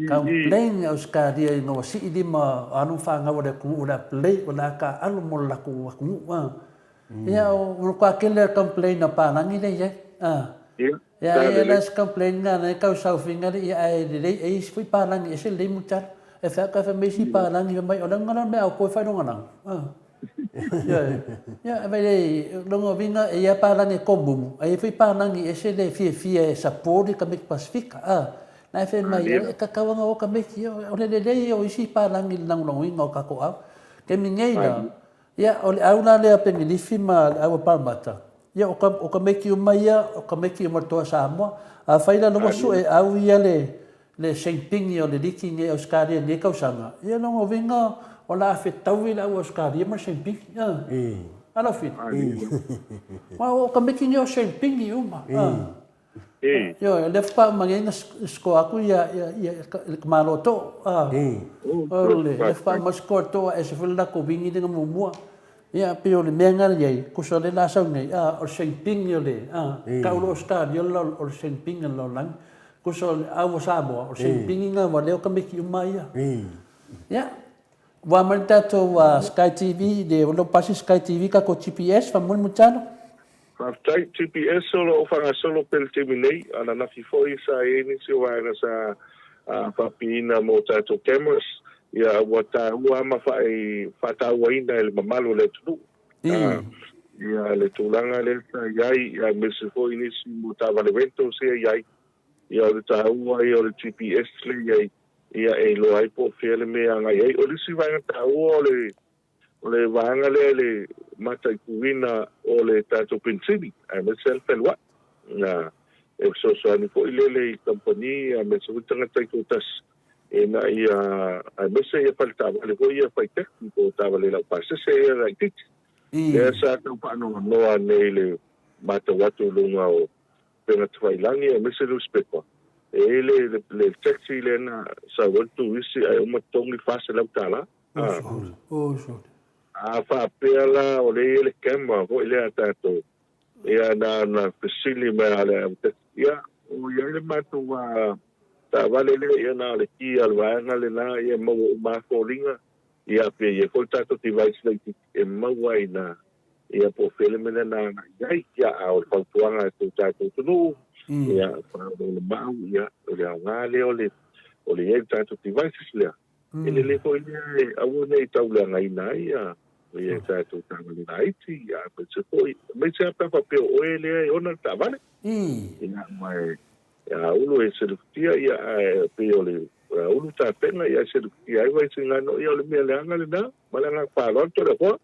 complain Australia no si di ma anu fa nga wala ku ula play wala ka alu mo la ku ia o kwa kele complain na pa nangi le ia ia las complain na na ka sa finga ia e fui pa nangi e se le mutar e fa ka fa me si pa nangi mai o ngana me o ko fa no ngana ia vai longo vinga e ia pa nangi kombu e fui pa nangi e se le fie sapori ka me Pacifica na fe mai ka kawanga o ka me ki o le o si pa nangi nang longo ka ko ke mingai na ia o le aula le pengilifi ma au Parramatta ia o ka meki o mai o ka meki o martoa Samoa a faila no so e au ia le sengpingi o le liki nge Australia nge kausanga ia no vinga o la fetau ila o Australia ma sengpingi ala fit wa o ka meki nge o sengpingi uma yo le fa mangenga sko aku ia maloto le fa maskoto e se fula ko vingi de mumua ia pio le menga ye ko so le la sa nei o sengping yo le ka lo stadio o sengping lo lang ko so au Samoa o sengping nga wa le ka meki mai ia wa malta to Sky TV de lo pasi Sky TV ka ko GPS fa mun mutano Faftai TPS solo fanga solo pel terminei ana na foi sa eni se wa na sa papina mo tato cameras ia wata ua ma fa waina el mamalo le tu ia le tulanga le yai ia me se foi ni mo tava le vento se yai ia le ua ia le TPS le yai ia e lo ai po fele me anga yai o le si va ta le vanga le mata kuina o le tato princini a me self el wa na e so ani po le company a me so tanga taito tas e na ia a me se faltava le ko ia fai tecnico tava le la passa se era tit e sa to pa no ane le mata watu lunga o pena twailangi a me se lo speco e le taxi le na sa voltu isi a uma tongi fasa la tala a whapea la o le kema ko ile atato ia na pesili me ale ia o ia le matu wa ta vale le ia na le ki al vanga le na ia mo ma foringa ia pe ia ko tato ti vai le e mo ina ia po fele me na ia a o fautuanga tu tato tu ia pa le mau ia le ngale o le tato ti vai le ele le ko ile a wo nei tau le ngai na ia ia tato tanga le naiti ia pe se foi me se apa pe o ele ona ta vale ia mai ya ulu e se tia ia pe ole ulu ta pena ia se tia ai vai singa no ia le mele anga le na malanga pa lo to le ko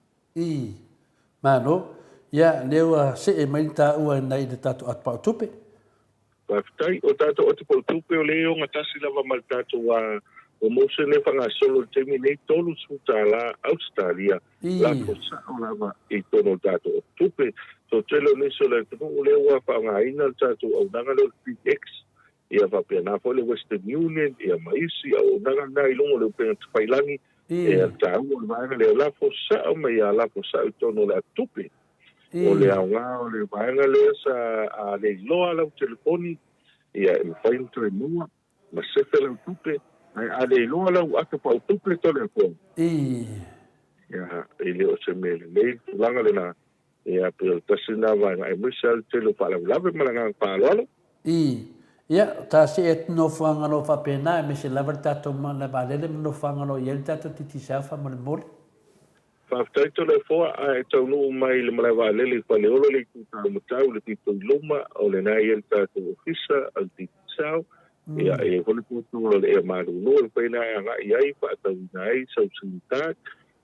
mano ia lewa se e mainta ua nei de tatu at pa tupe pa tai o tato o te pa tupe o leo ngatasi lava mal tato wa o mo se ne fanga solo terminate tolu sutala Australia la cosa lava e tono tato o tupe so telo ne so le tu le wa fa nga ina tato o danga le PX ia va pena fo le Western Union ia maisi o danga na ilongo le pe tpailangi ia ta o va le la fosa o me ia la fosa o tono la tupe o le anga o le va le sa a le loa la telefoni ia e fa into e mua ma se fe le tupe a le loa la atu pa tupe to le ko ia ele o se me le langa le na ia pe tasina va ai misal telo pa la malanga pa lo ia ta se et no fanga no fa pena me se la verdad to ma la valele no fanga no yel tato titi sa fa mal mol fa taito le fo a to no mai le mala valele pa le olo le ta mo tau le tito luma o le na yel tato ofisa al titi sa ia e hole po to le ma no le pena nga ia fa ta nai so sinta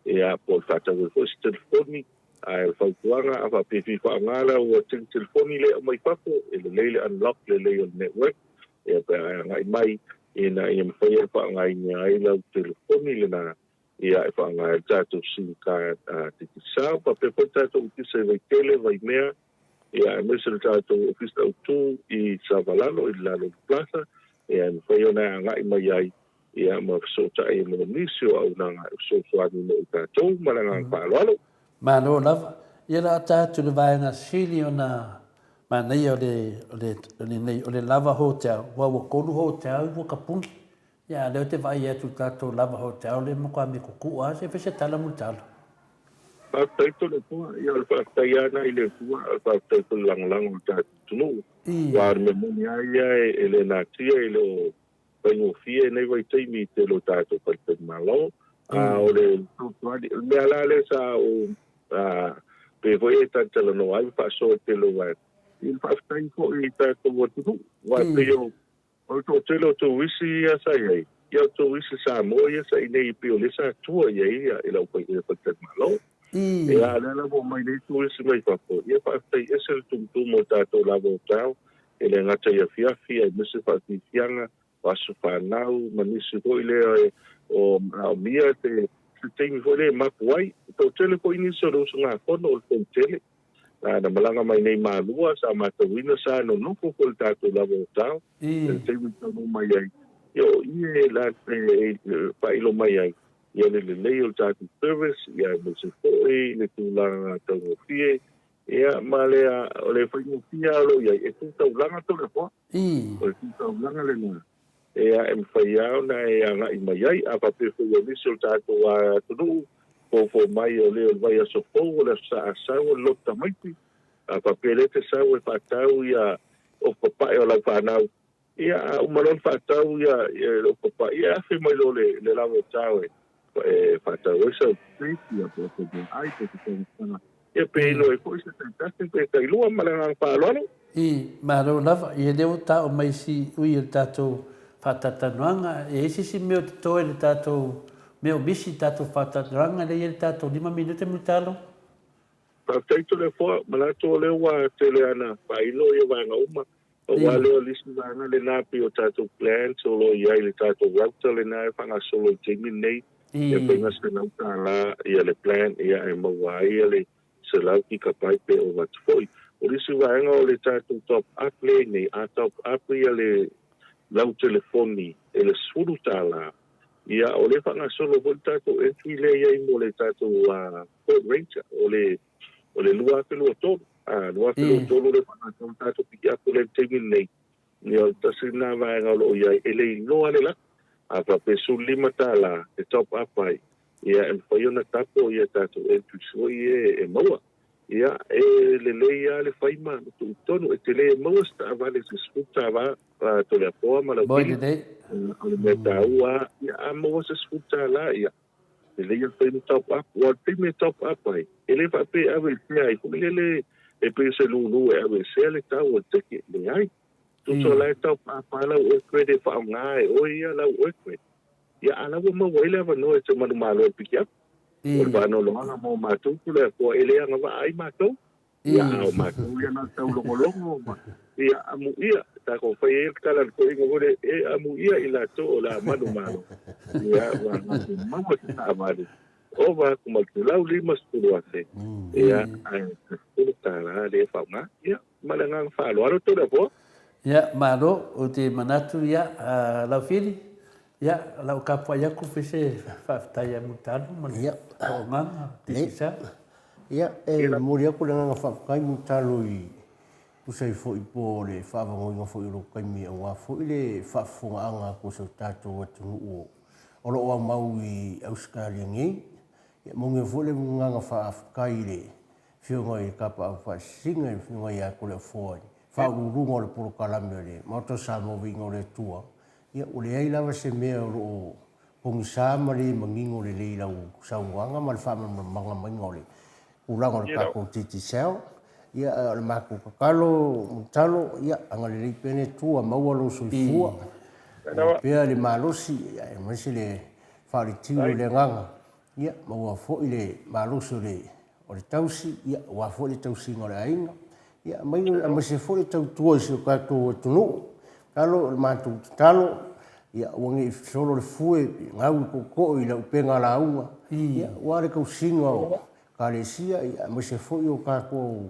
ia por fa ta le fo telefoni ai fautuanga a papi fa ngala o telefoni le mai papo e le unlock le network e pa mai ina i me fa ngai ai le telefoni le na ia fa ngai tato sinka te sa papi po tato ki se vai tele vai mea ia me se tato ofisa tu i Savalano i la plaza e fa ona ngai mai ai ia ma so tai mo nisio au na so ani mo tato malanga pa lo mano lava ia la tatu le vai na sili ona ma nei o le lava hotel wa kolu hotel wo kapun ia le te vai tu tatu lava hotel le mo kwa mi kuku a se fese tala mutalo pa taito le po ia le pa taiana ile tua pa taito lang tatu no wa me mo ia ele na tia ile o fie nei vai taimi te lo tatu pa te malo a o le me ala le sa o pe voi tanta no ai fa so te lo va il fa stai ko i ta to tu va te yo o to te lo to wisi ya sai ai ya to wisi sa mo ya sai nei pe o le sa tu ya ia e lo pa te malo e ala la bo mai nei tu wisi mai fa ko ya fa stai esel tu mo ta to la bo tao e le ngata ya fia me se fa ti fianga va su fa nau manisi ko ile o mia te temi foi ma puai to tele ko ini so ro nga kono o tele na malanga mai nei malua sa matawina sa no ko ta to la volta temi to mai ai yo ie la pa ilo mai ai ia le o tato service ia mo se foi le tu la to fie ia malea o le foi mo fia lo ia e tu to langa to le po o tu to langa le na ia em faiao na ia nga i mai ai a pape foi o niso tato a tunu fo mai o leo vai a sofo le sa o lota maiti a pape le te sa o patau ia o papa o la panau ia o malon patau ia o papa ia fe mai lo le la tau e patau esa ia po ai te tena e pe no e foi se tentaste pe lua malanga palolo maro lava ia deu ta o mai si ui tato fatatanuanga e si meu to ele tato meu bisi tato fatatanuanga le ele tato 5 minutos mutalo pa taito le fo malato le wa tele ana pa ilo e wa nga uma o wa le lisi na le na pi o tato plan so lo ia le tato router le na fa nga solo timi nei e pe nga se na la ia le plan ia e mo wa ia le se la ki ka pai pe o wat foi o lisi wa nga o le tato top up le nei a top up ia le lau telefoni e le suru tala ia o le whangasolo po tātou e tui le iai mo le tātou Ford Ranger o le lua pelo tolu. Lua pelo tolu le whangasolo tātou piki ako le temi nei. Ni o tasina vaenga lo iai e le inoa le la. A pa pesu 5 tala e top up ai. Ia e whaiona tapo ia tātou e tui soi e maua. Ia e le ia le whaima tu tonu e te le maua sta avale se sputa va to le apoa ma la Boy de le meta ua ia a maua se sputa la ia le ia whaima top up o te me top up ai e le whape ave te ai kumi le e pe se lulu e ave se le tau o te ke le ai tuto la top up ala o krede wha ngai o ia la o krede ia ala wa maua ele ava no e te manu malo e piki up o vano longa mo matu kule ko ele nga va ai matu ia o matu ia na tau longo ia amu ia ta ko fai kala ko ingo le e amu ia ila to la manu malo ia wa ma mo ta mali o va kuma lau lima stulu ate ia ai ko ta la le fa nga ia malanga fa lo aro to po ia malo o te manatu ia la fili ia lau kapua ia ku fese whaftai mutalo man ia o nganga tisa ia e mori aku le nganga whafkai mutalo i usai fo i po le whavangoinga fo i ro kaimi a fo i le whafonga anga ko sa tātou atu o lo o mau i Australia ngi ia monge fo le nganga whafkai le whiunga i kapa au whasinga i whiunga i ako le fōi whaururunga le poro kalame le mauta sa mo vingo le tua ia o le ai lava se mea o pongisa ma le mangingo le leila o sauanga ma le whamamanga maingo le ulanga le kako titi sao ia le mako kakalo mutalo ia anga le pene tua maua lo soifua pea le malosi ia e masi le wharitio le nganga ia maua fo i le malosi o le tausi ia ua fo le tausi ngā le ainga ia mai a masi fo le tautua i se kato tunu talo le matu talo ia wangi solo le fue ngau ko i la penga la uma ia wale ko singa o kalesia ia mo se foi o ka ko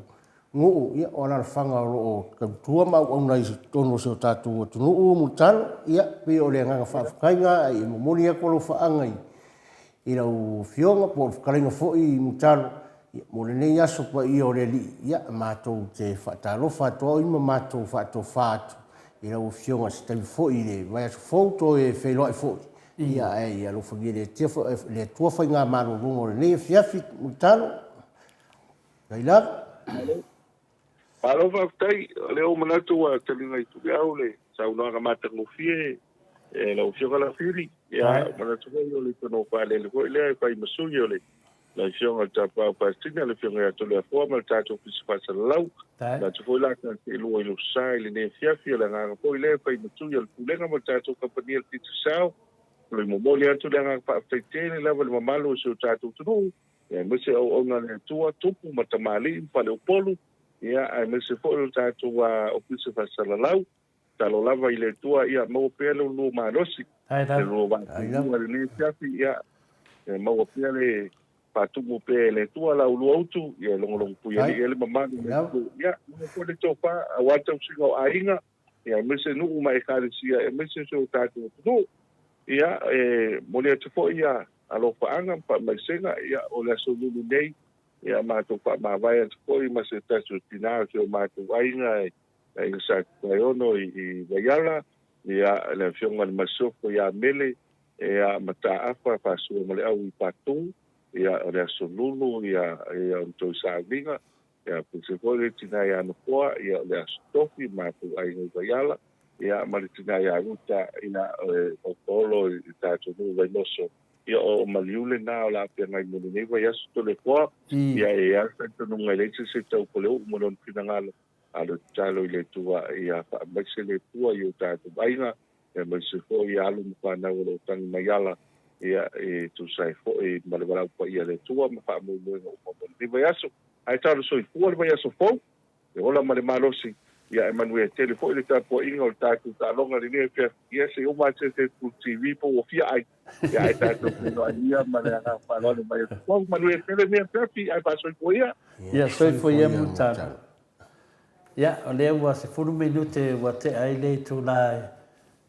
ngo ia ona fanga o ka tua ma o nai tono so tatu tunu o mutal ia pe o le nga fa kainga i mo monia ko lo fa angai i la o fionga por kalinga foi mutal mo le nei aso pa i o le li ia ma to te fa talo fa to i ma to fa to fa ia o fionga se tau foi le vai as foto e felo e foi ia ai lo fagi le tia le tua foi nga maro rungo le fiafi mutalo dai la palo va tai le o manatu a telinga i tu le sa una ga mata no fie e lo fionga la fili ia manatu yo le tono pa le le fa i masu yo le la fionga ta pa stina le fionga to le forma ta to pa sa lau la tu foi la que lo sai le ne fiafi la nga po le pa i tu yo le nga mo ta to compagnia ti sao lo mo mo le tu le nga pa fetene la le malo so ta to tu e mo se o nga le tu tupu matamali pa le polo ia ai mo se fo ta to wa ofisi fa sa lau ta lo lava i le tua ia mo pe lo malosi ai lo va le ne fiafi ia mo pe le patumu pe le tua la ulu autu ia longo puia le mama ia mo ko le topa a wata singo ainga ia mese nu mai kalesia e mese so tatu no ia mo le tofo ia alo pa anga pa mai senga ia o le so lulu nei ia ma to pa ma vai to i ma se tasu tina so ma to ainga e sa ono i vaiala ia le fionga le masoko ia mele ia mata afa pa so mo le au i patu ia o le asolulu ia o to savinga ia se foi tina ia no poa ia le astofi ma tu ai no vaiala ia ma tina ia ruta ina o polo i tato no vai noso ia o maliule na la pena i mo nei vai asto le poa ia ia tanto no ngai se tau polo mo non pinangalo alo talo ile tua ia fa se le tua i tato vaina ia ma se foi alu mo na o tang maiala ia tu sai fo e malevara pa ia le tua ma fa mo mo ni vai aso ai talo so i fu vai aso fo e ola male malosi ia Emmanuel telefone ta po inga o tatu ta longa ni pe ia se o ma se tu TV po o fia ai ia ai tatu no ia male nga fa lo mai po Emmanuel telefone pe ai pa so po ia so fo ia mutalo ia o le wa se fu minute wa te ai le tu la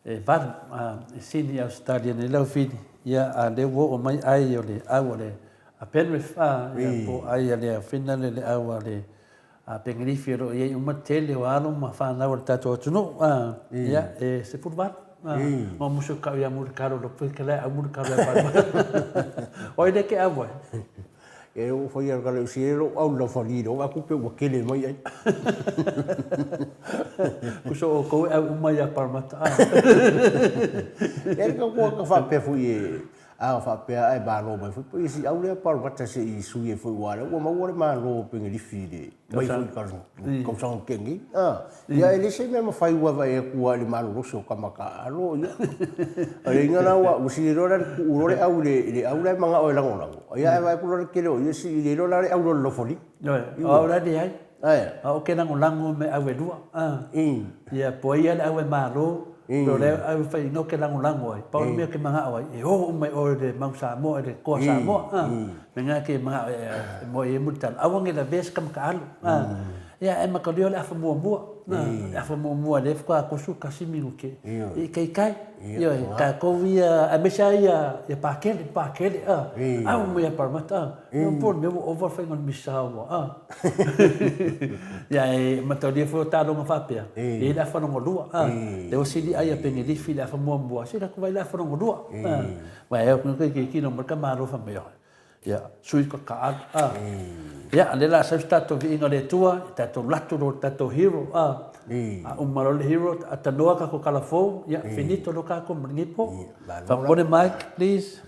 e van sini Australia ne lau fini ia a le wo o mai ai o le au le a Penrith ia po ai le fina le au le a pengrifi ro ia uma tele o alo ma fa na o tato tuno ia e se furbat ma muso ka ia mur karo lo pe kala a mur karo pa oi de ke avo e o foi al galo siero au lo falido a kupe o kele mai ai kuso ko e uma ia parmata e ka ko ka fa pe foi a fa pe ai ba lo mai foi si au le parmata se i su e foi wala o ma wala ma lo pe ngi fide mai foi ka ko sang kengi ia ele se me fai wa vai ku ali ma lo so ka maka alo ia ai ngana wa usi ro ra ku ro le au le manga o la ngona ia vai ku ro ke lo ia si le lo la au lo foli o la di ai o ke na ngolango me au dua ia po ia au ma lo pero le au fai no ke lango ai pa me ke manga ai e o mai o de mang sa mo de ko sa mo menga ke manga mo e mutan awang ela bes kam ka alu ya e ma ka dio le afa mo mo le fa ko su ka similu ke e kai yo ka ko via a mesa ia e pa ke au mo ia parmata no por me over fai on misa mo ya e ma to dia fo ta lo fa pe e da fa no lua le o sili ai pe ni fi la fa mo mo si la ko vai la fa no lua va e ko ke no marka ma ro fa me ya sui ka ya le la sa stato vi no le tua tato latu ro tato hero umaro le hero atanoa ka ko kala fo ya finito lo ka ko mnipo fa pone mic please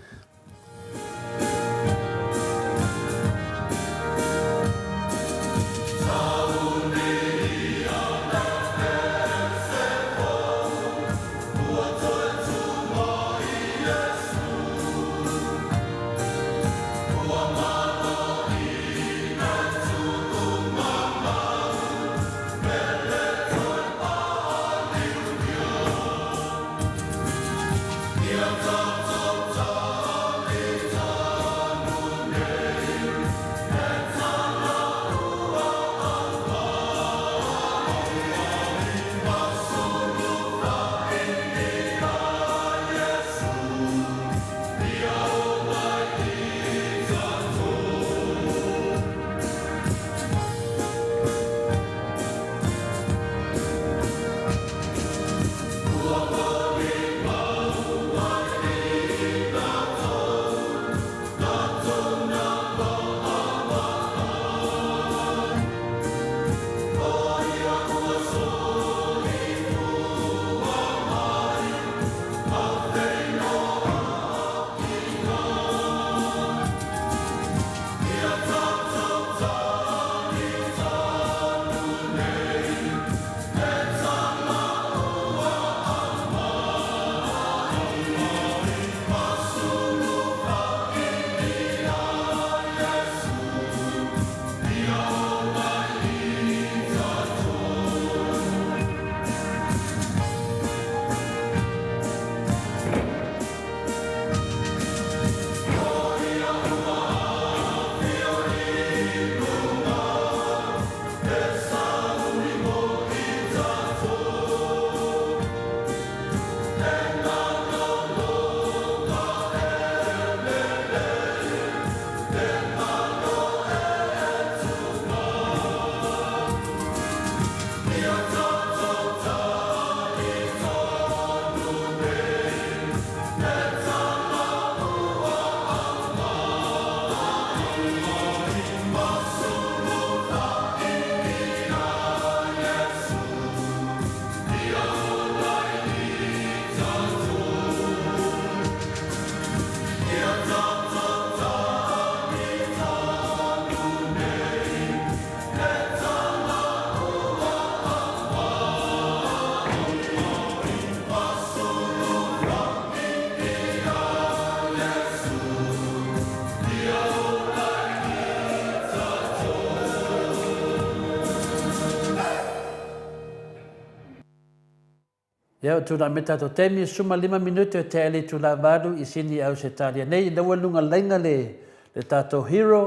Ia tu na meta to temi suma 5 minuto te ale tu la vadu I sini au se talia nei na walunga lenga le tato hero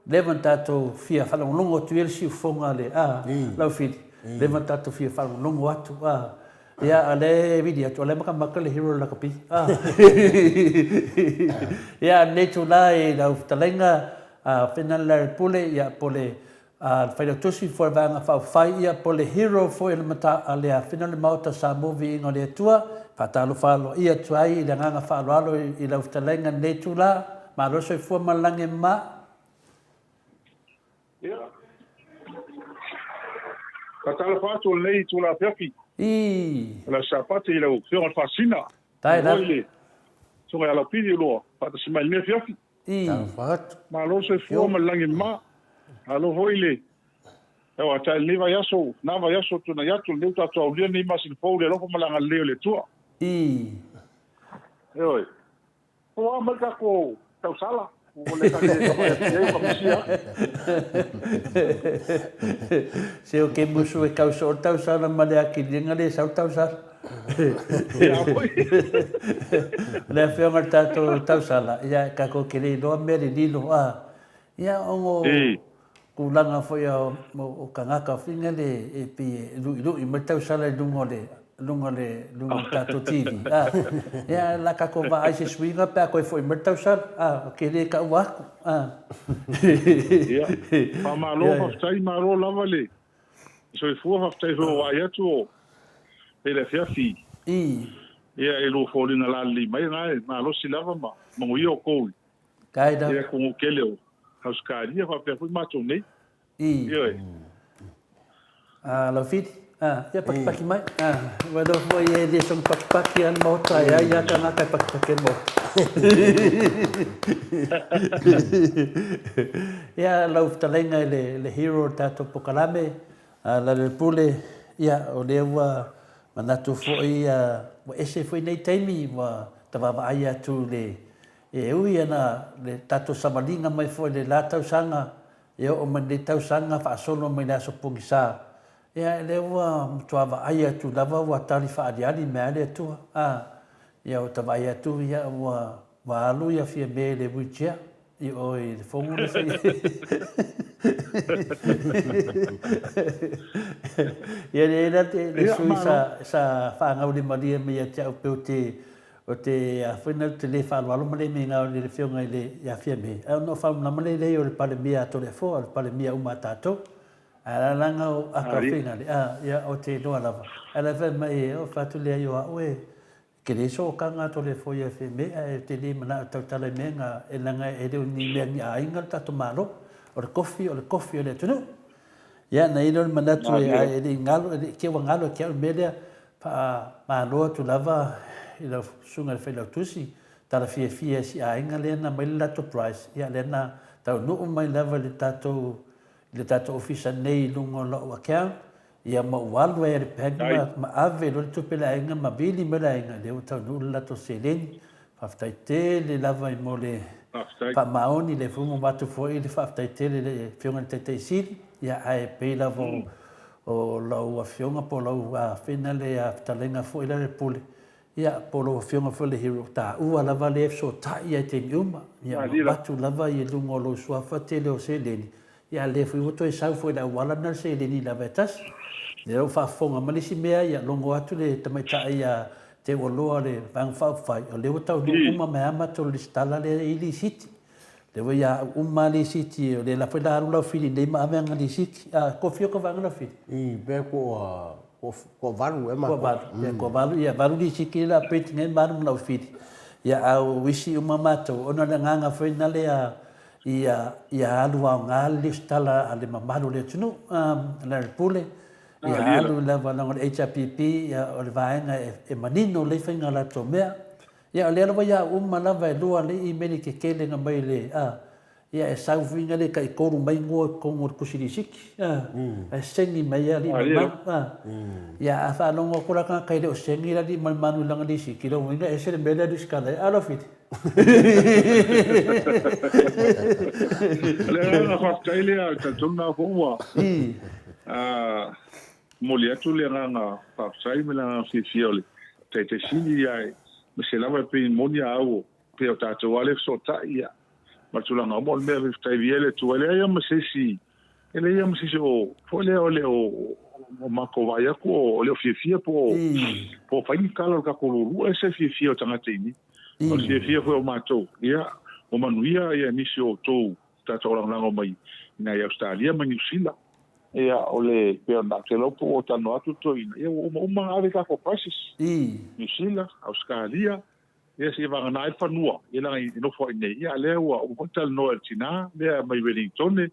levan tato fia falongo tu el si fonga le la fi levan tato fia falongo atu Ia ale video tu ale maka le hero la kapi. Ia ne tu lai la talenga final la pule ia pole fai tosi for vanga fai ia pole hero for el mata ale final mauta sa movie ngole tua patalo falo ia tuai le nganga falo alo i la talenga ne tu la ma lo so fu malange ma. Ia. Patalo fatu lei tu la pepi. La sapati la fiona fascina. Tai la. So ya la pidi lo, pa se mai me fiafi. Ma lo se fu ma langi ma. Alo hoile. E wa tai leva yaso, na va yaso tu na yatu le ta to le ni ma sin fo le lo ma langa le le tua. E oi. O ma ka ko tau sala. Se o que musu e causa o tau sala male aki dinga le sa tau sala. Le fionga tato tau sala ia ka ko kele do meri dilo ia o kulanga foi o kangaka finga le e pi lu i tau sala lunga tato TV ia la ka ko va ai se swinga pa ko foi tau sala kele ka wa ia pa malo fa tai maro lava le so e fu fa tai ro wa ia tu ele fiafi ia e lo fo lina la li mai ngai ma lo si lava ma mo io ko kai da ia ko kele o hauskaria fa pe fu ma tu nei ia lo fit ia pak mai wado foi e de son pak an mo tai ia kana kai pak mo ia lo talenga le hero tato pokalame la le pule ia o lewa manatu foi wa ese foi nei taimi wa tava vai atu le e ui ana le tato samalinga mai foi le latau sanga e o mande tau sanga fa solo mai la so pungisa ia le wa tava ai atu lava wa tali fa adiali me ale tu ia o tava ai atu ia wa alu ia fie me le buitia i o i fongu le fai ia le sui sa whaangau le maria me ia te au pe o te whaina te le whaalo male me ngau le whionga i le ia fia me. Au no whaam na male le o le pale mia to le fo, o le pale mia uma tātou. Ala langa o aka whina le, ia o te noa lava. Ala wha mai o whatu lea yo a oe. Ke le so ka ngā to le fo ia fia me, te le mana tau tala me ngā e langa e reo ni mea ni a inga tātou malo. O le kofi o le tunu. Ia na ino le manatu e le ngalo, ke wa ngalo ke au melea pa maloa tu lava i la sunga le whailau tusi, tala fia si a inga lena mai le lato price, ia lena tau nuu mai lava le tato ofisa nei lungo lau account, ia ma ualu e le penga, ma ave lo le tupe la inga, ma bili me la inga, leo tau nuu le lato seleni, whaftai te le lava i mo le wha maoni le fungo matu foi le whaftai te le fionga le teitei siri, ia ae pei lava o lau a fionga po lau a whina le a talenga foi le pule. Ia polo fionga foi le hero ta ua lava le so ta ia te nyuma ia batu lava i lungo lo suafa te le o seleni ia le foi woto e sau foi la wala na seleni la vetas le o fa fonga malisi mea ia longo atu le tamaita ia te oloa le vang fa fai o le wotau uma me ama to le stala le ili city le ia uma le city le la foi la rula fili le ma amenga le city ko fio ko vanga la fili I be ko varu e ma ko varu ia varu di sikila pet ngen varu la fit ia au wisi uma mato ona le nganga foi na le ia alu wa ngali stala ale mamalu le tunu la pule ia alu la va na HPP ia o le vaenga e manino le finga la tomea ia le la ia uma la va lua le I meni ke kele nga mai le ia e sau vinga le kai koru mai ngoa kongo kusirisiki e sengi mai ali mama ia a fa longo kura ka kai le sengi la di manu langa di siki lo winga e se le mele di skala ala fit le na fa kai le ta tuna ko wa moli atu le nga fa sai me la fi fiole te sini ai me se lava pe monia au pe o tato wale so ta ia ma tu langa mo me tai viele tu ele ia ma se si ele ia ma se o fo le o o mako vai aku o le fia po fai kala ka kolulu e se fia o tanga tini o fia ko o mato ia o manuia ia nisi o to ta orang lango mai na Australia ma New Zealand ia ole pe na te lopo o tano atu to ina ia o ma ave ka ko prices New Zealand Australia ia se va na fa nua ia la no fo ine ia le o hotel no tina le mai Wellington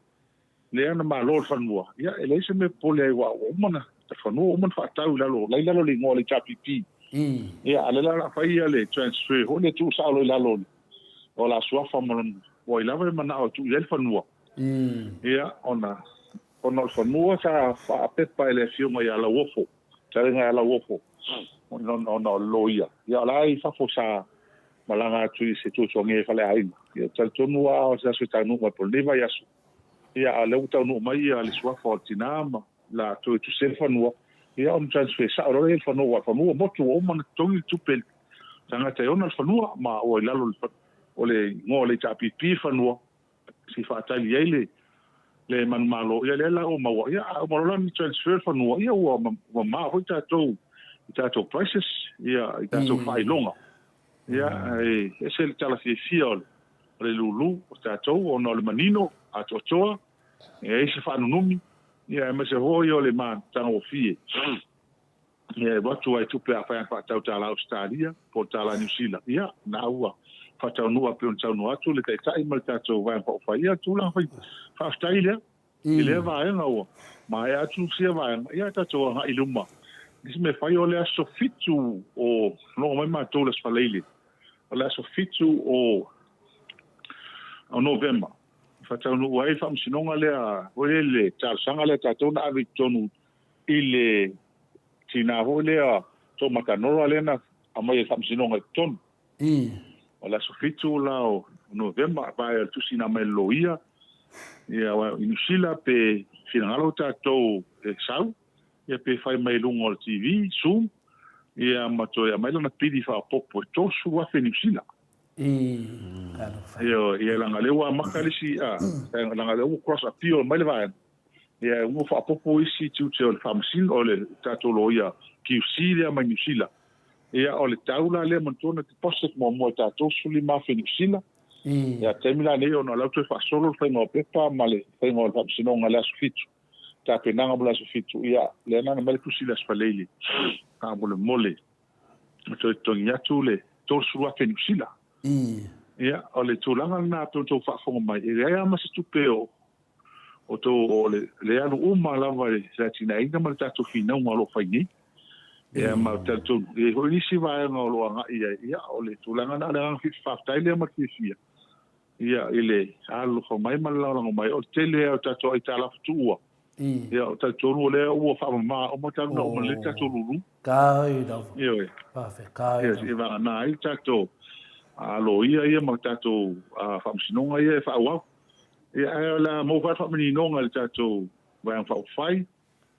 le ana ma lo fa nua ia ele se me pole wa o mana ta fa nua o man fa tau la lo le ngole chapipi ia ale la fa ia le transfer ho le tu sa lo la lo o la sua fa mon o ila va mana o tu le fa nua ia ona fa nua sa fa pepa ele fio mai ala wofo tare nga ala wofo ona loia ia la i fa fo sa malanga tu se tu so nge fa le ai ia tal tonua o sa su tanu ma por leva ia ia ale uta no mai ale sua fortinama la tu se fa nua ia on transfer sa ro le fa nua mo tu o man tongi tu pel tanga te ona fa nua ma o ilalo o le ngole chapipi fa nua si fa tali le man malo ia le la o ma ia o mo lan transfer fa nua ia o ma ho ta to prices ia ta to fai longa ia e se le tala fiol le lulu o ta to o no le manino a toa e se fa numi ia ma se ho yo le man tanga o fie ia watu ai tu pe apa pa ta la Australia po ta la New Zealand ia na ua fa ta no pe on ta no atu le tai mal ta to va pa fa ia tu la fa Australia ile va e no ma ia tu se va ia ta to ha iluma dis me fa yo le sofitu o no mai ma to las falele la sofitu o November fa ta no ai fa msinonga le ta sanga le ta to na avitonu ile tina ho le to makanoro le na amai fa msinonga ton la sofitu la o November va tu sina mai loia ia wa inusila pe finalo ta to sau ia pe fai mai lungo al TV Zoom ia mato ia mai lana pidi fa popo to su wa fenisila ia la ngale wa makalisi la ngale u cross appeal mai le vai ia u fa popo isi tu te o famsil o le tato loia QC le mai nisila ia o le taula le montona te poset mo tato su li ma fenisila ia temila ne ona la tu fa solo fa no pepa male fa no fa sino ngala sufitu ta penanga bula sufitu ia le na male tu sila spaleli ka bole mole to nyatu le to suwa fenisila ia o le tulanga na to fa fo mai ia ma se tupeo o to o le anu uma lava sa tina inga ma ta to fina ngalo fa ni ia ma ta to e ho ni si va ngalo nga ia o le tulanga na le fi fa taile ma ki fia ia ile alo fo mai ma la mai o tele o ta to ita la futua ia o ta to le o fa ma o mo ta no mo le ta to lulu ka i da ia perfect ka i va na i ta to alo ia ma ta to fa msinonga ia fa wa ia la mo fa mini nonga le ta to va fa fai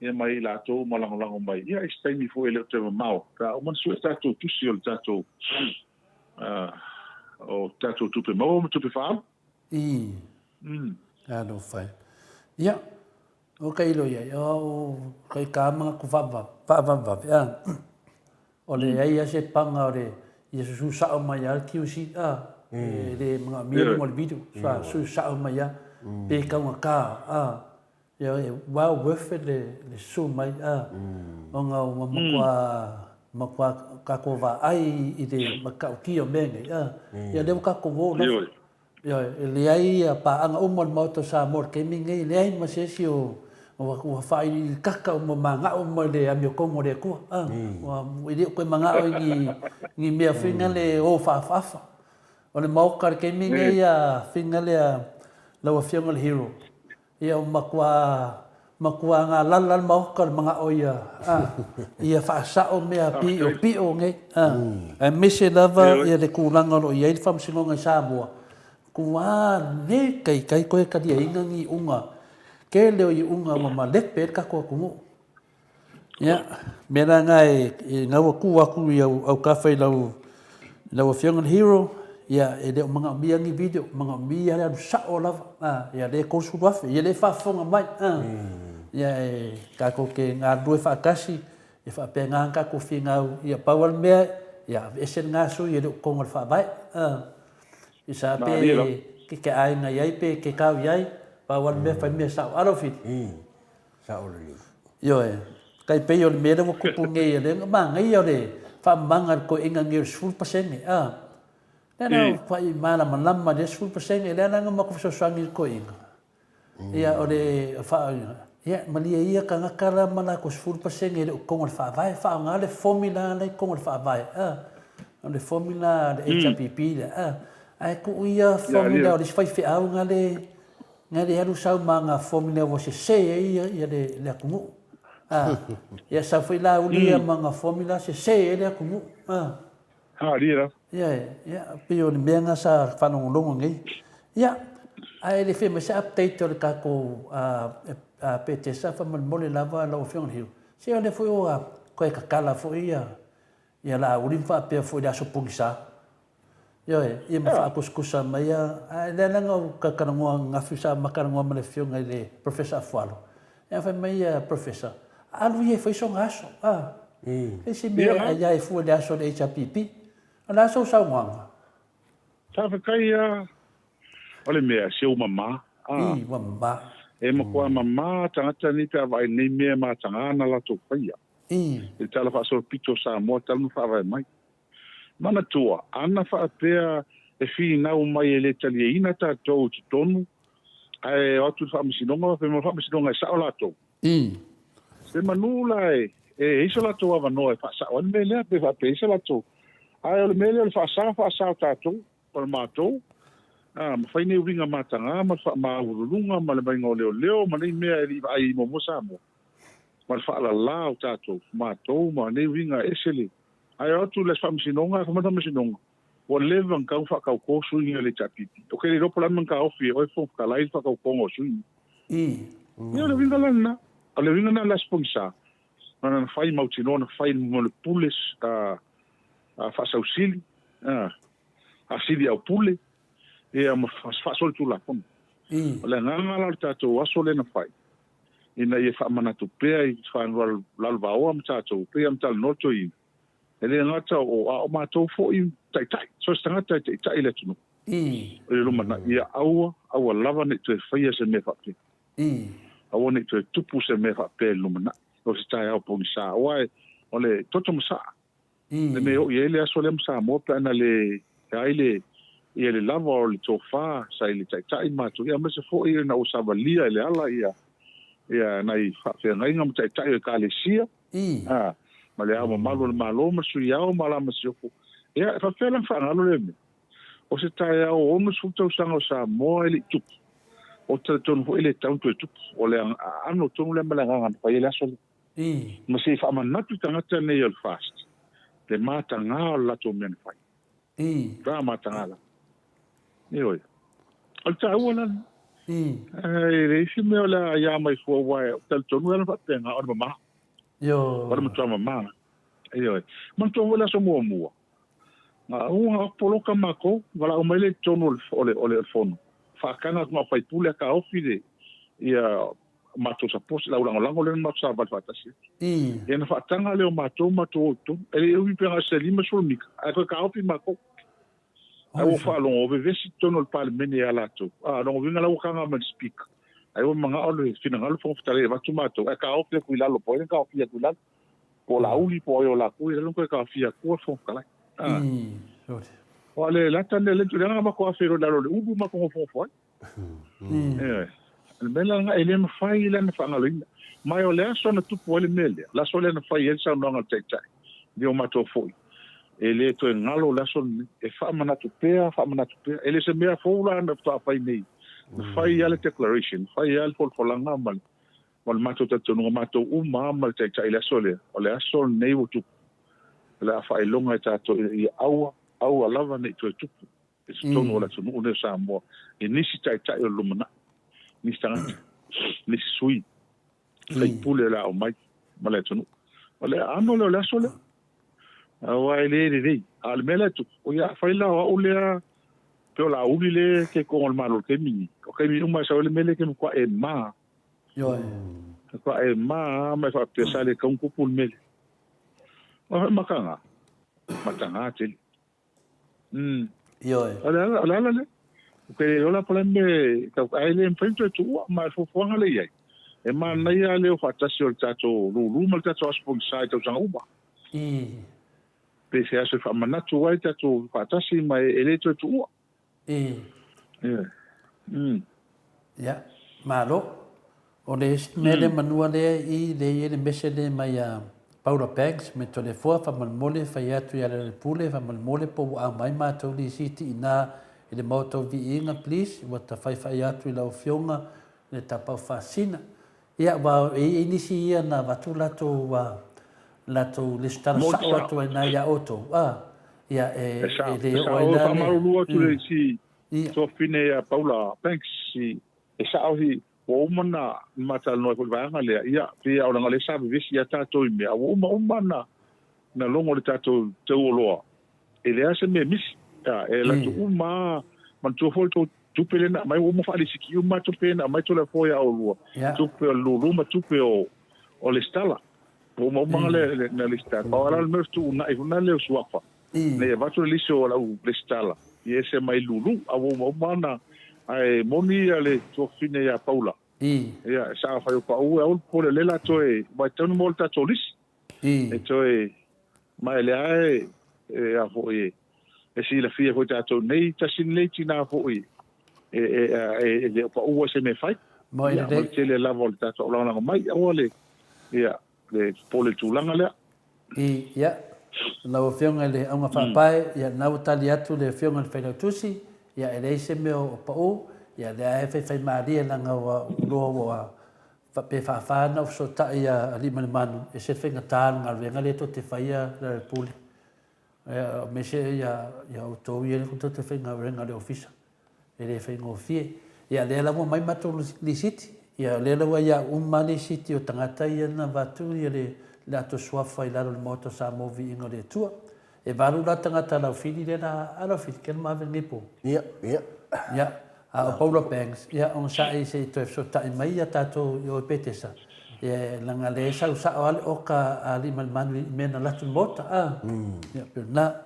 ia mai la to mo la mai ia stai mi fo ele te ma ka o mo su ta to tu si o ta to o tato tupe mo tupe fa no fai ia o kai lo ia o kai ka ma ku fa ya o le ia se panga o le ia su sa o mai al ki usi le mga mi mo le video su sa o mai ya pe ka ka ia wow worth it le su mai o nga o ma kwa ka ko va ai i te maka ki o mene ia le ka ko vo ia le ai pa anga o mo to sa mor ke mi ngai le ai ma se si o wa fa i ka o mo manga o mo le ami ko mo le ko wa i de ko manga o ni me finga le o fa o le mo ka ke mi ngai ya finga le la wa fianga hero ia ma kwa nga lan mau ka mga oia ia fa sa o me pi o nge a mise lava ia le kulanga o ia fam sinonga sa mo kwa ne kai ko ka dia inga ngi unga ke le i unga ma le pe ka ko ku ia me na ngai nga wa ku ia au ka fai lau fianga hero ia e le mga miangi video mga mia le sa o lava ia le ko su wa ia le fa fonga mai ia ka ko ke ngā rue whaakasi, e whaapenga ka ko whingau, ia paual mea, ia esen ngā sui, e reo kongal whaavai. I sa pe, ke ainga iai pe, ke kau iai, paual mea whai mea sao arowhiti. Sao le. Yo e, kai pe o le mea rewa kupu ngei, le ngā ngai o le, whaamanga ko inga ngir 10%. Nena whai mana manama le 10%, le ananga mako whasosangi ko inga. Ia o le whaanga. Ia, malia ia ka ngakara mana ko 10% e le kongal whaavai, whaanga le formula le kongal whaavai. O le formula le HPP le. Ai ku ia formula o le whai whiau ngā le aru sau ma ngā formula o se ia le akumu. Ia sa whai la ulia ma ngā formula se le akumu. Rira. Ia, pio le mea ngā sa whanongolongo ngai. Ia, ai le whi masa update o le kako pete sa whamalmole lava la o whiongan hiu. Se o le whi o koe kakala whi ia la urin wha pia whi le aso pungi sa. Ia ma wha kuskusa mai ai le langa o kakarangoa ngawhi sa makarangoa ma le whionga le Professor Afualo. Ia whi mai Professor. Alu ia whi so ngaso. E si mea ai ai whi le aso le HRPP. Ana aso sa wanga. Sa whakai ole mea se o mama. Mama. E makoa mama tangata ni te avai nei mea ma tangana la tō whaia. E tala whaasoro pito sa moa talu whaavai mai. Mana tua, ana whaapea e whi nau mai e le tali e ina tātou tu tonu. Ai atu whaamisinonga, pe ma whaamisinonga e sao la tō. Se manula e iso la tō ava noa e whaasao. Ane me lea pe whaapea iso la tō. Ai ole me lea le whaasao tātou, para mātou. Ma whaine uringa mātanga, ma ururunga, ma le mainga o leo, ma nei mea e riva ai mo mo. Ma le whaala lao tātou, mātou, ma nei uringa esele. Ai atu le whaamisinonga, whamata misinonga. Wa lewa ngau whakau ko suingi le tapiti. O kere ropo lama ngau ofi, oi fo whakalai whakau kongo suingi. Ia le winga lana, a le winga na la spongisa. Mana na whai mautinona, whai mo le pules, whasau sili, a sili au pule. Ia ma whasol tu la pon. O le ngangala le tātou aso le na whai. Ina ia whamanatu pea i whanua lalva oa ma tātou, pea ma tala noto i. E le ngata o mātou fo i tai. So se tangata tai le tunu. O le lumana, ia aua lava ne tu e whaia se me whape. Aua ne tu e tupu se me whape lumana. O se tai au pongi sa. Oa o le toto masa. Le me o i ele aso le masa mo pe ana le aile ia le lava o le tofa sa ile tai mātou. Ia me se fo i na o savalia ele ala ia nai whape ngai ngam tai o ka le sia. Ma le ama malo le malo ma sui au ma la ma sioko. Ia, fa felang whaangalo le me. O se tae au ono sutau sanga o sa moa ele tupu. O te tonu ho ele tauntu e tupu. O le ano tonu le malanganga pa ele aso le. Ma se whaamanatu tangata nei al fast. Le mata ngā o lato mene whai. Rā mata ngā la. Ni oi. O le tae ua lana. Le isi mea o le a ia mai fua wai. O te tonu ele whatenga o le mama. Para mo tama mana. Ai. Man to wala so mua. Na unha poloka mako, wala o mele tono ole fono. Fa kana ma fai pule ka ofide. Ia mato sa pos la ulango le ma sa vat fatasi. Ia na fa tanga le mato to. Ele u pera se lima solmik. Ai ka ofi mako. Ai o fa lo o vesi tono le parlemene ala to. No vinga la ukanga man speak. Ai o manga o le fina ngalo fo ftale va tomato. Ai ka ofi ku la lo po ka ofi ku la. Po la uli po yo la ku le ko ka ofi ku fo kala. Ole la tande le tu nga ma ko afero la le ubu ma ko fo. Le bela nga ele ma fai le na fanga linda. Mai ole so na tu po le mele. La so le na fai el sa no nga tai. Dio ma to fo. Ele to ngalo la so e fa mana tu pea. Ele se mea fo la na to fai nei. Fai ale declaration, fai ale for langa mal. Mal mato te no mato mal tai la so le. Ole so nei o tu. La fai longa tato I aua lava nei tu tupu. E tonu ola tonu une sa mo. E nisi tai o lumana. Nisi tangata. Nisi sui. Kai pule la o mai. Male tonu. Ole ano le ola sole. Awa ele rei. Al mele tu. O ya fai la o le pe la uli le ke ko mal malo ke mini. O ke mini uma sa ole mele ke mo kwa e ma. Fa e ma fa pesa le kong kupul mele. O makanga. Matanga te. Yo e. Ala le. Ke ola plane ka ai le enfrente tu ma fo fonga le ai. E ma na ia le o fatasi o tato lulu mal tato sponsor to sanga uba. Pe se aso fa manatu wai tato fatasi mai ele to tu. Ya, malo. O le mele manua le I le mese le mai a Paula Banks me tole fua fa malmole fa atu ya le pule fa malmole po a mai matou li siti ina le moto vi inga please wa ta fa atu la fionga le tapa fasina. Ya wa inisi ia na watu lato le stara sa watu na ya auto. Ya le oina le malu tu le si so fine ya Paula Banks si sa hi o mana mata no ko vanga le ia pe o nga le sa visi ya tato me o mana na longo le tato te o lo ele ase me mis e la tu uma man tu fol tu pele na mai o mo fa le siki uma tu pena mai tu le fo ya o lo tu pe lo ma tu pe o le stala o mo le na le stala ora al mertu na le suafa ne va tu le so la le stala e ese mai lulu a o mana ai moni ale to fine ya Paula ia sa fa pa o po le la to e vai tonu molta tolis e to e mai le ai a fo e si la fia ko ta to nei ta sin le tina fo e le pa o se me fai mai le la volta to la mai o le ia le po le tulanga le ia la o fionga le nga fa pai ia na o tali atu le fionga le fa tusi ia ele se me o pa o ia le ai fai maria na nga lo fa pe fa na so ta ia ali manu e se fenga ta nga venga le to te faia le puli me se ia o to ia le to te fenga venga le ofisa ele fenga ofie ia le la mo mai mato li siti ia le la ia mani siti o tangata ia na vatu ia le la to swafa ila le moto sa movi ingo le tua e valu la tangata la fili le na ala fili ken ma vengi po ia a Paula Banks ia on sa I se to so ta mai ia tato yo petesa e langa le sa al oka ali man mena la tu mota ia perna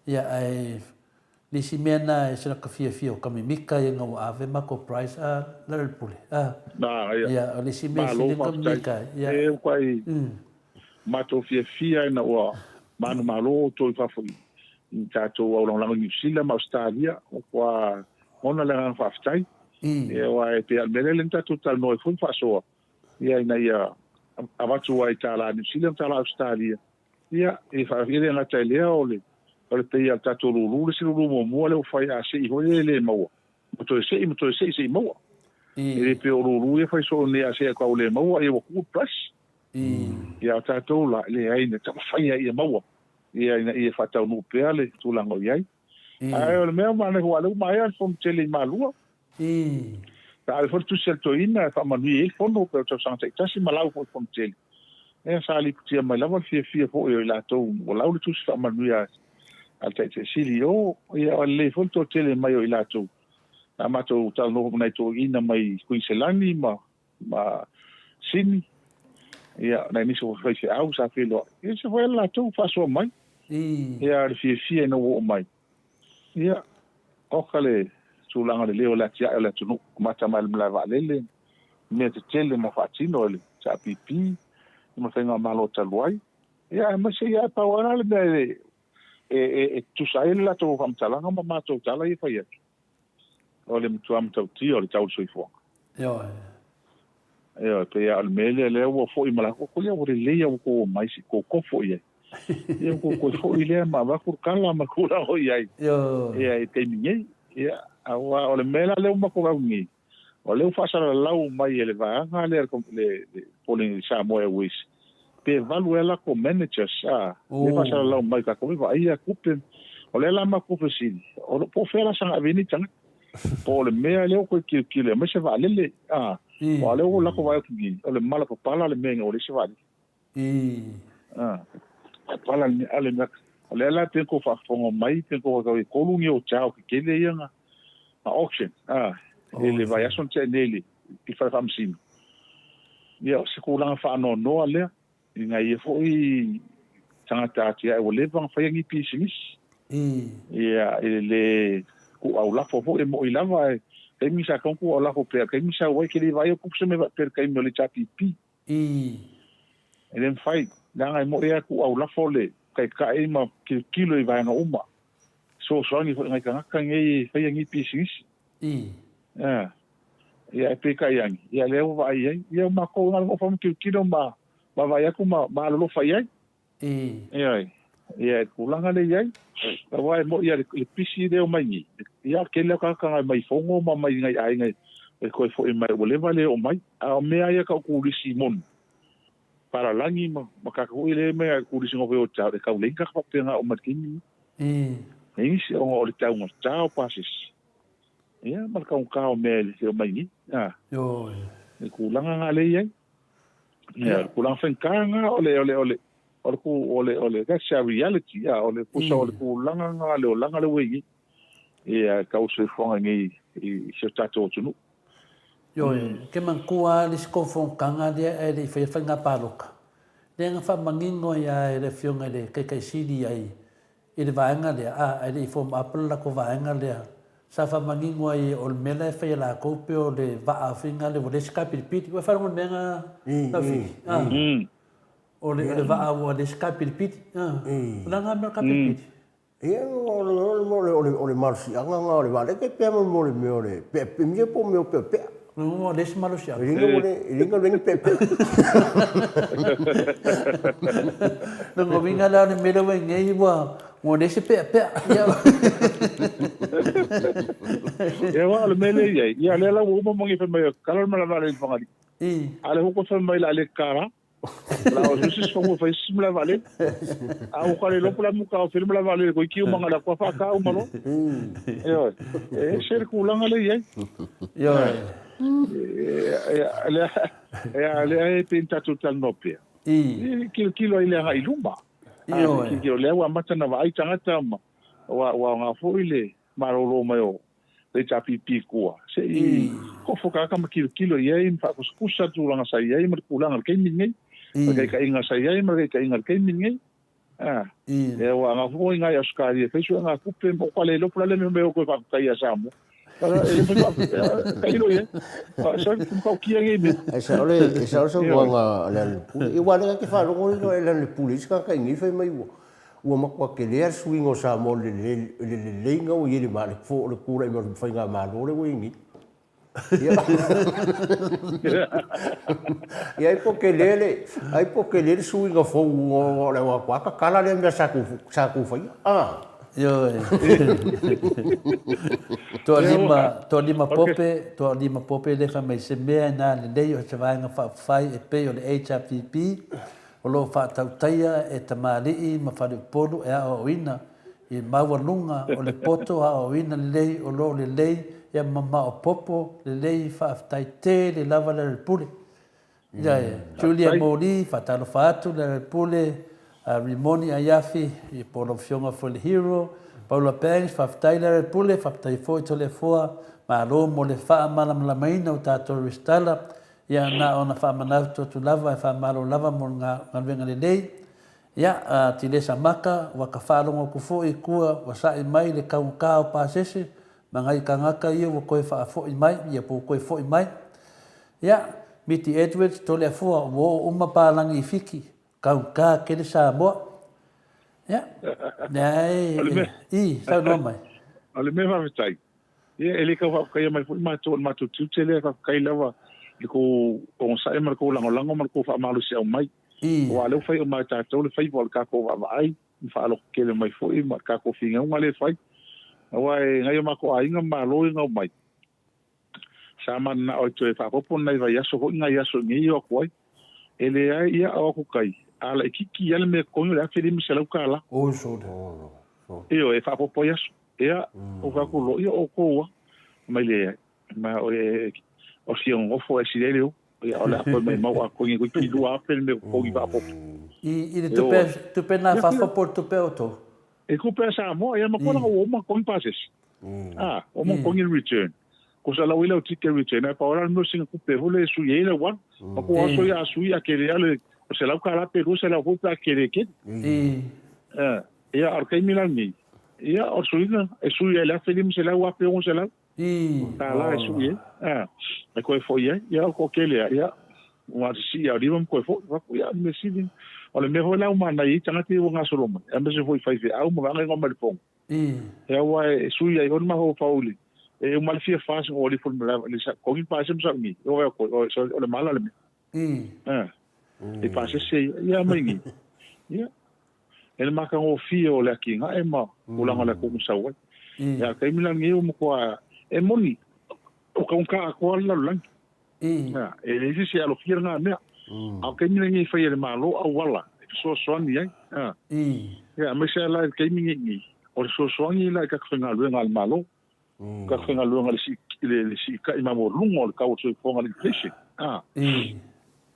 ia ai lisi mena e se ka fia ka mika ia ngo ave ma ko price la le pule ia lisi me se ka mika ia e kwai mato fia na wa manu malo to fa fu tato o long New Zealand Australia o kwa ona le nga faftai e wa e pe almele lenta total no fun faso ia ina ia avatu wa itala New Zealand tala Australia ia e fa vile na tele ole pe ia tato lulu le silu mo le fa ia se ho le mo to se mo e pe lulu e fa so ne a se ka ole mo e wo ku plus ia tato la le ai ne ta fa ia mo ia ina ia fa tau no pe ale tu lango ia ai o me ma ne ho ale mai al fon tele malua ta al for tu sel to ina fa ma ni fon no pe to santa ta si malau fon tele e sa li tia mai la fia fo e la to o la tu fa ma ni al te silio ia le fon to tele mai o la to na ma to tal no mai to ina mai Queenselani ma sini ia na ni so fa se au sa filo e se foi la to fa so mai ia fia no mai ia okale tulanga le leo la tia la tunu mata mal mla va lele me te tele mo fatino le sa pipi mo fenga malo talwai ia ma se ia pa ora le tu sai la to fam talanga ma to tala ia fa ia ole mtu am to ti ole tau soi fo ia pe al mele le wo fo I mala ko le wo le ia ko mai si ko fo ia ia ko fo ile ma va kur kala ma kura ho ia ia te minye ia awa ole mela le ma ko ga ni ole fa sa la u mai ele va nga le polling sa mo e wis pe valuela ko manager sa le fa sa la u mai ka ko va ia kupen ole la ma ko fesi o po fera sa aveni tanga po le mea le ko ki me se va le ole o la ko va ki ole mala ko pala le menga ole se va pala ale na ole la te ko fa fongo mai te ko ga ko lu ni o chao ki le yanga a auction ele vai ason te nele ki fa famsin ia o se kulanga whaanonoa lea. I ngai e fwoi tangata ati ai o lewang whaiangi pisingis. Ia le ku au lafo fo e mo i lava e kai misa konku au lafo prea. Kai misa wai ke li vai o kukse me per kai mo le chapi pi. E len whai. Nanga e mo ea ku au lafo le kai kai ma kilo i vai na uma. So soangi fo ngai kangaka ngai whaiangi pisingis. Ia e pe kai angi. Ia leo vai ai. Ia mako ngal mo fam kilo ma vai aku ma lolo whai ai. Ia kulanga le iai. Wai mo ia le pisi leo mai ni. Ia ke leo kaka mai fongo ma mai ngai ai ngai. E koe fo e mai o le vale o mai. A mea ia ka kulisi mon. Para langi ma kaka ui le mea kulisi ngofe o tau. E kau lenga ka papenga o matkini. Isi o le tau ngā tau pasis. Ia malka un kao mea le o mai ni. E kulanga ngā le iai. Ia kulanga whenkanga ole that's a reality ya ole pusa ole kulanga nga le langa le wi e ka uso fonga ngi se tato tunu ke man kua le sko fon kanga de e le fe fanga paloka le nga fa mangingo ya le fionga le ke sidi ai e le vaanga le a le fom apple la ko vaanga le sa fa mangingo ai ol mela fe la ko pe o le va afinga le vole ska pilpit wa fa ngon menga la fi Ole va a de skapilpit. Langa me kapilpit. Ole marsi anga nga ole vale ke pe mo le ole pe me po me pe. No des malusia. Ringa ven pe. No vinga la ne mero ven ngai wa mo des pe. Ya wa le mele ya le la wo mo ngi pe me kala ma la vale fangari. Ale ho ko fe mai la le kara. La o jusis como faz simla vale. A o kale lo pula muka o firma vale ko ki o manga la ko fa ka o malo. Yo. E ser kulanga le ye. Yo. Le pinta total nopia. Kilo ile ha ilumba. Yo. Kilo le wa mata na vai tangata ma. Wa nga fo ile marolo mai le tapi pikua. Se ko foka ka kilo ye in fa kuskusa tu langa sai ye mar kulanga ke mingai. Magai ka inga sai ai magai ka inga ke mingai. E wa nga fo inga ya skari e fesu nga kupe mo kwale lo pula le me ko fa kai asamo. Kai lo ye. Sa ko ki ngi me. Esa so wanga le wa le ke fa lo ngo le pulis ka ngi fe mai wo. Ua makua ke lea swingo sa mo le nga o yele ma le fo le kura i mo fa nga ma lo le wingi. E ai po ke le swingo fo o le wa kwa ka kala le me sa ku fa. Yo. To lima pope le fa mai se mea na le dei o te vanga fa fai e pe o le HRPP. O lo fa tautaia e tamali'i ma fale polu e a o ina i maualunga o le poto a o ina lei o lo le lei e mama o popo le lei fa aftai te le lava le pule. Julia Moli fa talo fa atu le pule Rimoni Ayafi i polo fionga for the hero Paula Banks fa aftai le pule fa aftai foi to le foa ma lo mo le fa malamalaina o tato ristala ia na ona fa manauto tu lava fa malo lava mo nga venga le lei ia ti le samaka wa ka fa longo ku fo i kua wa sa i mai le kau ka pa sese mangai kangaka ia wa ko fa fo i mai ia po ko fo i mai ia miti Edwards to le fo wo uma pa langi fiki kau ka ke le sa mo ia nei sa no mai ale me va vitai ia ele ka fa kai mai fo ma to tu le fa kai lava ko sa mar ko lango mar ko fa malu se o mai wa le fai o mai ta to le fai vol ka ko va ai fa lo ke le mai foi mar ka ko finga un ale fai wa ngai ma ko ai ngam lo nga mai sa man na o to fa ko nei va yaso ko ngai yaso ngi o ko ele ai ia o ko kai ala ki ele me ko le afiri mi se lo kala o so io e fa po yaso ia o ka ko lo io o ko mai le ma o o si on ofo e silelio ia ola ko me mau a ko ngi ki lua pel me ko ngi va po i tu pe na fa por tu pe auto e ko pe sa mo ia ma ko o ma ko pases o mo ko ngi return ko sa la wila tike wite na pa ora no singa kupe hole su ye le wan ko aso ya su ya ke le se la kala peru se la vuta ke le ke ya ar kai milan ni ya o su ina e su ya la felim se la wa pe on se la ta la su ye e ko fo ye ya ko ke le ya wa si ya rimam ko fo wa ya me si o le me ho la umana i tanga ti nga so roma e me se foi fai au mo nga ngo mal pong e wa su ya on ma ho fauli e mal fia fas o li ful mala li sa ko mi pa sem sa mi o ko o le mala le e pa se ya mai ni ya el ma ka o fi o le ki nga e ma o la ngala ko sa wa ya kai mi la ngi mo ko e moni o ka ko la lang ya e le si alo fia nga me a kai mi ngi fa le malo a wala so ni ya me se la kai mi ngi o so ni la ka nga lu nga malo ka nga lu nga le si ka ima mo lungo ka o so fo nga le fish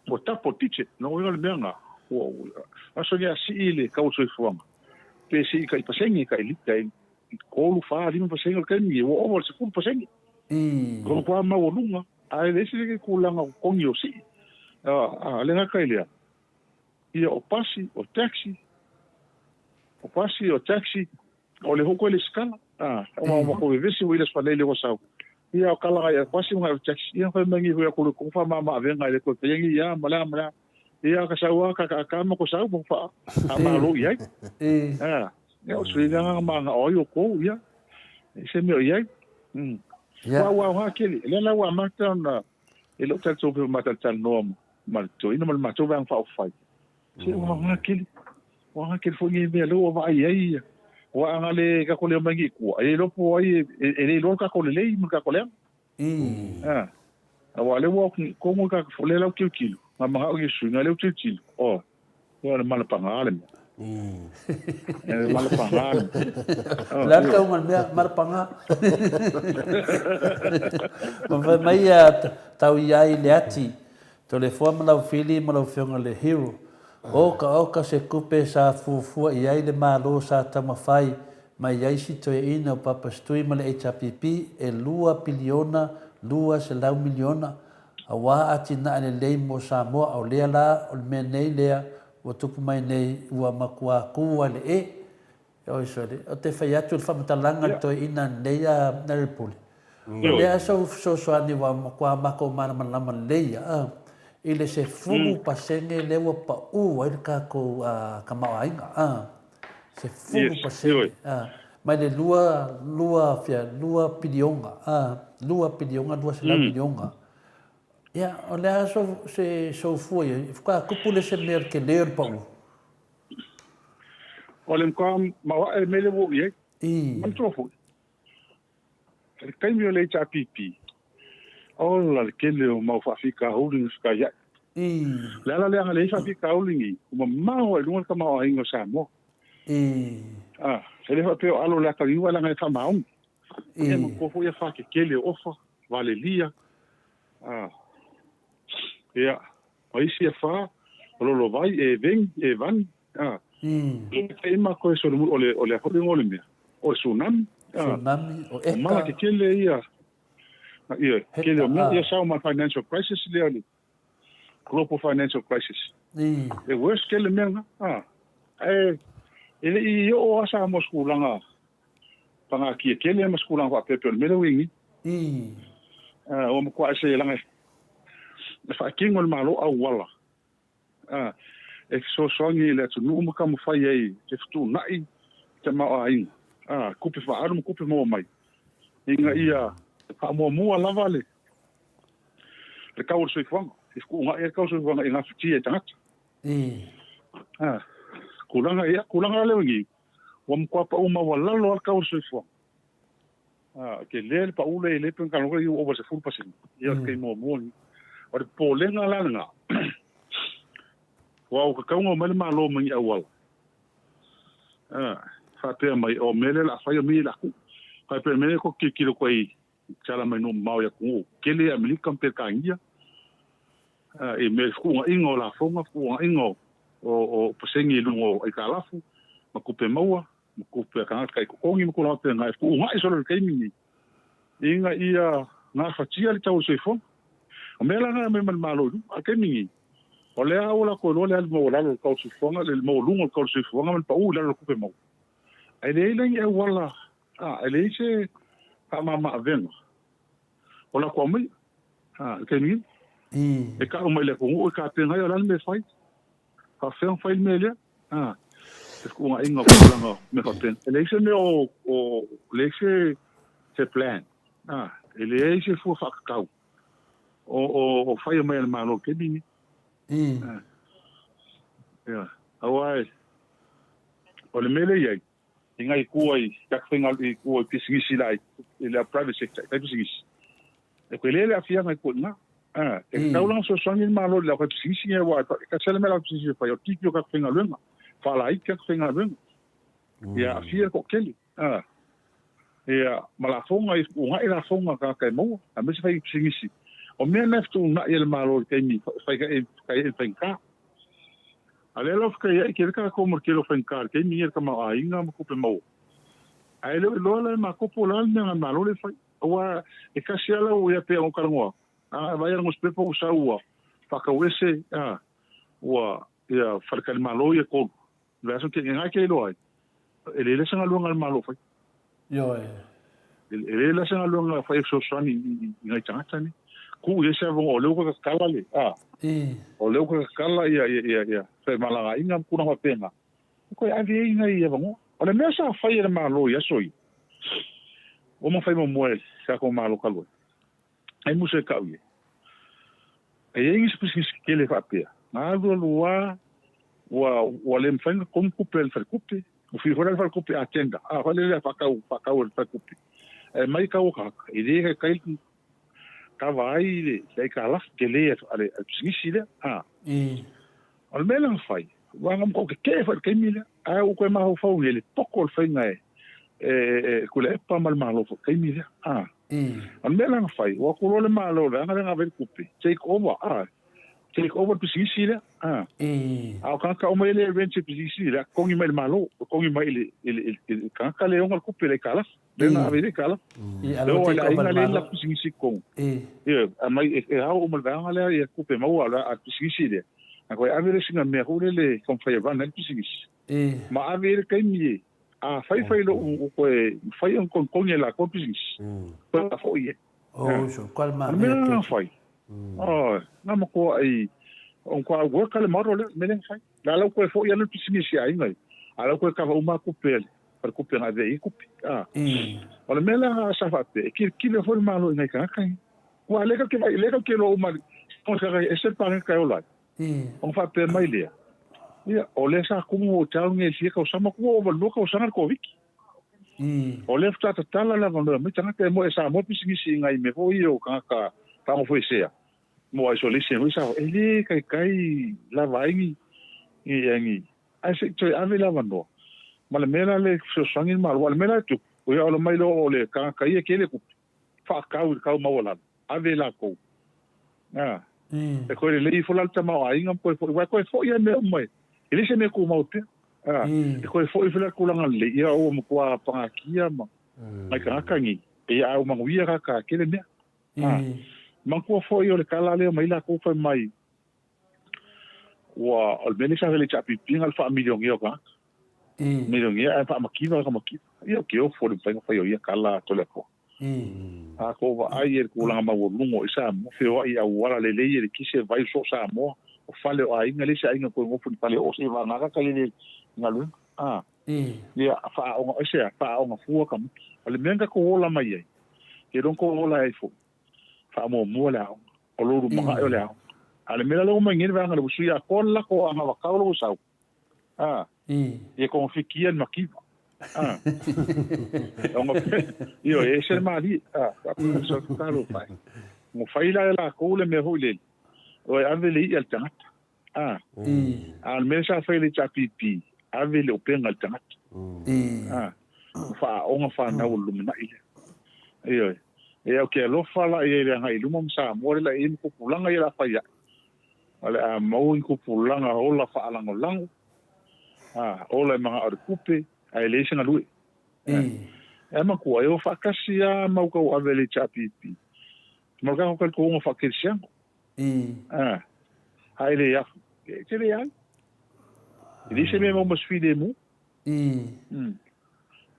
mo tapo tiche no o le menga o aso ya si ile ka o so fo pe si ka pasengi ka ili ka ko lu fa li mo pasengi ka ni o se fu pasengi ko ko ma o lunga ai le si ke kulanga ko ngi o si le nga ka ile ia o pasi o taxi o le hoko le skala o ko vesi o ile spanele o sa ia o kala ia pasi nga taxi ia fa mangi ho ko ko fa mama venga le ko tengi ia mala ia ka sa wa ka mo ko sa mo fa ama lo ia ia o sui nga ma nga o yo ko ia se me ia wa kele le la wa mata na e lo tal so pe mata tal no mal to ina mal mato bang fa fa se wa kele fo ni me lo va ia wa ngale ka ko le mangi ko e lo po ai e lo ka ko le mo ka ko le wa le wo ko mo ka fo le la kilo ma ma o yesu na le kilo o le mal pa ngale mal pa ngale la ka un mal pa nga ma mai tau ia i le ati to le fo ma fili ma fionga le hero Oka se kupe sa fufua i ai le malo sa tamawhai mai ai si toi ina o papastui ma le HPP e 2 piliona 2 se lau miliona a wā ati na ane lei mo Samoa o lea la o le mea nei lea o tupu mai nei ua makua kua le o te whai atu le whamatalanga toi ina nei a Naripuli o lea so ani wa makua mako mana malama leia i le se fugu pasenge lewa pa ai ka ko ka mauainga se fugu pasenge mai le lua pilionga 2 se la pilionga ya o le so foi ka kupule se mer ke ler pa o le ko ma e mele wo ye man trofo kai mi le chapipi o la ke le mo fa fika holdings ka ya la le fa fika holding mo ma o le ka ma ingo sa mo se le fa pe alo la ka iwa la nga fa ma un mo ko fo ya fa ke le ofa vale lia ya o isi fa lo vai e ven e van e ma ko so o le ho le o tsunami o eka ma ke le ia que le sa uma financial crisis le global financial crisis the worst que le menga ele i o asa mo skulanga panga ki ke le mo skulanga pe pe me le wingi o mo kwa se langa fa kingo le malo au wala e so songi le tu no mo kam fa ye te tu nai te ma ai kupe fa aru kupe mo mai inga ia ka mo lava le kau so ifang isku nga e kau so ifang e nga fiti e tanga kulanga le ngi wam kwa pa uma wala lo kau so ifang ke le pa ule le pen kan ro o se full passing ia ke mo ni o po le nga la nga wa ka kau mo ma lo mangi awal fa pe mai o mele la fa yo mi la ku fa pe mele ko ki lo koi chala mai no mau ya ku kele american pe kangia e me ku ingo la fonga ku ingo o pasengi lungo ai kalafu makupe maua makupe ka kai ko ngi ko la pe ngai ku ngai so le kai mini inga ia nga fatia le tau se fo o me la nga me malo a ke mingi o le a ola ko le mo la ko se fo nga le mo lungo ko se fo nga me pa u la ko pe mo ai le le wala ele se pa mama avenga ola ko mai ke ni e ka o mai le ko o ka te ngai ala me fai ka fai me le e ko nga inga ko nga me ka ten ele se me o le se plan ele se fu fa ka o fai mai le malo ke ni awai o le mele ye inga I kuai tak fingal I kuai pisingisi lai ila private sector tai pisingisi e ko le afia mai ko na e ka ulang so sangin malo la ko pisingisi e wa ka sele mela pisingisi fa yo tikio ka fingal lenga fa la I ka fingal lenga ya afia ko keli ya mala fonga I unga ila fonga ka kai mo a me fa pisingisi o me neftu na ele malo ke ni fa ka e finka ale lo ka ia ke ka ko mo ke lo fenkar ke ni ka ma ainga mo ko pe mo ai lo le ma ko polan na ma lo le fa wa e ka sia la o ia pe o ka ngo vai ngo spe po sa wa fa ka wese wa ia fa ka ma lo ia ko la so ke nga ke lo ai ele le sanga lo ngal ma lo fa yo ele le sanga lo ngal fa so so ni ngai tanga ni ku ia sa o le ko ka kala le o le ko kala ia fe malanga inga kuna mapenga ko ave inga ia bango o le mesa fai le malo ia soi o mo fai mo moe sa ko malo kalo ai mu se ka ie e inga spesies ke le fa pe na do lua wa le mfanga kom kupel fa kupi o fi hora fa kupi atenda ho le fa ka fa kupi e mai ka o ka ide ka ka vai le ka la ke le ale spesies le al melang fai wangam ko ke fa ke mila o ko ma ho fa le toko fa ngai ko le pa mal malo ke mila al melang fai wa ko le malo la nga ver kupi take over pisisi la ka o mai le venture pisisi la ko ngi mal malo ko ngi mai le ka le on kupi le kala le na ver kala lo la inga le la pisisi ko mai ha o mal nga le kupi ma wala pisisi le ko avere singa me hole le kon fa van el pisigis ma avere kai mi fai lo ko fai on kon la ko pisigis pa fo ye so qual ma me na fai na mo ko ai on ko wo kale maro le me len fai la ko fo ye no pisigis ai ngai ala ko ka va uma ko pel per ko pe na de ko wala me la sa fa pe ki le fo malo ngai ka kai wa le ka ke lo uma ko sa ese pa ka ola on fa pe mai le ia o le sa kumu o tau nge si ka sama ko o lo ka sana ko wiki o le fta tala la no me tanga ke mo esa mo pisingisi ngai me fo io ka mo foi sea mo ai solisi mo sa ele kai la vai ni ai se toi ave la vando ma le mera le so sangin mal wal mera tu o ia o mai lo o le ka ia ke le ku fa ka ma wala ave la ko e ko le fo la tama ai ngam ko fo ia me mai ele se me ko maute e ko fo la ko langa le ia o mo kwa pa kia ma mai ka ngi e a o manguia ka ke le me man ko fo io le kala le mai la ko fa mai wa al bene sa le chapi pinga al fa million io ka million ia fa makino ka makino io ke o fo le fa io ia kala to le ko ko va ai ko la ma wo lungo isa mo fe o ia wala le le ki se vai so sa mo o fale o ai ngale sa inga ko mo fu pale o se va nga ka le ngalu ia fa o se fa o fu ka le menga ko la mai ke don ko la ai fu fa mo la o lo ru ma o la ale mela lo ma ngir va nga bu suya ko la ko anga va ka lo sa e ko fikia makiva io ese mali so caro fai mo fai la ko le me hole o ave le il tanat al mesa fai le chapipi ave le open al tanat fa o fa na o lumina io e o ke lo fala e le ngai lumom sa mo le in ko pulanga ia fa ya ale mo in ko pulanga o la fa lango lango o le mga ar kupe ai le sina lui ma ko yo fa kasia ma ko avele chapipi Marga ko ko ngo fakirsiang. Ai le ya. Ke le ya. Ili se me mo sfide mu.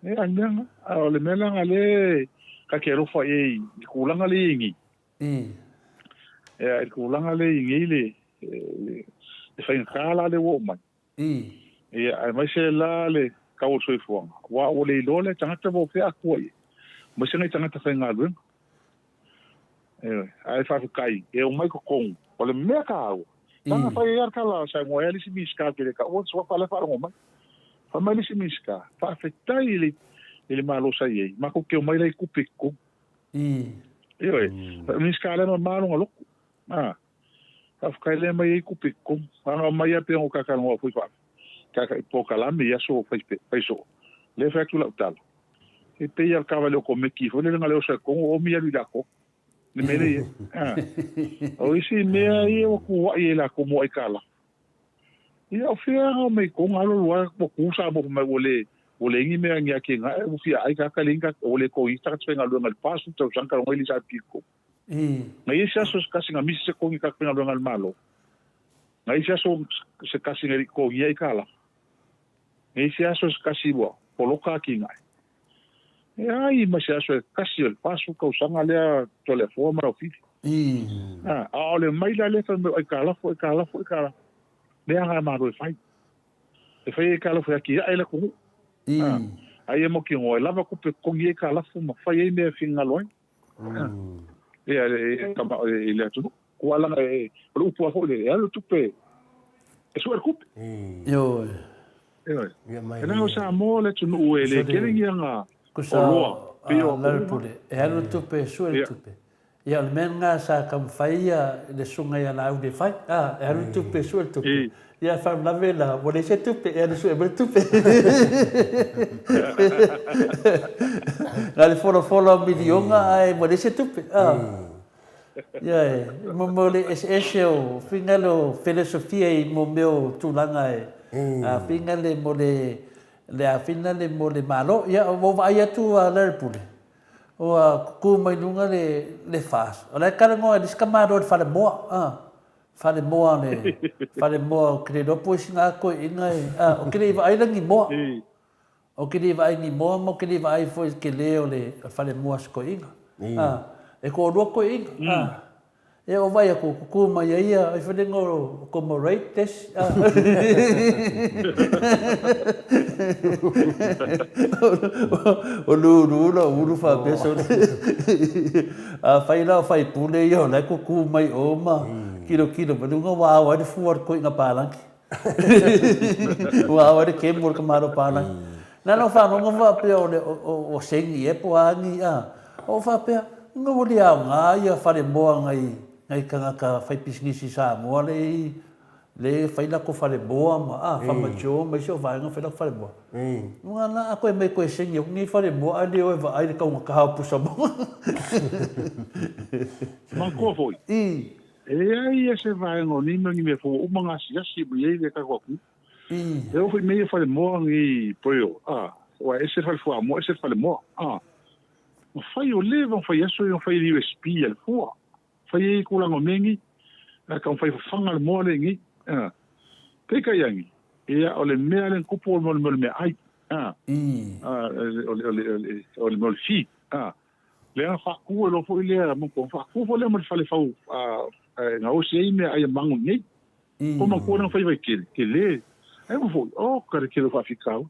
Anyang o le mela ngale ka kero fa e kulanga le ingi. Kulanga le ingi le fa kala le wo man. Ai mai se la le ka o soi fuang. Wa o le lo le tangata bo pe akoi. Mo se ngai tangata fa ngalu. Ai fa kai e o mai ko kong o le mea ka au tanga fa ia kala sa mo ele si miska ke ka o so fa le fa ngoma fa mai si miska fa afetai ele malo sa ye ma ko ke o mai le kupiko miska le no malo ngalo fa kai le mai kupiko fa mai ya pe o ka ngo fu fa ka po kala mi ya so fa so le fa tu la tal e pe ya ka va le ko me ki fo le ngalo sa ko o mi ya lu da ko ni mele o isi mea i o ku wa i la ko mo i kala i o fia o me ko ngalo wa ko ku sa mo me ole ngi mea ngia ke nga o fia ai ka kalinga ole ko i ta tsenga lo ngal pasu to sanka ngo ili sa piko ngai sia so ka singa mi se ko ngi ka penga lo ngal malo ngai sia so se ka singa ko i kala ngai sia so ka si bo poloka ki ngai ai mas aso kasi el paso causanga le telefone ma ofi ole mai la le fa ai kala le anga ma do fai e fai kala fo aki ai la ku ai mo ki ngo lava ku pe ko ye kala fo ma fai me finga loin ka ba ile tu ku ala ru po fo le ala tu pe e so ku yo na o sa mo le tu no ele ke nga kusa lalpule e halu tupe suel tupe ia le menga sa kam faia le sunga ia na de fai e halu tupe suel tupe ia fa la vela vole se tupe e su e tupe la folo milionga ai vole se tupe ia mo le eseo fingalo filosofia i mo meu tulanga e fingale mo le afina le mo le malo ia o vai atu a lerpule o ku mai lunga le fas o le kala ngo dis kamado fa le mo le mo credo pois nga ko inga o kile vai langi mo o kile vai ni mo kile vai foi que leo le fa le mo ko inga e ko ro ko inga e o vai ku mai ia e fa ngo como rate test o lu fa peso fai la fai pule io la ku mai o ma kilo ma lunga wa de fuor ko inga palanki wa de ke mor kamaro palanki na no fa no va pe o sengi e po ani o fa pe ngo dia nga ia fa de mo ngai ka fai pisngisi sa mo le fai la ko fale boa ma fa ma jo ma so vai nga fai la fale boa nga na ako me ko sen yo ni fale boa de o va ai ka un ka pu sa mo ma ko foi ai ese vai ngo ni me fo o manga si bu ye ka ko ku eu fui meio fale mo ngi poio o ese fale fo mo ese fale mo o fai o le va fai eso yo fai USP el fo fai ku la ngo mengi ka fai fanga mo le ngi Peka yangi. Ia ole mea len kupu o mole mea ai. Ole mole fi. Lea whaku e lo fo i lea moko. Whaku fo lea mole fale fau. Nga o se ime ai mangu nei. Ko ma kona fai vai kele. Kele. Ai mo fo. O kare kele whafikau.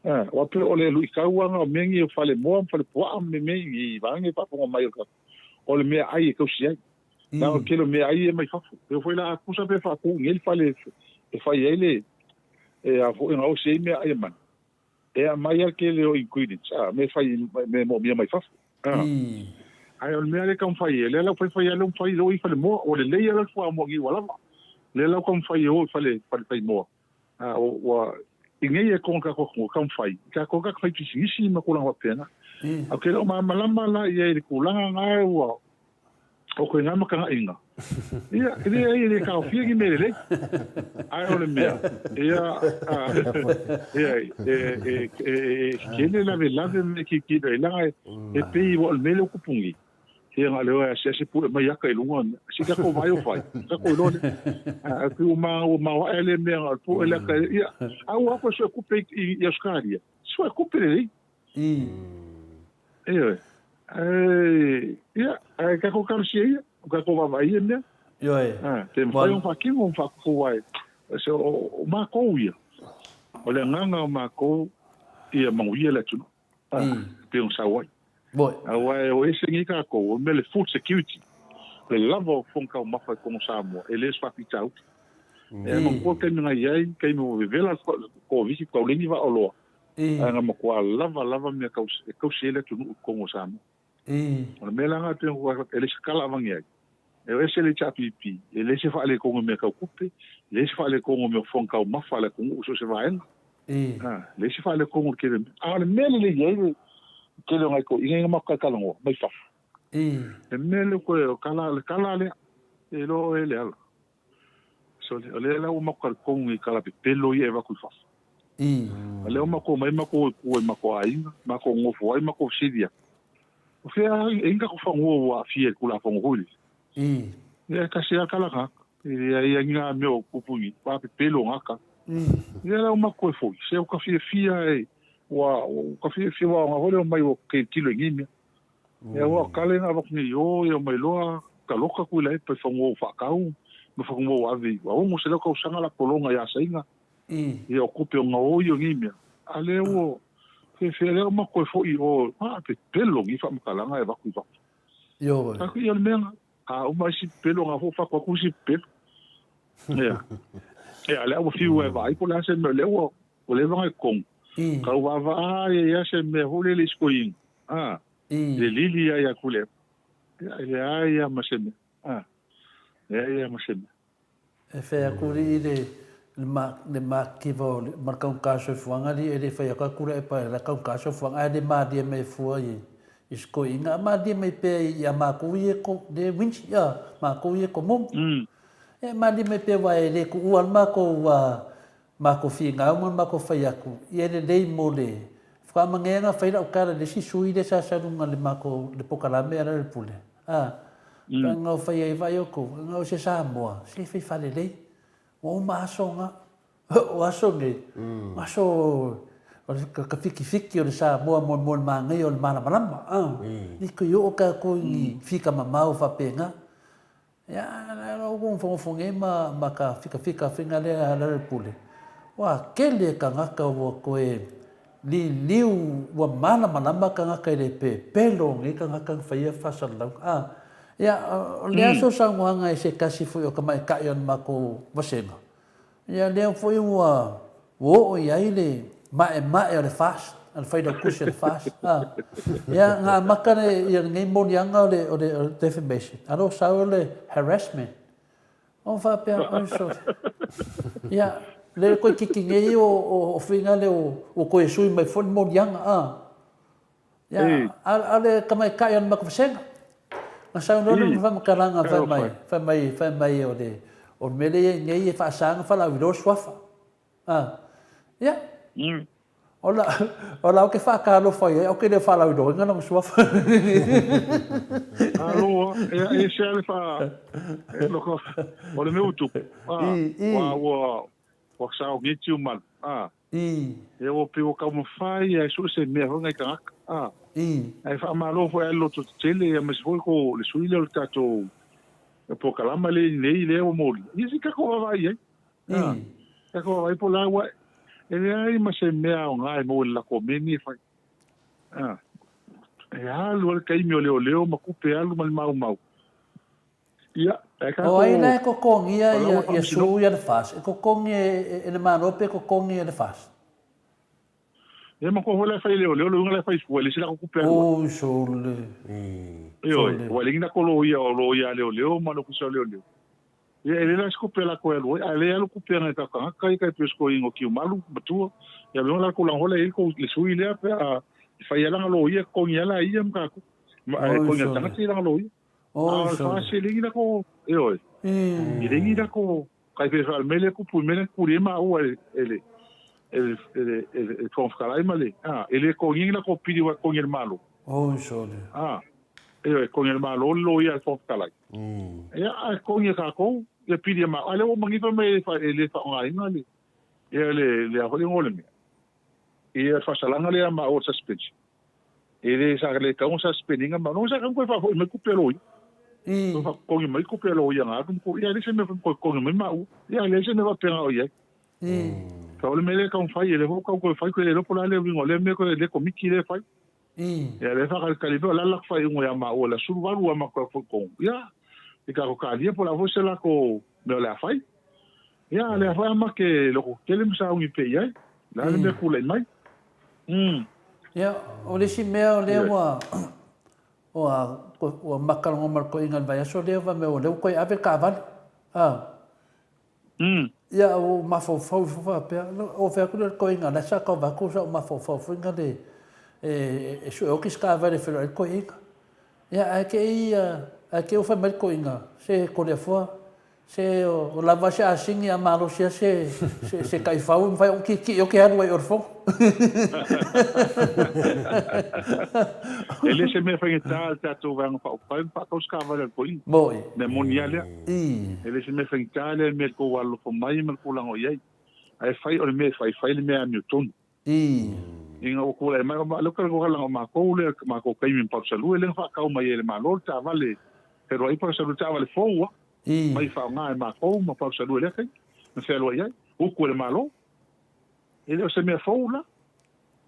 Wape ole lui kau anga o mengi o fale moa. Fale poa me mengi. Vange paponga mai o ka. Ole mea ai e kausi ai. Na o kelo me ai e mai fafu. Eu foi lá kusa pe fafu, ele fale e fai ele a fo en o sei me ai man. E a mai aquele o inquidit, me fai me mo me mai fafu. Ai o me ale kam fai ele, ela foi ele um fai lo i fale mo, o le lei ela fo mo gi wala. Le la kam fai o fale mo. O ingai e kon ka ko kam fai. Ka ko ka fai tisi ma ko la pena. Aquele ma malama la ia ele kulanga ngai o o ko nga maka inga ia ka ofia ki mele ai ole mea kene la vela me ki la e pe o mele ku pungi Ia ngā leo se pule mai aka i lunga. Si ka ko vai o fai. Ka ko i lone. Ki o ma ele mea ngā pu ele ka ia. Au ako sua kupe i Australia. Sua kupe rei. Ia. Ia. Ka ko karsia ia. Ka ko vavai ia mea. Yo e. Te mwhai on whakingo on whakuko wai. Se o mākou ia. O le nganga o mākou ia manguia le tunu. Te on sawai. Boy. Awai o ese ngi ka ko o mele food security. Le lava o fonka o mawhai kongo Samoa. E le swapitau. E mo ko ke nga iai ke mo vela ko visi ko lengi va oloa. Nga mo ko lava me ka le tunu kongo Samoa. O mela nga te ko ele skala vangi ai. E ese le chapipi, e le se fale kongo me ka kupe, le se fale kongo me fonka o mafale kongo so se vaen. Le se fale kongo ke le mele le iai ke le ngai ko inga maka kalango mai fa. E mele ko kala le e lo ele ala. So le la o maka kongo i kala pe pelo i eva ku fa. Le o mako mai mako ko mako ainga, mako ngofo ai mako sidia. O fea inga ko fa ngo wa fie kula fa ngo ia kasi akala ka ia nga meu kupungi pa pelo ngaka ia la uma ko foi se o ka fia e wa o ka fia wa nga hole mai o ke kilo ngimi ia wa kale na va ni yo mai loa ka loka ku lai pe fongo fa kau me fongo avi wa mo se lo ka usanga la kolonga ya sainga ia o kupe nga o yo ngimi ale o ke fere uma ko foi o pe pelo ngi fa mkalanga e va ku va yo ka ku yo menga o mai si pelo nga ho fa ko ku si pelo ia le o fiu e vai po la se me le o le va con ka va ia se me ho le skoin le lili ya kule ia ma se me ia ma se me e fe ku le ma ki vo marca un caso fuanga li e le fa ka ku e pa la ka un caso fuanga de ma de me fuai isko inga ma di me pe ya ma ku ye ko de winch ya ma ku ye ko mom e ma di me pe wa ele ku uan ma ko wa ma ko fi nga ma ko fa ya ku ye de dei mo le fa mangenga fa ila ka de si sui de sa sa nga le ma ko de pokala me ara le pule nga fa ye va yo ko nga se sa mo se fi fa le dei o ma so nga o aso ne ma so ka fiki o le sa mo mangai o le malama ni ko yo ka ko ni fika mamau fa penga ya o ko fonge ma ka fika finga le pule wa kele ka ngaka wo ko e li liu wa malama ka ngaka le pelo ngi ka ngaka fa ia fa sala ya le aso sa nganga se kasi fu o ka mai ka yon ma ko wasenga ya le fu wa wo ya ile ma o le fast al fai da kush le fast ya nga makane ya ngai mon yanga o le defamation aro sa le harassment on fa pe on so ya le ko kiki ngai o finga le o ko sui mai fon mon yanga ya ale kamai kayan makfsenga nga sa no fa makaranga fa mai o mele ngai fa sang fa la video swafa ya Ola o ke fa ka lo foi o ke le fa la do nga no swa alô e se ele fa lo ko o le meu tu wa sa o gitu mal e o pe o ka mo fai e so se me ho nga ka ai fa malo foi lo to tele e mas foi ko le suile o tato po kalama le o mo isi ka ko vai ka ko vai po la wa ele ai ma se mea o ngai mo la komeni fai alu al kai mio leo ma kupe alu mal mau ia o ai na ko kongi ia su ia de fas ko kongi e le mano pe ko kongi de fas e ma ko hola fai leo ngala fai fu ele se la kupe o so le io o le ngina ko lo ia leo ma lo ku so leo ia ele la skupe la ko elo ale alo kupe na ka kai pesco ingo ki malu batua ia lo la ko la hola il ko le sui le pe a fai ala lo ia ko ia ia mka ko ko ia tanga ti la lo ia fa se le ngina ko io ile ngina ko kai pe al mele ku pu mele ku le ma o ele kon fala male ele ko ngina ko pidi wa ko ngel malo o so le e ko nge malo lo ia fo kalai ia a ko nge ka ko ia pidi ma ale o mangi fa me fa le fa ngai ngali ia le a holi ngole me ia fa salanga le ma o suspension ele sa le ka un suspending ma no sa kan ko fa me ku pelo ko nge mai ku pelo ia nga ko ia le se me ko nge mai ma u ia le se me va pena o ia ka ole me le ka un fai ele ko fai ko le lo pola le ngole me ko le ko miki le fai ya le fa ka le la la fai ngo ya ma o la su va lu ma ko ko ya e ka ko dia por la voce la ko me la fai ya le fa ma ke lo ko le msa un pe ya la le me ku le mai ya o le si me le wa o makal ngomar ko ingal ba so le va me o le ko ave ka van ya o ma fo pe o fe ku ko ingal la sa ko va ko so ma fo ingal de e so o ki ska va le fe ko ingal ya ke o fa mal ko inga se ko le fo se o la va a singi a malo se kai fa un vai o ki o que anu e orfo ele se me fa ta tu va no pa ko ska va le ko inga boy de moniale ele se me fa le me ko wa lo fo mai me ko la o ye ai fai o me fai le me a Newton inga o ko le mai ma lo ka ko la ma ko kai min pa salu le fa ka mai le ma lo ta vale pero ai pa salu ta vale fo mai fa nga ma ko ma pa salu le kai me se lo ye o ko le malo ele se me fo la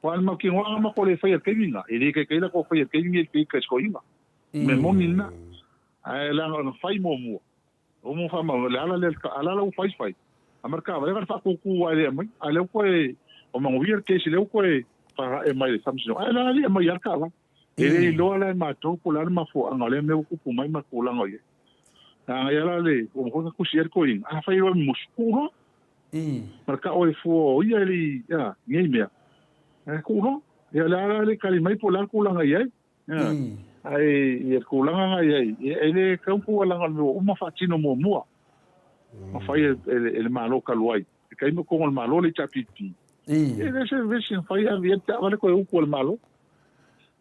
quan ma ki nga ma ko le fa ye kai vinga ele ke la ko fa ye kai vinga ke ko inga me monina ai la no fai mo o mo fa ma la le ala la fai amarka va fa ko ale mai ale ko o ma ngir ke si le ko para e mai samsino ala ali mai arka va ele lo ala ma to ko la ma fo angale me ko pu mai ma ko la ngoye ya la le o ko ko si ko in a fa yo muskuro marka o fo ia li ya ngai me ko no ya la le kali mai po la ko la ngoye ai ye ko la ngoye ele ka ko la ngoye o ma fa tino mo ma fa ele ma lo kalwai kai mo ko ma lo le chapiti ese versión falla bien vale ko u malo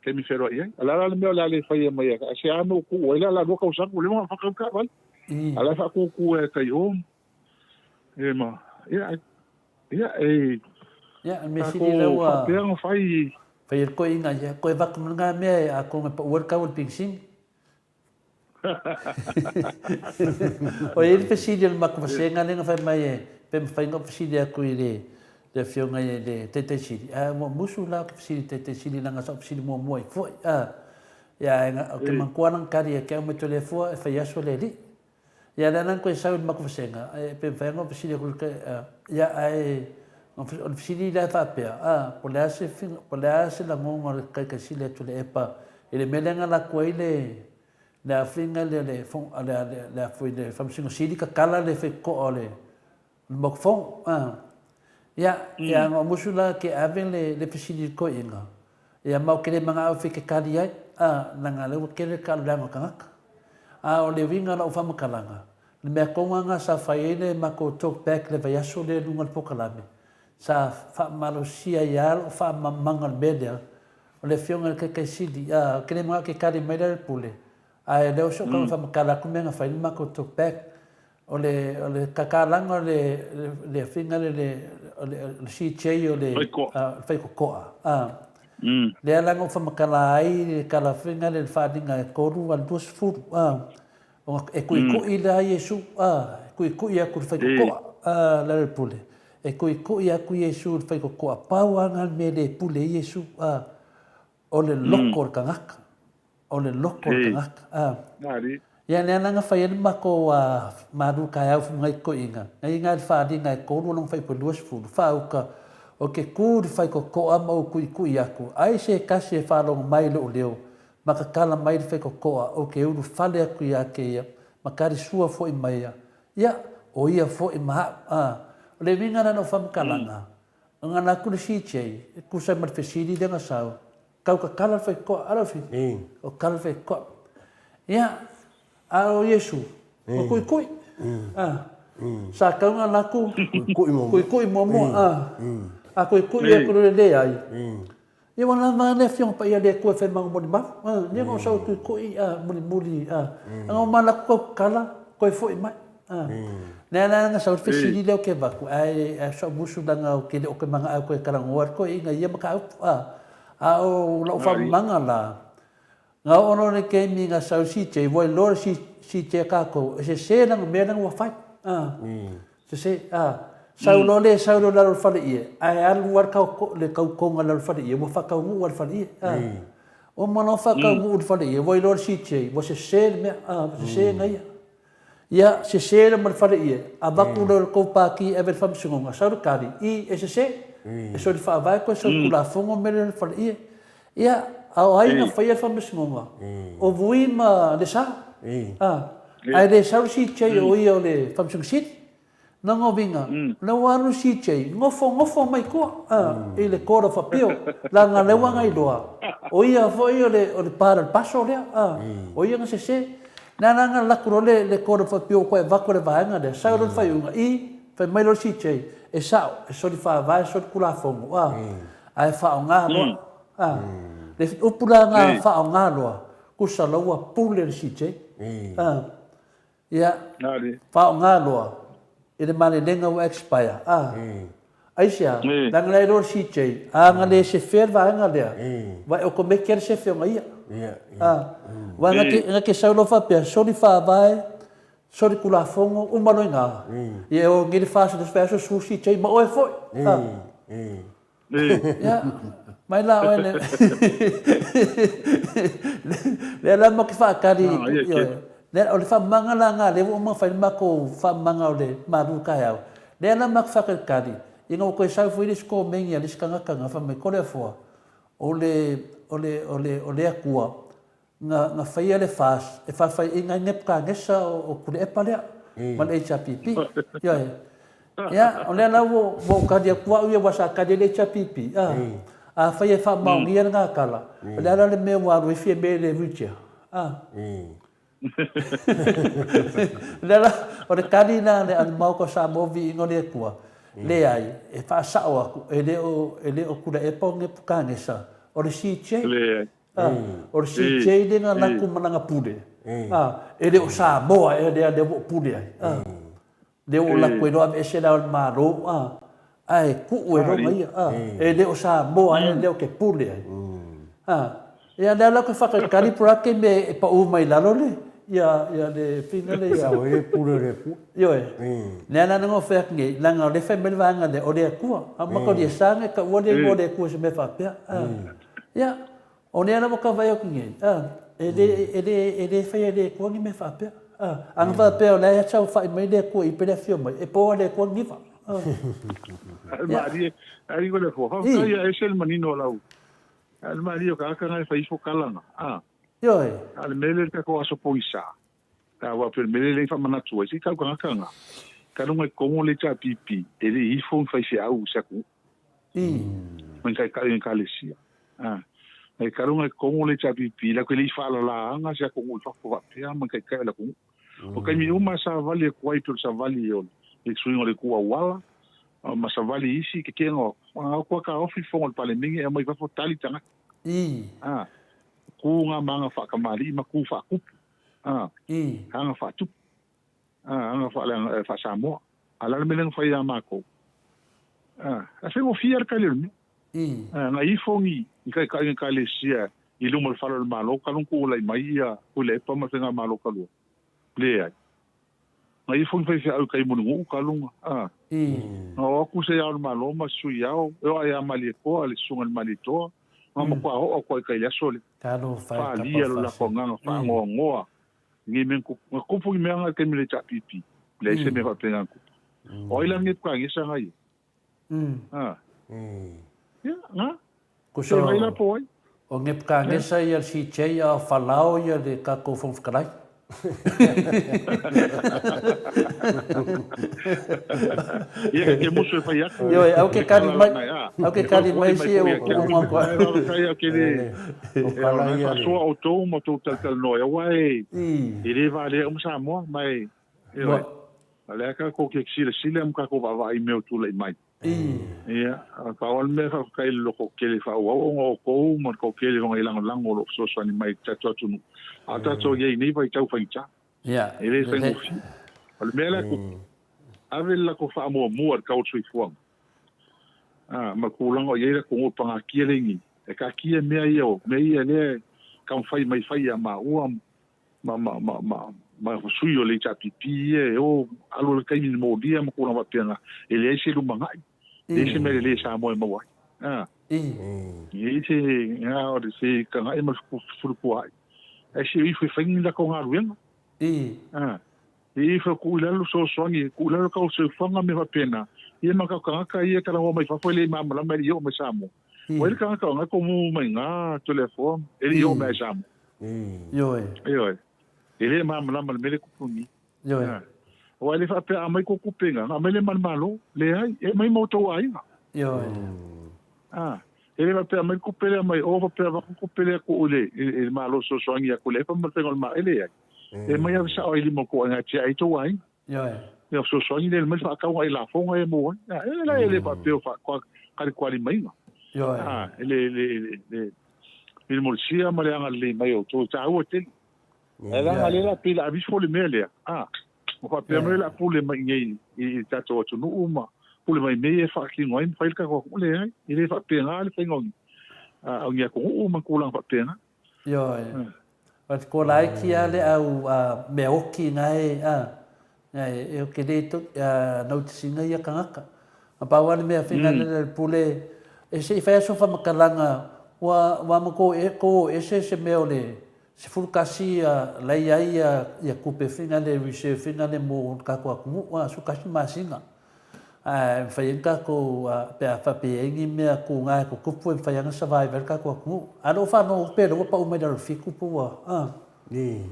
que mi fero ahí ala la me la le falla mai se amo ku ela la boca usar ku le mo fa ka val ala fa ku ka yo ma me si le wa pero fai ko inga ya ko va com nga me a ko workout pixing o ele precisa de uma conversa nga fa mai pe fa nga precisa ku ile le fionga le tete sili mo musula ke sili tete sili nanga sa sili mo moi foi ya ke mankuana kari ke mo tole fo fa ya so le li ya nan ko sa ma ko senga pe fa ngo sili ko ya ai on sili la fa pe por la se la mo ka sili tole epa ele melenga la ko ile la finga le fon la foi le fam sili ka kala le fe ko ole mo fon ya ngo musula ke ave le pesili ko inga ya mau ke manga o fike kali ai nanga le ke le kala maka o le winga na fa makalanga le me ko nga sa faile ma ko talk back le va so le lungal pokalame sa fa malosia ya o fa mangal bedia o le fionga ke sidi ke le manga ke kali mai le pule ai le so ko fa makala ko menga fa ma ko talk back o le kakalanga le finga le si chei o le fai ko le ala ngo fa makala ai kala finga le fadinga ko ru al dos fu e ku ila yesu ku ia ku fai ko la le pule e ku ia ku yesu fai ko pauanga me le pule yesu o le lokor kangaka mari ya ne nga fa yen mako maru ka ya fu ngai ko inga ngai fa di ngai ko ru long fai po dos fu fa o ke ku fai ko ama o ku yaku ai se ka se fa long mai lo leo maka kala mai fai ko o ke u fale ku ya ke ya makari sua fo i mai ya o ia fo i ma le vinga na no fam kalanga nga na ku si che ku sa mar fesidi de nga sao ka kala fai ko ala fi o kala fai ko ya o Yesu ko sa ka nga naku ko mo ko mo ko ya ko le ai E wana mana fiong pa ia le ko fe mang mo ma. Ni ngo so tu ko i muli ngo mala ko kala ko fo i mai. Na nga sa fe sili le ke ba ko ai so musu danga o ke o ke manga ko kala ngor ko i nga ia maka o la fa manga la. Nga ono ne ke mi nga sa si che voi lor si che ka ko se na me na wa fai. Se Saulo la fale ie. Ai alu war kau le kau konga la fale ie. Mo fa kau ngu war fale ie. O mano fa kau ngu fale ie. Voi lor si che. Mo se me se ngai. Ia se le fale ie. Abaku le ko pa ki ever fam sunga. Sauro kari i se. E so di fa vai ko so kula fongo me le fale ie. Ia au ai na fa fam sunga. O vui ma de sa. Ai de sauro si che o io le fam sunga sit. Na ngovinga na wanu si che ngofo mai ko ele kora fa pio la nga le wanga i doa o ia fo io le para il passo le o ia se na nga la kuro le kora fa pio ko va ko le vaanga de sa ro fa yunga i fa mai lo si che e sa e so di fa va so kula fongo ai fa nga lo le upula nga fa nga lo ku sa lo wa pule si che ia fa nga lo ele male lenga o expire aisia dan le ro si che nga le se fer va nga le vai o come quer se fer ia va nga ke sa lo fa per so di fa vai so di kula fongo o malo nga e o ngi fa so spesso su si che ma o e foi ya mai la o le la mo ke fa kari le o le fa manga la nga le o ma fa ma ko fa manga o le maru ka ya le la ma fa ka di ingo ko sa fu ilis ko mengi alis kanga fa me ko le fo o le akua nga fa ia le fas e fa inga ngep ka ngesa o ku le pa le mal HPP ya o le la wo ka di akua ia wa sa ka di le HPP fa ia fa ma ngia nga kala le la le me wa ro fi be le vicha Lala o le kari na le an mau ko sa movi ingo le kua le ai e fa sa o ele o kula e ponge pukane sa o le si che o le si che le na ku mananga pude ele o sa boa e le pude ai le o la ku no e se la ma ro ai ku o ro mai ele o sa boa e le o ke pude ai e la ko fa kari pra ke me pa u mai la le ya le finale ya o e pure le pu yo ne na ngo fe nge la ngo le fe me vanga de o le ku a ma ko di sange ka o le ku se me fa pe ya o ne na mo ka vai o nge ele fe le ku nge me fa pe ang va pe o la ya chau fa me le ku i pe le fio mai e po le ku nge fa ari ko le fo ha ya es el manino la al mario ka ka ngai fa ifo kalanga yo al mele ka ko aso poisa ka wa per mele fa mana tu si ka ka nga ka no mai como le cha pipi ele i fon fa se au sa ku man ka le sia ai ka no mai como le cha pipi la ko le fa la nga sa ko fa ko va pe man ka la ku o ka mi uma sa vale ko ai sa vale yo e suingo le ku wala ma sa vale isi ke kengo ko ka ofi fon pa le mingi e mai fa tali tanga ku nga manga fa kamali ma ku fa ku hanga fa tu hanga fa la fa samo ala me leng fa ya mako a se mo fier ka le na i fongi ka le sia i lu mo fa le malo ka lu ku la mai ya ku le pa ma se nga malo ka lu le ai na i fongi fa au kai mo ngu ka lu no ku se ya malo ma su ya o ya mali ko ale sunga mali to ma ko o ko kai ya sole fa lia la ko nga fa ngo ngi men ko fu me nga ke me le cha pipi le se me fa penga ko o ila ngi kwa ngi sa ngai ya nga ko so ila po o ngi ka ngi sa ya si che ya fa lao ya de ka ko fu krai que mucho fue ya yo aunque cari mai si o ko ya so auto moto tal no ya wai ele vale mo mai ale ka ko ke sile am ka ko va vai meu tu le mai ia pa ol me fa kai lo ko kele fa o ko mo ko kele ngo ilang lang lo so so ni mai ta to nu ata to ye ni vai tau fa cha ia ele fa mo fi ol me la ko ave la ko fa mo ka o sui fuang ma ku lang o ye ko ngo pa ki le ni e ka ki me ia me ia le ka fai mai fai ma o ma sui o le cha pipi o alo le kai ni mo dia ma ku na va pena ele se lu mangai ele me le sa mo mo se nga o se ka ngai ma fu fu ai e se i fu fing da ko nga ruenga e fa ku la lu so so ni ku la ka se fanga me va pena e ma ka ka ia ka o mai fa foi le ma la me yo me sa mo o ele ka nga ko mo mai nga telefone ele yo me sa mo yo ele ma me le kupuni yo o ele fa pe a mai ko kupenga na me le man malo le ai e mai mo to ai yo ele va pe a mai kupele mai o va pe va kupele ko ole ele malo so so ngia ko le pa mo tengo ma ele ai e mai a sa o ele mo ko nga ti ai to ai yo so so ngia le me fa ka wa la fo nga e mo ele va pe fa ko ka li mai yo ele mo sia ma le anga le mai o to ta o te ela ngale la pila abis fo le mele mo fa pe me la pule mai ngai I tato tu no uma pule mai me fa ki ngoi fa ka ko le ai ile fa pe ngal fe ngoi au ngia ko uma ko lang fa pe na yo pat ko lai ki ale au me oki ngai e ke de to no tsinga ya kanga pa wa me finga le pule e se fa so fa makalanga wa mo ko e se me ole se fulkasi lai ai ya kupe finga le se finga le mo ka ko ku su kasi masinga fa yenka ko pe fa pe ngi me ku nga ko kupu fa yang survivor ka ko ku ano fa no pe ro pa o me dar fi kupu ni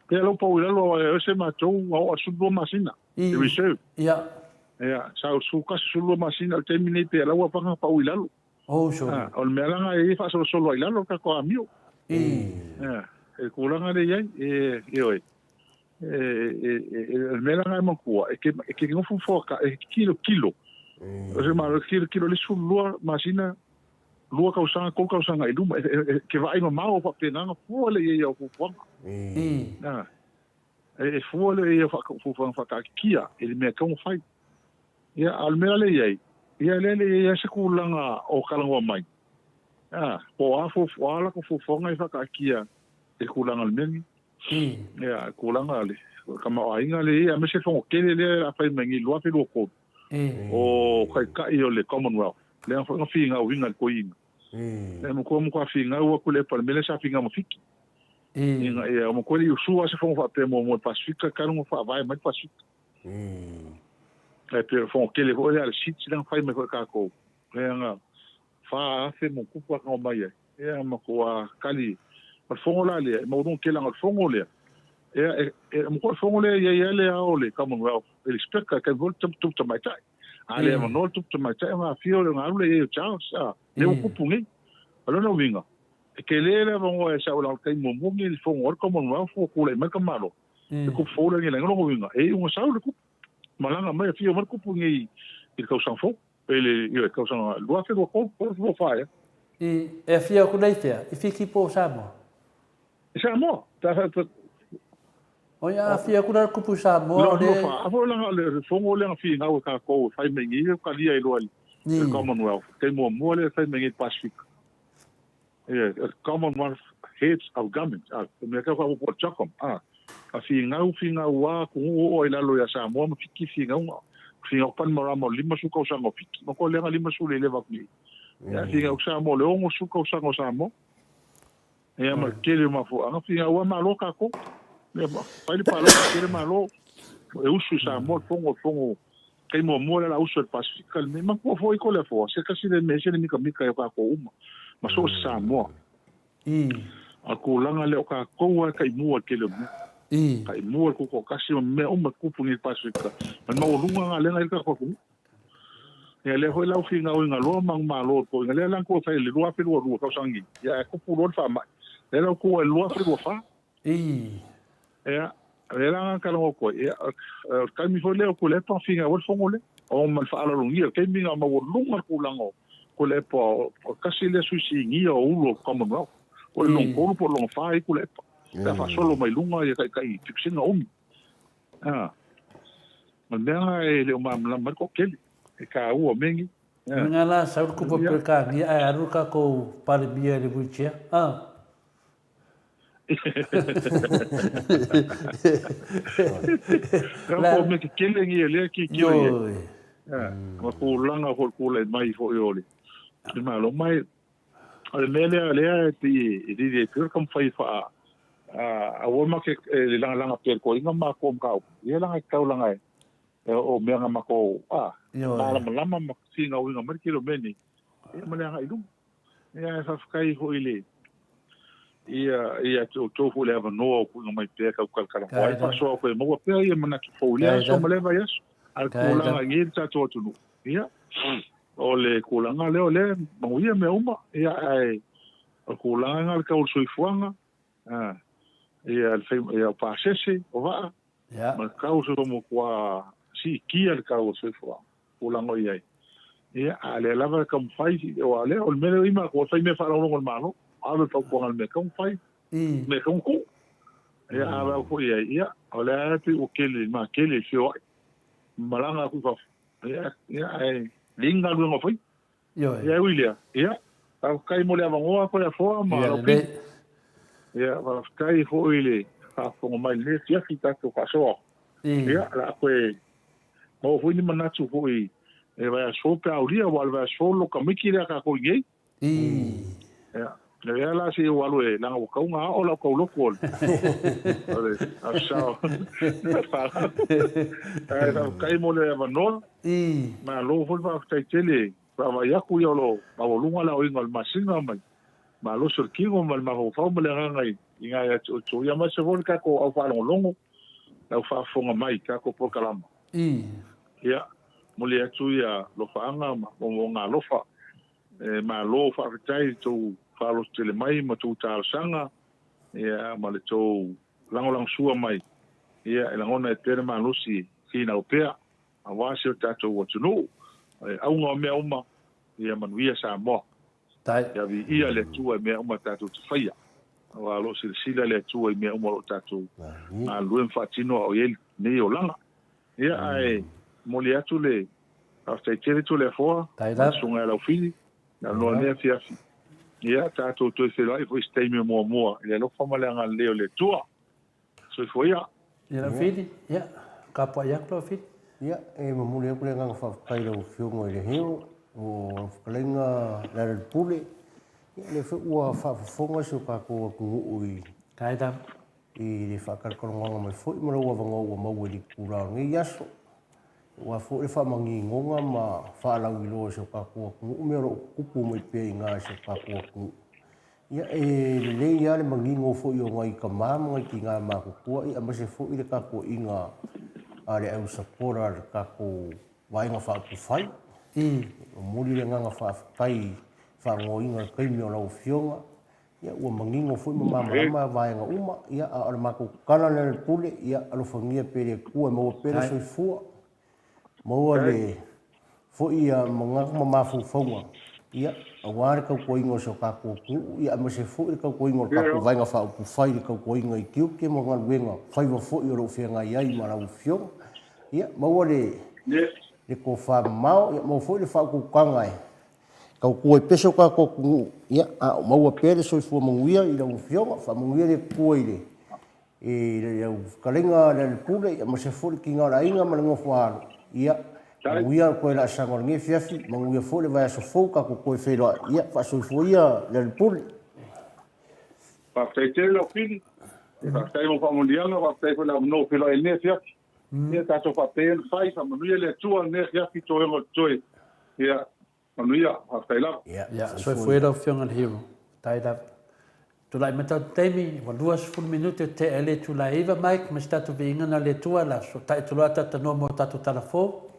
pe lo pa lo se ma to o su do masina e reserve ya sa su kasi su do masina terminate pe la wa pa pa uilalo so o me langa e fa solo uilalo ka ko amio e kulanga le ia oi me langa mo ko e ke ngo fu foka e kilo o se ma kilo le su lua masina lua ka usanga ko ka usanga i luma ke vai ma mau fa pena fu le ia fu foka fu le ia fa ka kia ele me ka mo fai ia al me le ia le se kulanga o kalangwa mai po afu ala ko fu fonga fa ka kia e kulanga le mengi kulanga le kama ainga le a me se fonga kele le a fai mengi lua pe lo ko o kai ka I le Commonwealth le a fonga finga o winga ko inga le mo ko finga o ko le pa me le sa finga mo fiki inga e mo ko le usua se fonga fa pe mo Pacifica ka no fa vai mai Pacifica e pe fonga kele o le sit se dan fai me ko ka ko le nga fa fe mo ku pa ka mai e mo ko kali al fongo la le mo don kelang al fongo le mo ko fongo le ye le ole Commonwealth el speka ka vol tum mai tai ale mo no tum mai tai ma fio le ngalo le chao sa le mo kupungi alo no vinga ke le mo e sa ola kai mo ngi el fongo Commonwealth fo ko le ma ka malo ku fo le le ngalo vinga e mo sa le ku malanga mai fio mo kupungi il ka san fo ele yo ka san lo fa do ko fa e fio ku nei te e fiki po sa mo Samo, oia fia kuna kupu sa mo le a fo le fongo le fi nga ka ko fai mengi ka lia I lo le Commonwealth ke mo le fai mengi Pacific Commonwealth heads of government me ka ko po chakom a fi nga wa ku o ila lo ya sa mo fiki fi nga pan mo lima su ko sa mo fiki mo ko le lima su le va ni ya fi nga sa mo le o su ko sa mo e ma kele ma fo anga fi wa ma lo ka ko le pa lo kele ma lo e usu sa mo fongo kai mo la usu Pacifica me ma ko fo I ko le fo se ka si le me se ni ka ka ko uma ma so sa mo a ko langa le ka ko wa kai mo kele mo kai mo ko kasi me o ma ku pungi Pacifica ma o lunga le ngai ka ko ya le ho la fi nga lo mang ma lo ko le lang ko fai le lo ape lo ka sangi ya ko pu lo fa ma le lo ko lo ape lo fa ya le lang ka lo ko ya ka mi fo le ko le pa fi nga o fongo le o man fa ala lungia ke minga ma wo lunga kulango ko le po kasi le suisi ngi o ulo Commonwealth o le long ko po long fai ko le ta fa solo mai lunga ya kai fixing Mandanga le umam la ko keli ka u mengi ngala sa ku po ka ni aru ka ko par bia le buchia Ka me ke kele ngi le ki ma ko langa ko le mai fo yole ma lo mai ale mele ale ti kam fai fa a wo ma ke le langa per ko inga ma ko ka ye langa ka langa o me nga ma ko lama ma singa winga ma kilo meni e ma langa idu ya fa kai ho ile ia to fu le no ku mai pe ka kala fa so ko mo pe ia mana ki fo le so ma le va yes al kula ngi ta to tu ia ole kula nga le mo ia me uma ia ai al kula nga ka ul sui fuanga ia al fe ia pa sese o va ma ka u so mo kwa si ki al ka ul sui fuanga kula ngo ia ale lava kam fai o ale o me ima ko fai me fa lo ngol malo ale to ko al me kam fai me kam ku ia ava ko ia ole pe o kele ma kele fio malanga ku fa ia ai linga lu ngo foi ia wilia ia ka kai mo le avangoa ko ya fo ma lo pe ia va kai fo ile ka fo mai le tia fita ko ka so ia la ko mo fo ni manatu fo e vai so pe auria wal vai so lo ka miki le ka ko ngai ia le la si walu e na o ka nga o la ko lo ko ale asao kai mo le avano ma lo fo va ka tele va ya ku yo lo ma lo lunga la o ingal masinga mai ma lo surkingo mal ma fa mo le ngai inga ya to ya ma se vol ka ko au fa longo au fa fonga mai ka ko po kalama ia mo le atu ya lo fa anga mo nga lo fa ma lo fa tai to fa lo tele mai ma tu ta sanga ia ma le to lang sua mai ia e langona e tere ma lusi kina opea a wasi ta to what to know au nga me uma ia manuia sa mo tai ya vi ia le tu me uma ta to faia wa lo sila le tu me uma ta to ma luen fatino o el ne o langa ia ai mo le atu le a te tere tu le fo sunga la fili na no ne fia ia ta to se lai fo stay me mo ia lo fa male nga le tua so foi ia la fili ia ka po ia ko fili ia e mo le ko nga fa kai lo fio ngo le heo o lenga la pule ia le fo wa fa fonga so ka ko ui kai da i le fa ka ko nga mai fo mo wa va ngo mo we li kura ngi yaso wa fo e fa mangi ngonga ma fa la wilo so ka ko me ro kupu mo pe nga so ka ko ia e le ia le mangi ngo fo yo ngai ka ma ngai ki nga ma ko i ama se fo i le ka ko inga ale au sapora ka ko vai nga fa ku fai mo li le nga fa kai fa ngo inga kai me lo fionga ia o mangi ngo fo mo ma vai nga uma ia ale ma ko kala le pule ia alo fangia pe le ku mo pe so fu mo le fo ia manga ma fu fonga ia awar ka ko ingo so ka ko ia mo se fo ka ko ingo ka ko vai nga fa ku fai ka ko ingo i kiu ke mo nga wenga fai wo fo i ro fe nga ia ma la fio ia mo le ko fa mau ia mo fo le fa ku kanga ka ko peso ka ko ia mo pe le so fo mo ia i lo fio fa mo ia le ko ile e le kalenga le pule ia mo se fo ki nga la inga ma ngo fa ia uia ko la sangor ngi fiafi manguia fo le vai so fo ka ko fe lo ia fa so fo ia le pul pa te lo fili pa te mo fa mundial pa te ko la no filo el ne fiafi ia ta so pa te fai fa manuia le tu ne fiafi to e mo toi ia manuia pa te la ia so fo era fiong al hero tai da tu lai meta temi wa 2 minute te ele tu la eva mike ma sta tu vinga na le tua la so tai tu la ta no mo ta tu telefo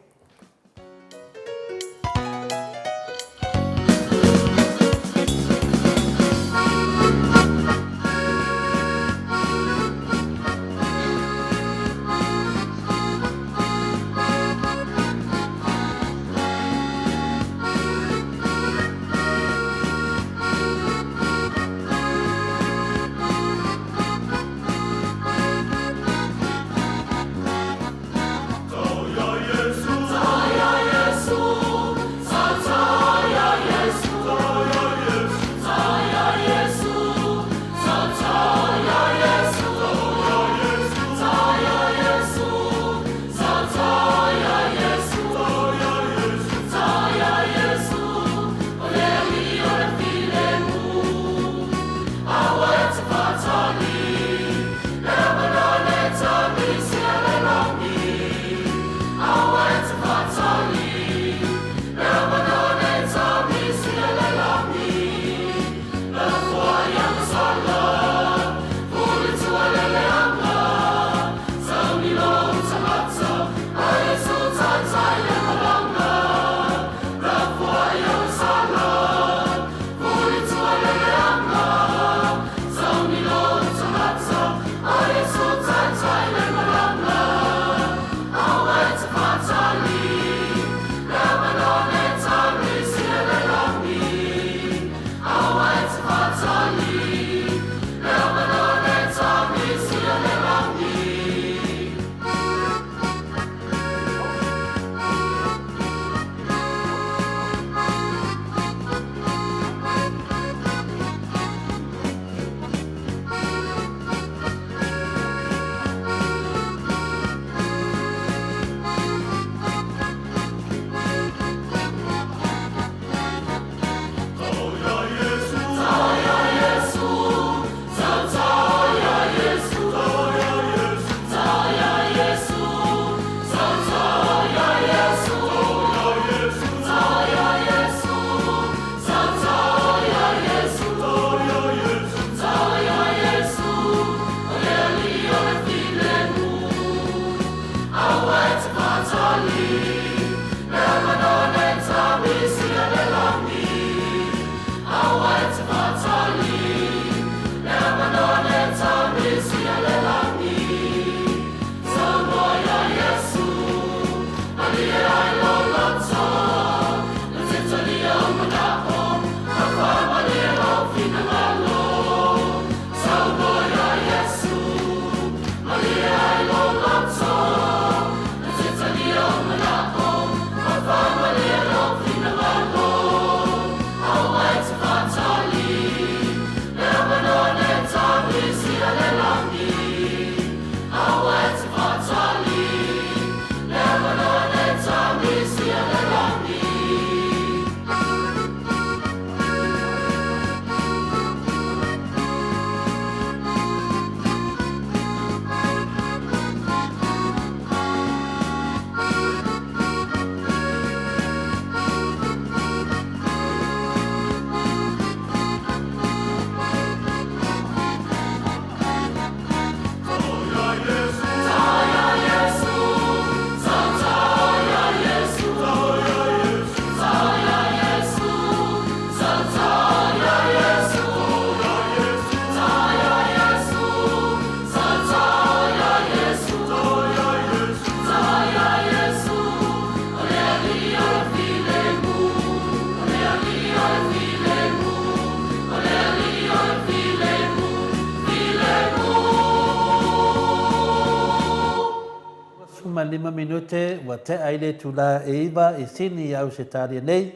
lima minute wa te aile tula e iwa e sini au se taria nei.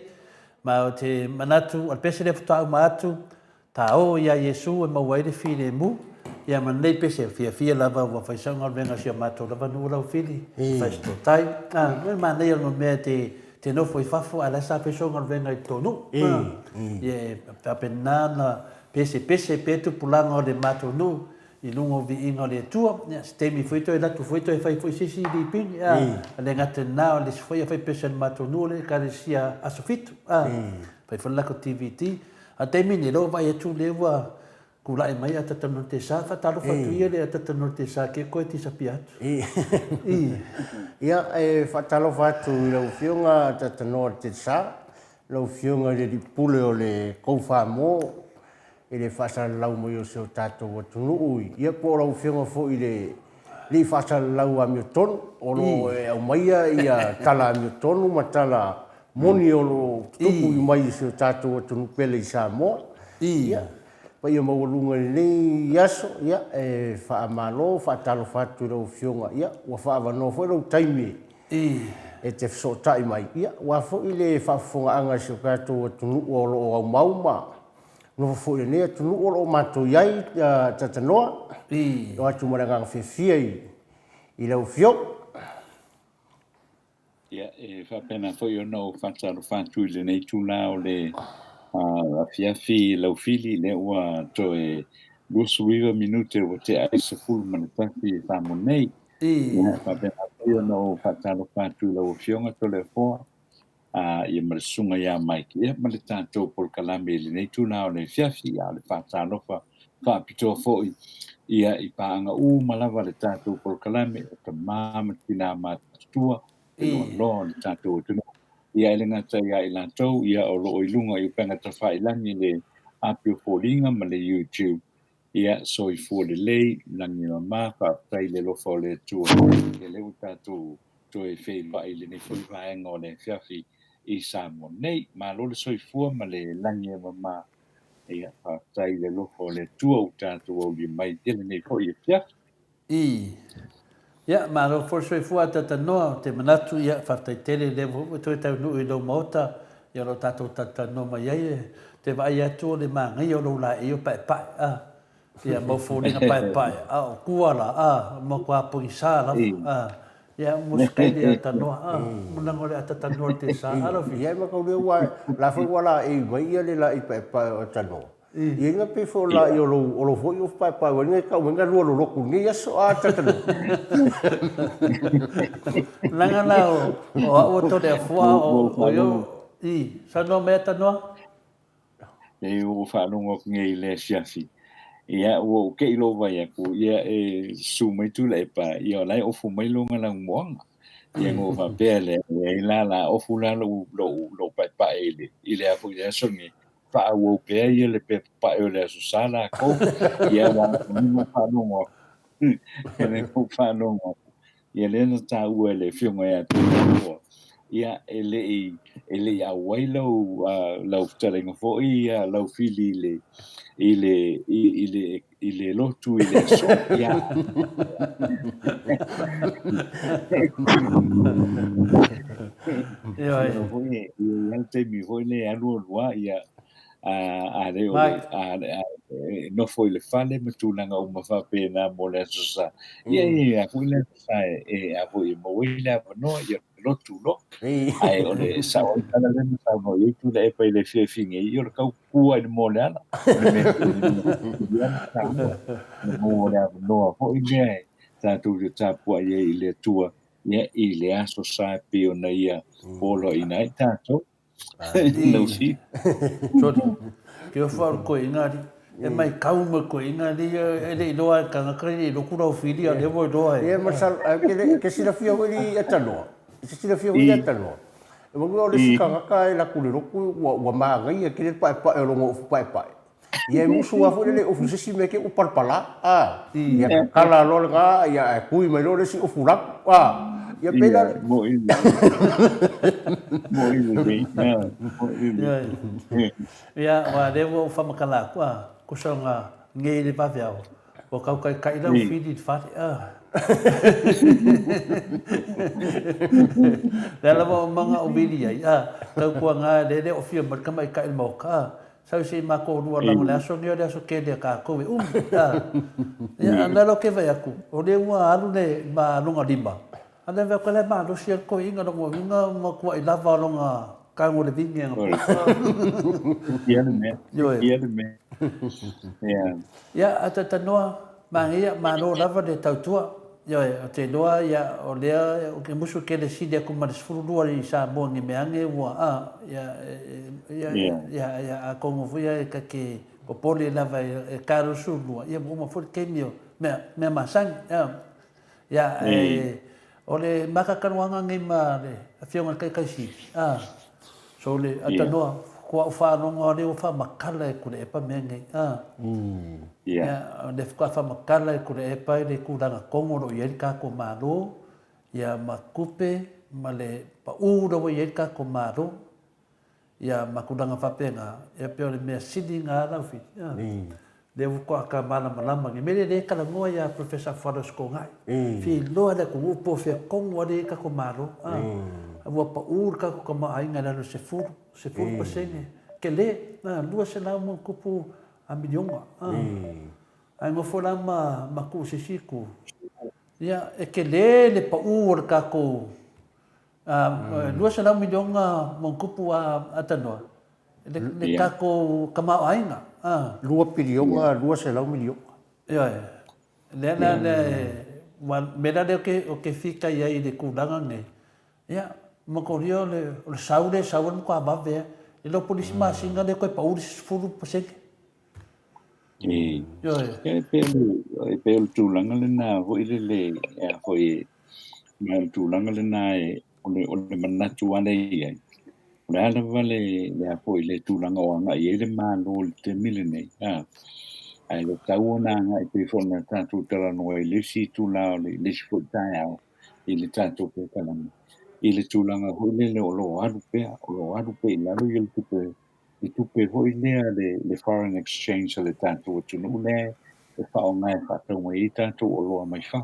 Ma o te manatu al pese le futa uma atu ta o ia Yesu e mawaire file mu. Ia manei pese fia lava wa whaisanga renga sia mato lava nura o fili. Whaisto tai. Ma nei ono mea te nofo i fafo ala sa pesonga renga i tonu. Ia apenana pese petu pulanga o le mato nu. I lungo vi inga le tua, stemi fuito e latu fuito e fai foi sisi di ping, le ngate nao le foi fai pesen mato le kare sia asofito, fai falako TVT, a temi ni lo vai tu lewa kula e mai atata no te sa, fa talo fatu ia le atata no te sa ke koe ti sapiatu. Ia e fa talo fatu i lau fionga atata no te sa, lau fionga le di pule o le koufa mo, e le whasara lau mo i o seo tātou atunu ui. Ia po rau whionga fo i le whasara lau a mio tonu, o lo e au maia i a tala a mio tonu, ma tala moni o lo tuku i mai i seo tātou atunu pele i sa moa. Ia, pa ia mawalunga ni yaso, ia, e wha amalo, wha talo whatu i rau whionga, ia, wa wha awanoa fo i rau taimi. E te whasotai mai, ia, wa fo i le whafonga anga seo tātou atunu o lo o au mauma. No fo le ne tu no o mato yai tatanoa o atu maranga fefia i lau fio ia e fa pena fo yo no fa tsaro fa tu le nei tu la o le a fiafi lau fili le wa to e lusuiva minute o te ai se full manifesti fa monei ia fa pena fo yo no fa tsaro fa tu lau fionga to le fo ia marasunga ia mai ia ma le tātou por kalame le nei tūna o le fiafi ia le whātānofa whāpitoa fo'i ia i pāanga malawa le tātou por kalame o ka māma tina mātua e loa le tātou o tunu ia ele ngata ia i lātou ia o loo i lunga i upanga ta whailangi le apio fōringa ma le YouTube ia so i fō le lei langi ma māwha tai le lofa o le tua e leu tātou to e whei mai le nei fōi vāenga o le fiafi i sa mo nei ma lo le soifua ma le langi ma ia pa tai le lofo le tua o tātou o li mai tele nei fo i pia ia ma lo for soifua tata noa te manatu ia whaftai tele le vo to tau nu i lo mota ia lo tātou tata no mai ai te vai atu le mangai o lo la i o pai ia mo fōringa pai o kuala mo kua poisa la ia muskeli ata noa muna ngore ata tanoa te sa arafi ia ma kau le wa la fo wala e mai ia le la i pa o tano ia nga pe fo la i o lo fo i o pa wa nga ka nga lo ku ni ia so a tano langa la o to de fo o yo i sa no me tanoa e o fa no ngei le siafi ia o ke ilo vai aku ia e su mai tu le pa ia lai o fu mai longa la moanga ia ngo va pele e la o fu la lo pa ile a fu ia so ni pa o pe ia le pe pa o le su sala ko ia wa no pa no mo ele fu fa no mo ia le no ta u le fi ngo ia tu ia ele ia wailo la tele ngo fo ia la fili le ile lotu ile so ya ya te mi voile anu lua ya no foi le fale matulanga o mafa pena mo le sosa ia fuile sai a foi mo wile no ya lotu no ai ole sa o kana le sa mo i tu le pa le finge io ka ku ai mo le ana mo le no ho i ne ta tu ta po ai le tua ia i le aso sa pe ona ia polo i nai ta to no si ke fa ko ingari e mai kau mo ko ingari e le loa ka kre lo ku ro fili a le vo do e ma sal ke sila fia wali atano sila fia wali atano e mo le sika ka e la ku le roku wa ma ngai ke le pa e lo ngo pa ia musu a fu le o fu si me ke o parpala ia kala lo nga ia ku mai lo le si o fu rak ia pela mo i ia wa de wo fa makala ku songa ngei le pa via o kau kai la fili fat Dalam mga ubiliya, tau kua nga de o fia mat kamai ka mo ka. Sau si mako dua lang la so nio so ke de ka ko ya andalo ke vai aku. O de wa alu ne ma lunga dimba. Anda va kala ma lo sia ko inga no nga ma ko i lava longa ka ngo de vinga. Ia me. Ia me. Ya ata tanoa mangia mano lava de tau tua. Yo te loa ya o lea o ke musu ke le sidi ku ma sfuru dua i sa mo ngi meange wa ya a kongo fuya ka ke o pole lava e karo su lua ya mo fu ke mio me masang ya o le maka kanwanga ngi ma le a fionga kai si so le atanoa ko fa no ngore o fa makala e ku le pa menge ya de fa makala e ku le pa le ku danga kongo ro yen ka ko malo ya makupe male pa u ro yen ka ko malo ya makudanga fa penga ya pe le me sidinga la fi de ko ka mala malama ngi me de kala ngo ya professor Faros ko ngai fi lo da ku po fe kongo de ka ko malo ua pa ur ka ko ma ai ngala no se fur pasenge ke le na lua se la mo kupu a milionga ai mo fola ma ku se siku ya e ke le pa ur ka ko lua se la milionga mo kupu a tanoa le ka ko kama ai nga lua pilionga lua se la milionga ya le mena de o ke fika ia i de kudanga ne ya makorio le saure ko abave e lo polisi ma singa de ko pauri furu paseke yo pe tu langa le na ho ile le ho e ma tu langa le na e ole manna tu ane ye la la vale le ho ile tu langa o nga ye le ma no te milene ai le tau na nga i pe fona tantu tala no e le si tu la le si fo taia ile tantu pe kala ile tūlanga hoi le o lo aru pe la lo yel tupe hoi le foreign exchange le tātou o tunu le e whao ngai whātau mai i tātou o loa mai wha.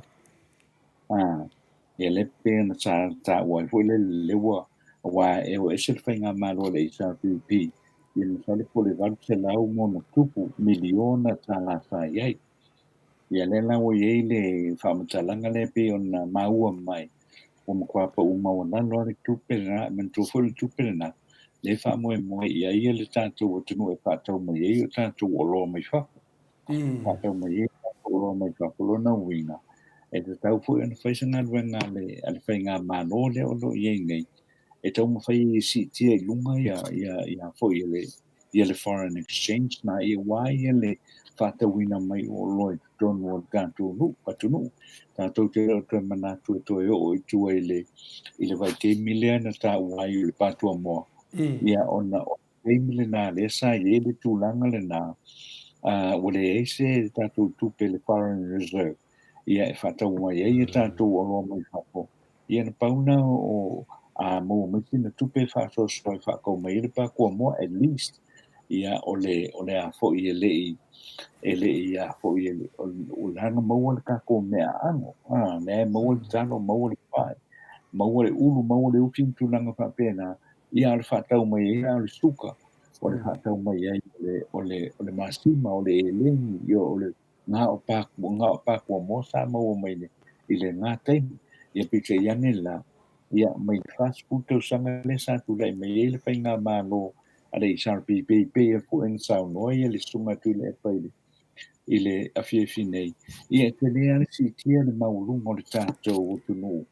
E le pe na tā wai hoi le wa e o esel whainga mālo le i sa PVP i le sale po le varu se lau mo na tupu miliona tā la sa iai. Ia le lau iei le whaamatalanga le pe o na maua mai. O kwa pa uma wana no le tupe na men tu fol tupe na le fa mo ia ia le tanto o tunu e pa tau mai ia tanto o lo mai fa pa tau mai ia o lo mai fa lo na winga e te tau fu en fa sanga wenga le al fa nga ma no le o lo ia ngai e tau mo fa i si ti e lunga ia fo ia le foreign exchange na ia wai le fa tau wina mai o lo don o gantu lu patunu tātou te o te mana tu o i tu ile vai te miliana tā wai le patua moa. Ia ona o te miliana le sa i le tūlanga le nā o le eise tātou tupe le foreign reserve. Ia e whatau mai e tātou o loa mai whako. Ia na pauna o mo miti na tupe whato soi whako mai le pakua moa at least. Ia o le a fo i ele ia fo ele o lana maua le kako mea ano me maua le tano maua le pai maua le ulu maua le ukin tulanga whapena ia le whatau mai ia le suka o le whatau mai ia o le masima o le elengi ia o le ngā o paku mo sa maua mai le i le ngā taimi ia pite iane la ia mai fast puto sanga le sa tulai mai ele whai ngā mālo ale i sarpi pe fu en sau noia le sunga tu le paile ile afiefi nei ia te lea le sitia le maulunga o le tātou o tunu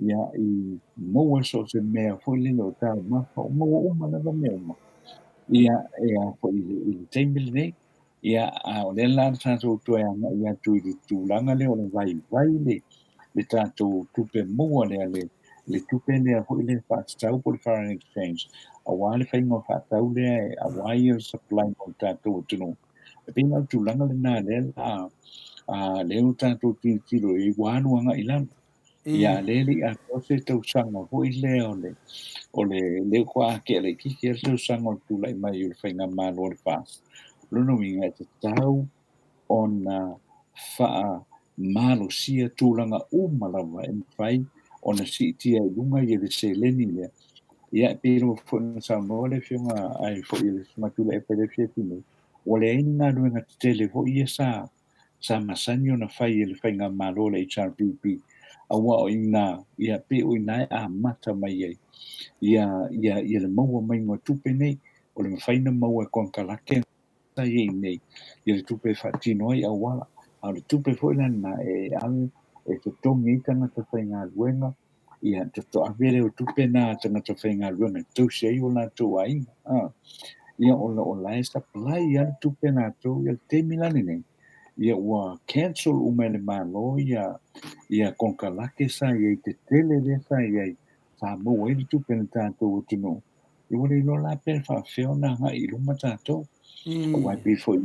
ia i maua so se mea foi le o tāu mafa o maua uma lava mea uma ia foi i le teimile nei ia o le la tātou toe anga ia tu i le tūlanga le o le vai le tātou tupe maua le tupe lea foi le whātau po le foreign exchange a wale whainga whātau lea a wai o supply o tātou o tunu pina tulanga le na le o tātou tiro i wānuanga i lana. Ia le a kose tau sanga hoi le o le kua ake le kiki e tau sanga o tūlai mai o le whainga mālo le whās. Luna winga e te tau o na wha malo sia tūlanga umalawa e mwhai o na si tia lunga i le se leni lea. Ia pero fo sa no le fiona ai fo i le matula e pere fie tine. O le aini ngā ruenga tele fo ia sa masani o na whai e le whai ngā malo le HRPP. Awa o ina ia pe o ina a mata mai ai. Ia le maua mai ngā tupe nei o le whai na maua e konkalake ta ye nei ye tupe fatino ai awala a le tupe foi na e al e to tongi tanga to fainga luenga ia to avere o tupe na tanga to fainga luenga to sei o na to ai ia o la esta plai ia tupe na to ia te milani nei ia wa cancel o mele malo ia konkalake sa ia te tele de sa ia sa mo e tupe na tato tino i wale no la per fa feona ha i luma tato wai pe foi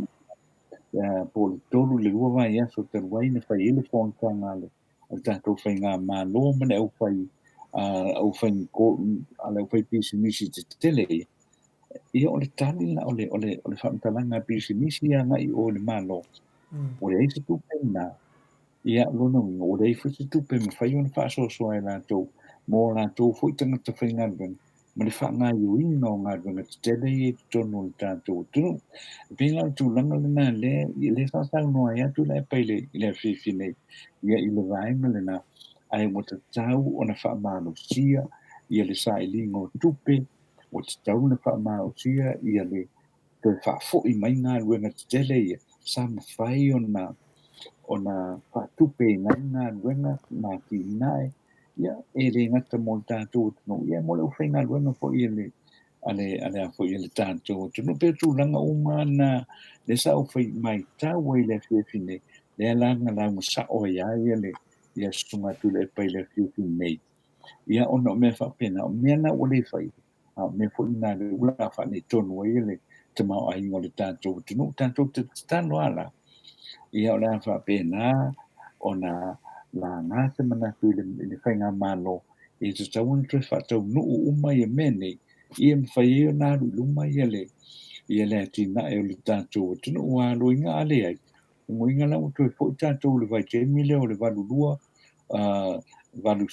po le tolu le ua vai aso te wai na fai ele fon tangale o tato fai ngā malo mene au fai ko ale au fai pisi nisi te tele ia o le tali la o le whamtalanga pisi nisi ia ngai o le malo o le eise tupe na ia lona winga o le eise tupe me fai ona wha so soa e la tau mo la tau fui tanga te fai ngā ma le whaanga i ino ngā runga te tele i tono le tātou tunu. Pēnga tu langa le nā le sasau noa ia tu le peile i le whiwhi nei. Ia i le vaenga le nā ai mo te tau o na whaamano sia ia le sa i lingo tupe o te tau na whaamano sia ia le te whaafo i mai ngā runga te tele ia sa mawhai o na whaatupe ngā runga mā ki nae ia e le ngata mo tātou tunu ia mo le whainga luenga fo ia le ale fo ia le tātou tunu pe tu langa umana le sa o whai mai tāua i le whiwhine le alanga la mo sa o ia ia sunga tu le pai le whiwhine ia ono me whapena o mea na o le whai me fo ina le ula whane tonu ia le te mau ai ngo le tātou tunu tātou te tano ala ia o le whapena o na la ngata mana tu le whainga malo e te tauan tre whatau nuu umai e mene i e mwhai na luma i le atina e o le tātou tunu ua roi ngā ale ai ngoi ngā lau tu e fo tātou le vai te mile o le valu lua valu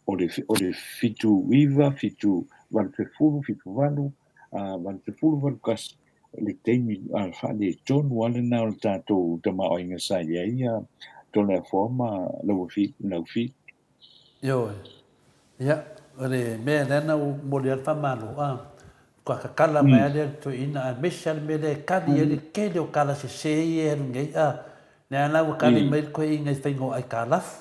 o le fitu wiva fitu valu te furu fitu valu valu kasi le teimi whane tonu ale na o le tātou tama o inga sa ia tona forma lau fi. Yo, ia, ole mea nana o mori al whamalo, kua kakala mai ale to ina a mesa me le kani ele kele o kala se sei e rungai, ne ana o kani mai koe inga whaingo ai kalafu,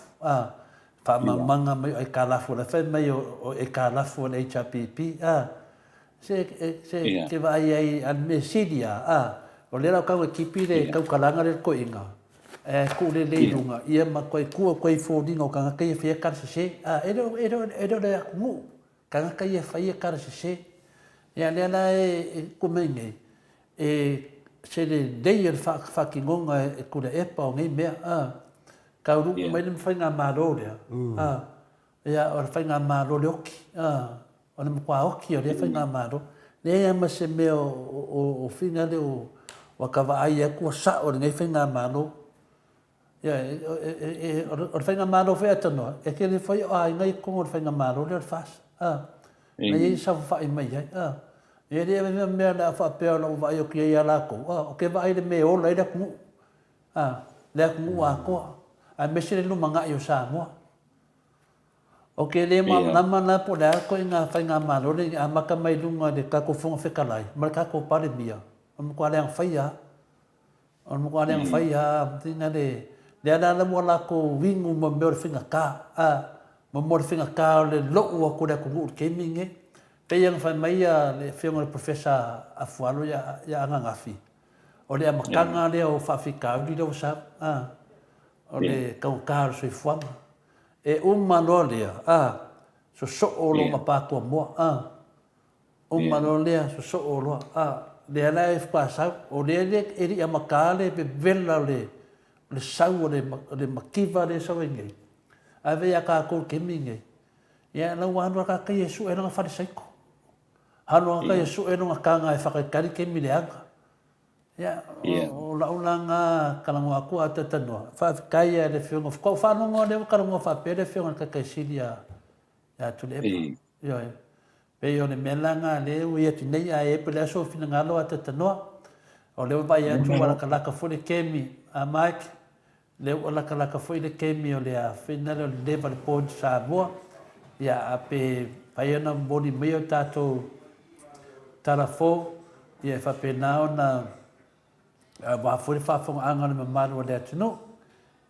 whamamanga mai ai kalafu, la whai mai o e kalafu o le HRPP, se ke vai ai al mesidia o le rau kau ekipi le kau kalanga le ko inga ku le lunga ia ma koe kua koe fōringa o kanga kai whea kara se ero le mu kanga kai whea kara se ia le ana kumenge se le dei el whakingonga e kura epa o ngai mea kau ruku mai le mwhainga maro lea ia o le whainga maro le oki o le mkwa oki o le whainga maro le ia ma se mea o whina le o kawa ai e kua sa o le ngai whainga maro ia o le whainga maro whea tanoa e ke le whai o ai ngai kongo le whainga maro le o le whas na ia sa whai mai ai e le ia mea le a whapea la o vai o kia ia lako o ke vai le mea o lai le kungu le kungu a koa a mese le lumanga i o sa moa o ke le nama na po le ko inga whainga malo le a maka mai lunga le kako funga whekalai ma le kako pare mia o mo kwa leang whaia o mo kwa leang whaia tina le ala mo la ko wingu mo me o whinga ka mo mo whinga ka o le loo a ko le kungu ke minge pe yang whai mai le whionga le professor a fualo ya anga ngafi o le amakanga le o whawhika uri le o sa o le kau kāro soi fuanga e umano lea so o lo mapako moa umano lea so o lo le ala e whasau o le eri amakale pe vela le sau le makiva le sau ingei a vea ka kou keminge ia lau hanu ka kai esu e nanga whare saiko hanu ka kai esu e nanga kanga e whakaikari kemi le anga Ya, o la ulanga kalango aku ata tano. Fa kaya le fiong of ko fa no ngode kalango fa pede fiong ka kasilia. Ya tu le. Yo. Pe yo ne melanga le u ya tu nei a e pe la so fina ngalo ata tano. O le ba ya tu wala kala ka fo le kemi a Mike. Le wala kala ka fo le kemi o le a fina le level pod sa bo. Ya a pe pa yo na boni meio tato tarafo. Ya fa pe na ona wa foi fa fo anga le malu le tino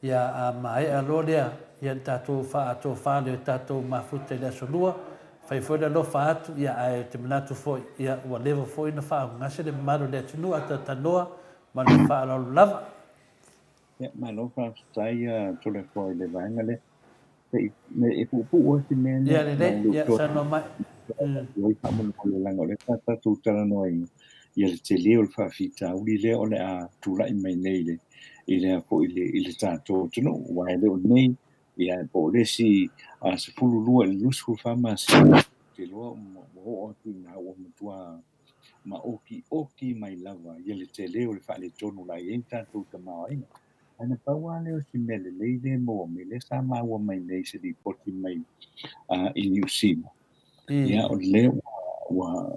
ya mai a lo le ya tatu fa le tatu ma futte le solua fa foi le lo fa atu ya ai te manatu fo ya wa levo fo ina fa ngase le malu le tino ata tanoa ma le fa lo lava ya ma lo fa sai to le fo le vanga le e pu o si men ya le ya sa no mai yo fa mo le langa le ta tu tala no ia le te leo le whawhita uri lea o le a tūla i mai nei le i lea po i le tātou tino wai leo nei i a po le si a se pulu lua i lusu whama si te loa mo o tu nga o matua ma oki mai lava ia le te leo le whale tonu la i tātou ta mawaina ana paua leo si mele leile mo me le sa maua mai nei se di poti mai i New Zealand ia o leo wa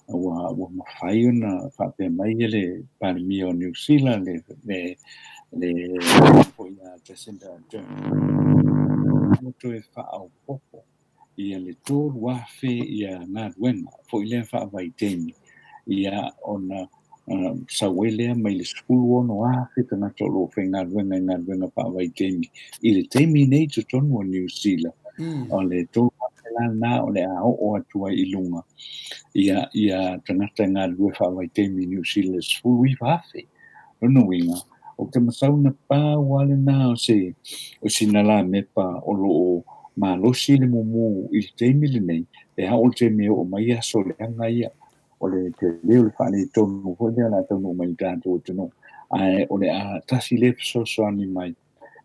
mawhai ona whape mai le parmi o New Zealand le po ia Jacinda Ardern. Moto e whaau popo ia le tōru wafe ia ngā ruenga po i lea whaawai temi ia ona sawelea mai le skulu ono wafe tana tolo whai ngā ruenga whaawai temi i le temi nei to tonu o New Zealand o le tōru na o le a o atua i lunga ia tangata ngā lua whawai temi New Zealand sfui whafe rono winga o te masau na pā wale nā o sinala mepa o loo ma losi le mumu i le temi le nei e hao te meo o mai aso le anga ia o le te leo le whale tonu ho lea la tonu mai tātou o tenu ai o le a tasi le soani mai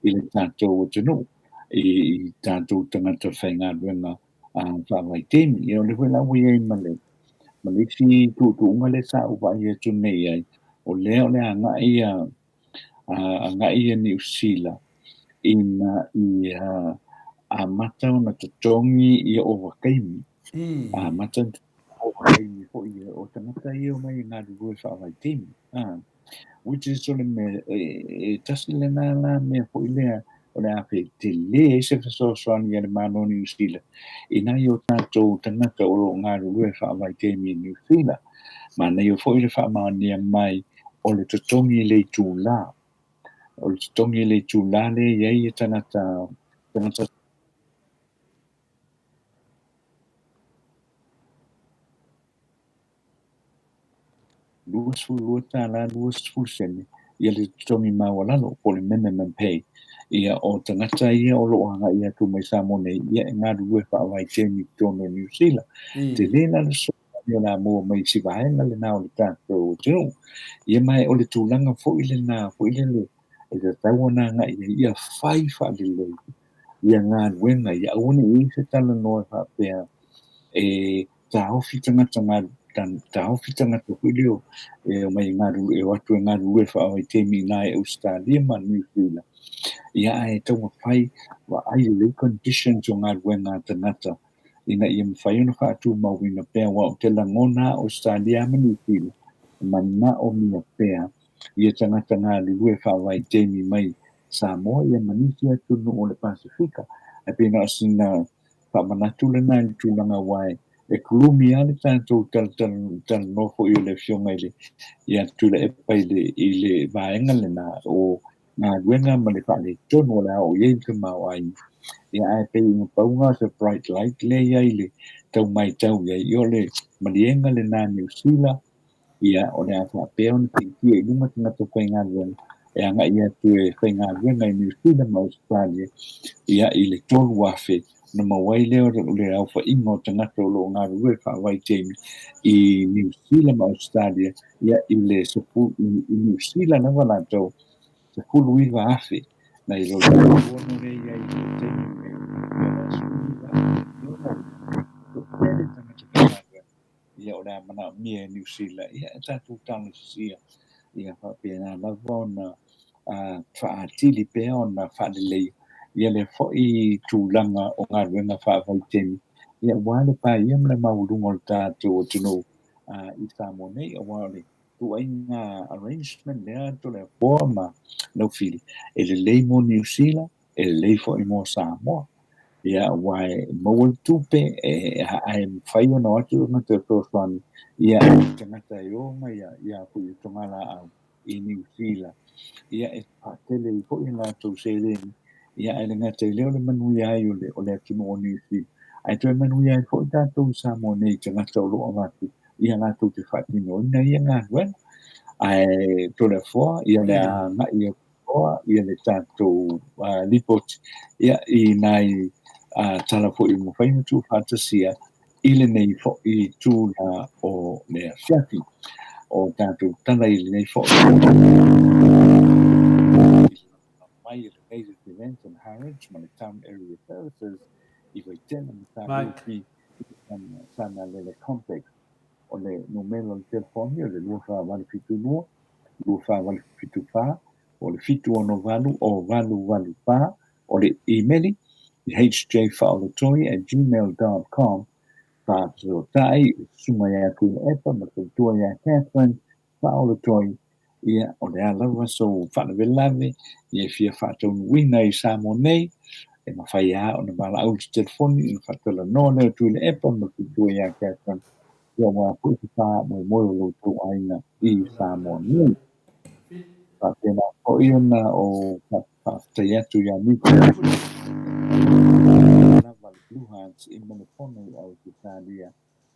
i le tātou o tenu i tātou tangata whainga ruenga whawai temi i o le wela ui ei male malisi tu unga le sa uwa ia tu nei ai o leo le anga ia New Zealand ina ia a mata ona tatongi ia o wakaimi a mata o wakaimi ho ia o tangata ia o mai ngā rurue whawai temi which is sort of me tasi le nā la me ho ilea o le ape te le se whasosoani ia le mano New Zealand ina i o tātou tangata o lo ngā rurue whawai temi New Zealand ma nei o fo i le whamania mai o le tatongi le tūlā o le tatongi le tūlā le iei e tangata luas fulua tāla luas fulsene ia le tatongi mawalalo o le minimum pay ia o tangata ia o loo hanga ia tu mai samone ia e ngā rurue whaawai temi tono New Zealand te lena le so ia la mo mai si vaenga le nao le tātou tino ia mai o le tūlanga fo i le nā fo i le e te tauana nga ia whai whaale ia ngā ruenga ia aune i se tala noa whapea e ta hofi tangata ngā ta hofi tangata huilio e mai ngā rurue e watu ngā rurue whaawai temi nā e Australia ma New Zealand ia e taua whai wa ai le conditions o ngā ruenga tangata ina ia mwhai ona whaatu mawina pēr wa o te langona Australia ma New Zealand ma na o mia pēr ia tangata ngā rurue whaawai temi mai Samoa ia manisi atu no o le Pasifika e pēna asina whamanatu le nā li tūlanga wai e kulumi ale tātou tal nofo i o le fionga ia tūla e pai i le vaenga le nā o ngā ruenga ma le whaale tono la o iei ka mau ai ia ai pei inga paunga se bright light le iai le tau mai tau iai i o le malienga le nā New Zealand ia o le a whapea ona ki e lunga tangata whai ngā ruenga e anga ia tu e whai ngā ruenga i New Zealand ma Australia ia i le tolu wafe na mawai leo le au wha ingo tangata o lo ngā rurue whaawai temi i New Zealand ma Australia ia i le sepu i New Zealand na wala tau se fulu i wa afe na i lo ono re ia i le temi ia o le amana mia New Zealand ia e tatu tala sia ia whapena lava ona whaatili pea ona whaalelei ia le fo'i tūlanga o ngā ruenga whaavaitemi ia wale pa ia mle maurunga o tātou o tino i Samoa nei o wale tuainga arrangement lea to le poa ma no fili e le lei mo New Zealand e le lei fo'i mo Samoa ia wai mo tupe e ai fai ona atu na te tofani ia tangata ioma ia ku tongala au i New Zealand ia e patele i fo'i na tau seileni ia e le ngata i leo le manui ai o le atunu o New Zealand ai toi manui ai fo'i tātou Samoa nei tangata o loa matu ia nga tu te whaatino ina ia ngā wena ai to le foa ia le a nga ia foa ia le tātou lipot ia i nai tala fo i mo whainga tu whatasia i le nei fo i tū la o le fiafi o tātou tala i le nei fo mai i le Native Events and Heritage ma le Town Area Services i vai tēna mi tātou ki sana le complex o le numero le telefoni o le lua whawali fitu lua, lua whawali fitu wha, o le fitu ono valu o valu valu wha, o le emaili hjfaolotoi@gmail.com whaatotai sumai aku le epa ma tua ia Catherine Faolotoi ia o le alawa so whanawelave ia fia whaatonu wina i Samoa nei e mawhai a o na mala au te telefoni i whaatala no leo tu le epa ma tua ia Catherine ia wa puti pa mo lo tu aina i Samoa nei pa tena o iona o pa te atu ia miko Blue Hearts in Manapone au te tālia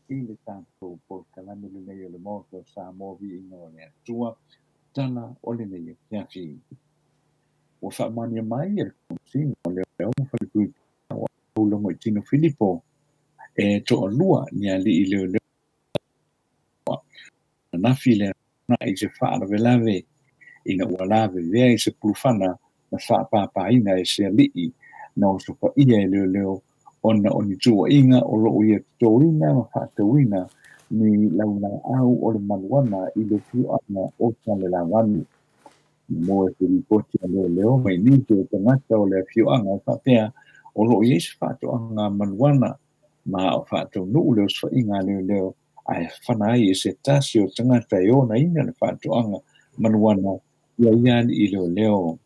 i le tātou po kalame le nei o le moto Samoa vi inga o lea tua tana o le nei kia fi o whaamania mai e kumsi o leo leo mwhalikui o aulongo i Tino Filipo e to o lua ni ali i leo leo na file na i se whaara velave ina ua lave vea i se pulufana na whaapapa ina e se alii na o sopa ia e leo leo ona o ni tua inga o lo ia toina ma whaatawina ni launa au o le manuana i le tuana o tale la wani. Mo e te ripoti a leo leo mai ni te tangata o le fiuanga o whapea o lo ia se whaatoanga manuana ma o whaatau nuu leo swa inga leo leo ai whanai e se tasi o tangata e ona ina le whaatoanga manuana ia i leo leo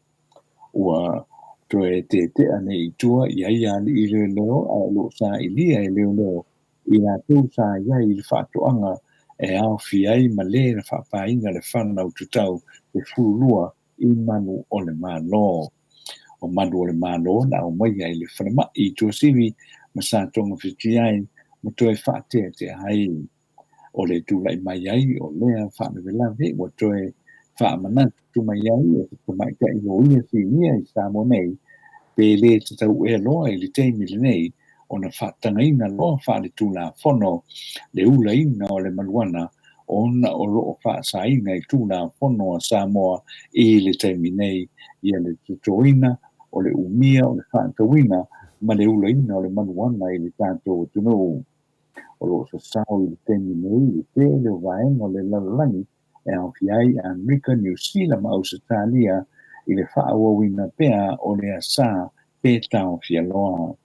ua toe te ane i tua ia i leo leo a lo sa i lia i leo leo i la tau sa ia i le whaatoanga e au fiai ma le na whaapainga le whanau tutau e furulua i manu o le malo. O manu o le malo na o mai ai le whanama i tua sivi ma sa tonga whitiai ma toe whaatea te hai o le tūlai mai ai o lea whaanawelawe o toe whaamana tu mai ai e te mai ka i o ia si ia i Samoa nei pe le te tau e loa i le teimi le nei o na whaatanga ina loa whaale tūla whono le ula ina o le maluana o na o loo whaasa ina i tūla whono a Samoa i le teimi nei i le tutoina o le umia o le whaatawina ma le ula ina o le maluana i le tātou tunu o lo sa sao i le teimi nei i te le vaenga o le lalalangi e au fiai a Amerika New Zealand ma Australia i le whaawawina pea o le asa pe tau fia loa.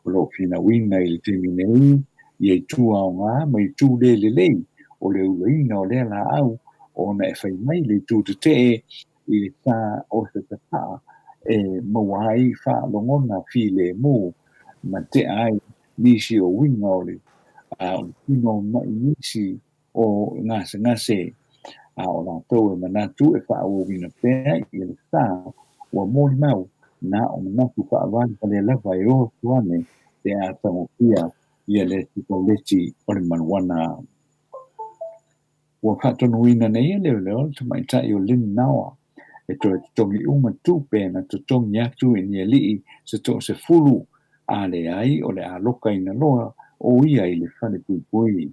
O lo fina wina i le temi nei, i e tua o ngā, ma i tū le lei, o le ulaina o le la au, o na e whai mai le tū te te i le sa o se te pā, e mawai wha longona fi le mō, ma te ai nisi o wina o le, o le tino mai nisi o ngase, o la tau e manatu e whaawawina pea i le sa, ua mōli mau, na o manatu whaawani pa le lawa e o tuane te a tango pia i le tiko leti o le manuana. Ua whaatonuina nei e leo leo, te mai tai o lini nawa, e toi te tongi uma tupe na te tongi atu i ni alii se to se fulu a le ai o le a loka ina loa o ia i le whane pui pui.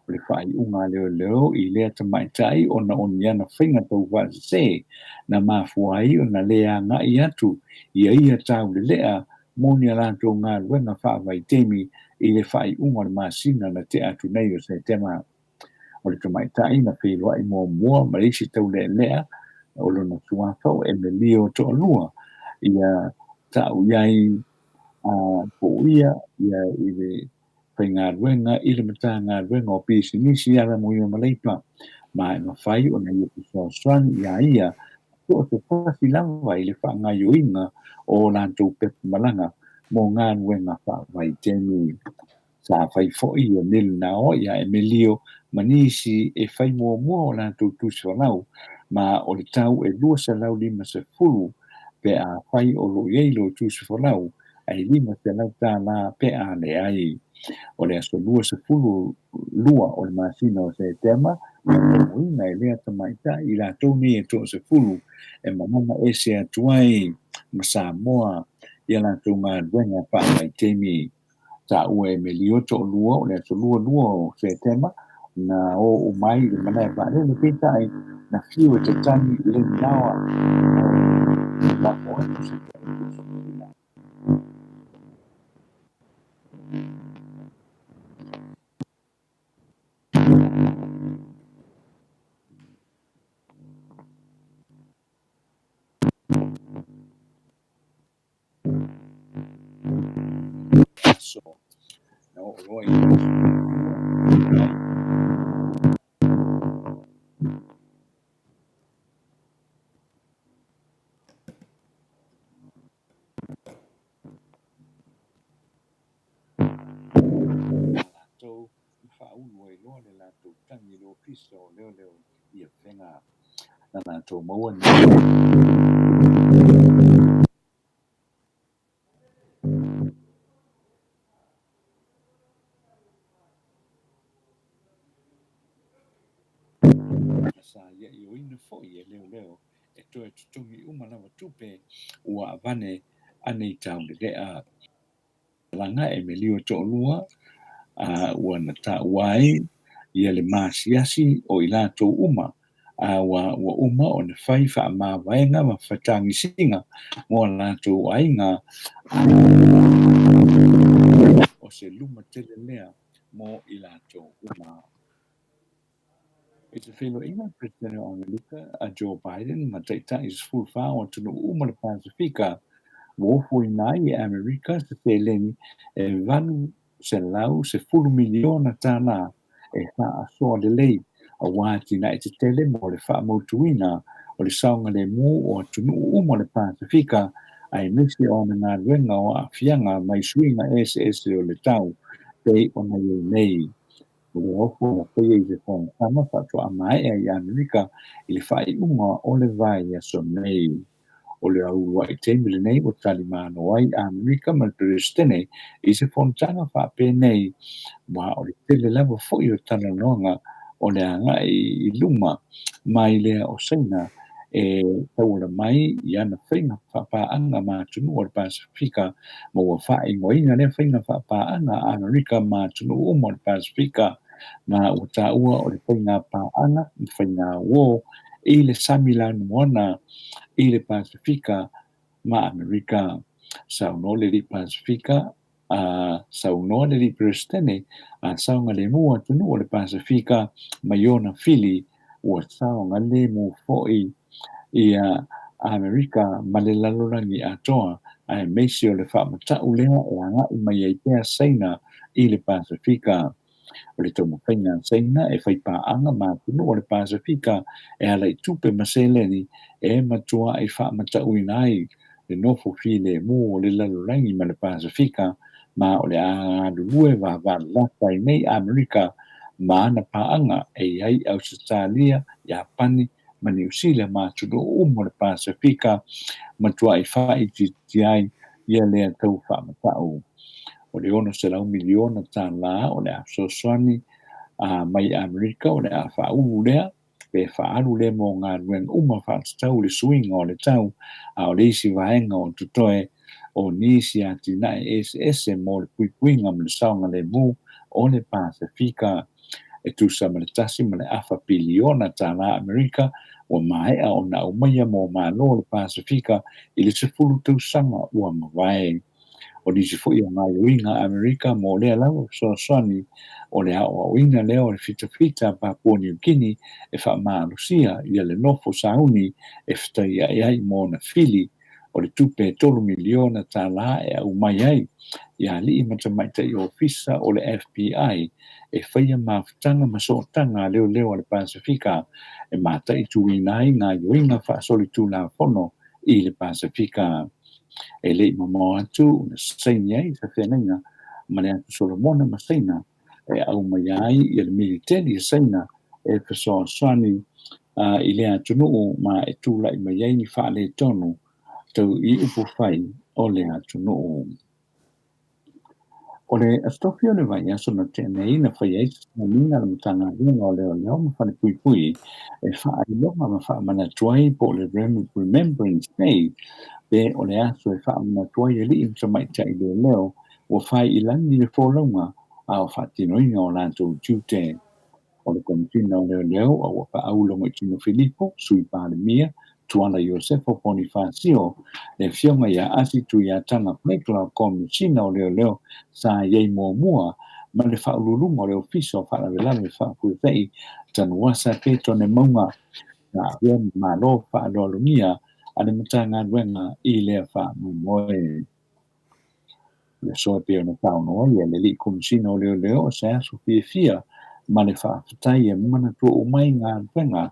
Le whai unga leo leo i lea te mai tai o na oniana whinga tau wasa se na mafuai o na lea ngai atu i a ia tau le lea moni alanto ngā ruenga whaavai temi i le whai unga le masina na te atu nei o se tema. o le tamaitaʻi na feiloaʻi muamua ma le isi taulelea o lona suafau Emilio Toʻalua ia ta'u iai po'uia ia i le faigaluega i le matagaluega o pisinisi ala mo ia malaipa ma e mafai ona ia fesoasoani iā ia o te pasi lava i le whaangaioinga o lātou pepe malanga mō ngā nuenga whaavai tēnui. Sa whai fo'i o nil na o ia Emilio manisi e whai mua mua o lātou tūsi whanau ma o le tau e lua sa lau lima se fulu pe a whai o lo ieilo tūsi whanau ai lima se lau tā la pe a le ai. O le aso lua se fulu lua o le masina o se tema Moina e lea tamaita i la tōni e tō se fulu e mamama e se atuai ma Samoa i la tō ngā duenga whaai temi ta ue me lioto o lua o le aso lua o se tema na o umai le mana e pare le pita ai na fiu e te tani i le nawa la moa e se so no Roy so faulu e lo le la tu tangi lo piso leo ia fenga na to mo sa ia io in foi e leo e to e tutungi uma lava tupe ua vane anei tau le a langa Emilio Toʻalua ua na tāuai ia le masiasi o i lātou uma ua uma o na whai whaamāwaenga ma whatangisinga mo lātou ainga o se luma tele lea mo i lātou uma. It's a fellow England President of America, Joe Biden, ma taita is full o tunu uma le Pasifika wo foi nai America se peleni e vanu se lau se fulu miliona tana e fa aso le lei a wati na te tele mo le fa motuina o le saunga le mu o tunu uma le Pasifika ai misi o na renga o afianga mai suinga SS o le tau te o na nei o le ofo na pei e fon sama fa to amai e America i le fai unga o le vai a so nei o le au wai te mili nei o talimano wai Amerika ma Palestine i se fontana wha pe nei ma o le tele lava foi o talanonga o le anga i luma mai le o seina e taula mai i ana whainga whapaanga ma tunu o le Pasifika ma ua whaingoina le whainga whapaanga Amerika ma tunu o le Pasifika ma ua taua o le whainga paanga whainga wo i le samilanu mona i le Pasifika ma Amerika sauno le li Pasifika sauno le li Palestine saunga le mua tunu o le Pasifika ma iona fili ua saunga le mu foi i Amerika ma le lalorangi atoa ai meisi o le whamatau lea e anga i mai ei pēa seina i le Pasifika o le tomo whainga seina e whaipaanga ma tunu o le Pasifika e ala i tupe maseleni e matua i whamatau inai le nofo file mu o le lalorangi ma le Pasifika ma o le aalulue wa lata i nei Amerika ma ana paanga e ai Australia, Japani, ma New Zealand ma tunu o le Pasifika matua i whai titiai ia lea tau whamatau. O le ono se lau miliona tāna o le asosoani mai Amerika o le a whaulu lea pe whaalu le mo ngā rueng uma whaatau le suinga o le tau o le isi vaenga o tutoe o nisi a tina e SS mo le puipuinga ma le saunga le mu o le Pasifika e tusa ma le tasi ma le afa piliona tāna Amerika o maea o na umaya mo malo le Pasifika i le sefulu tausanga ua mawai. o nisi fo ia mai winga Amerika mo le lau so soni o le au winga leo o le fita Papua New Guinea e wha maa Lucia ia le nofo sauni e fita ia ai mo na fili o le tupe 3 miliona tā la e au mai ai ia li i matamaita i ofisa o le FBI e whaia mawhitanga masootanga leo o le Pasifika e mata i tuinai ngā yoinga whaasoli tū la fono i le Pasifika e le mamo atu na saini ai sa whenenga ma le atu Solomona ma saina e au mai ai i le militari saina e whasoa swani i le atu nuu ma e tūla i mai ai ni wha le tonu tau i upo whai o le atu nuu. O le astofio le vai aso na tenei na whai eis na mina na mtanga ringa o leo ma whane pui pui e wha ai longa ma wha mana tuai po le Remembrance Day pe o le aso e wha mana tuai e li imsa mai tai leo o whai ilangi le fōlaunga a o wha tino inga o lanto tūte o le komitina o leo o wha aulongo i tino Filippo sui pāle mia tuana Iosefo Bonifacio le fionga ia asi tu ia tanga plekla komisina o leo sa iei mua ma le whaululunga o le ofiso whalavela me whakuwhei tanuasa peto ne maunga na uen ma lo whaalolungia ane matanga nuenga i lea whaamumoe. Le soa peo na tauno ia le li komisina o leo sa aso fia ma le whaafatai e mana tua umai ngā nuenga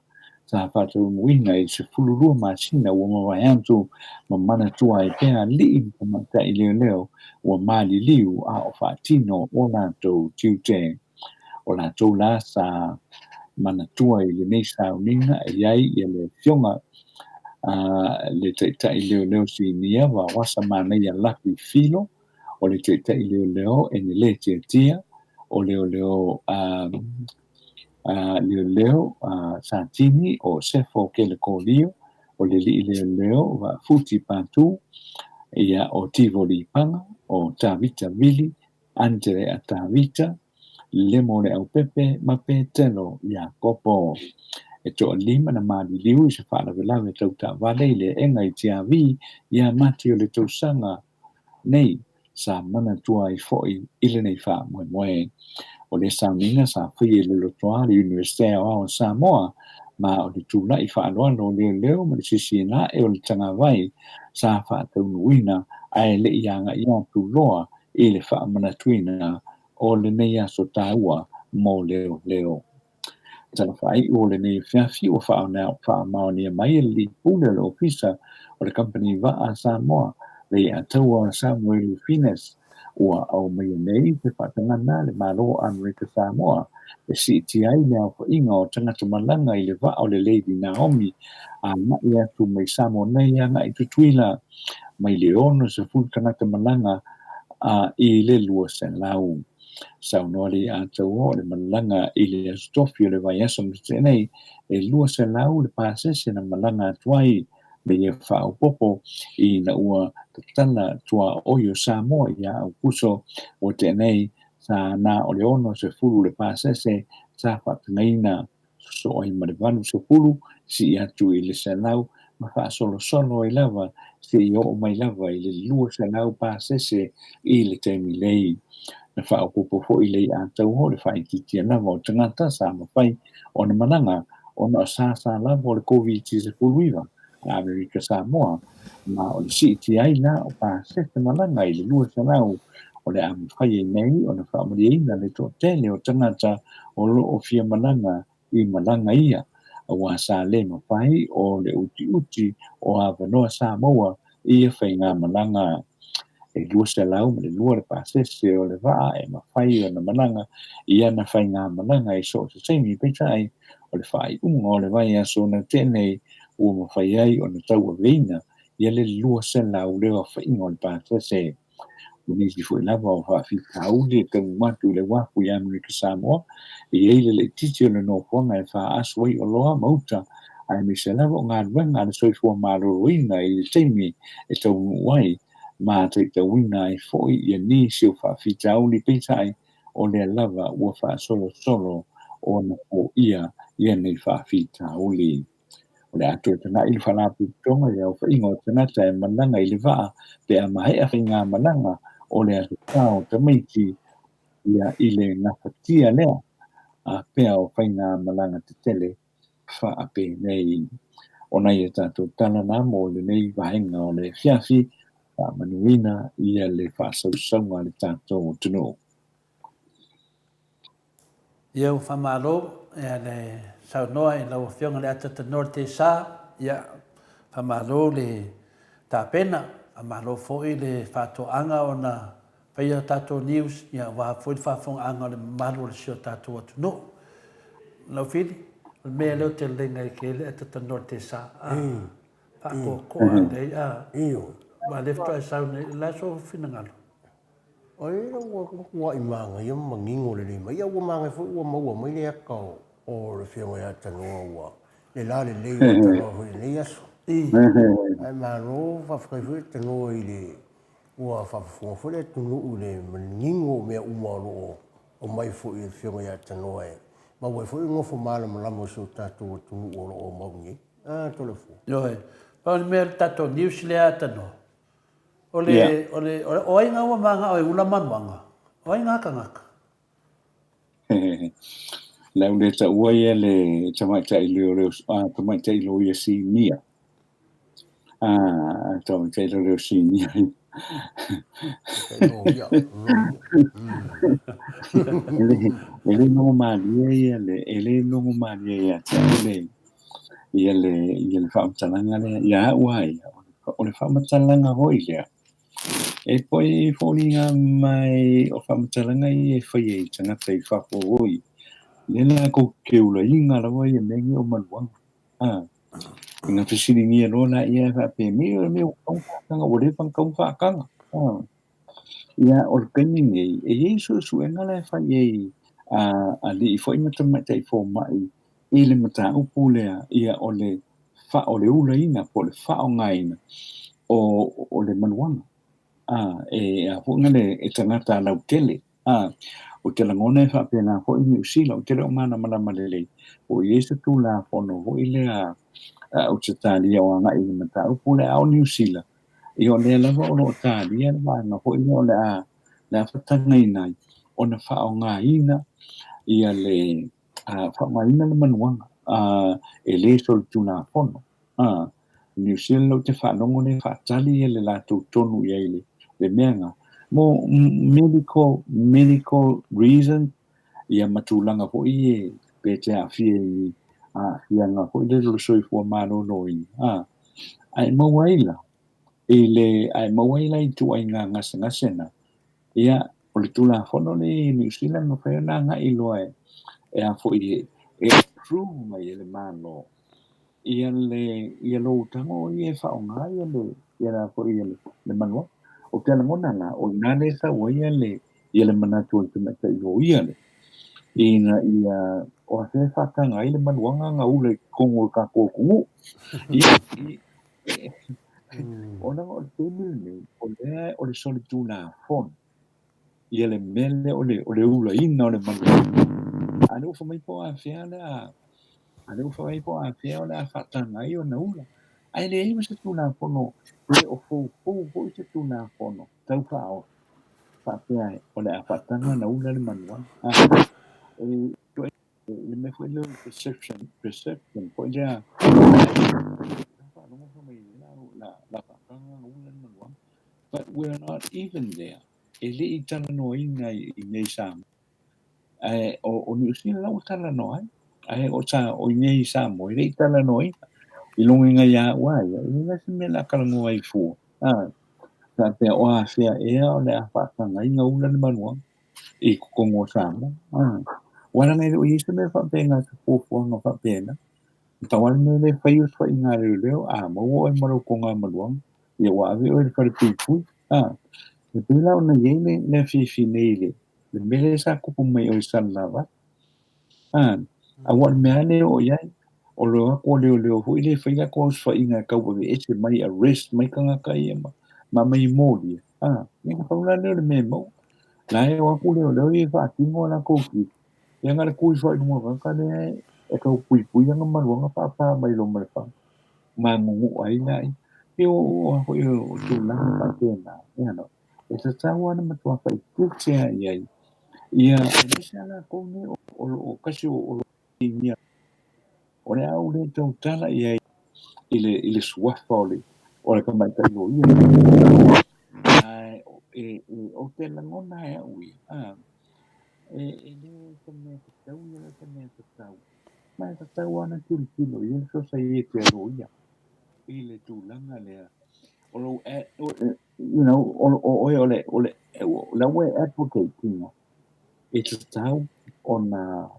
sa whātau muina i se fulurua māsina ua mawai antu ma mana tua e pēa li i kamata i leo ua mali liu a o whātino o lātou tiute. O lātou la sa mana tua i le nei sa uninga e iai i le fionga le teita i leo si nia wa wasa mana i a lapi filo o le teita i leo e ni le tia o leo Santini o Sefo Kelekolio o le li leo wa futi patu ia o Tivoli Panga o Tavita Vili Andrea Tavita Lemore au Pepe Mapetelo ia kopo e to lima na mali liu i se whaala vela me tau ta vale le enga i tia vi ia mati o le tau sanga nei sa mana tua i foi ile nei wha moe o le sauninga sa whi le lotoa le Universitea o Samoa ma o le tūla i whaaloana o leo ma le sisiena e o le tanga vai sa whaatau nuina ai le ianga i atu loa i le whaamana tuina o le nei aso tāua mo leo. Tana whai o le nei whiawhi o whaamaonia mai li pūle le ofisa o le company va a Samoa le atau o Samuel Fines ua au mai nei te whakangana le malo Amerika Samoa e si tiai le au inga o tangata malanga i le va o le Lady Naomi a mai atu mai Samoa nei anga i tutuila mai le ono se fu tangata malanga i le lua sen lau. Saunoa le atau o le malanga i le astofio le vai asa mtenei e lua sen lau le pasese na malanga atuai le ia whao popo i na ua tatana tua oio Samoa ia au kuso o tenei sa na o le ono se fulu le pasese sa whatangaina so ai marevanu se fulu si atu i le sanau ma wha solo i lava si i o mai lava i le lua sanau pasese i le temi lei na whao popo fo i lei atau ho le whaititia lava o tangata sa mawhai o na mananga o na sa lava o le COVID-19 se fulu iwa Amerika Samoa ma o le siti ai na o pa sete malanga i le lua sanau o le amwhai nei o na whaamuriina le tō tele o tangata o lo o fia malanga i malanga ia a wasa le mawhai o le uti o Avanoa Samoa i e whainga malanga e lua sanau ma le lua le pa sese o le waa e mawhai o na malanga i ana whainga malanga i so se seimi peitai o le whai o le vai aso na tenei ua mawhai ai o na tau a veina ia le lua sanau leo a whainga o le pasese unisi fu lava o whawhikau le kaumatu le wapu i Amerika Samoa i eile le titi o le nofonga e wha aswai o loa mauta ai me se lava o ngā ruenga na soifua maroroina i le teimi e tau wai ma te tauina e foi i a nisi o whawhikau li peitai o le lava ua wha solo o na o ia nei whawhikau li. O le atu e tana i le whalapu tonga i au whainga o tanata e malanga i le waa pe a mahe a whainga malanga o le atu tau te maiti ia i le ngafatia lea a pea o whainga malanga te tele wha ape nei ona ia tātou tana nā mo le nei vahenga o le fiafi a manuina ia le whaasausaunga le tātou o tunu. Ia o whamalo ia le saunoa i lau whionga le atata norte sa ia whamalo le tāpena a malo foi le whātoanga o na whaia tātou news ia wā foi whāwhonga anga le malo le sio tātou atu no. Lau whiri, le mea leo te lenga i ke le atata norte sa whāko koa nei a wā lefta e sau nei la so whina ngalo. Ai wa i manga ia mangingo le lima ia wa manga fu wa maua mai le aka o le whionga ia tanoa ua le la le lei wa tanoa hui le aso ai maro whawhai hui tanoa i le ua whawhunga fu le tunu le mangingo mea umaro o mai fu i le whionga ia tanoa e ma wai fu i ngofo mala malamo so tātou tunu o maungi tole fu Yoe, pa le mea tātou New Zealand tanoa o ainga ua manga o e ula manuanga. O ainga ka ngaka. Lau le ta ua ia le tamaita i leo tamaita i lo ia si nia. Tamaita i leo si nia. Ele no malia ia le ele no malia ia tele ia le whaamtalanga le ia uai o le whaamtalanga hoi lea. E poi fōringa mai o whamatalanga i e whai e tangata i whako hoi. Lena ko keula inga rawa i e mengi o manuanga. Ngā whisiri ni e rona i e whape mea o kaungwhakanga o rewhang kaungwhakanga. Ia o kani nei e Yesu su e ngala e whai e a li i whai matamata i whō mai i le mata upu lea ia o le wha o le ula ina po le wha o ngaina o le manuanga. A fungale e tangata lau tele o te langona e whapena ho i New Zealand o te reo mana malele o Yesu tu la fono ho i lea o te tālia o anga i mata upu le au New Zealand i o lea lava o lo tālia na ho i lea o lea whatanga i nai o na wha o ngā ina i a le whamaina le manuanga e le sol tu la fono New Zealand o te whanongo le whatali e le lātou tonu i eile le meanga mo medical reason ia matulanga ho i pe te a fie ia nga ho le lo soi fo mano noi ai mawaila ai mawaila i tu ai nga ngasena ia o le tula fono le New Zealand no fa na nga i loe e a fo i e true mai le mano ia lo tango i e fa nga ia na fo i le mano o te ngona na o nane sa waia le ia le manatu te mata i o ia le ina ia o se fa tanga i le manuanga nga ule kongo ka koku ona o te mil o le soli tuna fon ia le mele o le ula ina o le manuanga ane ufa mai po a fiala ane ufa mai po a fiala fa tanga i o na ula ai le ima se tuna fono le o fo i se tuna fono tau whao whapea o le awhatanga na ula le manua le me fwe le perception po i lea la whatanga na ula le manua but we're not even there e le i tala no inga i nei Samoa o New Zealand lau tala no ai o nei Samoa i le i tala no inga i longa inga ia wai i le se me la kalango ai fu sa te o a fia e o le a whatanga i ngā ula le manua i kukongo Samoa wala ngai o i se me whapenga sa pōfuanga whapena tawala me le whaius wha i ngā reo maua e maro ko ngā manua i a wawe o i le wharepipui le pila o na iei le fifi nei le mele sa kupu mai o i sanlawa a wala mea le o iai o lo ako leo hui le whaia ko uswa i ngā kaupa e se mai arrest mai ka ngaka i ma mai mōri ni ka whauna leo le me mau la e o ako leo i whaatingo la kouki i anga le kui wha i mua kaka le e kau pui anga maruanga whaapa mai lo mai wha ma ngungu ai nai e o ako i o tūlanga whaatena e ano e te tau ana matua pa i kutia iai. Ia, e nisi ala kone o kasi o lo ingia. O le au le tau tala iai ile suafa o le kamaitai o ia. O te langona e au ia. E le te mea te tau ia le te mea te tau. Mai te tau ana kilo ia so sa i te aro ia. I le tūlanga lea. O lo you know, ole we advocating e te tau ona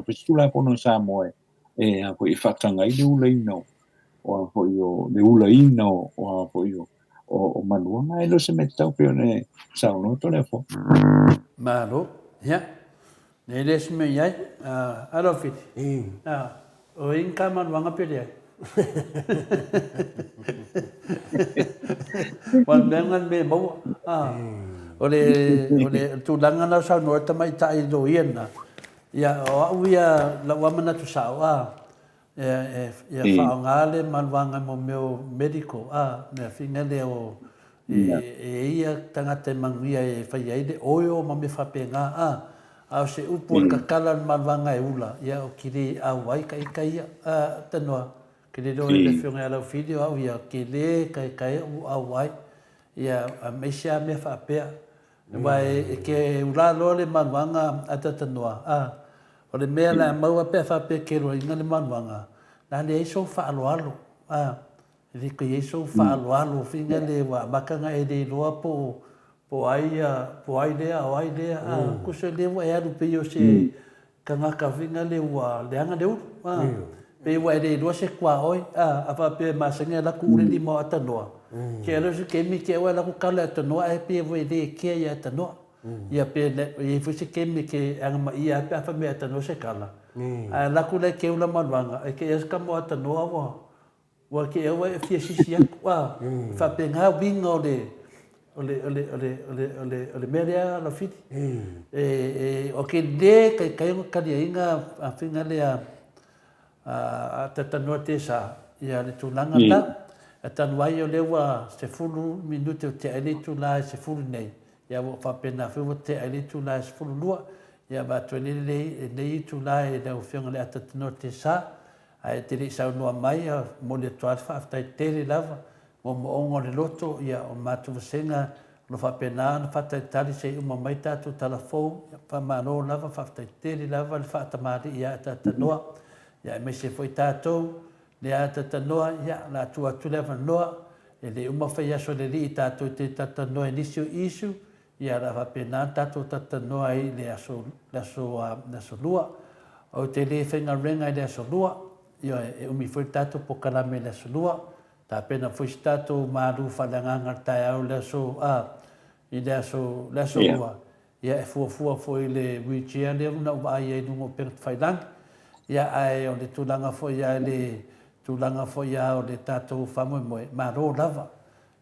fistula pono sa moe e a i whakanga i le ula ino o a le ula ino o a o manuanga e lo se me tau pe one sa no to le fo Malo, ya. Ne le se me iai, alo fit. O inka manuanga pe le. Wan dengan me mau ole tulanga na sa no ta mai tai do iena ya o ia la wa mana tu sa ya fa ngale malwanga mo meu medico ne finga le o ia tanga te mangia e fa ia de oyo ma me fa penga a se upo ka kala malwanga e ula ya o kiri a wai kai tanoa que le doy le fiona la video au ia que le kai au wai ia a mesia me fa pe vai que ula lo le manwanga atata noa o le mea la mau pe fa pe que ro inga le manwanga na le so fa alo le que so fa alo finga le wa makanga e de lo po ai le ai le ku se le wa ya pe yo se kanga ka finga le wa le anga de pe wa de do se kwa oi a fa pe ma senga la ku le mo atanoa ke lo se ke mi ke wa la ku kala atanoa e pe wa de ke ya atanoa ia pe e fu se ke mi ke anga ma ia pe fa me atanoa se kala a la ku le ke ula malwanga e ke es ka mo atanoa wa ke e wa e fi si si wa fa pe nga wingo de ole meria la fit o ke de kai ka dia inga a finga le a tatanoa te sa ia le tūlanga la a tanuai o lewa se fulu minute o te aile tūla se fulu nei ia wo whapena whiwa te aile tūla se fulu lua ia wātua nei tūla e leo whionga le a tatanoa te sa a e te rei sau noa mai mo le tuari whaaftai tere lava mo ongo le loto ia o mātu wasenga lo whapena na whaatai tali se uma mai tātou talafou whamano lava whaaftai tere lava le whaatamari ia a tatanoa ya me se foi tatou le ata tanoa ya la tua tuleva noa e le uma fa ya so le li tatou te tatanoa inisio isu ya la va pena tatou tatanoa i le aso lua o te le fenga renga i le aso lua ya e umi foi tatou po kalame le aso lua ta pena foi tatou maru falanga tai au le aso i le aso lua ya e fua foi le wheelchair le una wa ai no per failang ia ai o le tūlanga fo ia le tūlanga fo ia o le tātou whamoe moe maro lava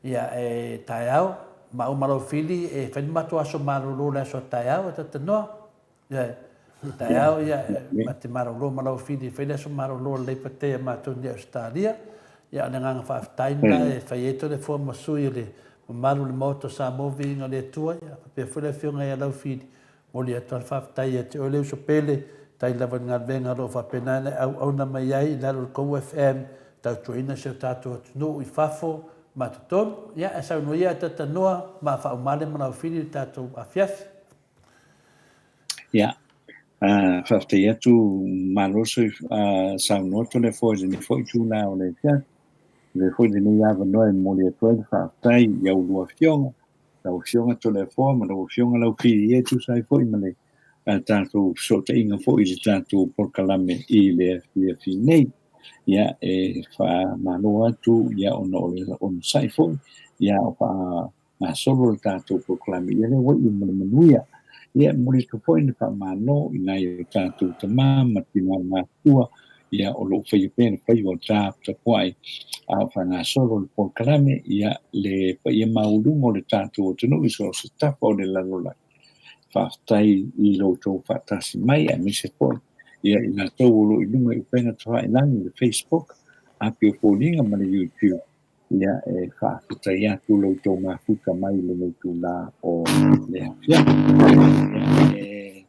ia e tai au ma umaro fili e whenimatu aso maro lo le aso tai au e tatanoa ia tai au ia ma te maro fili whene aso maro lo le patea mātou ni Australia ia ne nganga whaaftaina e whaieto le fua masui le maru le moto sa movi inga le tua ia pe fule whionga ia lau fili mo le atuan whaaftai e te o leu so pele tai lava ngā venga ro whapenane au na mai ai lalo kou FM tau tuina se tātou atunu i whafo matuton ia e sau nuia tatanoa ma whaumale mana whiri tātou a fiafi ia whaftai atu maloso sau noto le fo ni fo tu na o le fiafi le fo ni ava noe mo le tuai whaftai iau lua fionga tau fionga to le fo ma lo fionga lau whiri e tu sai fo i male tātou so te inga fo i te tātou porkalame i le FPF nei ia e wha mano atu ia ono sai fo ia o wha solo le tātou porkalame ia le wai i manuia ia mori ka fo i ni wha mano i nai o tātou ta mama tina ngā tua ia o lo whai pēne whai o tātou kwai a wha ngā solo le porkalame ia le pa ia maulungo le tātou o tunu i so se tapa o le lalolai whaftai i loto whatasi mai a mise poi. Ia i nga tau lo i lunga i whenga tawa i langi le Facebook, a pio fōlinga ma le YouTube. ia e whaafutai atu lau tō mafuta mai le nei tūlā o le hawhia. E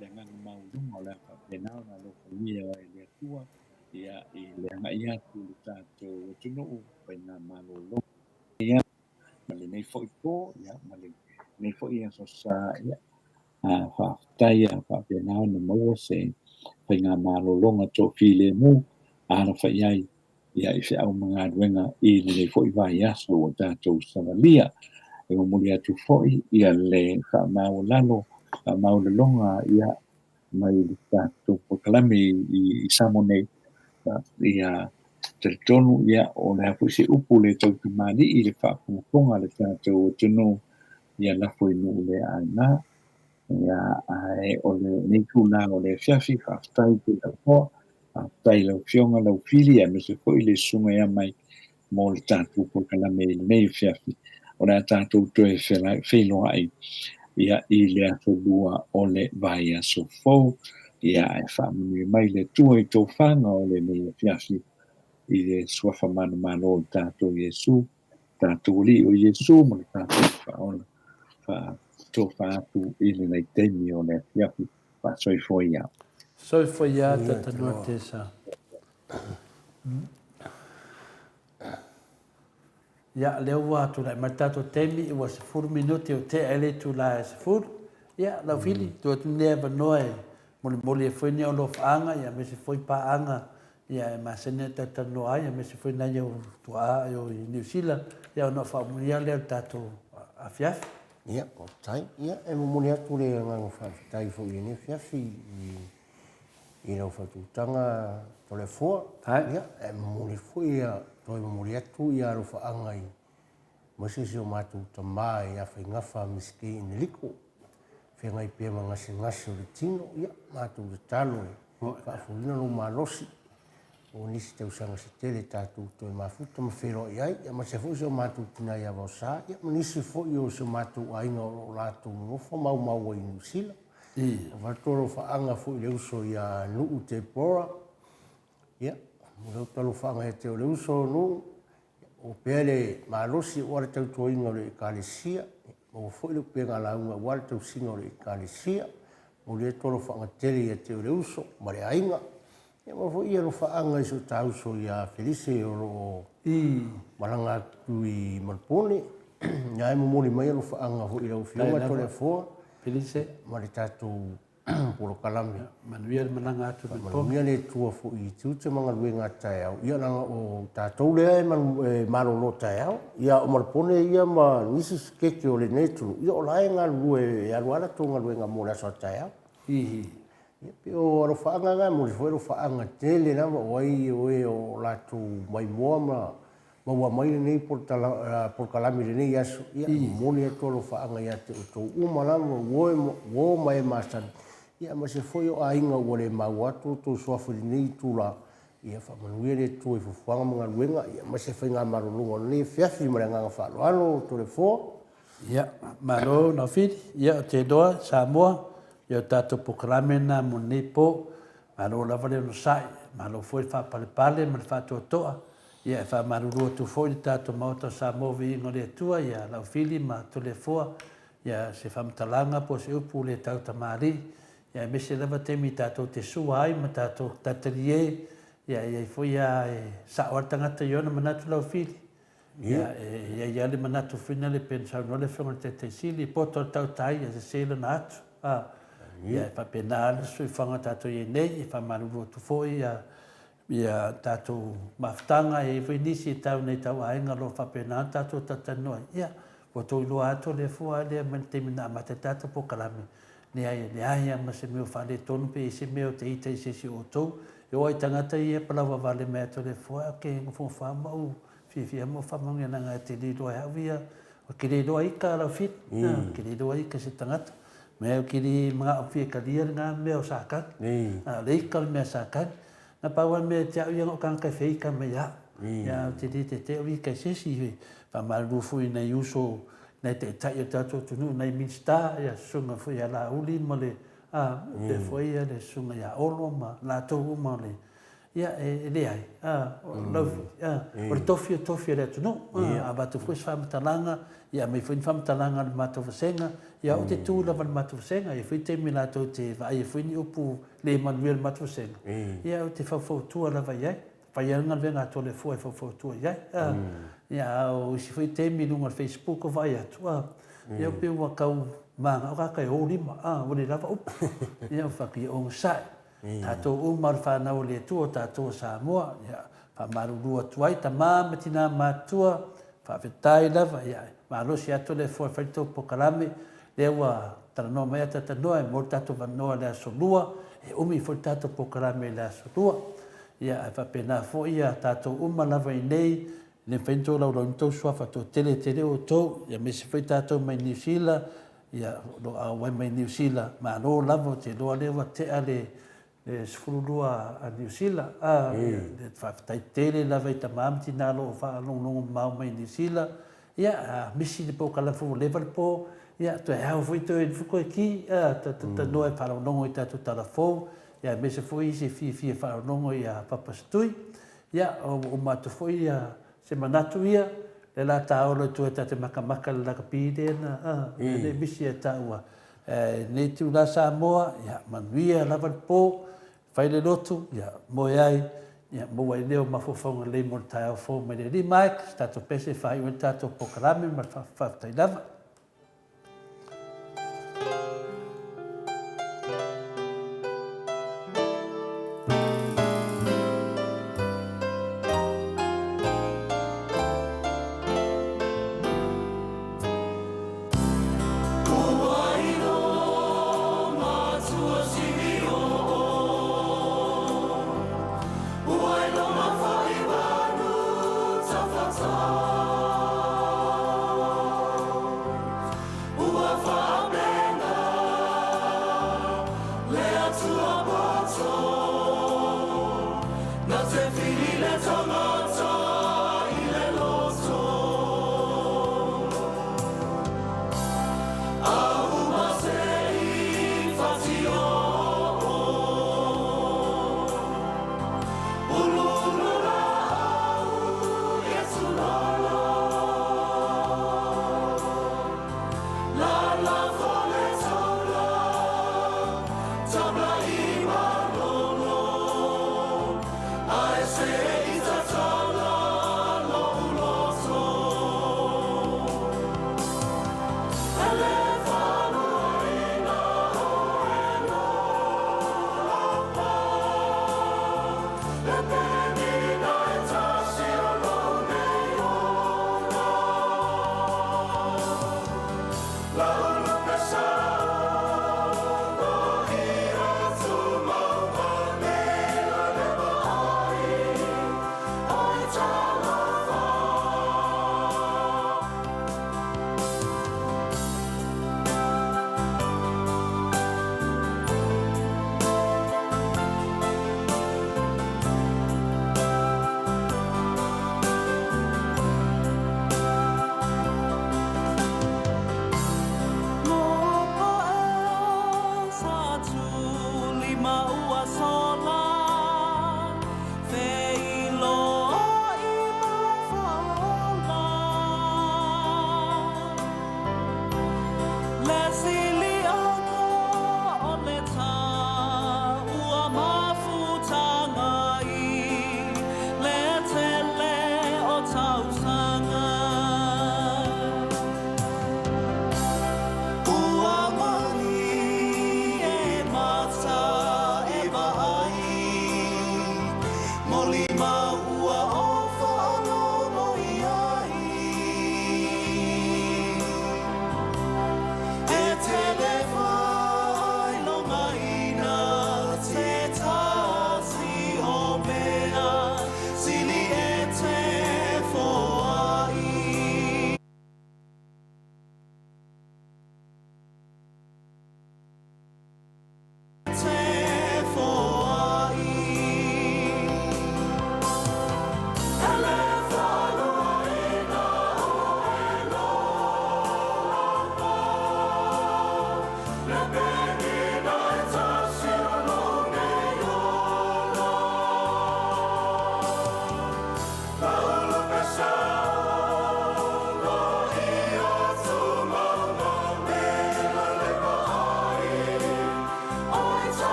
le nganga maununga o le whaapenao na loko mia o e le atua, ia i le ngai atu le tātou tunuu pai ngā malolo. Ia, ma le nei fo i kō, ia, ma le nei fo i aso sa, ia, whaafutai a whaapenao na maua se pai ngā malolonga tō while mu, ara whaiai, ia i se au mga aduenga i le foi vai aso o tātou savalia e o muri atu foi ia le whamau lalo whamau le longa ia mai le tātou pokalame i Samone ia te tonu ia o le hapu se upu le tau tumani i le whapunga le tātou tunu ia lafo i nuu le aina ia e o le neiku nā o le fiafi whaftai te tau tai lau fionga lau fili a mese foi le sunga ia mai mo le tātou po kalame i nei fiafi o le tātou toe whelo ai ia i le ato lua o le vai a so fau ia e whamuni mai le tua i tō whanga o le nei fiafi i le suafa manu mano o tātou Iesu tātou li o Iesu mo le tātou whaona tō whaatu i le nei teimi o le fiafi wha soi foi ia. Soi foi ia tatanua te sa. Ia leo wa tu lai matato temi i wa se 4 minuti o te ele tu la se 4. Ia lau fili tu tu neva noe moli foi ni o lo faanga ia me se foi pa anga ia ma sene tatanua ia me se foi na yo tu a yo New Zealand ia no fa mulia le tato afiaf. Ia o tai ia e mo moni atu le ngang fa tai fo i ni fiafi i rau whatutanga tole fua. Ia, e mori fui ia, toi mori atu i aro whaangai. Masisi o mātou ta mai a whai ngafa miski i ni liko. Whengai pia ma ngasi ngasi o le tino, ia, mātou le talo e. Whaafurina no malosi. O nisi tau sanga se tele tātou toi mafuta ma whero i ai. Ia, ma se fui se o mātou tina i avao sā. Ia, ma nisi fui o se mātou ainga o lātou ngofa mau i Nusila. Vatoro whaanga fu i leuso ia nuu te pora. Ia, mo talo whaanga he te o leuso nuu. O pere malosi o are tau toinga o le ekalesia. O fu i leu penga launga o are tau singa o le ekalesia. O le toro whaanga tere ia te o leuso, ma le ainga. Ia, ma fu i alo whaanga iso tauso ia Felice o lo maranga tu i Malpone. Ia, e mo mori mai alo whaanga fu i lau fionga tole fua. Felice ma le tātou polo kalami. Manuia le mananga atu ni po. Manuia le tua fu i tūte mga luenga tai au. Ia nanga o tātou lea e malolo tai au. Ia o marpone ia ma nisi skeke o le netulu. Ia o lae ngā lue e aluara tō ngā luenga mo le aso tai au. Ia pe o aro whaanga ngā mo le fuero whaanga tele na o ai o e o lātou mai moa ma wa mai nei por kalami nei aso ia moni to lo faanga ia te to umala wo mai masan ia ma se foi o ainga o le mawatu to soafu nei tula ia fa manuele to e fuanga mga luenga ia ma se fainga marulungo nei fiafi ma nga fa lo to le fo ia malo na fit ia te doa Samoa ia tato pokalame na mo nei po malo la vale no sai malo foi fa pale ma fa to toa ia fa maruru tu foi tato mauta sa movi ngore tua ia la fili ma to le foa ia se fam talanga po se upu le tau tamari ia me se lava te mi tato te suai ma tato tatarie ia foi ia sa ortanga te yona manatu la fili ia le manatu fina le pensa no le fenga te sili po to tau tai ia se le natu ia fa penal sui fanga tato ia nei fa maruru tu foi ia tātou maftanga e whinisi tau nei tau ainga lo whapena tātou tatanoi. Ia, ko tō iloa ato le fua lea man te mina ma te tātou pokalame. Ne aia ma se meo whale tonu pe se meo te ita i se si o tō. E oi tangata i e palawa wale mea to le fua ke ngofo whamau. Whiwhia mo whamangia na ngai te liroa hawia. O ki liroa ika ala fit. Ki liroa ika se tangata. Mea ki li mga awhia ka lia ngā mea o sākan. Le ika le mea sākan. Na pawan me te au yang kan ka fei ka me ya te wi ka sesi fa malu fu ina yuso na te tai tato tunu na minsta ya sunga fu ya la uli mole le foi ya le sunga ya olo ma la to mole ia le ai laufi o le tofi le atunuu a matou foi se faamatalaga ia mai foi ni faamatalaga le matou vasenga ia o te tū lava le matou vasenga ia foi temi latou te vaaia foi ni upu le manuia le matou vasenga ia o te faufautua lava iai faiaga le vega atua le fua e faufautua iai ia o isi foi temi luga le Facebook o vai atu ia o pe ua kau maga o kakai o lima o le lava upu ia o faakioga saʻi tatou uma o le fanau le atua o tatou o Samoa ia faamalulu atu ai tamā ma tinā matua faafetai lava ia malosi atu le fua faitou pokalame lea ua talanoa mai ata tanoa e mo le tatou vanoa le asolua e umi foi le tatou pokalame le asolua ia e faapena foʻi ia tatou uma lava i nei le faintou laulauni tou suafa tou tele o tou ia me se foi tatou mai New Zealand ia lo auai mai New Zealand malo lava o te loa lea ua tea le sefululua a New Zealand le faafetaitele lava i tamā ma tinā loo faalogologo mau mai New Zealand ia misi le poukalafou leva le po ia toe au foi toe fuko e ki tanoa e faalogologo i tatou talafou ia me se foi se fia faalogologo ia papasatui ia o matou foi ia se manatu ia le la taolo tu e tate makamaka le lakapi lena le misi e taua nei tu la Samoa ia manuia lava le po fai le lotu ia moe ai ia mo ai leo mafofonga le mo tae fo me le Mike tato pese fai o tato pokalame ma fa tai lava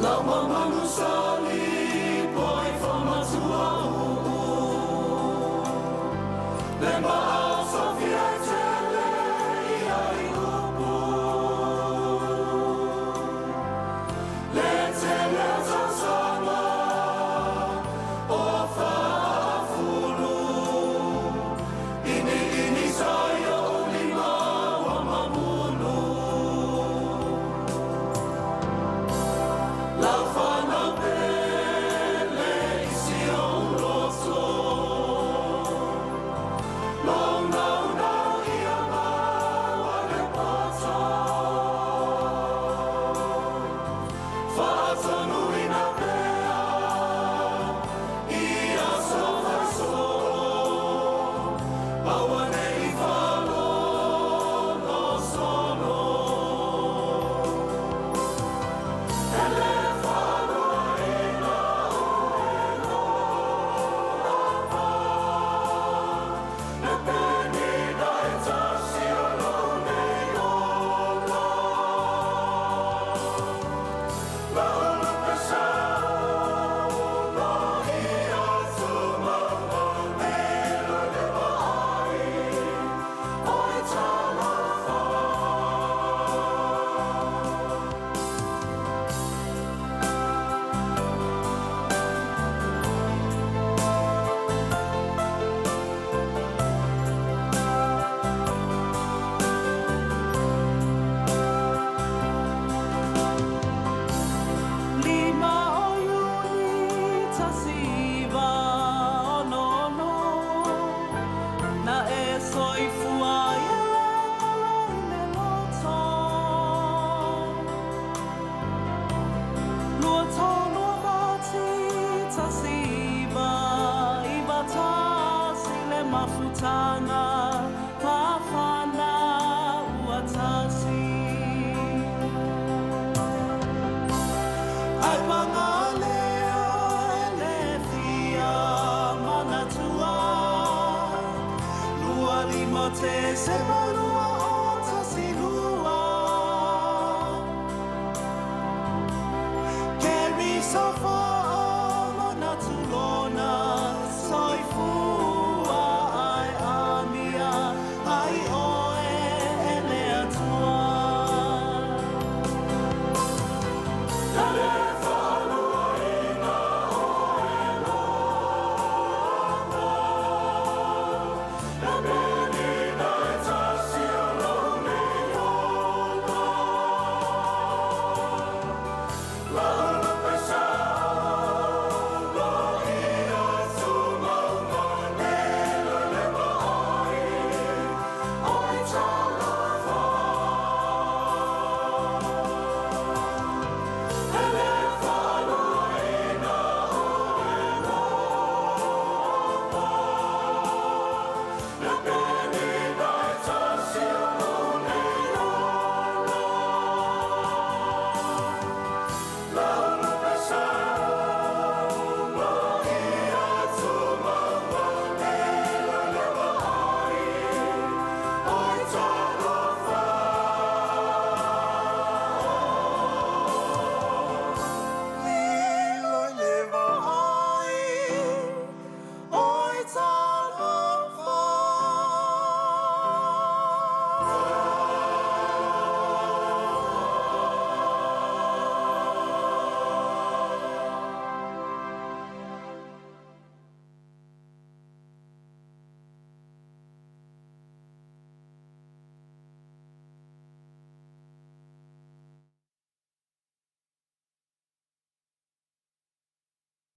Lama manusali